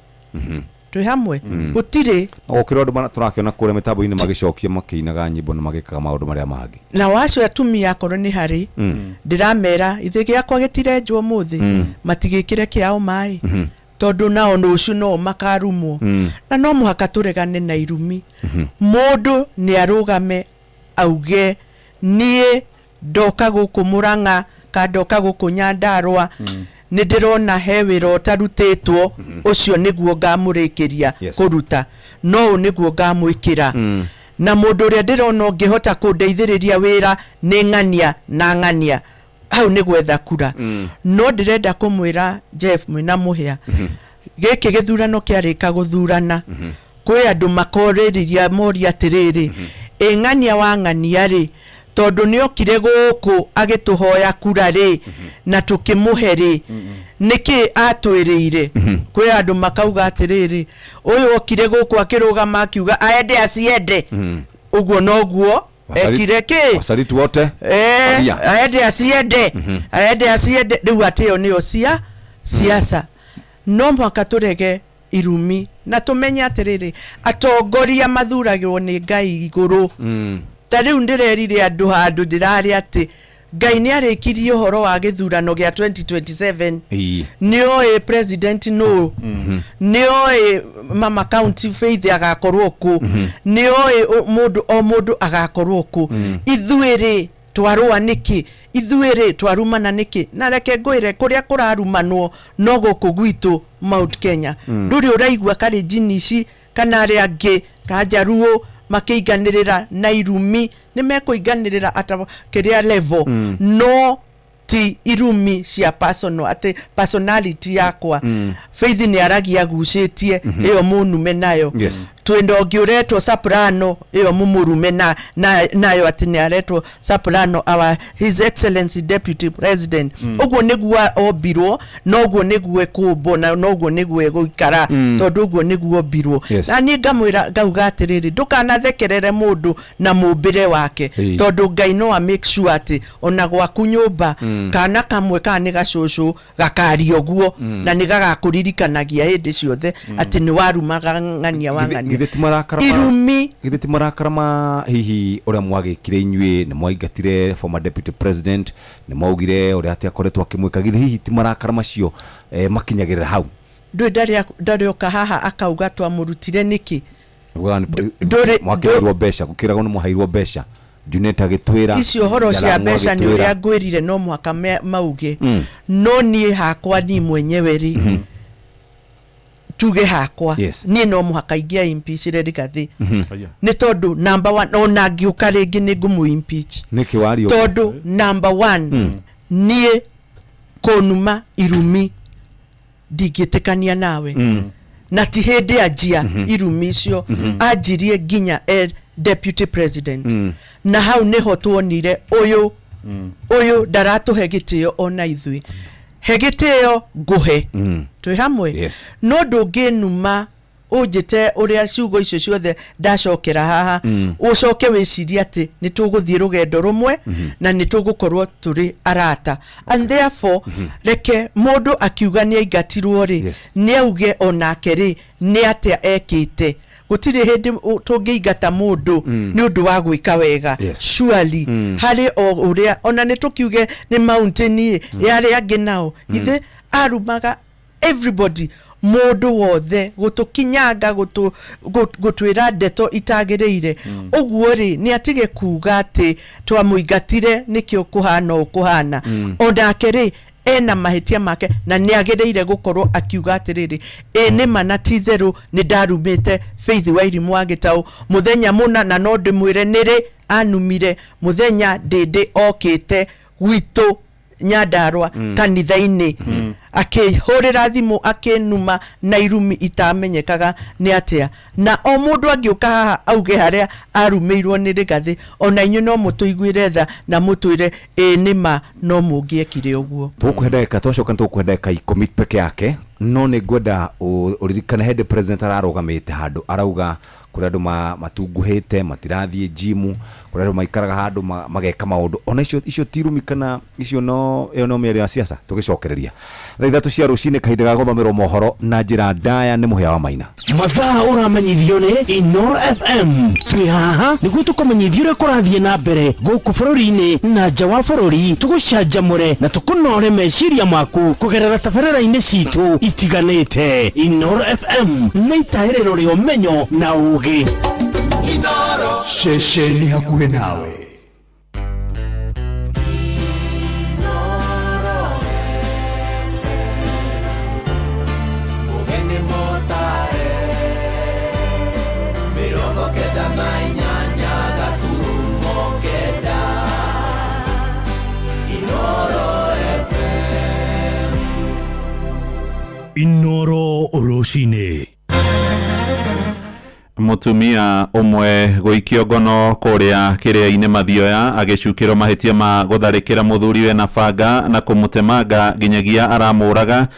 Twi hamwe gutire okira andu bana turakiona kure mitambo-ini magicokia makiinaga nyimbo na magikaga maundu maria mangi. Na wacio atumia akoro ni hari ndiramera ithe giakwa gitirenjwo muthi matigikire kiao mai tondu nao nucu no makarumwo, na no muhaka turegane na irumi. Mundu ni arugame auge nie ndoka guku Murang'a ka ndoka guku Nyandarua, ni ndirona he wira utarutitwo, ucio niguo ngamurikiria kuruta, no niguo ngamwikira. Na mundu uria ndirona ngihota kundeithiriria wira ni ng'ania na ng'ania, hau ni gwetha kura. No ndirenda kumwira Jeff mwina muhia, giki githurano kiarika guthurana, kwi andu makoririria moria atiriri, ng'ania wa ng'ania ri tondu ni okire guku agituhoya kura ri na tukimuhe ri niki atwirire. Kwi andu makauga atiriri, uyu okire guku akirugama akiuga aende asiende, uguo noguo ekire ki wasaritu wote aende asiende, aende asiende. Riu atio ni ocia siasa. No mwaka turege irumi na tumenye atiriri, atongoria mathuragirwo ni Ngai iguru. Tariu ndirerire andu handu ndirari ati Ngai ni arikirie uhoro wa githurano gia 2027. Nioi president no, nioi mama county Faith agakorwo ku, nioi mundu agakorwo ku. Ithuiri twarua niki, ithuiri twarumana niki, na reke ngwire kuria kurarumanwo no guku gwitu Mount Kenya. Nduri uraigwa kari jinici kana ari angi kajaruo makiiganirira na irumi, ni mekuiganirira ata kiria level. No ti irumi cia personal ati personality yakwa. Faith ni aragia gucitie iyo munume nayo. twenda ngiuretwo soprano iyo mumurume nayo ati ni aretwo soprano his excellency deputy president uguo niguo obirwo noguo niguo kumbo na noguo niguo guikara tondu uguo niguo obirwo na ni ngamwira ngauga atiriri ndukanathekerere mundu na mumbire wake tondu Ngai no a make sure ati ona gwaku nyumba kana kamwe kana gacucu gakari oguo na ni gagakuririkanagia hindi ciothe ati ni warumaga ng'ania wang'ania irumi githeti marakarama hihi uria mwagikire inyue ni mwaingatire former deputy president ni mwaugire uria ati akoretwo akimwika githi hihi ti marakarama cio makinyagirira hau ndarioka haha akauga twamurutire niki mwakirwo besha gukiraga no muhairwo besha Juneta gitwira icio horo cia besha ni uria ngwirire no mwaka mauge no nie hakwa ni mwenyewe ri tuge hakwa ni no muhaka ingia impeach Rigathi ni tondu number 1 ona ngiuka ringi ni ngumu impeach niki wario tondu number 1 nie konuma irumi digitekania nawe na ti hindi ajia irumi cio ajirie ginya deputy president na hau niho tuonire uyu daratuhe gitio ona ithui hegitio nguhe twi hamwe no ndunginuma ujite uria ciugo icio ciothe ndacokera haha ucoke wiciria ati ni tuguthie rugendo rumwe na ni tugukorwo turi arata and therefore reke mundu akiuga ni aingatirwo ri ni auge onake ri ni atia ekite gutire hindi tungiingata mundu ni undu wa gwika wega surely hari uria ona ni tukiuge ni mountain yari angi nao ithe arumaga everybody mundu wothe gutukinyanga gutwira ndeto itagireire uguo ri ni atige kuga ati twamuingatire nikio kuhana ukuhana onake ri ena mahitia make na ni agereire gukorwo akiuga atiriri ni manatitheru ni ndarumite Faith Wairimu Wagitau muthenya muna na no ndimwire niri anumire muthenya ndindi okite gwitu Nyandarua kanitha-ini akihurira thimu akinuma na irumi itamenyekaga ni atia na o mundu angiuka haha auge haria arumeirwo ni Rigathi ona inyu no mutuiguire tha na mutwire nima no mungie kire uguo tukwendeka twacoka tukwendeka ikomit peke yake no ni gwenda uririkana head president ararugamite handu arauga kuri andu matunguhite matirathie jimu kuri andu maikaraga handu mageka maundu ona icio tirumikana icio no mĩario ya siasa tugicokereria thaithatu cia rucini kahinda ga guthomerwo mohoro na njira ndaya ni muhia wa Maina mathaa uramenyithio ni Inoro FM twi haha niguo tukumenyithio uria kurathie na mbere guku bururi-ini na nja wa bururi tugucanjamure na tukunore meciria maku kugerera tabarĩra-inĩ citu itiganĩte Inoro FM nĩ itaĩrĩro rĩa ũmenyo na ũũgĩ Inoro ceceni hakuhĩ nawe Inoro rucini mutumia umwe guikio ngono kuria kiria-ini Mathioya agicukirwo mahitia ma gutharikira muthuriwe na banga na kumutemanga nginyagia aramuraga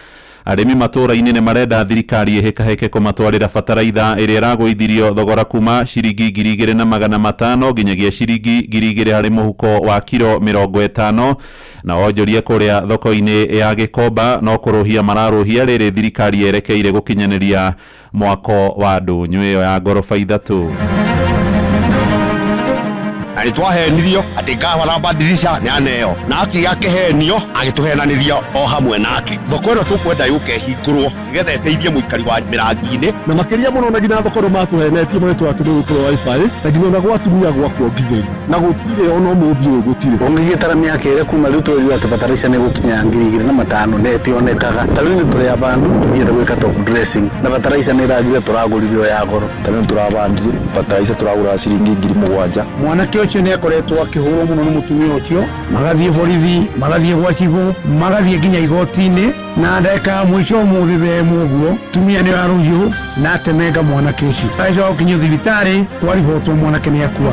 arimi matura-ini ni marenda thirikari ihikahike kumatwarira bataraitha iria iragũithirio thogora kuma ciringi 2,500 nginyagia ciringi 2,000 hari muhuko wa kilo 50 na onjoria kuria thoko-ini ya Gikomba no kuruhia mararuhia riri thirikari yerekeire gukinyaniria mwako wa ndunyu iyo ya ngorofa 3 na twahenirio ati ngawa na badilisha ni aneo na akiga kihenio agituhenaniria o hamwe nake thoko ino tukwenda yuke hingurwo nigetha eteithie muikari wa mirangi-ini na makiria muno na gina thoko matuhenetie mwetu wa kindu kuro wifi na gina na gwatumia gwakwo ngitheri na gutire ono muthi uyu gutire ongigitara miaka ire kuma riu turi ati bataraisha ni gukinya 2,500 neti onekaga tari ni turi abandu yete gwika top dressing na bataraisha ni ragire turaguririo ya goro tari turabandire bataraisha turagura ciringi 7,000 mwanake ũcio nĩ akoretwo akĩhũrwo mũno nĩ mũtumia ũcio, magathiĩ borithi, magathiĩ gwa cibũ, magathiĩ nginya igoti-inĩ, na ndeka mũico ũmũthĩ themu ũguo tumia nĩ warũhiũ na atemenga mwanake ũcio agĩcoka gũkinyio thibitarĩ kwaribotwo mwanake nĩ akua.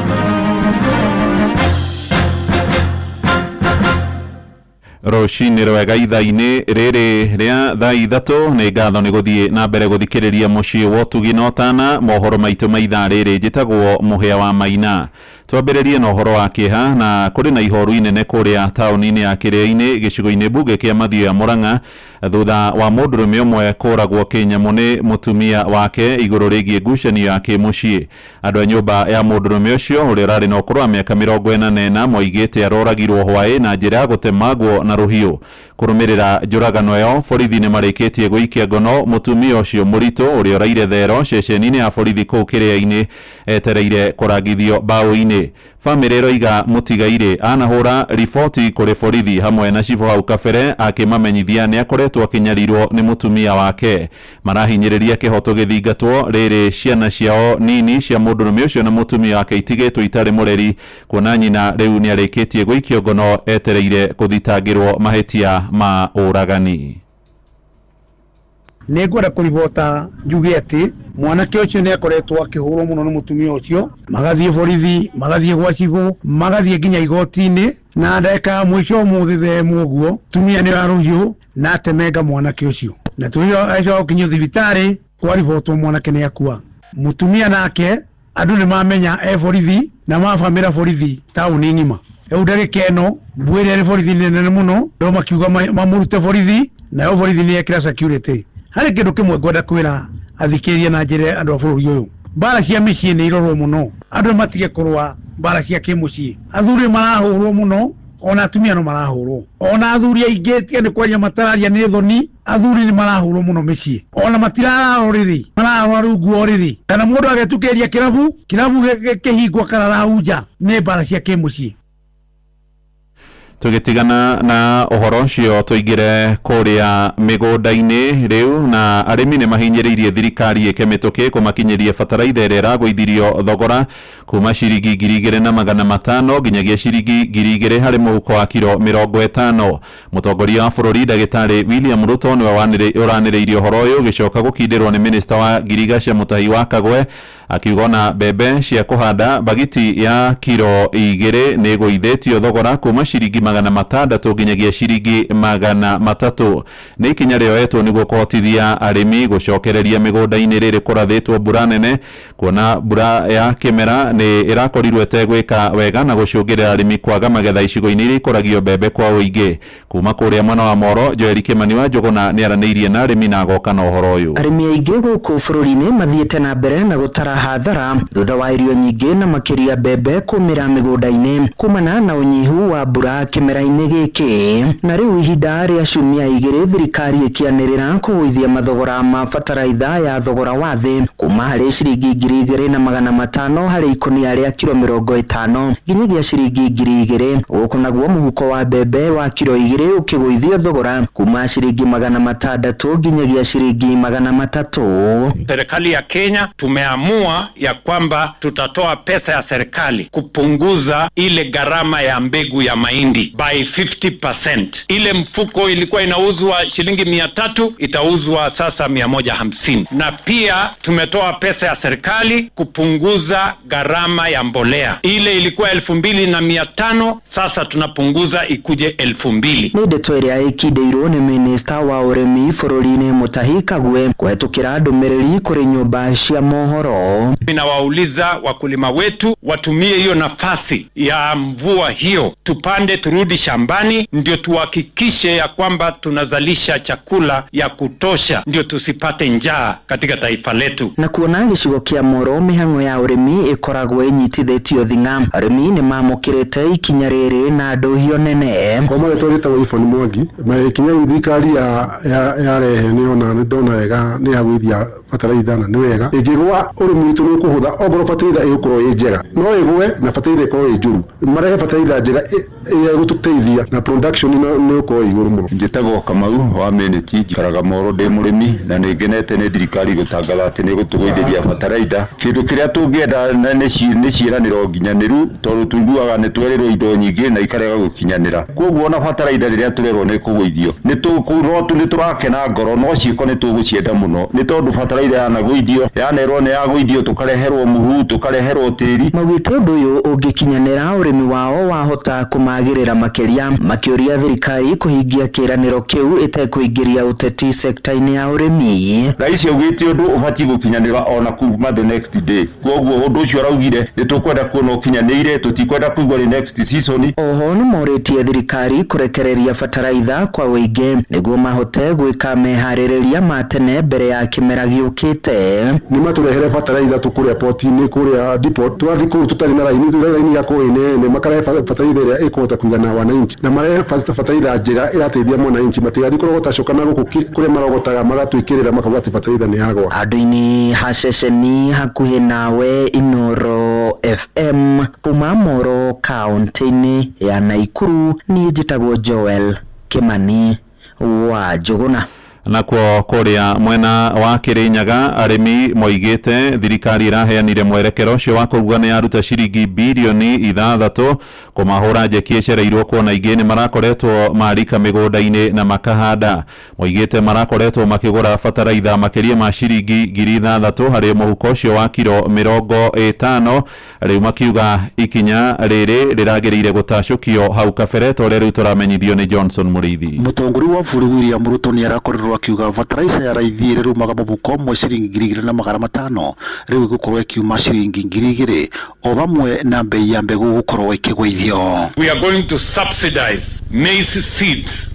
Rũcinĩ rwega ithaa-inĩ rĩrĩ rĩa thaa ithatũ nĩ ngatho nĩ gũthiĩ na mbere gũthikĩrĩria mũciĩ wa ũtugi na ũtana mohoro maitũ ma ithaa rĩrĩ njĩtagwo Mũhĩa wa Maina. Twambĩrĩrie na ũhoro wa kĩeha na kũrĩ na ihoru inene kũrĩa taũni-inĩ ya Kĩrĩa-inĩ gĩcigo-inĩ mbunge kĩa Mathioya ya Mũrang'a thutha wa mũndũrũme ũmwe kũragwo kĩnyamũ nĩ mũtumia wake igũrũ rĩgiĩ ngucanio ya kĩmũciĩ. Andũ a nyũmba ya mũndũrũme ũcio ũrĩa ũrarĩ na ũkũrũ wa mĩaka 44 moigĩte aroragirwo hwaĩ na njĩra ya gũtemangwo na rũhiũ. Kũrũmĩrĩra njũragano ĩyo, borithi nĩ marĩkĩtie gũikia ngono mũtumia ũcio mũritũ ũrĩa ũraire thero ceceni-inĩ ya borithi kũu Kĩrĩa-inĩ etereire kũrangithio mbaũ-inĩ. Bamĩrĩ ĩroiga mũtigairĩ anahũra riboti kũrĩ borithi hamwe na cibũ hau kabere akĩmamenyithia nĩ akoretwo akĩnyarirwo nĩ mũtumia wake. Marahinyĩrĩria kĩhoto gĩthingatwo rĩrĩ ciana ciao nini cia mũndũrũme ũcio na mũtumia wake itigĩtwo itarĩ mũreri, kuona nyina rĩu nĩ arĩkĩtie gũikio ngono etereire gũthitangĩrwo mahĩtia ma ũragani. Nĩ ngwenda kũribota njuge atĩ mwanake ũcio nĩ akoretwo akĩhũrwo mũno nĩ mũtumia ũcio, magathiĩ borithi, magathiĩ gwa cibũ, magathiĩ nginya igoti-inĩ, na ndeka mũico ũmũthĩ themu ũguo tumia nĩ warũhiũ na atemenga mwanake ũcio, na agĩcoka gũkinyio thibitarĩ kwaribotwo mwanake nĩ akua. Mũtumia nake andũ nĩ mamenya borithi na mabamĩra borithi taũni ng'ima. Rĩu ndagĩka ĩno mbwĩre borithi nene mũno ndio makiuga mamũrute borithi, nayo borithi nĩ ekĩra security. Harĩ kĩndũ kĩmwe ngwenda kwĩra athikĩrĩria na njĩra andũ a bũrũri ũyũ, mbara cia mĩciĩ nĩ irorwo mũno, andũ matige kũrũa mbara cia kĩmũciĩ. Athuri marahũrwo mũno, ona atumia no marahũrwo, ona athuri aingĩ tia nĩ kwanja matararia nĩ thoni, athuri nĩ marahũrwo mũno mĩciĩ, ona matirararwo rĩrĩ, mararwo rungu o rĩrĩ, kana mũndũ agetukĩria kĩrabu kĩhingwo kararahunja nĩ mbara cia kĩmũciĩ. Tũgĩtigana na ũhoro ũcio tũingĩre kũrĩa mĩgũnda-inĩ rĩu, na arĩmi nĩ mahinyĩrĩirie thirikari ĩke mĩtũkĩ kũmakinyĩria bataraitha ĩrĩa ĩragũithirio thogora kuma ciringi 2,500 nginyagia ciringi 2,000 harĩ mũhuko wa kiro 50. Mũtongoria wa bũrũri Ndagĩtarĩ William Ruto nĩwe ũranĩrĩirie ũhoro ũyũ gĩcoka gũkindĩrwo nĩ minista wa Girigacia Mutahi wa Kagwe, akiuga na mbembe cia kũhanda bagiti ya kiro 2 nĩ gũithĩtio thogora kuma ciringi 600 nginyagia ciringi 300. Nĩ ikinya rĩoetwo nĩguo kũhotithia arĩmi gũcokereria mĩgũnda-inĩ rĩrĩ kũrathĩtwo mbura nene, kuona mbura ya kĩmera nĩ ĩrakorirwo ĩtegwĩka wega na gũcũngĩrĩra arĩmi kwaga magetha icigo-inĩ iria ikoragio mbembe kwa ũingĩ. Kuma kũrĩa mwena wa Moro, Joel Kimani wa Njũgũna nĩ aranĩirie na arĩmi na agoka na ũhoro ũyũ. Arĩmi aingĩ gũkũ bũrũri-inĩ mathiĩte na mbere na gũtara hathara thutha wa irio nyingĩ na makĩria mbembe kũmĩra mĩgũnda-inĩ kumana na ũnyihu wa mbura kĩmera-inĩ gĩkĩ. Na rĩu ihinda rĩa ciumia 2 thirikari ĩkĩanĩrĩra kũgũithia mathogora ma bataraitha ya thogora wa thĩ kuma harĩ ciringi 2,500 harĩ ikũnia rĩa kiro 50 nginyagia ciringi 2,000. Gũkũ naguo mũhuko wa mbembe wa kiro 2 ũkĩgũithio thogora kuma ciringi 600 nginyagia ciringi 300. Serikali ya Kenya tumeamua ya kwamba tutatoa pesa ya serikali kupunguza ile gharama ya mbegu ya mahindi by 50%. Ile mfuko ilikuwa inauzwa shilingi 300 itauzwa sasa 150. Na pia tumetoa pesa ya serikali kupunguza gharama ya mbolea. Ile ilikuwa 2,500 sasa tunapunguza ikuje 2,000. Nĩ ndeto ĩrĩa ĩkindĩirwo nĩ minista wa ũrĩmi bũrũri-inĩ Mutahi Kagwe kũhetũkĩra ndũmĩrĩri kũrĩ nyũmba cia mohoro. Ninawauliza wakulima wetu watumie hiyo nafasi ya mvua hiyo, tupande turudi shambani, ndio tuhakikishe ya kwamba tunazalisha chakula ya kutosha, ndio tusipate njaa katika taifa letu. Na kuona gĩcigo kĩa Moro mĩhang'o ya ũrĩmi ĩkoragwo ĩnyitithĩtio thing'a, arĩmi nĩ mamũkĩrĩte ikinya rĩrĩ na ndũhio nene. Kwa mũndũ twagĩta ndetagwo Ifon Mwangi kinya thirikari ya rehe ni ona ndona wega ni agwithia bataraitha na ni wega ingigwa urimi witu ni kuhutha ogoro bataraitha igukorwo i njega no igwe na bataraitha ikorwo i njuru marehe bataraitha njega gututeithia na production ni ukorwo iguru muno. Njitagwo Kamau wa Miniti njikaraga Moro ndi murimi na ni ngenete ni thirikari gutangatha ati ni gutugwithia bataraitha kindu kiria tungienda ni ciiraniro nginyaniru tondu tuiguaga ni twerirwo indo nyingi na ikarega gukinyanira koguo ona bataraitha riria turerwo ni kugwithio ni turakena ngoro no ciiko ni tugucienda muno ni tondu bataraitha yanagwithio yanerwo ni yagwithio tukareherwo muhu tukareherwo tiri maugite undu uyu ungikinyanira urimi wao wahota kumagirira makiria makiuria thirikari kuhingia kiraniro kiu itekuingiria uteti sekta-ini ya urimi. Rais augite undu ubati gukinyanira ona kuma the next day koguo undu ucio araugire ni tukwenda kuona ukinyanire tutikwenda kuigwa next season. Oho ni moritie thirikari kurekereria bataraitha kwa wingi niguo mahote gwika mehaririria matene mbere ya kimera giukite. Ni maturehere bataraitha tukuria poti-ini kuria depot twathi kuru tutari na raini ya koine ni makare bataraitha iria ikuhota kuigana wananchi na mare bataraitha njega irateithia mwananchi matigathi korwo gutacukana guku kuria marogotaga magatwikirira makabati bataraitha ni yagwa. Handũ-inĩ ha ceceni hakuhĩ nawe Inoro FM kuma Moro kaunti-inĩ ya Naikuru niĩ njĩtagwo Joel Kimani wa Njuguna. Nakuo kuria mwena wa Kirinyaga arimi moigite thirikari iraheanire mwerekero ucio wa kuruga ni aruta ciringi bilioni 6 kumahura njeki ecereirwo kuona ingi ni marakoretwo marika migunda-ini na makahanda. Moigite marakoretwo makigura bataraitha makiria ma ciringi 6,000 hari muhuko ucio wa kilo 50 riu makiuga ikinya riri riragirire gutacukio hau kabere tore riu turamenyithio ni Johnson Muriithi. Mutongori wa bũrũri William Ruto ni arakorirwo akiuga bataraitha ya raithi rirumaga mubuko mwe ciringi 2,500 riu igukorwo ikiuma ciringi 2,000 o bamwe na bei ya mbegu gukorwo ikigwithio. We are going to subsidize maize seeds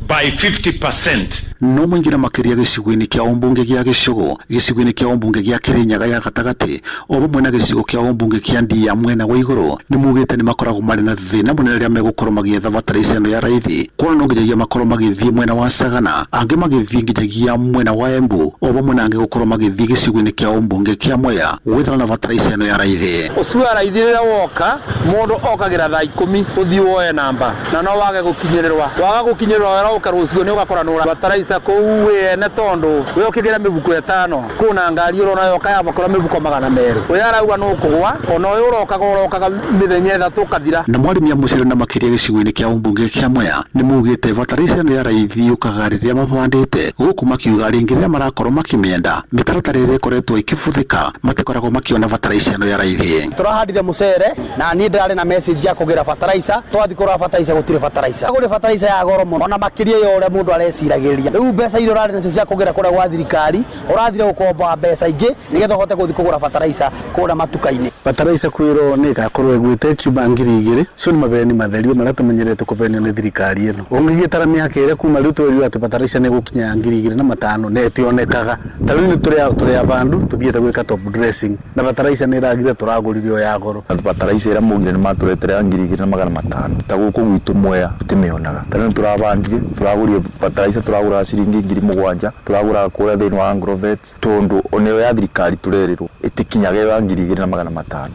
by 50%. No mwingine makiria gicigo-ini kia ombunge gia Gicugu, gicigo-ini kia ombunge gia Kirinyaga ya gatagati, o bamwe na gicigo kia ombunge kia Ndia mwena wa iguru ni mugite ni makoragwo mari na thina munene ria megukorwo magietha bataraitha ino ya raithi kuona no nginyagia makorwo magithie mwena wa Sagana angi magithie nginyagia mwena wa Embu o bamwe na angi gukorwo magithie gicigo-ini kia ombunge kia Mwea gwithana na bataraitha ino ya raithi. Ucua raithi rira woka mundu okagira thaa 10 uthii woe namba na no wage gukinyirirwa wera ukarucio ni ugakora nura bataraitha kuwe ne tondu we ukigira mibuko 5 kuna ngari urona yoka ya makora mibuko 200 we arauga no kugwa ono we urokaga mithenya 3 kathira. Na mwarimu ya mucere na makiria gicigo-ini kia ombunge kia Mwea ni mugite bataraitha ino ya raithi ukagariria mabandite guku makiuga ringiria marakorwo makimienda mitaratara iri ikoretwo ikibuthika matikoragwo makiona bataraitha ino ya raithi. Turahandire mucere na ni ndirari na message ya kugira bataraitha twathi kura bataraitha gutire bataraitha guri bataraitha ya goro muno ona makiria yo ore mundu areciragiria riu mbeca irio rari nacio cia kugira kura gwa thirikari urathire gukomba mbeca ingi nigetha uhote guthi kugura bataraitha kura matuka-ini. Bataraitha kwiro ni gakorwo igwite kiuma 2,000 cio ni mabeni matherio maria tumenyerete kubenio ni thirikari ino. Ungigitara miaka ire kuma riu twiriwe ati bataraitha ni gukinya 2,500 netionekaga tariu ni turi abandu tuthiete gwika top dressing na bataraitha ni iragire turaguririo ya goro. Bataraitha ira mugire ni maturetera 2,500 ta guku gwitu Mwea tutimionaga tariu turabandire turagurie bataraitha turagura ciringi 7,000 turagura kuria thiini wa Agrovet tondu oneo ya thirikari turerirwo itikinyage ya 2,500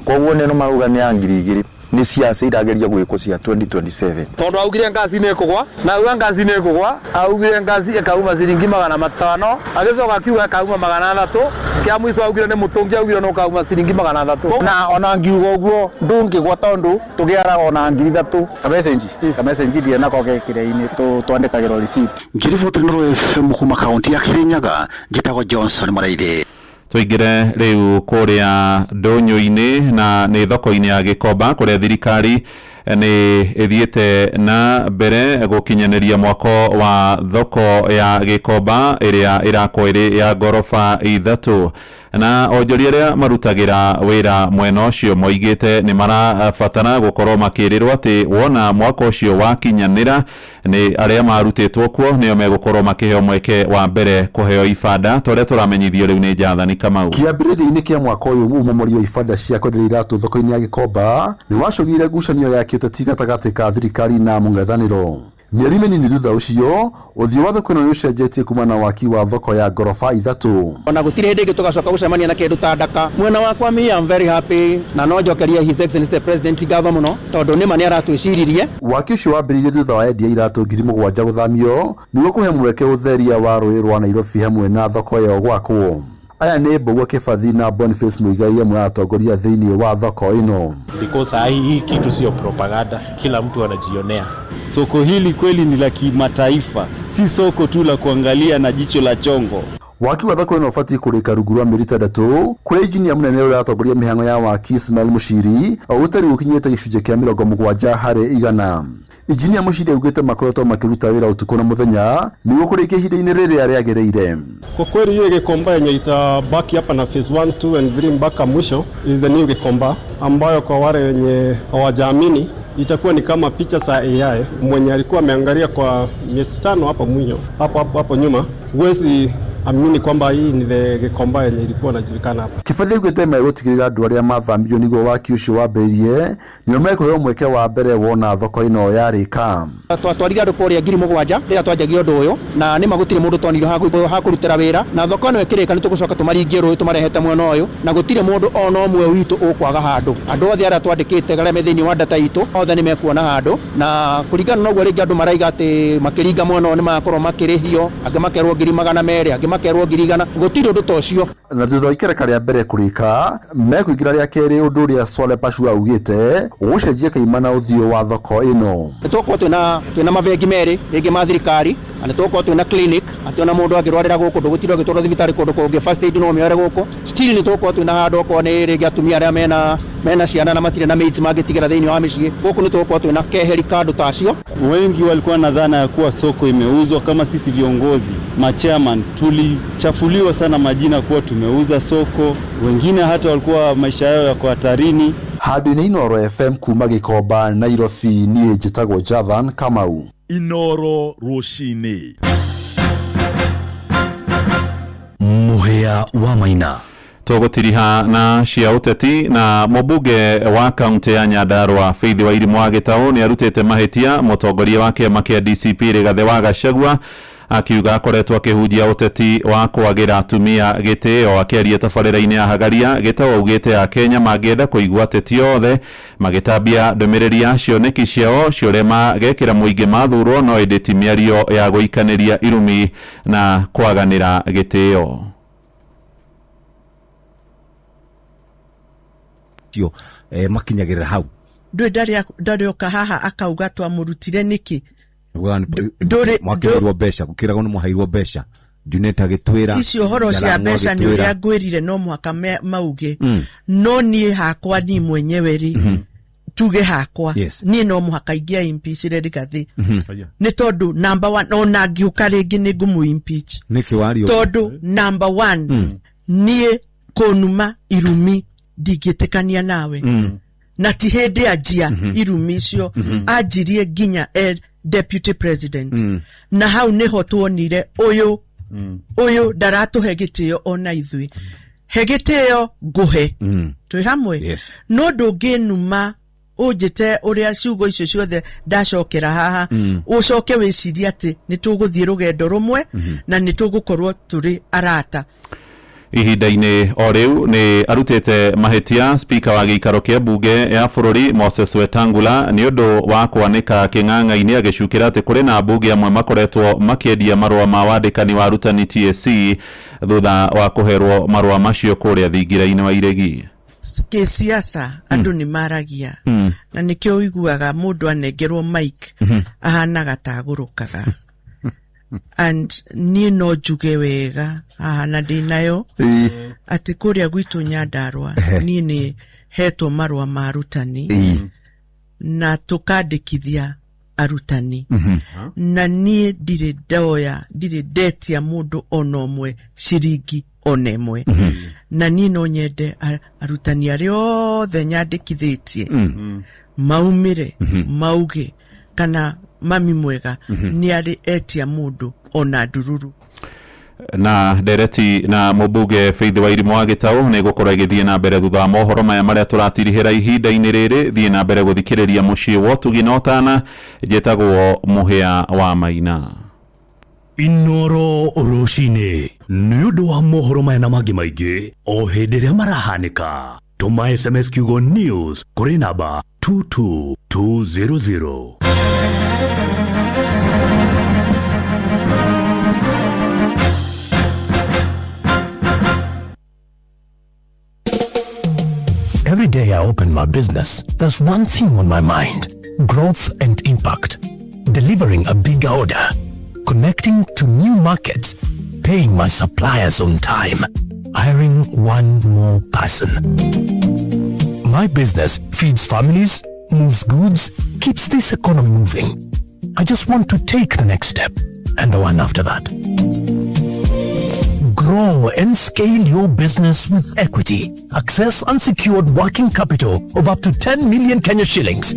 koguo neno maruga ni ya 2,000 ni siasa irageria gwiko cia 2027 tondu augire ngazi ni kugwa na uga ngazi ni kugwa augire ngazi ekauma ciringi 500 agicoka akiuga ekauma 600 kia mwiso augire ni mutungi augire no kauma ciringi 600 na ona ngiuga uguo ndungigwa tondu tugiaraga ona 3,000 ka message die nako gekire-ini twandikagirwo receipt. Ngiriboti Inoro FM kuma kaunti ya Kirinyaga njitagwo Johnson Muriithi. Tuigire riu kuria ndonyo-ini na ni thoko-ini ya Gikomba kuria thirikari ni ithiete na mbere gukinyaniria mwako wa thoko ya Gikomba iria irakorwo iri ya gorofa 3 na onjoria ria marutagira wira mwena ucio moigite ni marabatara gukorwo makirirwo ati wona mwako ucio wakinyanira ni aria marutitwo kuo nio megukorwo makiheo mweke wa mbere kuheo ibanda tore turamenyithio riu ni Njathani Kamau. Kiambiriria-ini kia mwaka uyu umumorio ibanda cia kwenderia iratu thoko-ini ya Gikomba ni wacugire ngucanio ya kiuteti gatagati ka thirikari na mung'ethaniro. Mĩeri mĩnini thutha ũcio ũthiũ wa thoko ĩno nĩũcenjetie kuma na waki wa thoko ya ngoroba 3. Ona gũtirĩ hĩndĩ ĩngĩ tũgacoka gũcemania na kĩndũ ta ndaka. Mwena wakwa me am very happy na no njokeria His Excellency the President ngatho mũno tondũ nĩma nĩ aratwĩciririe. Waki ũcio wambĩrĩirie thutha wa endia iratũ 7,000 gũthamio nĩguo kũhe mweke ũtheria wa rũĩ rwa Nairobi hamwe na thoko ĩyo gwakwo. Aya nĩ Mbũgua Kĩbathi na Boniface Muigai amwe atongoria thĩinĩ wa thoko ĩno. Because hii kitu sio propaganda, kila mtu anajionea. Soko hili kweli ni la kimataifa, si soko tu la kuangalia na jicho la chongo. Waki wa thoko ĩno ũbatiĩ kũrĩka rungu rwa mĩeri 3 kũrĩa injinia mũnene ũrĩa atongoria mĩhang'o ya waki Ismail Mushiri ũgũtarĩ gũkinyĩte gĩcunjĩ kĩa 70 harĩ 100. Injinia Mushiri augĩte makoretwo makĩruta wĩra ũtukũ na mũthenya nĩguo kũrĩkia ihinda-inĩ rĩrĩa rĩagĩrĩire. Kwa kweli hiyo Gikomba yenye itabaki hapa na phase 1, 2 and 3 mpaka mwisho is the new Gikomba ambayo kwa wale wenye hawajaamini itakuwa ni kama picha za AI. Mwenye alikuwa ameangalia kwa miezi 5 hapo nyuma huwezi amini kwamba hii ni the Gikomba yenye ilikuwa inajulikana hapa. Kĩbathi augĩte megũtigĩrĩra andũ arĩa mathamirio nĩguo waki ũcio wambĩrĩrie nĩo mekũheo mweke wa mbere wona thoko ĩno yarĩka. Twatwarire andũ kũrĩa 7,000 rĩrĩa twanjagia ũndũ ũyũ na nĩ magũtirĩ mũndũ tonire ha kũrutĩra wĩra na thoko ĩno ĩkĩrĩka nĩ tũgũcoka tũmaringie rũĩ tũmarehete mwena ũyũ na gũtirĩ mũndũ ona ũmwe witũ ũkwaga handũ. Andũ othe arĩa twandĩkĩte arĩa me thĩinĩ wa data itũ othe nĩ mekuona handũ na kũringana na ũguo rĩngĩ andũ maraiga atĩ makĩringa mwena ũyũ nĩ magakorwo makĩrĩhio, angĩ makerwo 200,000, angĩ makerwo 100,000, gũtirĩ ũndũ ta ũcio. Na thutha wa ikereka rĩa mbere kũrĩka mekũingĩra rĩa kerĩ ũndũ ũrĩa Swale Pashu augĩte ũgũcenjia kaima na ũthiũ wa thoko ĩno. Nĩtũkorwo twĩna mabengi merĩ rĩngĩ ma thirikari na nĩtũkorwo twĩna clinic atĩ ona mũndũ angĩrwarĩra gũkũ ndũgũtirwo ũgĩtwarwo thibitarĩ kũndũ kũngĩ first aid no ũmĩoere gũkũ. Still nĩtũkorwo twĩna handũ okorwo nĩ rĩngĩ atumia arĩa mena ciana na matirĩ na maids mangĩtigĩra thĩinĩ wa mĩciĩ gũkũ nĩtũkorwo twĩna keheri kando tacio. Wengi walikuwa na dhana ya kuwa soko imeuzwa. Kama sisi viongozi machairman tulichafuliwa sana majina kuwa tumeuza soko, wengine hata walikuwa maisha yao yako hatarini. Handũ-inĩ Inoro FM kuma Gikomba Nairobi niĩ njĩtagwo Jathan Kamau. Inoro rũcinĩ. Mũhĩa wa Maina. Tũgũtiriha na cia ũteti na mũmbunge wa kaunti ya Nyandarua Faith Wairimu wa Gĩtaũ nĩ arutĩte mahĩtia mũtongoria wa kĩama kĩa DCP Rigathĩ wa Gachagua akiuga akoretwo akĩhunjia ũteti wa kwagĩra atumia gĩtĩo akĩaria tabarĩra-inĩ ya Hagaria. Gĩtaũ augĩte Akenya mangĩenda kũigua ateti othe magĩtambia ndũmĩrĩri ya cioneki ciao ciũrĩa magekĩra mũingĩ mathurwo no ĩndĩ ti mĩario ya gũikanĩria irumi na kwaganĩra gĩtĩo. Makinyagĩrĩra hau ndarĩoka haha akauga twamũrutire nĩkĩ mwakĩrwo mbeca gũkĩragwo nĩ mũhairwo mbeca Juneta gĩtwĩra icio horo cia mbeca nĩ ũrĩa ngwĩrire no mwaka mauge no niĩ hakwa ni mwenyewe ri tuge hakwa niĩ no mũhaka ingĩa impeach Rigathĩ nĩ tondũ number 1 ona ngĩũka rĩngĩ nĩ ngũmũ impeach tondũ number 1 niĩ kũnuma irumi ndingĩtĩkania nawe na ti hĩndĩ anjia irumi icio anjirie nginya deputy president na hau niho tuonire uyu ndaratũhe gĩtĩo ona ithuĩ he gĩtĩo ngũhe twĩ hamwe no ndũngĩnuma ũnjĩte ũrĩa ciugo icio ciothe ndacokera haha ũcoke wĩcirie atĩ nĩ tũgũthiĩ rũgendo rũmwe na nĩ tũgũkorwo tũrĩ arata. Ihinda-inĩ o rĩu nĩ arutĩte mahĩtia speaker wa gĩikaro kĩa mbunge ya bũrũri Moses Wetangula nĩ ũndũ wa kwanĩka kĩng'ang'a-inĩ agĩcukĩra atĩ kũrĩ na mbunge amwe makoretwo makĩendia marũa ma wandĩkani wa arutani TSC thutha wa kũherwo marũa macio kũrĩa thingira-inĩ wa iregi. Kĩsiasa andũ nĩ maragia na nĩkĩo ũiguaga mũndũ anengerwo mic ahanaga ta agũrũkaga and niĩ no njuge wega na ndĩnayo atĩ kũrĩa gwitũ Nyandarua niĩ nĩ hetwo marũa ma arutani na tũkandĩkithia arutani na niĩ ndirĩ ndetia mũndũ ona ũmwe ciringi ona ĩmwe na niĩ no nyende arutani arĩa othe nyandĩkithĩtie maumĩre mauge kana mami mwega nĩ arĩ etia mũndũ ona ndururu. na ndereti na mũmbunge Faith Wairimu wa Gĩtaũ nĩ gũkorwo igĩthiĩ na mbere thutha wa mohoro maya marĩa tũratirihĩra ihinda-inĩ rĩrĩ thiĩ na mbere gũthikĩrĩria mũciĩ wa Ũtugi na Ũtana njĩtagwo Mũhĩa wa Maina. Inoro rũcinĩ nĩ ũndũ wa mohoro maya na mangĩ maingĩ o hĩndĩ ĩrĩa marahanĩka tũma SMS kiugo news kũrĩ namba 22200. Every day I open my business, there's one thing on my mind: growth and impact. Delivering a bigger order, connecting to new markets, paying my suppliers on time, hiring one more person. My business feeds families, moves goods, keeps this economy moving. I just want to take the next step and the one after that. Grow and scale your business with equity. Access unsecured working capital of up to 10 million Kenya shillings.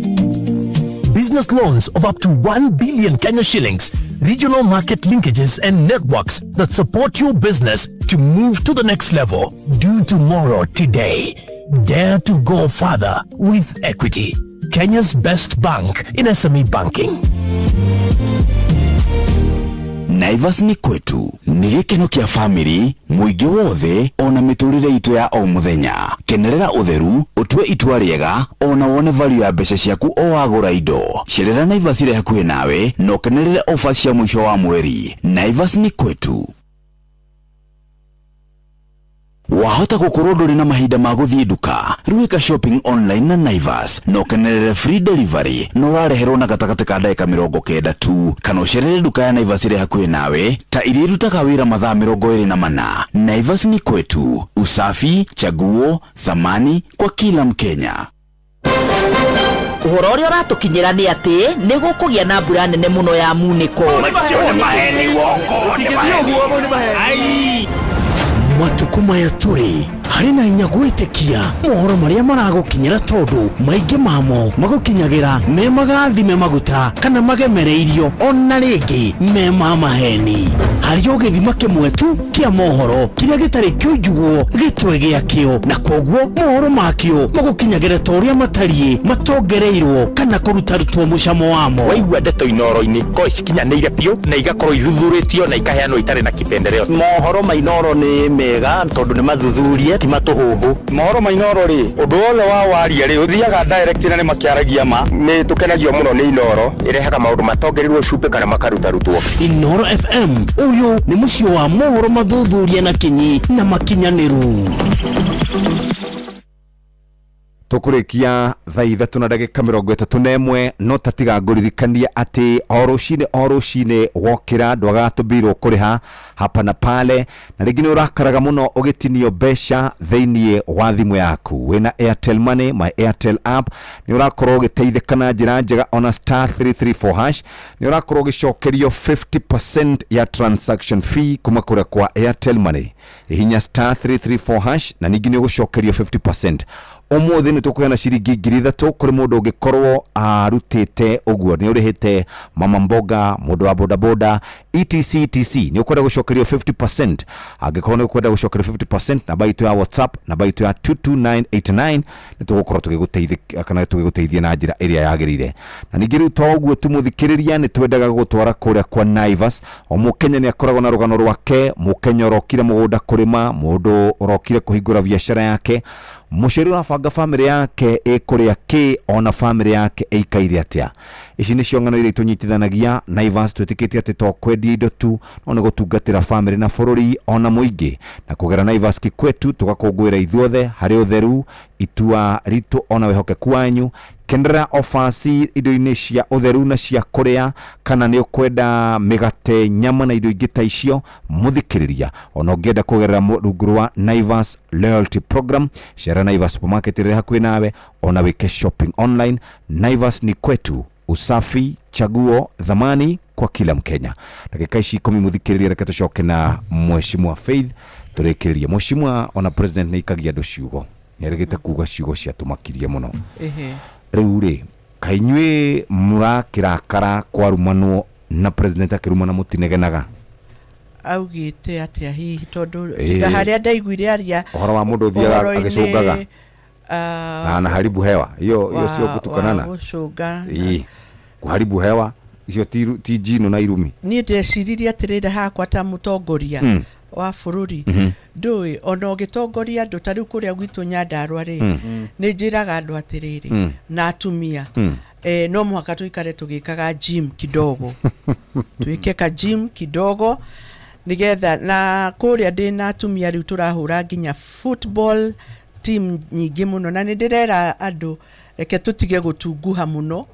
Business loans of up to 1 billion Kenya shillings. Regional market linkages and networks that support your business to move to the next level. Do tomorrow today. Dare to go further with equity. Kenya's best bank in SME banking. Naivas ni kwetu, ni gĩkeno kĩa family, mũingĩ wothe, ona mĩtũrĩre itũ ya o mũthenya. Kenerera ũtheru, ũtue itua rĩega, ona wone value ya mbeca ciaku o wagũra indo. Cerera Naivas ĩrĩa hakuhĩ nawe, na ũkenerere offers cia mũico wa mweri. Naivas ni kwetu. Wahota gũkorwo ndũrĩ na mahinda ma gũthiĩ nduka, rĩu shopping online na Naivas, na ũkenerere free delivery, na ũrareherwo na gatagatĩ ka ndagĩka 90 tu. Kana ũcerere nduka ya Naivas ĩrĩa hakuhĩ nawe, ta iria irutaga wĩra mathaa 24. Naivas ni kwetu, usafi, chaguo, thamani kwa kila Mkenya. Ũhoro ũrĩa ũratukinyĩra nĩ atĩ nĩ gũkũgĩa na mbura nene mũno ya munĩko. Matuko maya tũrĩ harĩ na hinya gwĩtĩkia mohoro marĩa maragũkinyĩra tondũ maingĩ mamo magũkinyagĩra me magathime maguta kana magemereirio ona rĩngĩ me maheni. Harĩ o gĩthima kĩmwe tu kĩa mohoro kĩrĩa gĩtarĩ kĩũnjugwo gĩtwe gĩakĩo, na koguo mohoro makĩo magũkinyagĩra ta ũrĩa matariĩ matongereirwo kana kũrutarutwo mũcamo wamo. Waigua ndeto Inoro-inĩ ko cikinyanĩire biũ na igakorwo ithuthurĩtio na ikaheanwo itarĩ na kĩpendereo. Mohoro ma Inoro nĩ mega tondũ nĩ mathuthurie ti matũhũhũ. Mohoro ma Inoro rĩ, ũndũ wothe wa waria rĩ ũthiaga direct na nĩ makĩaragia ma. Nĩ tũkenagio mũno nĩ Inoro, ĩrehaga maũndũ matongereirwo cumbĩ kana makarutarutwo. Inoro FM, ũyũ nĩ mũciĩ wa mohoro mathuthurie na kinyi na makinyanĩru. Tukurikia thaa 3:31 no tatiga ngũririkania atĩ o rũcinĩ wokĩra ndwagatũmbirwo kũrĩha hapa na pale, na rĩngĩ nĩ ũrakaraga mũno ũgĩtinio mbeca thĩinĩ wa thimũ yaku. Wĩna Airtel Money, my Airtel app, nĩ ũrakorwo ũgĩteithĩka na njĩra njega ona *334#. Nĩ ũrakorwo ũgĩcokerio 50% ya transaction fee kuma kũrĩa kwa Airtel Money. Hihinya *334# na ningĩ nĩ ũgũcokerio 50%. Ũmũthĩ nĩ tũkũheana ciringi 3,000 kũrĩ mũndũ ũngĩkorwo arutĩte ũguo, nĩ ũrĩhĩte mama mboga, mũndũ wa bodaboda, etc. Nĩ ũkwenda gũcokerio 50%. Angĩkorwo nĩ ũkwenda gũcokerio 50%, namba itũ ya WhatsApp, namba itũ ya 22989, nĩ tũgũkorwo tũgĩgũteithia kana tũgĩgũteithia na njĩra ĩrĩa yagĩrĩire. Na ningĩ rĩu to ũguo tũmũthikĩrĩria, nĩ twendaga gũtwara kũrĩa kwa Naivas. O Mũkenya nĩ akoragwo na rũgano rwake. Mũkenya ũrokire mũgũnda kũrĩma, mũndũ ũrokire kũhingũra biacara yake, mũceri ũrabanga family yake ĩkũrĩa kĩ, ona family yake ĩikaire atĩa. Ici nĩ ciongano iria tũnyitithanagia Naivas. Twĩtĩkĩtie atĩ to kwendia indo tu, no nĩ gũtungatĩra family na bũrũri ona mũingĩ, na kũgera Naivas Kikwetu tũgakũngũĩra ithuothe harĩ ũtheru, itua ritũ ona wĩhokeku wanyu. Kenera offers indo-inĩ cia ũtheru na cia kũrĩa, kana nĩ ũkwenda mĩgate, nyama na indo ingĩ ta icio, mũthikĩrĩria ona ũngĩenda kũgerera rungu rwa Naivas loyalty program, cera Naivas supermarket ĩrĩa hakuhĩ nawe, ona wĩke shopping online. Naivas ni kwetu, usafi, chaguo, thamani kwa kila Mkenya. Dakika ici 10 mũthikĩrĩria, reke tũcoke na Mheshimiwa Faith tũrĩkĩrĩrie. Mheshimiwa ona president nĩ ikagia andũ ciugo, nĩarĩgĩte kuga ciugo cia tũmakirie mũno. Rĩu rĩ, kainyuĩ mũrakĩrakara kwarumanwo na president akĩrumana mũtinegenaga? augite atia hihi tondu tiga haria ndaiguire aria uhoro wa mundu thiaga agicungaga na haribu hewa hiyo sio kutukanana kuharibu hewa icio ti jino na irumi ni ndeciriria atirire hakwa ta mutongoria wa bururi ndui ona ugitongoria andu tariu kuria gwitu Nyandarua ri ni njiraga andu atiriri na atumia no mwaka tuikare tugikaga gym kidogo tuike ka gym kidogo nigetha na kuria ndina atumia riu turahura nginya football team nyingi muno na nindirera andu reke tutige gutunguha muno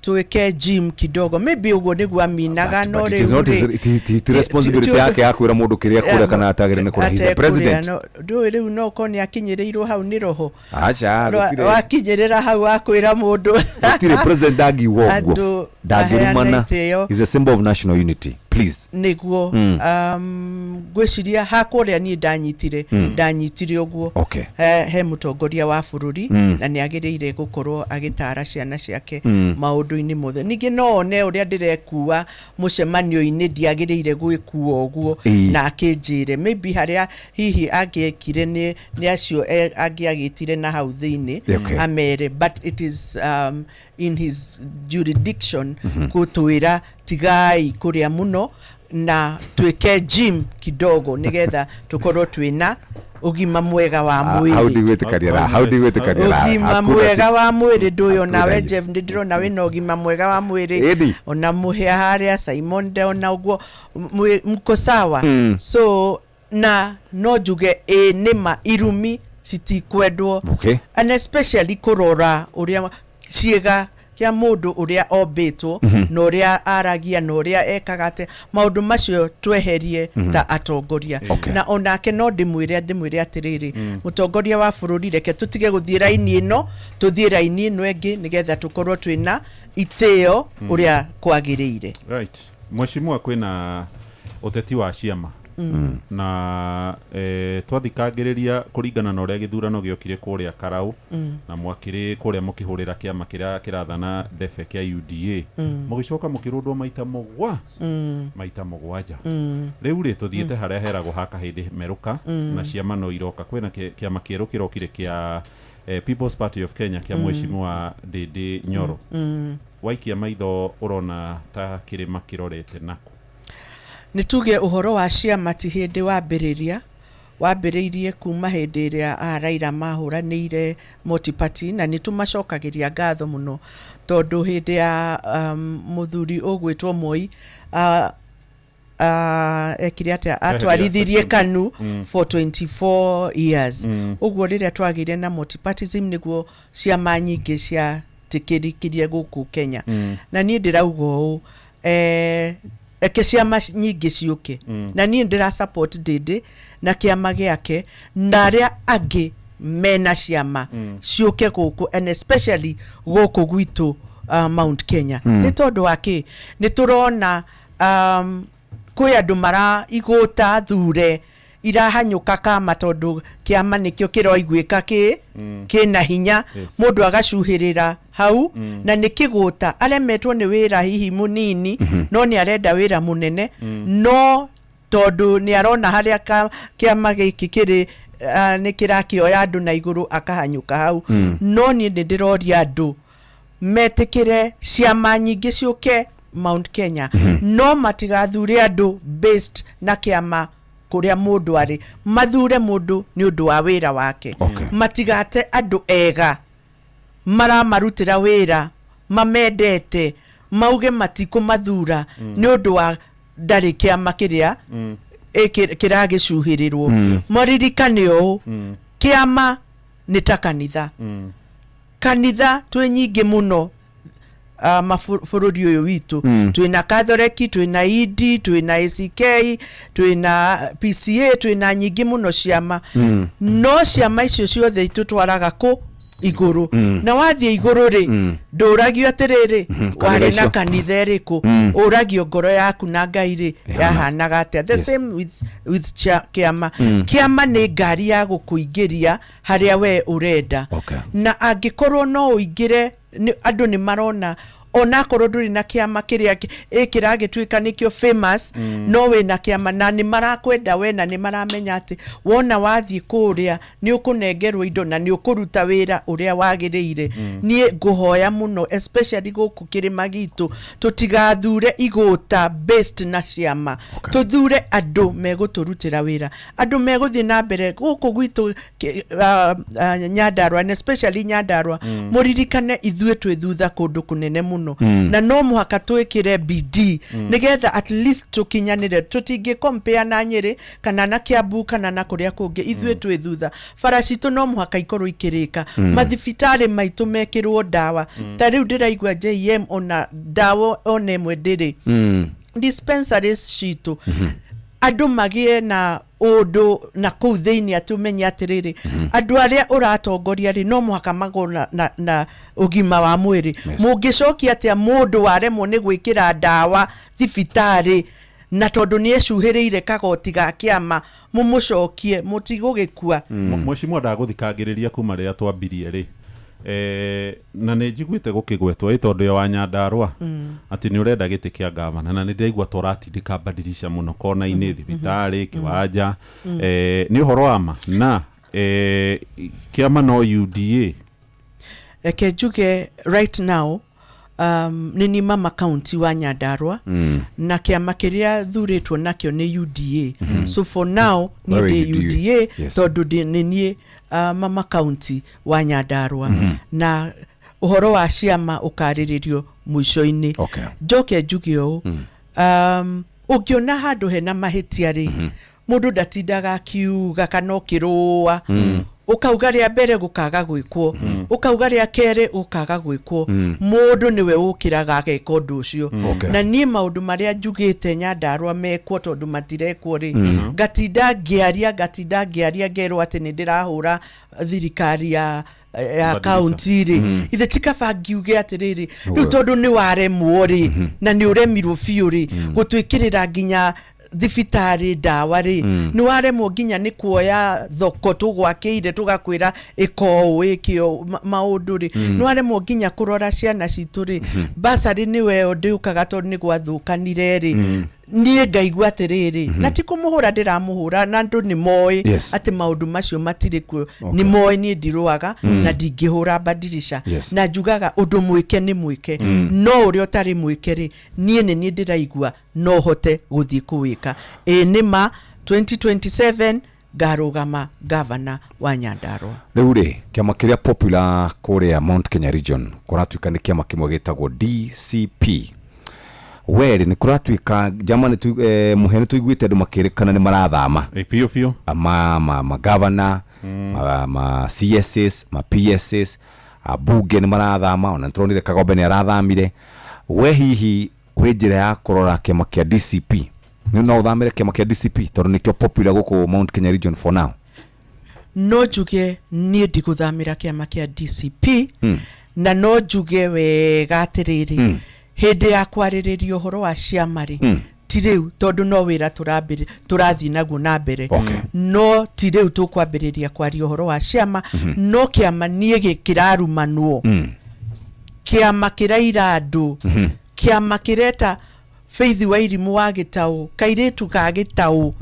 tuweke gym kidogo maybe ugo niguo aminaga no re it responsibility yake ya kwira mundu kiria kura kana atagire ni kura he's a president do riu no koni akinyirirwo hau ni roho acha wakinyirira hau akwira mundu tire president dagi wogo dagirumana is a symbol of national unity please niguo gwiciria hakuria ni ndanyitire uguo he mutongoria wa bururi na ni agiriire gukorwo agitara ciana ciake maundu-ini mothe ningi no one uria ndirekua mucemanio-ini ndiagiriire gwikua uguo na akinjire maybe haria hihi agiekire ni acio agiagitire na hau thiini amere but it is in his jurisdiction kutwira tigai kuria muno na twike gym kidogo nigetha tukorwo twina ugima mwega wa mwiri how do you ugima mwega wa mwiri nduyo nawe Jeff ndirona wina ugima mwega wa mwiri ona muhia haria Simon de ona uguo mko sawa so na no juge nima irumi citikwendwo and especially kurora uria ciega kia mundu uria obetwo na uria aragia na uria ekagate maundu macio tweherie ta atongoria na onake no ndimwire atiriri mutongoria wa bururi reke tutige guthie raini ino tuthie raini ino engi nigetha tukorwo twina iteo uria kwagiriire right mheshimiwa kwina uteti wa ciama na twathikagiriria kuringana na uria githurano giokire kuria Karau na mwakiri kuria mukihurira kiama kiria kirathana defe kia UDA mugicoka mukirundwo maita mugwanja riu ri tuthiete haria heragwo haka hindi meruka na ciama no iroka kwina kiama kieru kirokire kia People's Party of Kenya kia mheshimiwa Ndindi Nyoro waikia maitho urona ta kirima kirorete nako nituge uhoro wa ciama ti hindi wambiriirie kuma hindi iria Raila mahuranire multiparty na nitumacokagiria ngatho muno tondu hindi ya muthuri ugwitwo Moi ekire atia atwarithirie KANU for 24 years uguo riria twagire na multipartyism niguo ciama nyingi cia tikirikirie guku Kenya na ni ndirauga u eke ciama nyingi ciuke na ni ndira support Ndindi na kiama giake na aria angi mena ciama ciuke guku and especially guku gwitu Mount Kenya ni tondu wake ni turona kwi andu mara iguta thure irahanyuka kama tondu kiama nikio kiroiguika kina hinya mundu agacuhirira hau na nikiguta aremetwo ni wira hihi munini no ni arenda wira munene no tondu ni arona haria kiama giki kiri nikirakioya andu na iguru akahanyuka hau no ni ndiroria andu metikire ciama nyingi ciuke Mount Kenya no matigathure andu based na kiama kuria mundu ari mathure mundu ni undu wa wira wake matigate andu ega marutira wira mamendete mauge matiko mathura ni undu wa ndari kiama kiria kiragicuhirirwo maririkane o kiama ni ta kanitha twi nyingi muno mafururi uyu witu twina Catholic twina ED twina ACK twina PCA twina nyingi muno ciama no ciama icio ciothe itutwaraga ku iguru na wathie iguru ri nduragio atiriri wari na kanitha iriku uragio ngoro yaku na Ngai ri yahanaga atia the same with kiama ni ngari ya gukuingiria haria we urenda na angikorwo no uingire andu ni marona onakorwo nduri na kiama kiria kiragituika nikio famous no we na kiama na ni marakwenda we na ni maramenya ati wona wathie kuria ni ukunengerwo indo na ni ukuruta wira uria wagiriire nie nguhoya muno especially guku kirima gitu tutigathure iguta best na ciama tuthure andu meguturutira wira andu meguthie na mbere guku gwitu Nyandarua and especially Nyandarua muririkane ithue twe thutha kundu kunene muno na no muhaka twikire BD nigetha at least tukinyanire tutingi compare na Nyeri kana na Kiambu kana na kuria kungi ithue twe thutha faracito no muhaka ikorwo ikirika mathibitari maitu mekirwo dawa ta riu ndiraigua JM ona dawa one mwendiri dispensaries shitu andu magie na undu na kuu thiini atumenye atiriri andu aria uratongoria ri no muhaka magona na ugima wa mwiri mungicokia atia mundu waremwo ni gwikira dawa thibitari na tondu ni ecuhiriire kagoti ga kiama mumucokie mutigugikua mweshimwa ndaguthikagiriria kuma ria twambirie ri na nä njiguite gå kä gwetwo ä tondå wa Nyandarua atä nä å renda gä tä kä a ngavana na nä ndaigua tåratindä mbadirisha må no kona-inä thibitarä kä wanja nä å horo wa ma na kä ama no UDA reke njuge right now nini mama county wa Nyandarua na kiama kiria thuritwo nakio ni UDA so for now ni the UDA tondu nini mama county wa Nyandarua na uhoro wa ciama ukariririo mwisho-ini njoke njuge o ukiona handu hena mahitia ri mundu ndatindaga akiuga kana kirua ukauga ria mbere gukaga gwikwo ukauga ria kere gukaga gwikwo mundu niwe ukiraga ageka undu ucio na nie maundu maria njugite Nyandarua mekwo tondu matirekwo ri gatinda ngiaria ngerwo ati ni ndirahura thirikari ya county ri ithe tikaba ngiuge atiriri riu tondu ni waremwo ri na ni uremirwo biu ri gutwikirira nginya thibitari dawa ri ni waremwo nginya ni kuoya thoko tugwakiire tugakwira iko wikio maundu ri ni waremwo nginya kurora ciana citu ri basari ni we ndiukaga tondu ni gwathukanire ri nie ngaigua atiriri na tikumuhura ndiramuhura na ndu ni moi ati maundu macio matirikuo ni moi ni ndiruaga na ndingihura badirisha na njugaga undu mwike ni mwike no uri otari mwike ri nie ni ndiraigua no hote guthii kuwika nima 2027 garugama governor wa Nyandarua riu ri kiama kiria popular kuria Mount Kenya region kuratuika ni kiama kimwe gitagwo DCP weri ni kuratuika jamani muhene tuiguite andu makirikana ni marathama fio ma governor ma CSS ma PSS abunge ni marathama ona ntronire Kagombe ni arathamire we hihi we njira ya kurora kiama kia DCP ni no uthamire kiama kia DCP tondu nikio popular guku Mount Kenya region for now no njuge nie ndiguthamira kiama kia DCP na no njuge wega atiriri hindi ya kwariririo horo wa ciama ri ti riu tondu no wira turathi naguo na mbere no ti riu tukwambiriria kwaria horo wa ciama no kiama nie gikirarumanwo kiama kiraira andu kiama kireta Faith wa irimu wa gitau kairetu ka gitau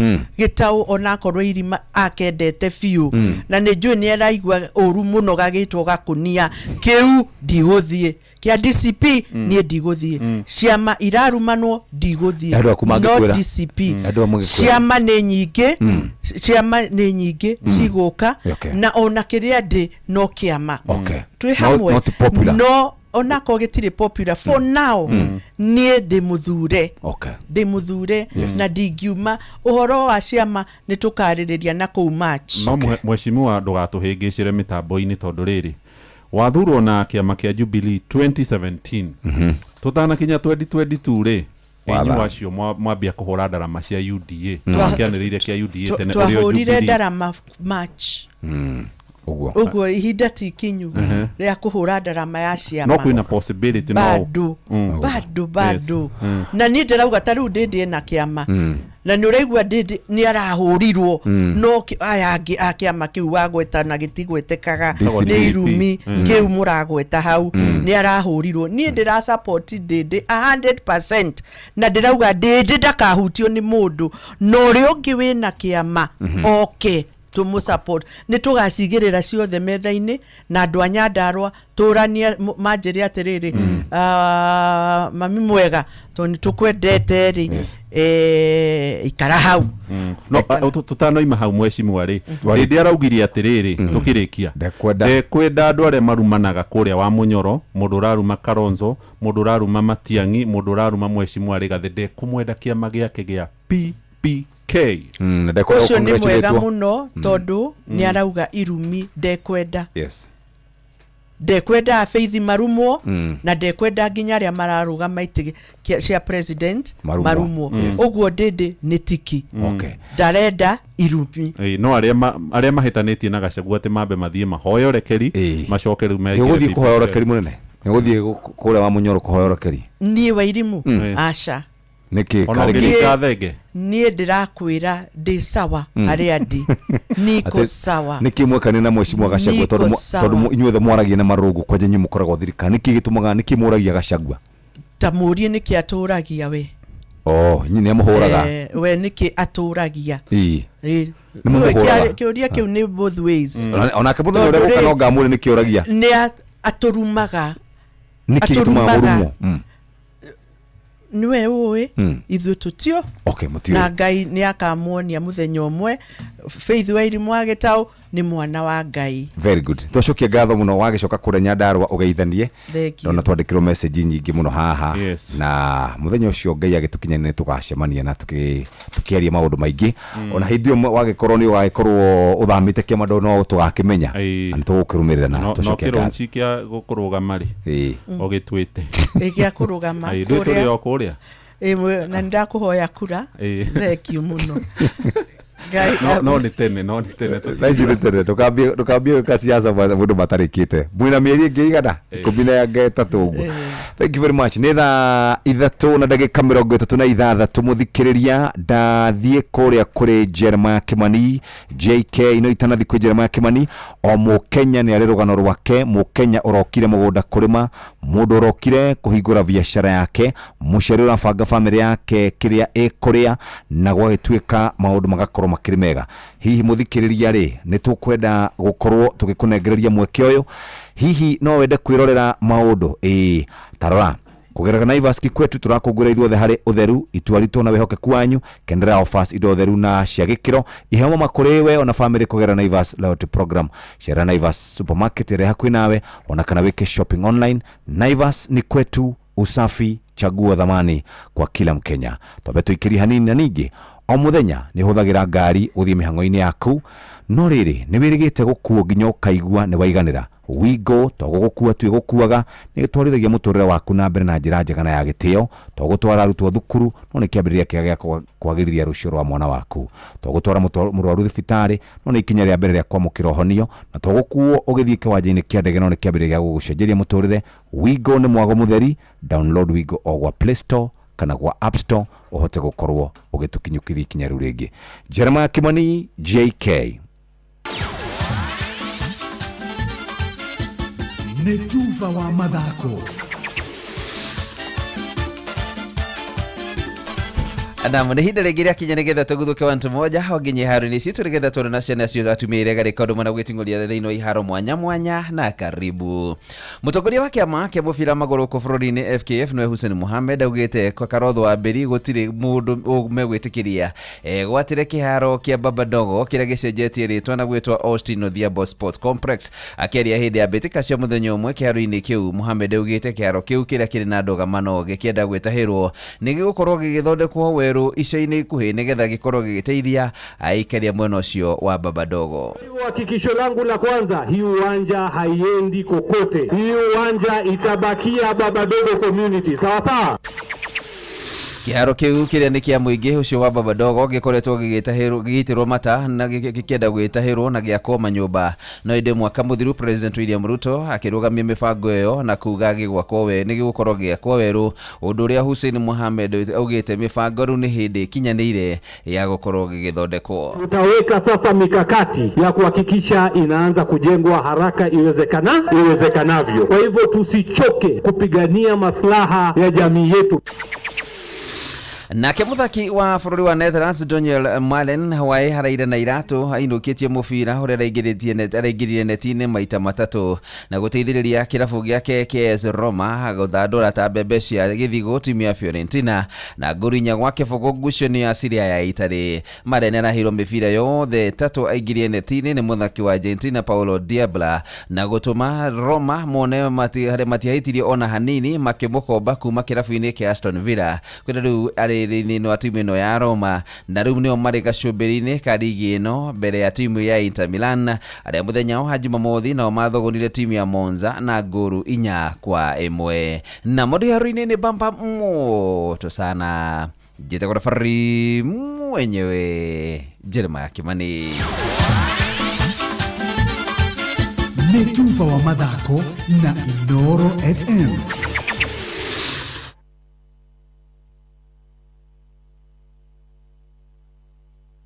onakorwo irima akendete fiu na ne njui ni araigua uru muno gagitwo gakunia kiu ndiguthie kia DCP ni ndiguthie ciama irarumanwo ndiguthie no DCP ciama ni nyingi ciguka na ona kiria ndi no kiama twi hamwe no onako gitire popular for now nie de muthure na dingiuma uhoro wa ciama ni tukaririria na ku match no mweshimiwa ndugatuhingicire mitambo-ini tondu riri wathurwo na kiama kia Jubilee 2017 tutana kinya 2022 ri enyu wacio mwambia kuhura ndarama cia UDA twakianiriire kia UDA tene urio twahurire ndarama match uguo ihinda ti kinyu ria kuhura ndarama ya ciama no kwina possibility bado na ni ndirauga ta riu ndindie na kiama na nä å raigua nä arahå rirwo no aya angä akäama kä u wagweta na gä tigwä tä kaga nä irumi kä u må ragweta hau nä arahå rirwo niä ndä ra support Ndindi 100% na ndä rauga Ndindi ndakahutio nä må ndå na å rä å ngä wä na kä ama oke tumu support ni tugacigirira ciothe metha-ini na andu a Nyandarua turania manjiri atiriri mami mwega to ni tukwendete ri ikara hau no tutanoima hau mweshimwa ri ndi araugirie atiriri tukirikia ndekwenda andu aria marumanaga kuria wa Munyoro mundu raruma Kalonzo mundu raruma Matiang'i mundu raruma mweshimwa ri gathe ndekumwenda kiama giake gia PPK ucio ni mwega muno tondu ni arauga irumi ndekwenda ndekwenda Faith marumwo na ndekwenda nginya aria mararuga maiti cia president marumwo uguo Ndindi ni tiki ndarenda irumi no aria mahitanitie na Gachagua ati mambe mathie mahoyo rekeri macoke riu mege guthie kuhoyo rekeri munene guthie kuria wa Munyoro kuhoyo rekeri ni Wairimu aca niki karige nie ndirakwira ndi sawa aria ndi niko sawa niki mwekane na mweshimwa Gachagua tondu inyuothe mwaragia na marungu kwa nyenyu mukoragwo thirika niki gitumaga niki muragia Gachagua ta murie niki aturagia we nyine amuhuraga we niki aturagia kiuria kiu ni both ways ona ke muthenya uria gukana ngamuri niki uragia ni aturumaga niki gitumaga murumo niwe uwe ithu tutio mutio na Ngai ni akamuonia muthenya umwe Faith Wairimu agitau ni mwana wa Ngai. Very good. Twacokia ngatho muno wagicoka kure Nyandarua ugeithanie na twandikirwo message nyingi muno haha na muthenya ucio Ngai agitukinyania tugacemania na tukiaria maundu maingi ona hindi yo wagikorwo ni wagikorwo uthamite kiamando no tugakimenya ani tugukirumirira na twacokia ngatho no kironchikia gukurugama ri ogitwite igia kurugama kuria na ndakuhoya kura thank you muno no ni tene Naijiri tene tukambie kasiasa mundu matarikite mwina mieri ingi igana 13 uguo. Thank you very much. Ni thaa 3 na ndagika 36 muthikiriria ndathie kuria kuri Jeremiah Kimani JK no itanathi kuri Jeremiah Kimani o Mukenya ni ari rugano rwake Mukenya urokire mugunda kurima mundu urokire kuhingura biashara yake muceri urabanga family yake kiria ikuria na gwagituika maundu magakorwo makiri mega. Hihi muthikiriria ri ni tukwenda gukorwo tugikunengereria mweke uyu hihi no wende kwirorera maundu tarora kugerera Naivas Kikwetu turakungura ithuothe hari utheru itwarito na wehokeku wanyu kendera offers indo utheru na cia gikiro ihemo makuriwe ona family kugerera Naivas loyalty program share Naivas supermarket ire hakuhi nawe ona kana weke shopping online. Naivas ni kwetu, usafi chagua dhamani kwa kila Mkenya. Twabeto ikiri hanini na ningi o muthenya ni huthagira ngari uthie mihango-ini yaku no riri ni wirigite gukuo nginya ukaigua ni waiganira wigo togugukua tu gukuaga ni gitwarithagia muturire waku na mbere na njira njega na ya gitio togutwara arutwo thukuru no ni kiambiriria kiaga kwagiriria rucio rwa mwana waku togutwara murwaru thibitari no ni ikinya ria mbere ria kwamukira honio na togukuo ugithie kiwanja-ini kia ndege no ni kiambiriria gugucenjeria muturire. Wigo ni mwago mutheri. Download Wigo o gwa Play Store kana gwa App Store uhote gukorwo ugitukinyukithia ikinya riu ringi. Jeremiah Kimani JK Netuva wa mathako. Na mwenehinde regiria kinyanegeza tuguthuke wantu moja oginye haruni situ regeza toro na ciana cio atumire garikodo mwana gwitingulia thino iharo mwanya na karibu. Mutongoria wa kiama kia mubira maguru ku bururi-ini FKF no Hussein Mohamed augite kwa karotho wa mberi gutire mundu megwitikiria gwatire kiharo kia Babadogo kiria gicenjetie ritwa na gwitwa Austin Odhiambo Sports Complex. Akiaria hindi ya betika cia muthenya umwe kiharo-ini kiu Mohamed augite kiharo kiu kiria kiri na ndogamano gikienda gwitahirwo ni gigukorwo gigithondekwo weru ica-ini ikuhi nigetha gikorwo gigiteithia aikaria mwena ucio wa Babadogo. Hakikisho langu la kwanza, hii uwanja haiendi kokote. Hii uwanja itabakia Babadogo community. Sawa sawa. Kiharo kiu kiria ni kia muingi ucio wa Babadogo gikoretwo gigitirwo mata na gikienda gwitahirwo na giakwo manyumba no inde mwaka muthiru President William Ruto akirugamia mibango iyo na kuga gigwakwo we ni gigukorwo giakwo weru undu uria Hussein Mohamed augite mibango ru ni hindi kinyanire ya gukorwo gigithondekwo. Tutaweka sasa mikakati ya kuhakikisha inaanza kujengwa haraka iwezekanavyo. Kwa hivyo tusichoke kupigania maslaha ya jamii yetu. Nake muthaki wa bururi wa Netherlands Daniel Malen Hawaii haraire na iratu ainukitie mubira uria araingiririe netine maita matatu na guteithiriria kirabu giake KS Roma guthandura ta mbembe cia githigo timu ya Fiorentina na ngurinya gwake fogo ngucio ya Syria ya Italy. Malen arahirwo mibira yothe tatu aingirie netine ni muthaki wa Argentina Paulo Dybala na gutuma Roma mone matiahitirie ona hanini makimukomba kuma kirabu-ini kia Aston Villa kwenda riu ni wa timu ino ya Roma na riu nio mari gacumbiri-ini ka ligi ino mbere ya timu ya Inter Milan aria muthenya wa Jumamothi na mathogonire timu ya Monza na nguru 4-1 na modiharu-ini ni bamba moto sana. Jeta kwa fari mwenyewe Jeremiah Kimani. Netuva wa mathako na Inooro FM.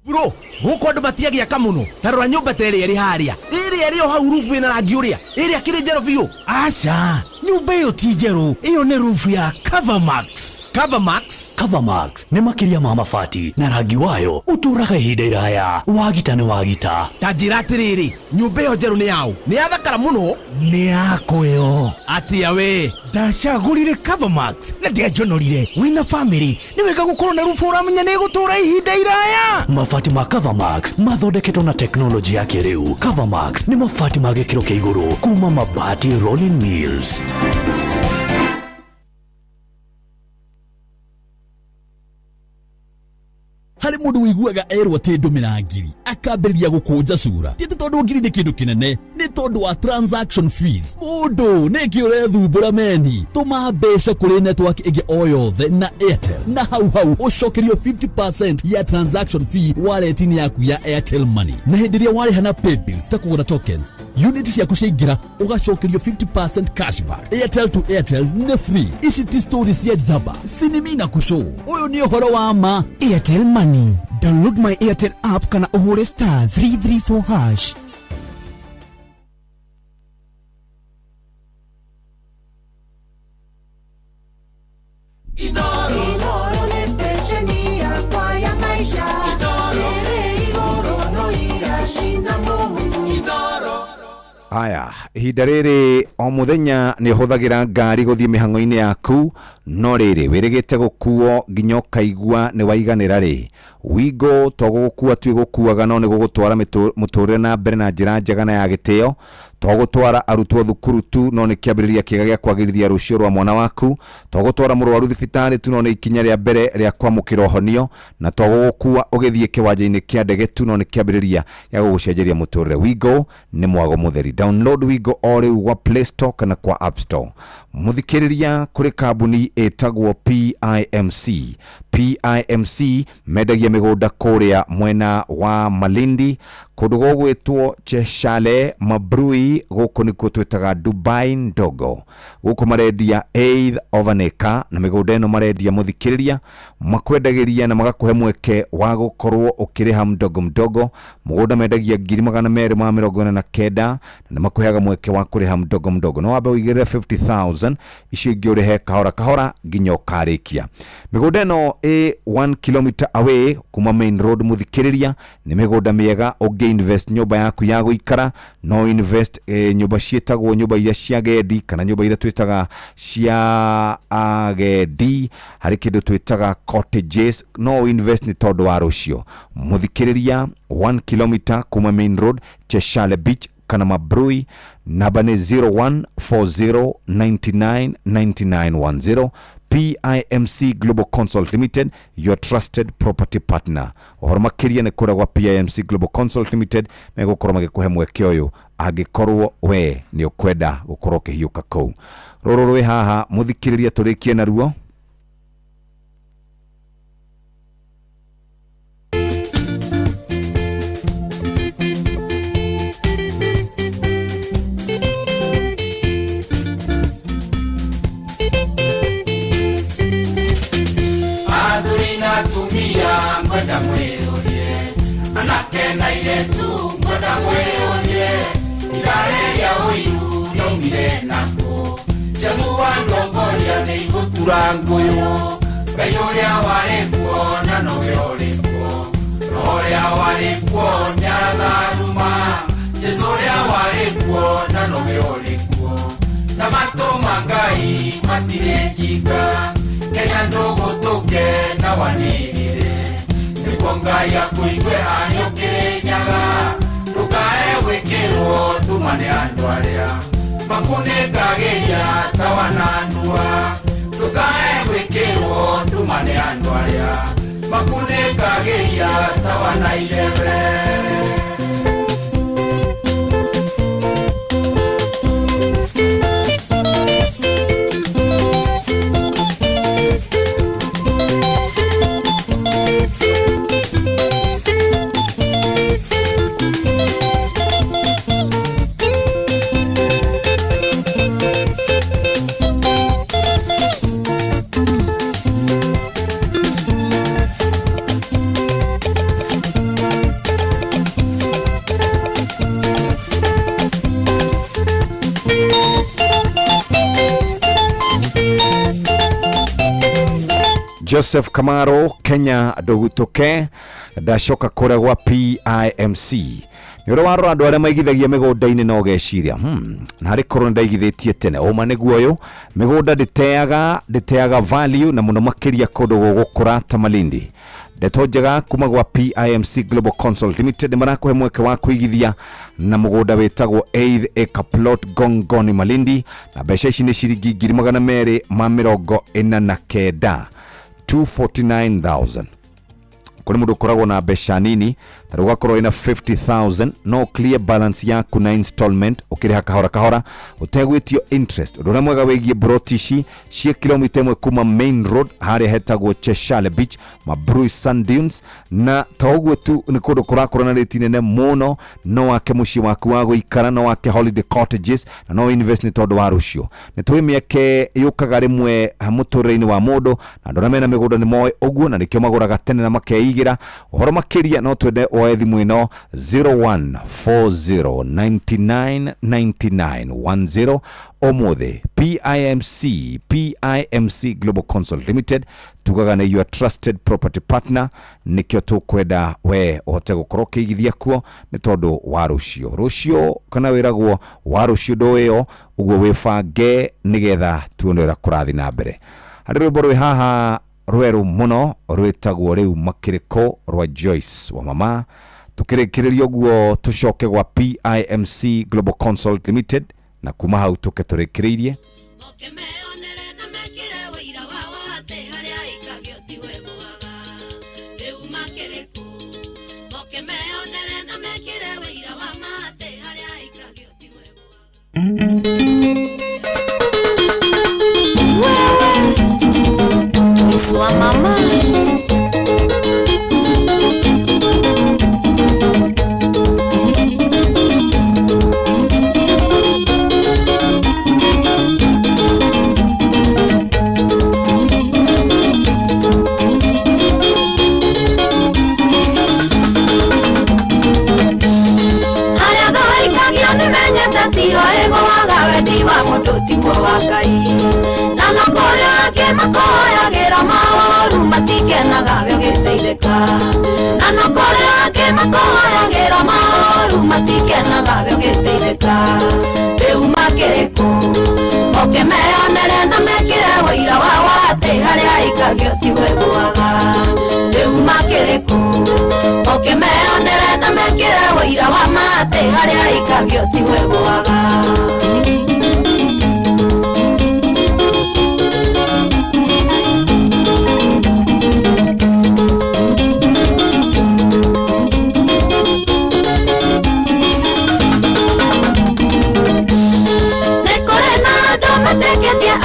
Bro, guko andu matiagia kamuno. Tarora nyumba tere iri haria. Iri hau rufu ina rangi uria. Iri akiri njero biu. Acha, nyumba iyo ti njero. Iyo ni rufu ya Covermax. Covermax? Covermax ni makiria ma mabati na rangi wayo uturaga ihinda iraya. Wagita ni wagita. Tajira atiriri, nyumba iyo njero ni yao. Ni yathakara muno. Ni yako yo. Atia we, ndacagurire Covermax na ndiajonorire. Wina family ni wega gukorwo na rufu uramenya ni gutura ihinda iraya. Mabati ma Covermax mathondeketwo na teknoloji ya kiriu. Covermax ni mabati ma gikiro kia iguru kuma Mabati Rolling Mills. Hari mundu wiguaga erwa ti ndumira ngiri akambiriria gukunja cura ti tondu ngiri ni kindu kinene ni tondu wa transaction fees. Mundu ni ki urethumbura meni tuma mbeca kuri network ingi o yothe na Airtel na hau ucokerio 50% ya transaction fee wallet-ini yaku ya Airtel Money na hindiria wariha na pay bills ta kugura tokens unit ciaku ciaingira ugacokerio 50% cashback. Airtel to Airtel ni free. Ici ti stories ya jaba sinimina kushow uyu ni uhoro wa ma Airtel Money. Download my Airtel app kana uhure *334#. Inooro ni stesheni ya kwa ya maisha. Inooro no igashina mungu. Inooro. Aya, ihinda riri o muthenya ni huthagira ngari guthie mihango-ini yaku no riri wirigite gukuo nginya ukaigua ni waiganira ri wigo togugukua twi gukuaga no ni gugutwara muturire na mbere na njira njega na ya gitio togutwara arutwo thukuru tu no ni kiambiriria kiega gia kwagirithia rucio rwa mwana waku togutwara murwaru thibitari tu no ni ikinya ria mbere ria kwamukira uhonio na togugukua ugithie kiwanja-ini kia ndege tu no ni kiambiriria ya gugucenjeria muturire. Wigo ni mwago mutheri. Download Wigo ori wa Play Store kana kwa App Store. Muthikiriria kuri kambuni etagwo PIMC medagia migunda kuria mwena wa Malindi kundu gugwitwo Cheshale Mabrui guku nikuo twitaga Dubai Ndogo guku marendia 8 of an acre na migunda ino marendia muthikiriria makwendagiria na magakuhe mweke wa gukorwo ukiriha mdogo mugunda mendagia 249 na makuheaga mweke wa kuriha mdogo no wabe uigire 50,000 icio ingi urihe kahora nginya ukarikia. Migunda ino 1 kilometer away kuma main road muthikiriria ni migunda miega ungi invest nyumba yaku ya guikara no invest nyumba cietagwo nyumba iria cia gendi kana nyumba iria twitaga cia agendi hari kindu twitaga cottages no invest ni tondu wa rucio muthikiriria 1 kilometer kuma main road Cheshale Beach kana Mabrui namba ni 0140999910. PIMC Global Consult Limited, your trusted property partner. Ohoromakiria ne kura kwa PIMC Global Consult Limited megukoro magikuhe mweke uyu agikorwo we ni ukwenda gukorwo kihiuka kou rororwe haha muthikiriria turikie naruo mwĩũrie itarĩria ũiru nĩaumire nakuo Jaguwa ndongoria nĩ igũtura ngũyũ Ngai ũrĩa warĩ kuo na nowe ũrĩ kuo Roho ũrĩa warĩ kuo nĩaratharuma Jesũ ũrĩa warĩ kuo na nowe ũrĩ kuo Na matũ ma Ngai matirĩ njinga Kenya ndũgũtũke na wanĩrĩre Nĩguo Ngai akũigue anyũkĩrĩnyaga Ndũkae gwĩkĩrwo nduma nĩ andũ arĩa makunĩkagĩria ta wanandua Ndũkae gwĩkĩrwo nduma nĩ andũ arĩa makunĩkagĩria ta wanairebe Joseph Kamaro Kenya ndugutuke ndacoka kũrĩa gwa PIMC nĩ ũrĩa warora andũ arĩa maigithagia mĩgũnda-inĩ na ũgeciria na harĩ korwo ndaigithĩtie tene ũma nĩguo ũyũ mĩgũnda ndĩteaga value na mũno makĩria kũndũ gũkũra ta Malindi. Ndeto njega kuma gwa PIMC Global Consult Limited marakuhe mweke wa kuigithia na mũgũnda wĩtagwo 8 acre plot Gongoni Malindi na mbeca ici nĩ ciringi 249 249,000 kuni mundu koragwo na mbeca nini ta ugakorwo ina 50,000 no clear balance yaku na installment ukiriha kahora utegwitio interest ndona mwega wegie brotishi cia kilomita 1 kuma main road haria hetagwo Cheshire Beach Mabrui Sand Dunes na togwe tu ni kundu kurakora na rate nene muno no wake muci waku wa guikara no wake holiday cottages na no invest ni tondu wa rucio ni twi mieke yukaga rimwe muturire-ini wa mundu na ndona mena migunda ni moe uguo na nikio maguraga tene na makeigira uhoro makiria no twende oe thimu ino 0140999910 omothe PIMC Global Consult Limited tugaga na your trusted property partner nikio tukwenda we uhote gukorwo kiigithia kuo ni tondu wa rucio kana wiragwo wa rucio ndoyo uguo wibange nigetha tuonera kurathi na mbere hari rwimbo rwi haha rweru muno rwitagwo riu makiriko rwa Joyce wa mama tukirikiririo guo tucoke gwa PIMC Global Consult Limited na kuma hau tuke turikiririe Sua mamãe Haria doi kagia ni menyete tio ego wagawe diwa moto tiguo wa Ngai na no koria ke makoyagira maoru matikenaga we giteitheka na no koria ke makoyagira maoru matikenaga we giteitheka riu makiriku moke meonere na mekire wira wa wate haria ikagio tiwe gwaga riu makiriku moke meonere na mekire wira wa mate haria ikagio tiwe gwaga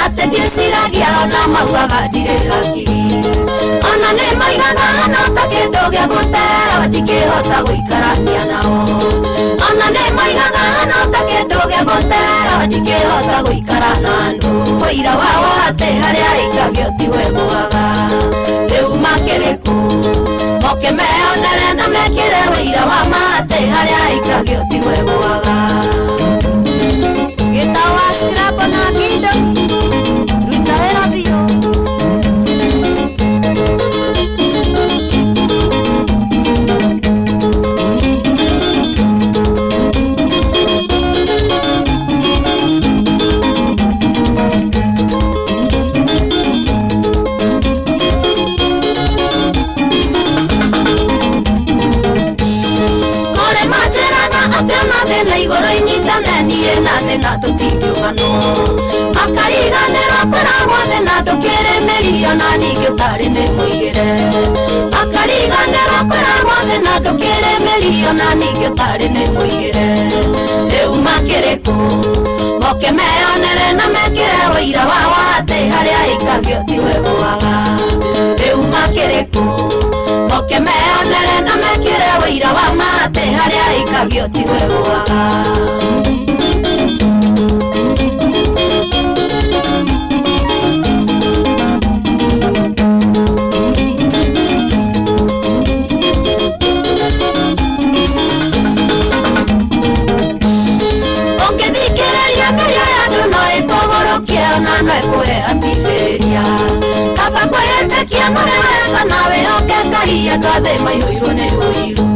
ate ndiciragia ona maugaga ndirĩ hakiri ona nĩ maigaga no ta kĩndũ gĩa gũteo ndingĩhota gũikarania nao ona nĩ maigaga no ta kĩndũ gĩa gũteo ndingĩhota gũikara na andũ wĩira wao atĩ harĩa aikagio tiwe gwaga rĩu makĩrĩku moke moke meonere na mekire wĩira wa mate harĩa ikagio tigwe gwaga gĩtawa scrap na kindo ruta wĩra biũ na igoro inyitane niĩ na thĩna tũtingiumano makariganĩrwo koragwo thĩna ndũkĩrĩmĩrio na ningĩ ũtarĩ nĩ mũigĩre makariganĩrwo koragwo thĩna ndũkĩrĩmĩrio na ningĩ ũtarĩ nĩ mũigĩre rĩu makĩrĩ kũ moke meonere na mekĩre wĩira wao atĩ harĩa ikagio tiwe gwaga rĩu makĩrĩ kũ moke meonere na mekire wĩira wa mate harĩa ikagio tiwe gwaga ũngĩthikĩrĩria mĩario ya andũ no ĩkũgũrũkie ona no ĩkũhe atithĩria kaba kwĩĩtĩkia marĩa ũreka na wĩhoke Ngai andũ a thĩ maihũirwo nĩ ũiru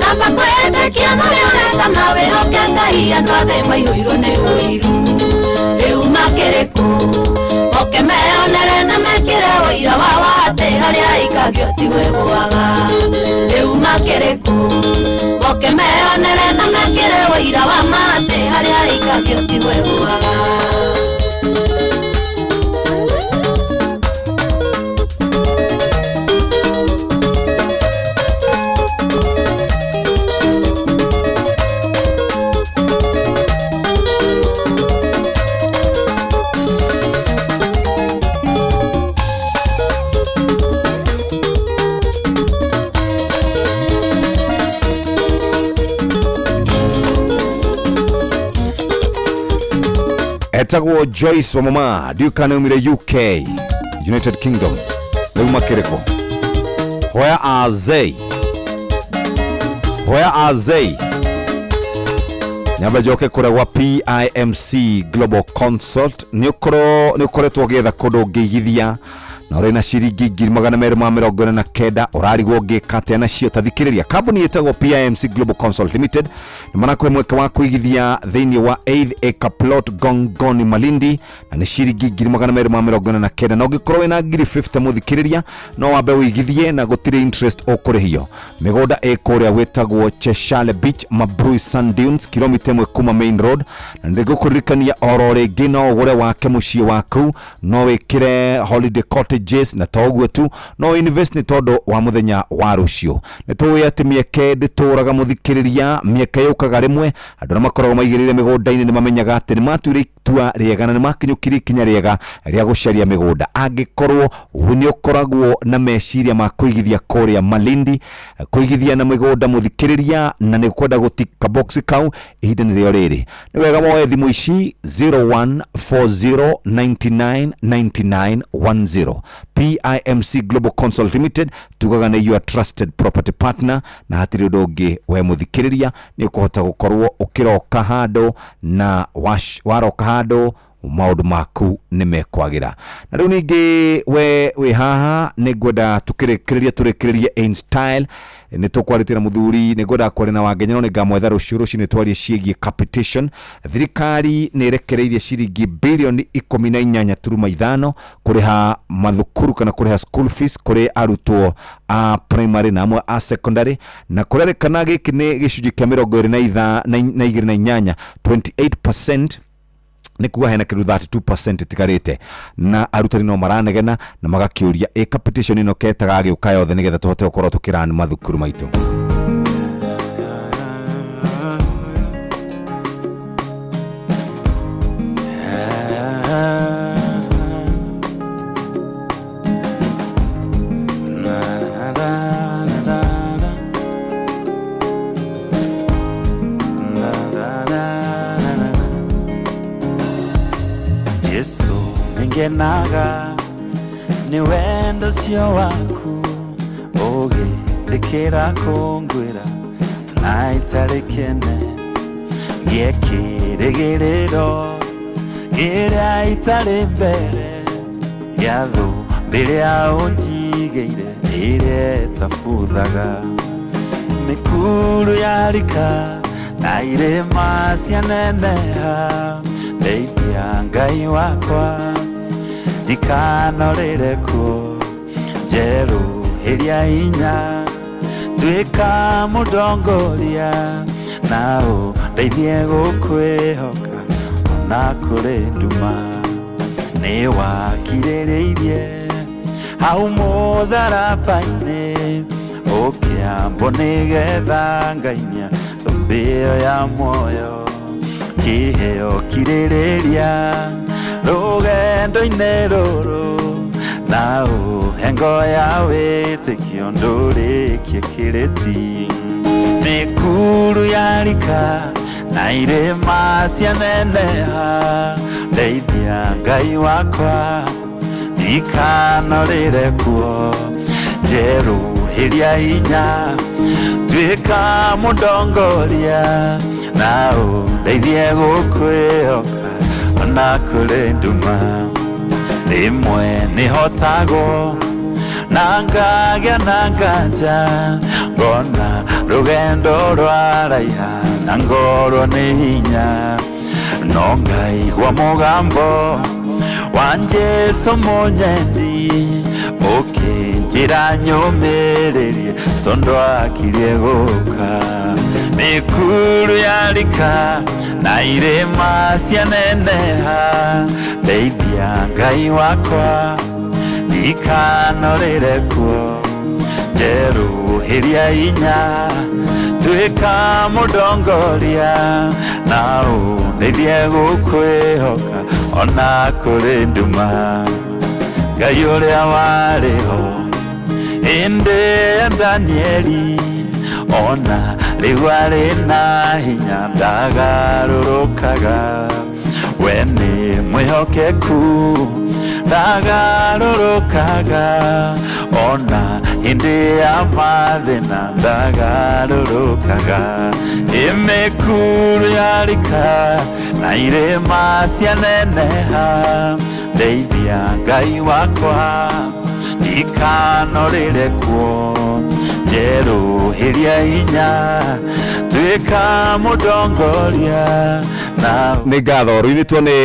kaba kwĩĩtĩkia marĩa ũreka na wĩhoke Ngai andũ a thĩ maihũirwo nĩ ũiru rĩu makĩrĩ kũ moke meonere na mekire wĩira wao atĩ harĩa ikagio tiwe gwaga rĩu makĩrĩ kũ moke meonere na mekire wĩira wa mate harĩa ikagio tiwe gwaga etagwo Joyce wa mama Duke anaumire UK United Kingdom rĩu makĩrĩko where are they nyamba joke kũregwa PIMC Global Consult nĩ ũkoretwo ũgĩetha kũndũ ũngĩigithia na ũrĩ na ciringi 249 ũrarigwo ũngĩka atĩa nacio tathikĩrĩria kambuni ĩtagwo PIMC Global Consult Limited nĩ manakwĩ mweke wa kũigithia thĩinĩ wa 8 acre plot Gongoni Malindi na nĩ ciringi 249 na ũngĩkorwo wĩna 50 mũthikĩrĩria no wambe ũigithie na gũtirĩ interest ũkũrĩhio mĩgũnda ĩkũrĩa gwĩtagwo Cheshire Beach Mabrui Sand Dunes kilomita 1 kuma main road na ndĩgũkũririkania oro rĩngĩ no ũgũre wake mũciĩ waku no wĩkĩre holiday cottage na toguo tu no invest ni todo wa muthenya wa rucio ni tuwe ati mieke ndituraga muthikiriria mieke yukaga rimwe andu na makoragwo maigirire migunda-ini ni mamenyaga ati ni matuire itua riega na ni makinyukire ikinya riega ria gucaria migunda angikorwo ni ukoragwo na meciria ma kuigithia kuria Malindi kuigithia na migunda muthikiriria na ni kwenda gutika box kau ihinda ni rio riri ni wega moe thimu ici 0140999910 PIMC Global Consult Limited tugaga na your trusted property partner na hatiri ndongi we muthikiriria ni kuhota gukorwo ukiroka hando na waroka hando maundu maku ni mekwagira na riu ningi we haha ni ngwenda tukirekereria in style ni tukwaritira muthuri ni ngwenda kwari na wangenya no ni ngamwetha ruciu ni twarie ciĩgie capitation thirikari ni rekereirie ciringi bilioni 18.5 kuriha mathukuru kana kuriha school fees kuri arutwo a primary na amwe a secondary na kurerekana giki ni gicunji kia 28 28% ni kuwa hena kiru 32% tigarite na arutani no maranegena na magakiuria capitation ino ketaga agiuka yothe nigetha tuhote gukorwo tukirana mathukuru maitu ngenaga ni wendo sio waku tekera kungwira na itarekene giekiregerero giria itari mbere giathu riria unjigeire ire tafuthaga mikuru yarika na irema cianeneha ndeithia Ngai wakwa ndikanorire kuo njeruhiria hinya twika mudongoria nao ndeithie gukwihoka ona kuri nduma ni wakirĩrĩirie hau mũtharaba-inĩ ũkĩambo nĩgetha ngainia thũmbĩ ĩyo ya muoyo kĩheo kirĩrĩria rũgendo-inĩ rũrũ na ũhengo ya wĩtĩkio ndũrĩkie kĩrĩti mĩkuru yarika na irĩma cianeneha ndeithia Ngai wakwa ndikanorĩre kuo njeruhiria hinya twĩka mũndongoria na ũndeithie gũkwĩhoka ona kũrĩ nduma rĩmwe nĩhotagwo na ngagĩa na nganja ngona rũgendo rwaraiha na ngorwo nĩ hinya no ngaigua mũgambo wa Jesũ mũnyendi ũkĩnjĩra nyũmĩrĩrie tondũ akirie gũka mĩkuru yarika na irĩma cianeneha ndeithia Ngai wakwa ndikanorĩre kuo njeruhiria hinya twĩka mũndongoria na ũndeithie gũkwĩhoka ona kũrĩ nduma Ngai ũrĩa warĩho hĩndĩ ya Danieli ona rĩu arĩ na hinya ndagarũrũkaga we nĩ mwĩhokeku ndagarũrũkaga ona hĩndĩ ya mathĩna ndagarũrũkaga mĩkuru yarika na irĩma cianeneha ndeithia Ngai wakwa ndikanorĩre kuo njeruhiria hinya twĩka mũndongoria na nĩ ngatho rũinĩtwo nĩ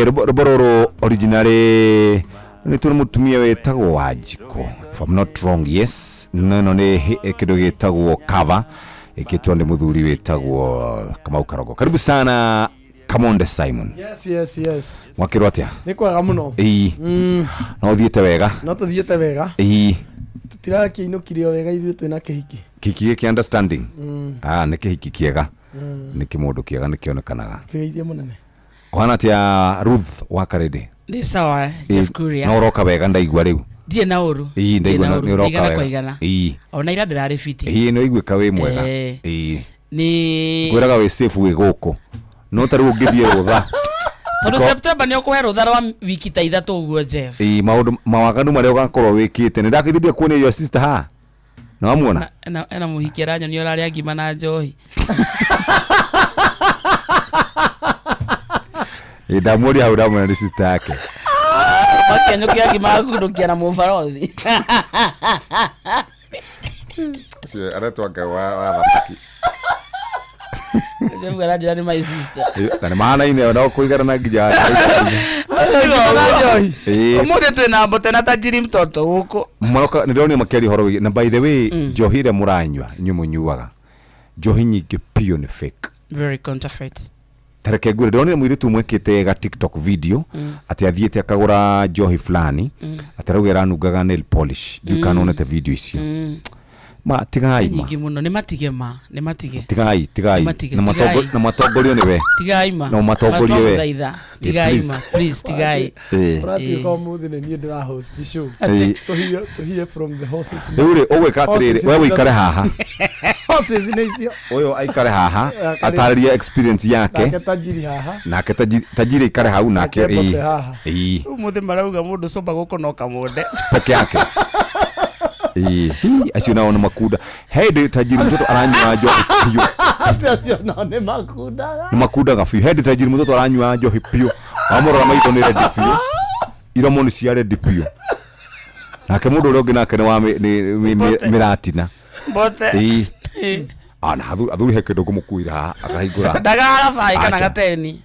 rũmbo rũrũ originally rũinĩtwo nĩ mũtumia wĩtagwo Wanjikũ if I'm not wrong. Yes, no nĩ kĩndũ gĩtagwo cover ĩkĩtwo nĩ mũthuri wĩtagwo Kamau Karogo. Karibu sana Kamonde Simon. Yes. Mwakĩrwo atĩa? Nĩ kwega mũno. No thiĩte wega? No tũthiĩte wega. Tũtirakĩinũkire wega ithuĩ twĩna kĩhiki. Kĩhiki gĩkĩ understanding. Nĩ kĩhiki kĩega. Nĩ kĩmũndũ kĩega nĩ kĩonekanaga. Kĩgeithia mũnene. Kũhana atĩa Ruth wa Karĩndĩ? Nĩ sawa Jeff Kuria. No ũroka wega ndaigua rĩu. Ndiĩ na ũru. Ndaigua nĩ ũroka wega. Igana. Ona ira ndĩrarĩ fiti. Nĩ ũiguĩka wĩ mwega. Nĩ ngwĩraga wĩ safe wĩ gũkũ. No tarĩu ũngĩthiĩ rũtha. Tondũ September nĩ ũkũhe rũtha rwa wiki ta ithatũ ũguo Jeff. Maũndũ mawaganu marĩa ũgakorwo wĩkĩte. Nĩ ndakĩthithia kuona your sister ha. No wamuona? Ena mũhiki aranyonia ũrarĩa ngima na njohi. Ndamũria hau ndamwona nĩ sister yake. Makenyũkia ngima gũkũndũkia na mũbarothi. Sio aretwa Ngai wa thamaki. Jeff arajira ni my sister. Na maana ine na kuigarana ngija. Ũmũthĩ twĩna mbote na tajiri mtoto gũkũ. Mwaroka nĩndĩronio makĩaria ũhoro na by the way njohi ĩrĩa mũranyua nyuaga njohi nyingĩ pio nĩ fake. Very counterfeit. Tareke ngure ndĩronire mũirĩtu mwekĩte ga TikTok video atĩ athiĩte akagũra njohi fulani atarauga aranungaga nail polish ndukanonete video icio. Ma tigai ma nyingi muno ni matige ma ni matige tigai na matongorio ni we tigai ma na matongorio we tigai ma please tigai urati ko muthi ni ndira host show to hear from the horses ure ogwe katrire wewe ikare haha horses ni icio oyo aikare haha atariria experience yake nake tajiri haha nake tajiri ikare hau nake umuthi marauga mundu somba gukonoka munde peke yake acio nao nĩ makunda hĩndĩ tajiri mtoto aranyua njohi piũ acio nao nĩ makundaga nĩ makundaga biũ hĩndĩ tajiri mtoto aranyua njohi piũ wamũrora maitho nĩ rendi piũ iromo nĩ cia rendi piũ nake mũndũ ũrĩa ũngĩ nake nĩ mĩratina bote ana athuri he kĩndũ ngũmũkuira akahingũra ndagara bai kana gateni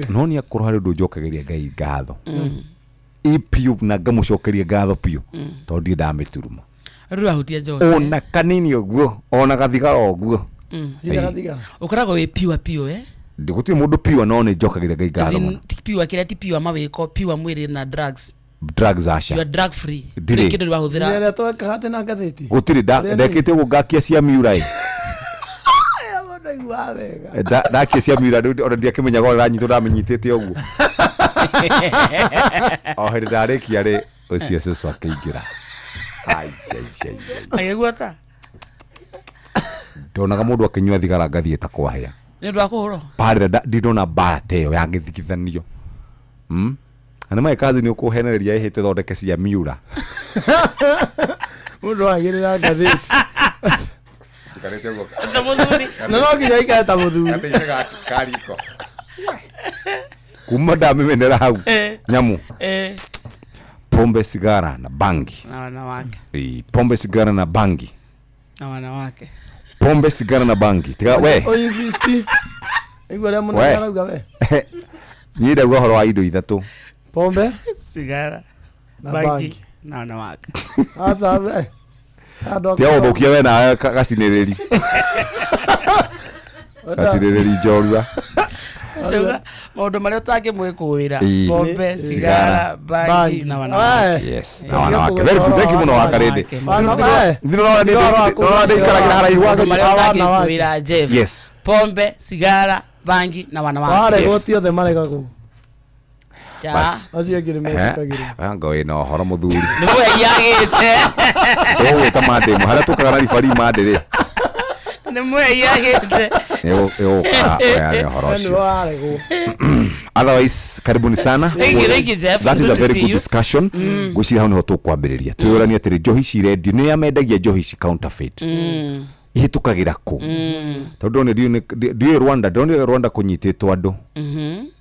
no nĩ akorwo harĩ ũndũ njokageria Ngai ngatho piũ na ngamũcokeria ngatho piũ tondũ ndirĩ ndamĩturuma rĩu ahutia njoke ona kanini ũguo ona gathigara ũguo ũkoragwo wĩ piwa gũtirĩ mũndũ piwa no nĩ njokageria Ngai ngatho mũno piwa kĩrĩa ti piwa mawĩko piwa mwĩrĩ na drugs aca you are drug free kĩndũ wahũthĩra nĩ tweka hate na ngathĩti gũtirĩ ndekĩte ũguo ngakia cia miura ndakia cia miura ona ndiakĩmenyaga ũrĩa ranyitwo ndamenyitĩte ũguo o hĩndĩ ndarĩkia rĩ ũcio cũcũ akĩingĩra agĩguota ndonaga mũndũ akĩnyua thigara ngathiĩ ta kwahĩa nĩ ũndũ wa kũhũrwo parĩra ndinona mbara ta ĩyo yangĩthikithanio ana mai kazi ni ukuhenereria ihite thondeke cia miura mundu agirira ngathiti tukarete ugo no nginya ikae ta muthuri kariko kuma ndamenera hau nyamu pombe sigara na bangi na wanawake pombe sigara na bangi na wanawake pombe sigara na bangi tiga we oisisti igora muno arauga we nyida guhoro wa indo ithatu pombe sigara na bangi na wanawake asa we tia uthukia we na gaciniriri njorua maundu maria utangimwikuira pombe sigara bangi na wanawake yes na wanawake very good thank you muno wakarende ndino ndikaragira haraihu wanawake yes pombe sigara bangi na wanawake wale wote othe marega ku bas aciagire mekagire anga we no horo muthuri ni mwe yagite owe tamade mu hara tukaga na rifari madere ni mwe yagite ya horo shi otherwise karibuni sana that is a very good discussion gushira hano tukwambiriria tuyurania atiri njohi ci ready ni amendagia njohi ci counterfeit ihitukagira ku tondu ni Rwanda kunyititwo andu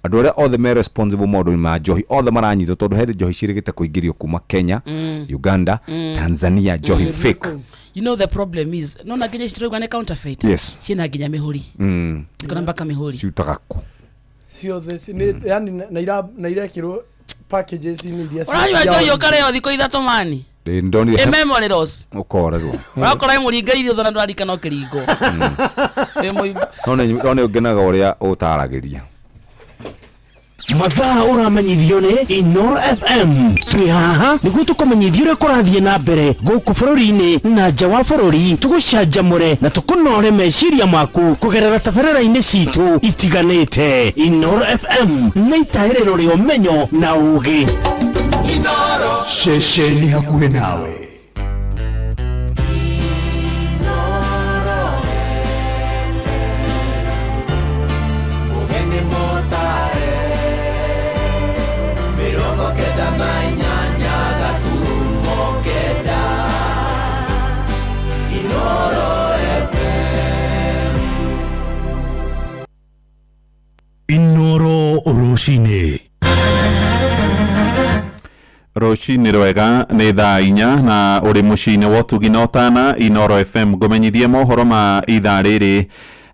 andu aria othe me responsible maundu ma njohi othe maranyitwo tondu he njohi cirigite kuingirio kuma Kenya Uganda Tanzania njohi fake you know the problem is no na nginya citirauga ni counterfeit yes ciina nginya mihuri ikona mpaka mihuri ciutaga ku ciothe ni yani na irekirwo packages ni iria cia yo yo kare yo thiko ithatu mani ndoni memory loss ukorerwo wakora muringa irio thona ndwarika no kiringo no ungenaga uria utaragiria mathaa uramenyithio ni Inoro FM twi haha niguo tukumenyithia uria kurathie na mbere guku bururi-ini na nja wa bururi tugucanjamure na tukunore meciria maku kugerera tabarĩra-inĩ citu itiganĩte Inoro FM nĩ itaĩrĩro rĩa ũmenyo na ũũgĩ Inoro ceceni hakuhĩ nawe Inoro rucinĩ Rucinĩ rwega nĩ thaa 4 na ũrĩ mũciĩ-inĩ wa ũtugi na ũtana Inoro FM ngũmenyithie mohoro ma ithaa rĩrĩ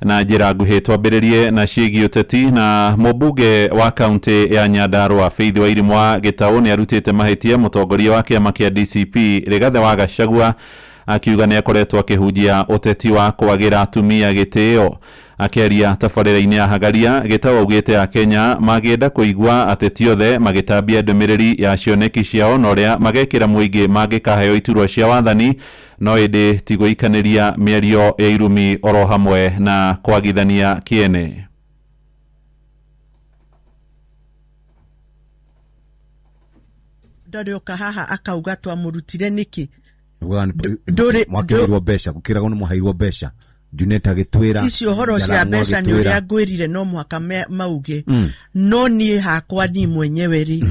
na njĩra nguhĩ twambĩrĩrie na ciĩgiĩ ũteti na mũmbunge wa kaunti ya Nyandarua Faith Wairimu Gĩtaũ nĩ arutĩte mahĩtia mũtongoria wa kĩama kĩa DCP Rigathĩ wa Gachagua akiuga nĩ akoretwo akĩhunjia ũteti wa kwagĩra atumia gĩtĩo akĩaria tabarĩra-inĩ ya Hagaria Gĩtaũ augĩte Akenya magĩenda kũigua ateti othe magĩtambia ndũmĩrĩri ya cioneki ciao na ũrĩa magekĩra mũingĩ mangĩkaheo iturwa cia wathani no ĩndĩ ti gũikanĩria mĩario ya irumi oro hamwe na kwagithania kĩene. Ndarĩoka haha akauga twamũrutire nĩkĩ mwakĩheirwo mbeca gũkĩragwo nĩ mwaheirwo mbeca Juneta gĩtwĩra icio horo cia mbeca nĩ ũrĩa ngwĩrire no mwaka mauge no niĩ hakwa ni mwenyewe ri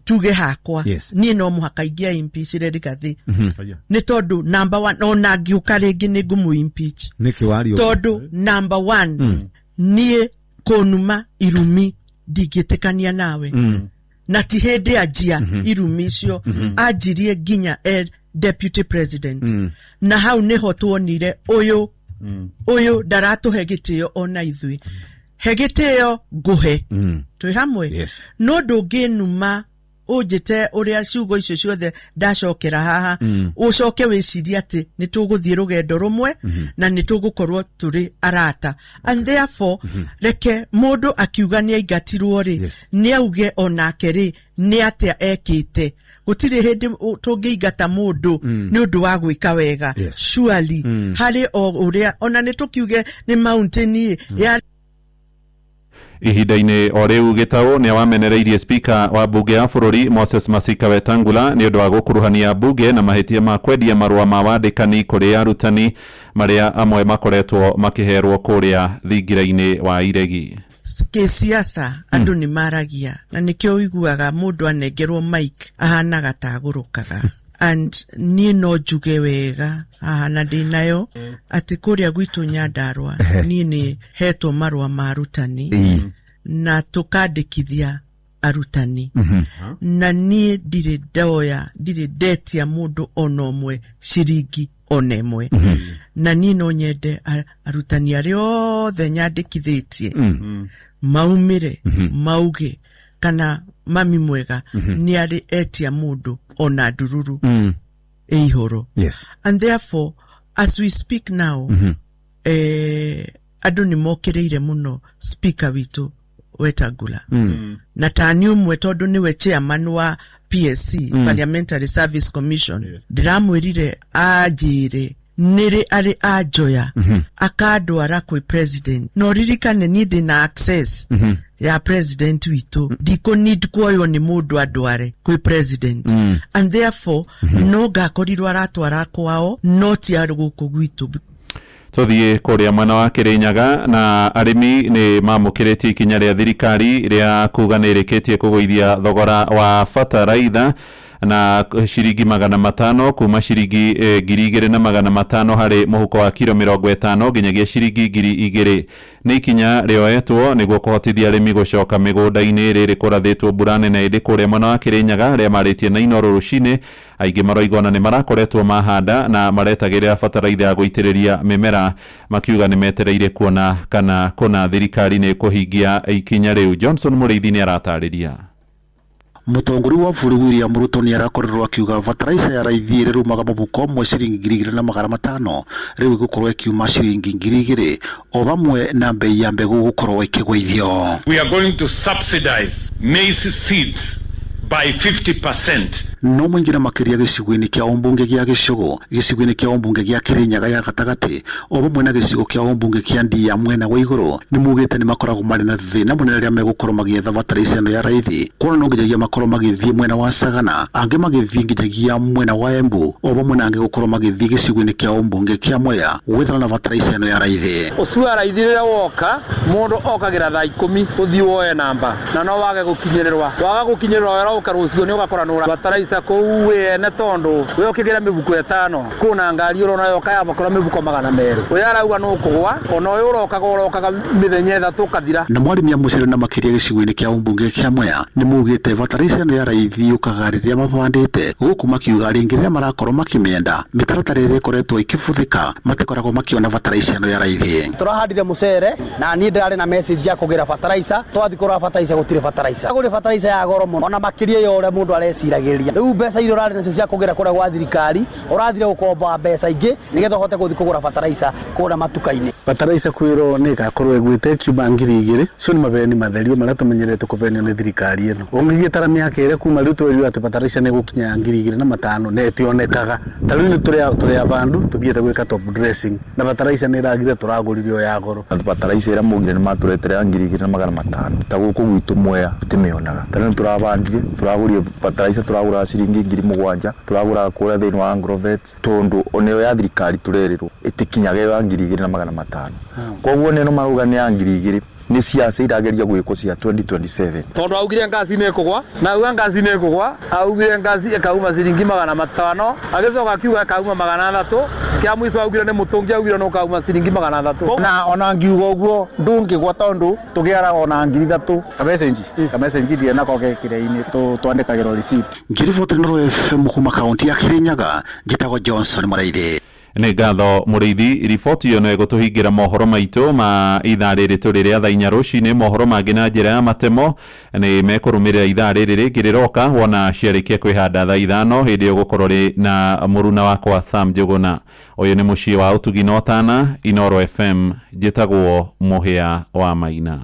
tuge hakwa Yes. ni no muhaka ingia impeach Rigathi ni tondu number 1 ona ngiuka ringi ni ngumu impeach niki wari tondu number 1 nie konuma irumi ndigitikania nawe na ti hindi ajia irumi icio ajirie ginya deputy president na hau niho tuonire uyu daratuhe gitio ona ithui hegitio nguhe twi hamwe no ndunginuma ujite uria ciugo icio ciothe ndacokera haha ucoke wiciria ati nituguthie rugendo rumwe na nitugukorwo turi arata and therefore reke mundu akiuga ni aingatirwo ri ni auge onake ri ni atia ekite gutire hindi tungiingata mundu ni undu wa gwika wega surely hari o uria ona nitukiuge ni mountain ya ihinda-inĩ o rĩu Gĩtaũ nĩ wamenereirie spika wa bunge ya bũrũri Moses Masika Wetangula nĩ ũndũ wa gũkuruhania bunge na mahĩtia ma kwendia marũa ma wandĩkani kũrĩ arutani marĩa amwe makoretwo makĩherwo kũrĩa thingira-inĩ wa iregi. Kisiasa andu ni maragia na nikio iguaga mundu anengerwo mic ahana gatagurukaga and ni no njuge wega na ndinayo ati kuria gwitu Nyandarua ni ni heto marwa marutani na tukandikithia arutani na ni ndire ndoya ndire detia mundu onomwe shiringi onemwe na ni no nyende arutani ariothe nyandikithitie maumire mauge kana mami mwega ni ari etia mundu ona dururu ihoro and therefore as we speak now andu ni mokereire muno speaker witu Wetangula na tani umwe tondu niwe chairman wa PSC Parliamentary Service Commission ndiramwirire ajire nire ari ajoya akadwara kwi president no ririkane need na access ya president witu diko need kuoyo ni mundu adware kwi president and therefore no gakorirwa aratwara kwao not ya guku gwitu Tuthie kuria mwena wa Kirinyaga na arimi ni mamukiritie ikinya ria thirikari ria kuga ni rikitie kugoithia thogora wa fataraitha na shiringi 500 kuma shiringi 2,500 hari muhuko wa kilo 50 nginyagia shiringi 2,000 ni ikinya rioetwo niguo kuhotithia arimi gucoka migunda-ini riri kurathitwo mbura nene indi kuria mwena wa Kirinyaga ria maritie na Inooro rucini aingi maroigona ni marakoretwo mahanda na maretagirira fataraitha ya guitiriria mimera makiuga ni metereire kuona kana kona thirikari ni kuhingia ikinya riu. Johnson Muriithi ni aratariria. Mutongori wa bũrũri William Ruto ni arakorerwo akiuga fertilizer ya raithi rumaga mubuko mwe ciringi 2,500 riu gukorwo ikiuma ciringi 2,000 o bamwe na bei ya mbegu gukorwo ikigwithio. We are going to subsidize maize seeds by 50%. No mwingine makiria gicigo-ini kia ombunge gia Gicogo, gicigo-ini kia ombunge gia Kirinyaga ya gatagati, o bamwe na gicigo kia ombunge kia Ndia mwena wa iguru ni mugite ni makoragwo mari na thina munene ria megukorwo magietha fertilizer ino ya raithi kuona no nginya makorwo magithie mwena wa Sagana ange magithie nginya mwena wa Embu o bamwe na ange gukorwo magithie gicigo-ini kia ombunge kia Mwea gwithana na fertilizer ino ya raithi. Ucua raithi rira woka mundu okagira thaa 10 tuthii woe namba na no wage gukinyirirwa waga gukinyirirwa wera ukarucio ni ugakora nura fertilizer kuwe ne tondo we okigira mibuko 5 kuna ngari urona yoka ya bakora mibuko 200 we arauga no kugwa ono we urokaga mithenya 3 kathira. Na mwarimu ya mucere na makiria gicigo-ini kia ombunge kia Mwea ni mugite fertilizer ino ya raithi ukagariria mabandite guku makiuga ringi ria marakorwo makimienda mitaratara iri koretwo ikibuthika matikoragwo makiona fertilizer ino ya raithi. Turahandire mucere na ni ndari na message ya kugira fertilizer twathi kura fertilizer gutire fertilizer aguri fertilizer ya goro muno ona makiria yo ore mundu areciragiria riu mbeca iro rari nacio cia kugira kura gwa thirikari urathire gukomba mbeca ingi nigetha hote guthi kugura fertilizer kura matuka-ini. Fertilizer kwiro ni gakorwo igwite kiuma 2,000 cio ni mabeni matherio maria tumenyerete kubenio ni thirikari ino ungigitara miaka ire kuma riu twiriwe ati fertilizer ni gukinya 2,500 na etionekaga tariu ni turi abandu tuthiete gwika top dressing na fertilizer ni ragire turaguririo ya goro. Fertilizer ira mugire ni maturetera 2,500 ta guku gwitu Mwea tutimionaga tariu turabandire turagurie fertilizer turagura ciringi 7,000 turagura kuria thiini wa Agrovet tondu oneo ya thirikari turerirwo itikinyaga ya 2,500 koguo neno maruga ni ya 2,000 nĩ ciaca irageria gwĩkwo cia 2027 tondu augire ngaci nä kå gwa na uga ngaci nä kå gwa augire ngaci ĩkauma ciringi 500 agĩcoka akiuga ĩkauma 300 kĩa mũico augire nĩ mũtũngi augire no kauma ciringi 300 na ona ngiuga ũguo ndũngĩgwa tondu tũgĩaraga ona 3,000 kamecenji ndiye nako gekire-inĩ twandĩkagĩrwo receipt. ngiriboti Noro FM kuma kaunti ya Kirinyaga njĩtagwo Johnson Mũraithĩ. nĩ ngatho Mũrĩithi. Riboti ĩyo no ĩgũtũhingĩra mohoro maitũ ma ithaa rĩrĩ tũrĩ rĩa thaa 4 rũcinĩ. Mohoro mangĩ na njĩra ya matemo nĩ mekũrũmĩrĩra ithaa rĩrĩ rĩngĩ rĩroka wona ciarĩkia kwĩhanda thaa 5 hĩndĩ ĩyo gũkorwo rĩ na mũruna wakwa Sam Njũgũna. Ũyũ nĩ mũciĩ wa ũtugi na ũtana Inoro FM, njĩtagwo Mũhĩa wa Maina.